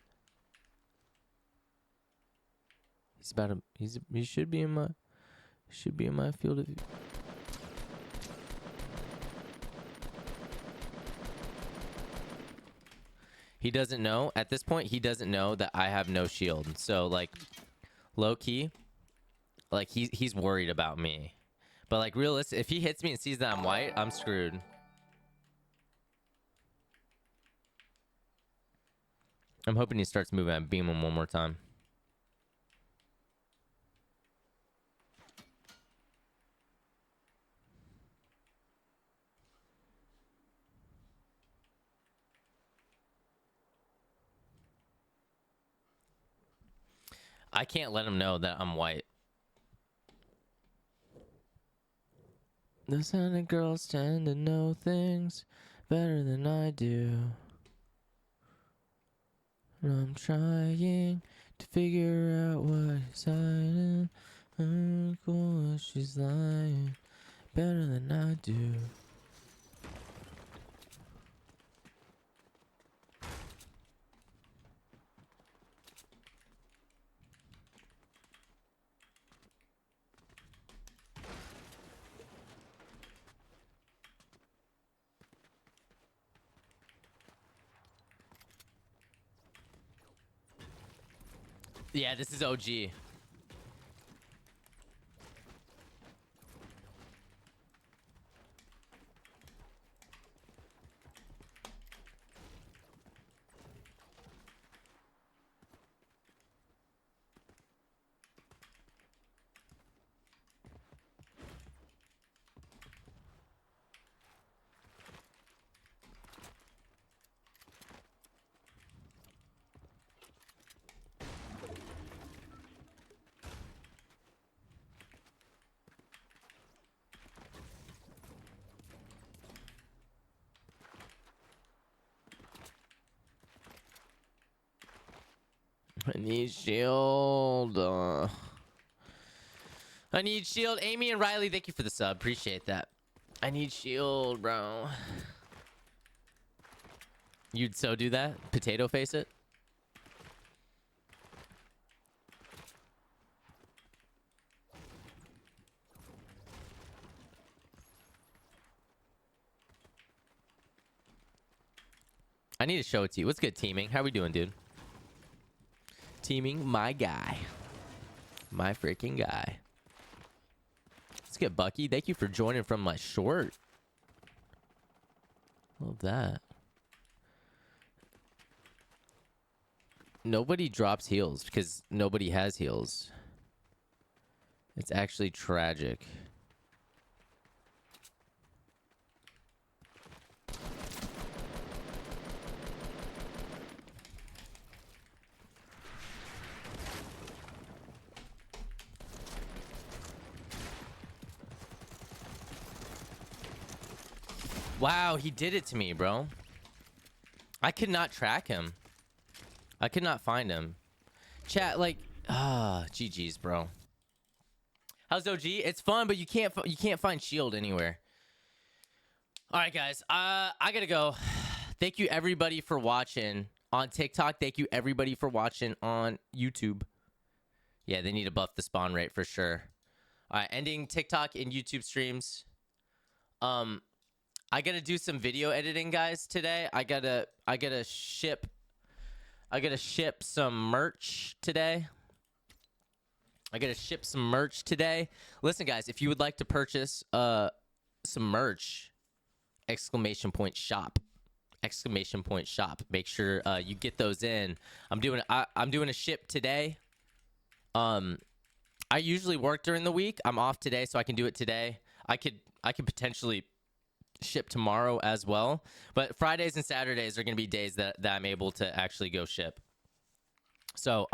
He should be in my field of view. He doesn't know at this point. He doesn't know that I have no shield. So like, low key, like he's worried about me. But like, realistic, if he hits me and sees that I'm white, I'm screwed. I'm hoping he starts moving. I beam him one more time. I can't let him know that I'm white. The Sonic girls tend to know things better than I do. And I'm trying to figure out what he's hiding. I'm cool, she's lying better than I do. Yeah, this is OG. I need shield. I need shield. Amy and Riley, thank you for the sub. Appreciate that. I need shield, bro. You'd so do that? Potato face it? I need to show it to you. What's good, teaming? How we doing, dude? Teaming, my guy. My freaking guy. Let's get Bucky. Thank you for joining from my short. Love that. Nobody drops heals because nobody has heals. It's actually tragic. Wow, he did it to me, bro. I could not track him. I could not find him. Chat, like, GG's, bro. How's OG? It's fun, but you can't find shield anywhere. All right, guys. I gotta go. Thank you everybody for watching on TikTok. Thank you everybody for watching on YouTube. Yeah, they need to buff the spawn rate for sure. All right, ending TikTok and YouTube streams. I gotta do some video editing, guys, today. I gotta ship some merch today. Listen, guys, if you would like to purchase some merch, !shop. !shop. Make sure you get those in. I'm doing a ship today. I usually work during the week. I'm off today, so I can do it today. I could potentially ship tomorrow as well, but Fridays and Saturdays are going to be days that I'm able to actually go ship. So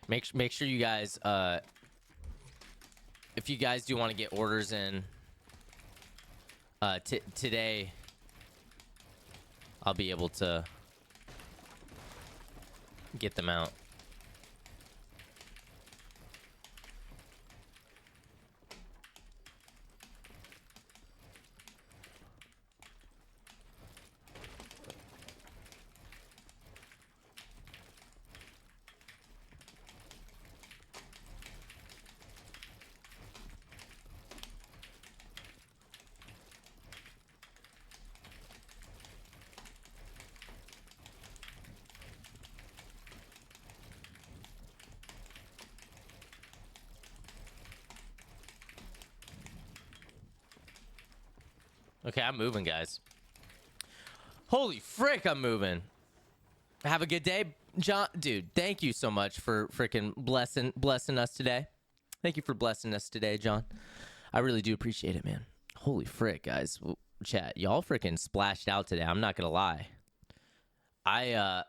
make sure you guys, if you guys do want to get orders in today, I'll be able to get them out. Okay, I'm moving, guys. Holy frick, I'm moving. Have a good day, John. Dude, thank you so much for freaking blessing us today. Thank you for blessing us today, John. I really do appreciate it, man. Holy frick, guys. Chat, y'all freaking splashed out today. I'm not gonna lie. I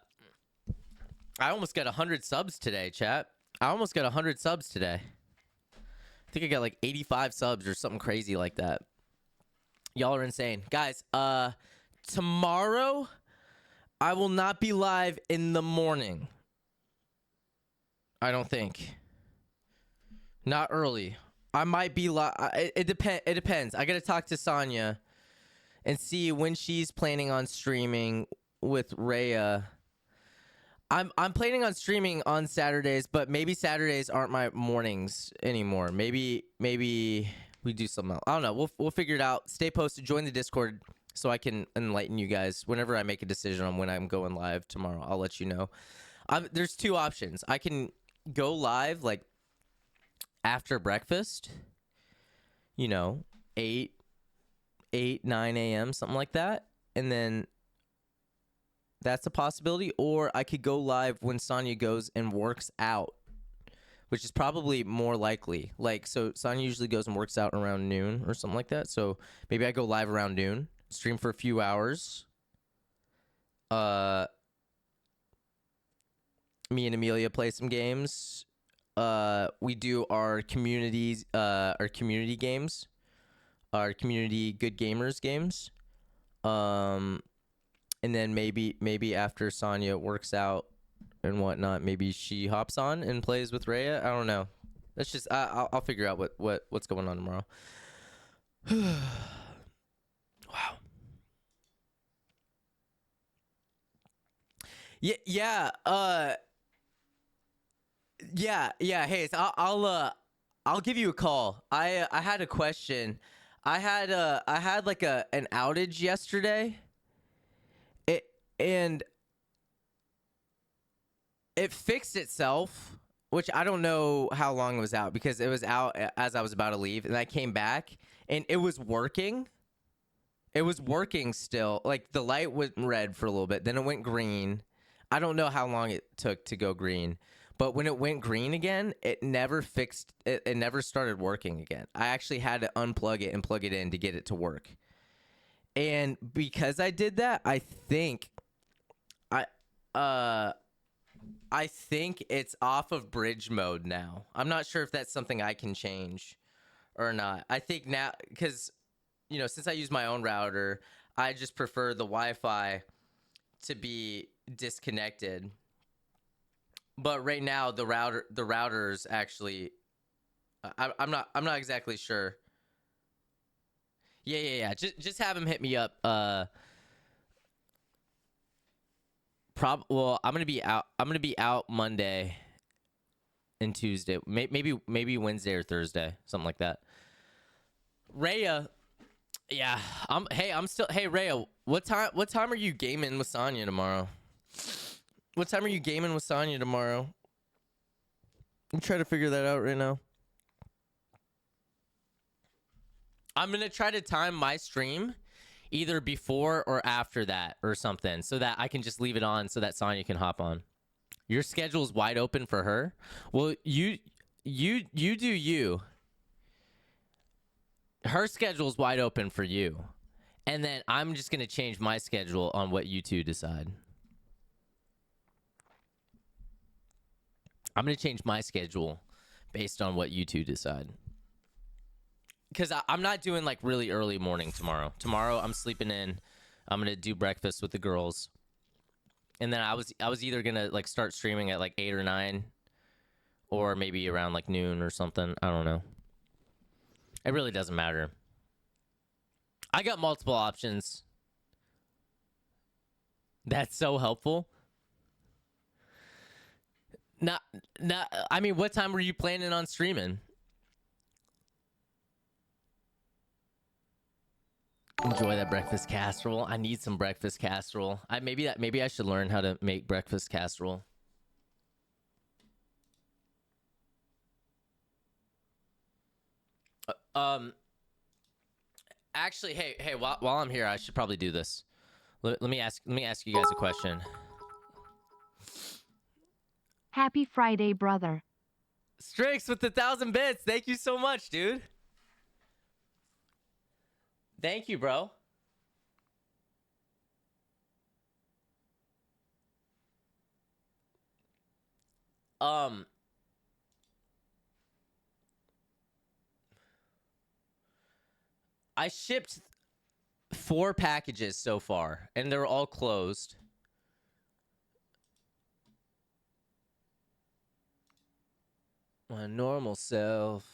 almost got 100 subs today, chat. I almost got 100 subs today. I think I got like 85 subs or something crazy like that. Y'all are insane. Guys, tomorrow I will not be live in the morning. I don't think. Not early. I might be live. It depends. I got to talk to Sonya and see when she's planning on streaming with Rhea. I'm planning on streaming on Saturdays, but maybe Saturdays aren't my mornings anymore. Maybe we do something else. I don't know. We'll figure it out. Stay posted. Join the Discord so I can enlighten you guys. Whenever I make a decision on when I'm going live tomorrow, I'll let you know. There's two options. I can go live like after breakfast. You know, 9 a.m., something like that, and then that's a possibility. Or I could go live when Sonya goes and works out, which is probably more likely. Like, so Sonya usually goes and works out around noon or something like that. So maybe I go live around noon, stream for a few hours. Me and Amelia play some games. We do our community games, our community good gamers games. And then maybe after Sonya works out and whatnot, maybe she hops on and plays with Rhea. I don't know. That's just I'll figure out what's going on tomorrow. Wow. Yeah. Hey, I'll give you a call. I had a question. I had like an outage yesterday. And it fixed itself, which I don't know how long it was out, because it was out as I was about to leave, and I came back and it was working. It was working still. Like, the light went red for a little bit, then it went green. I don't know how long it took to go green, but when it went green again, it never fixed it. It never started working again. I actually had to unplug it and plug it in to get it to work. And because I did that, I think it's off of bridge mode now. I'm not sure if that's something I can change or not. I think now, because, you know, since I use my own router, I just prefer the Wi-Fi to be disconnected. But right now, the router's actually, I'm not exactly sure. Yeah. Just have him hit me up. Well, I'm gonna be out Monday and Tuesday. Maybe Wednesday or Thursday, something like that. Rhea, yeah. Hey, Rhea, what time are you gaming with Sonya tomorrow? What time are you gaming with Sonya tomorrow? I'm trying to figure that out right now. I'm gonna try to time my stream either before or after that or something, so that I can just leave it on so that Sonya can hop on. Your schedule's wide open for her. Well, you do you. Her schedule's wide open for you. And then I'm just going to change my schedule on what you two decide. I'm going to change my schedule based on what you two decide. Because I'm not doing like really early morning tomorrow. Tomorrow I'm sleeping in. I'm going to do breakfast with the girls. And then I was either going to like start streaming at like 8 or 9. Or maybe around like noon or something. I don't know. It really doesn't matter. I got multiple options. That's so helpful. I mean, what time were you planning on streaming? Enjoy that breakfast casserole. I need some breakfast casserole. Maybe I should learn how to make breakfast casserole. Actually, hey, while I'm here, I should probably do this. Let me ask you guys a question. Happy Friday, brother. Strix with the 1,000 bits. Thank you so much, dude. Thank you, bro. I shipped 4 packages so far, and they're all closed. My normal self.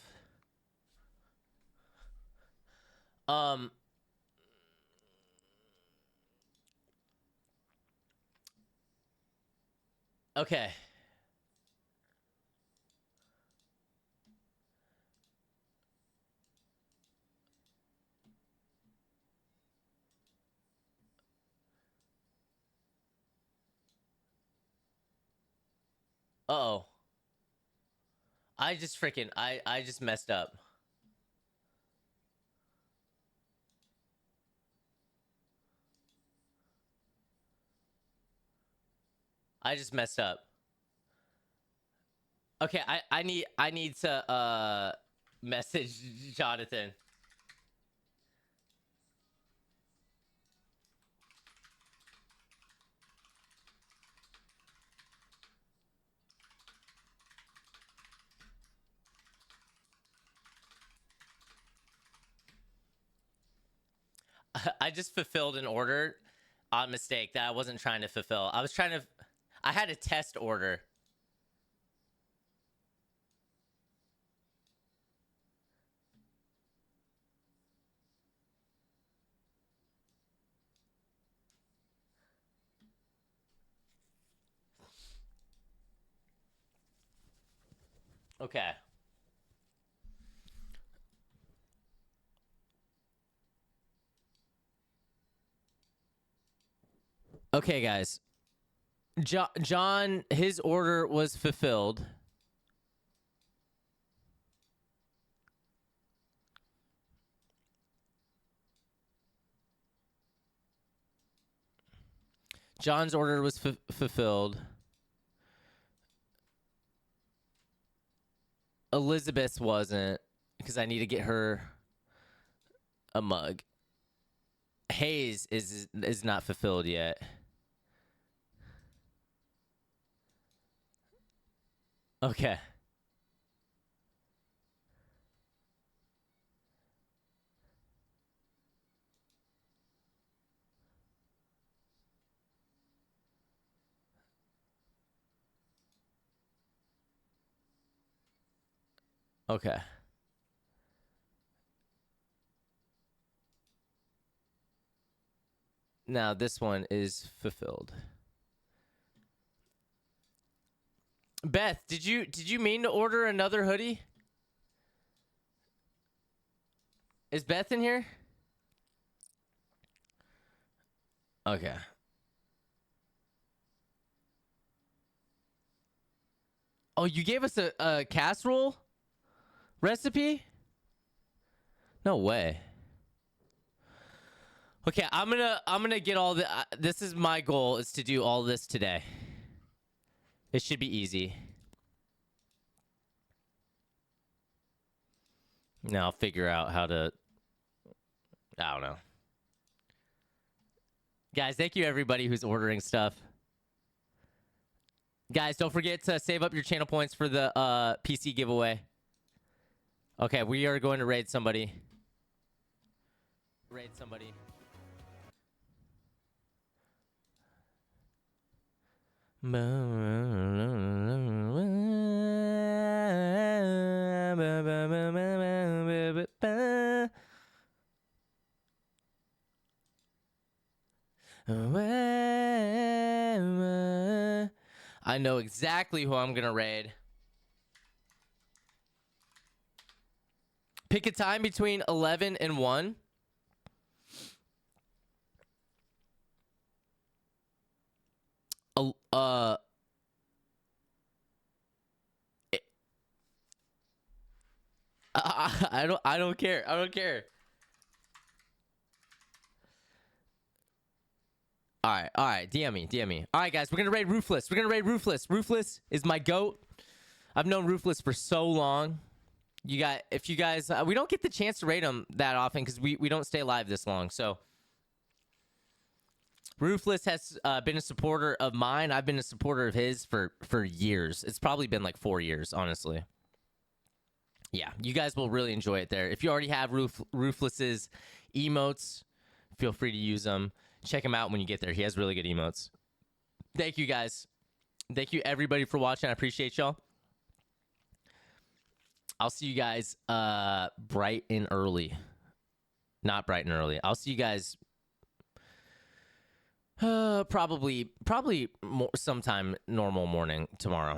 Okay. Uh-oh. I just freaking I just messed up. I just messed up. Okay, I need to message Jonathan. I just fulfilled an order on mistake that I wasn't trying to fulfill. I had a test order. Okay. Okay, guys. John, his order was fulfilled. John's order was fulfilled. Elizabeth's wasn't, because I need to get her a mug. Hayes is not fulfilled yet. Okay. Okay. Now this one is fulfilled. Beth, did you mean to order another hoodie? Is Beth in here? Okay. Oh, you gave us a casserole recipe? No way. Okay, I'm gonna get all the. This is my goal, is to do all this today. It should be easy. Now I'll figure out how to. I don't know. Guys, thank you everybody who's ordering stuff. Guys, don't forget to save up your channel points for the PC giveaway. Okay, we are going to raid somebody. Raid somebody. I know exactly who I'm gonna raid. Pick a time between 11 and 1. I don't care. I don't care. All right. DM me. All right, guys, we're gonna raid Ruthless. Ruthless is my goat. I've known Ruthless for so long. If you guys, we don't get the chance to raid him that often because we don't stay live this long. So Ruthless has been a supporter of mine. I've been a supporter of his for years. It's probably been like 4 years, honestly. Yeah, you guys will really enjoy it there. If you already have Ruthless's emotes, feel free to use them. Check him out when you get there. He has really good emotes. Thank you, guys. Thank you, everybody, for watching. I appreciate y'all. I'll see you guys bright and early. Not bright and early. I'll see you guys probably sometime normal morning tomorrow.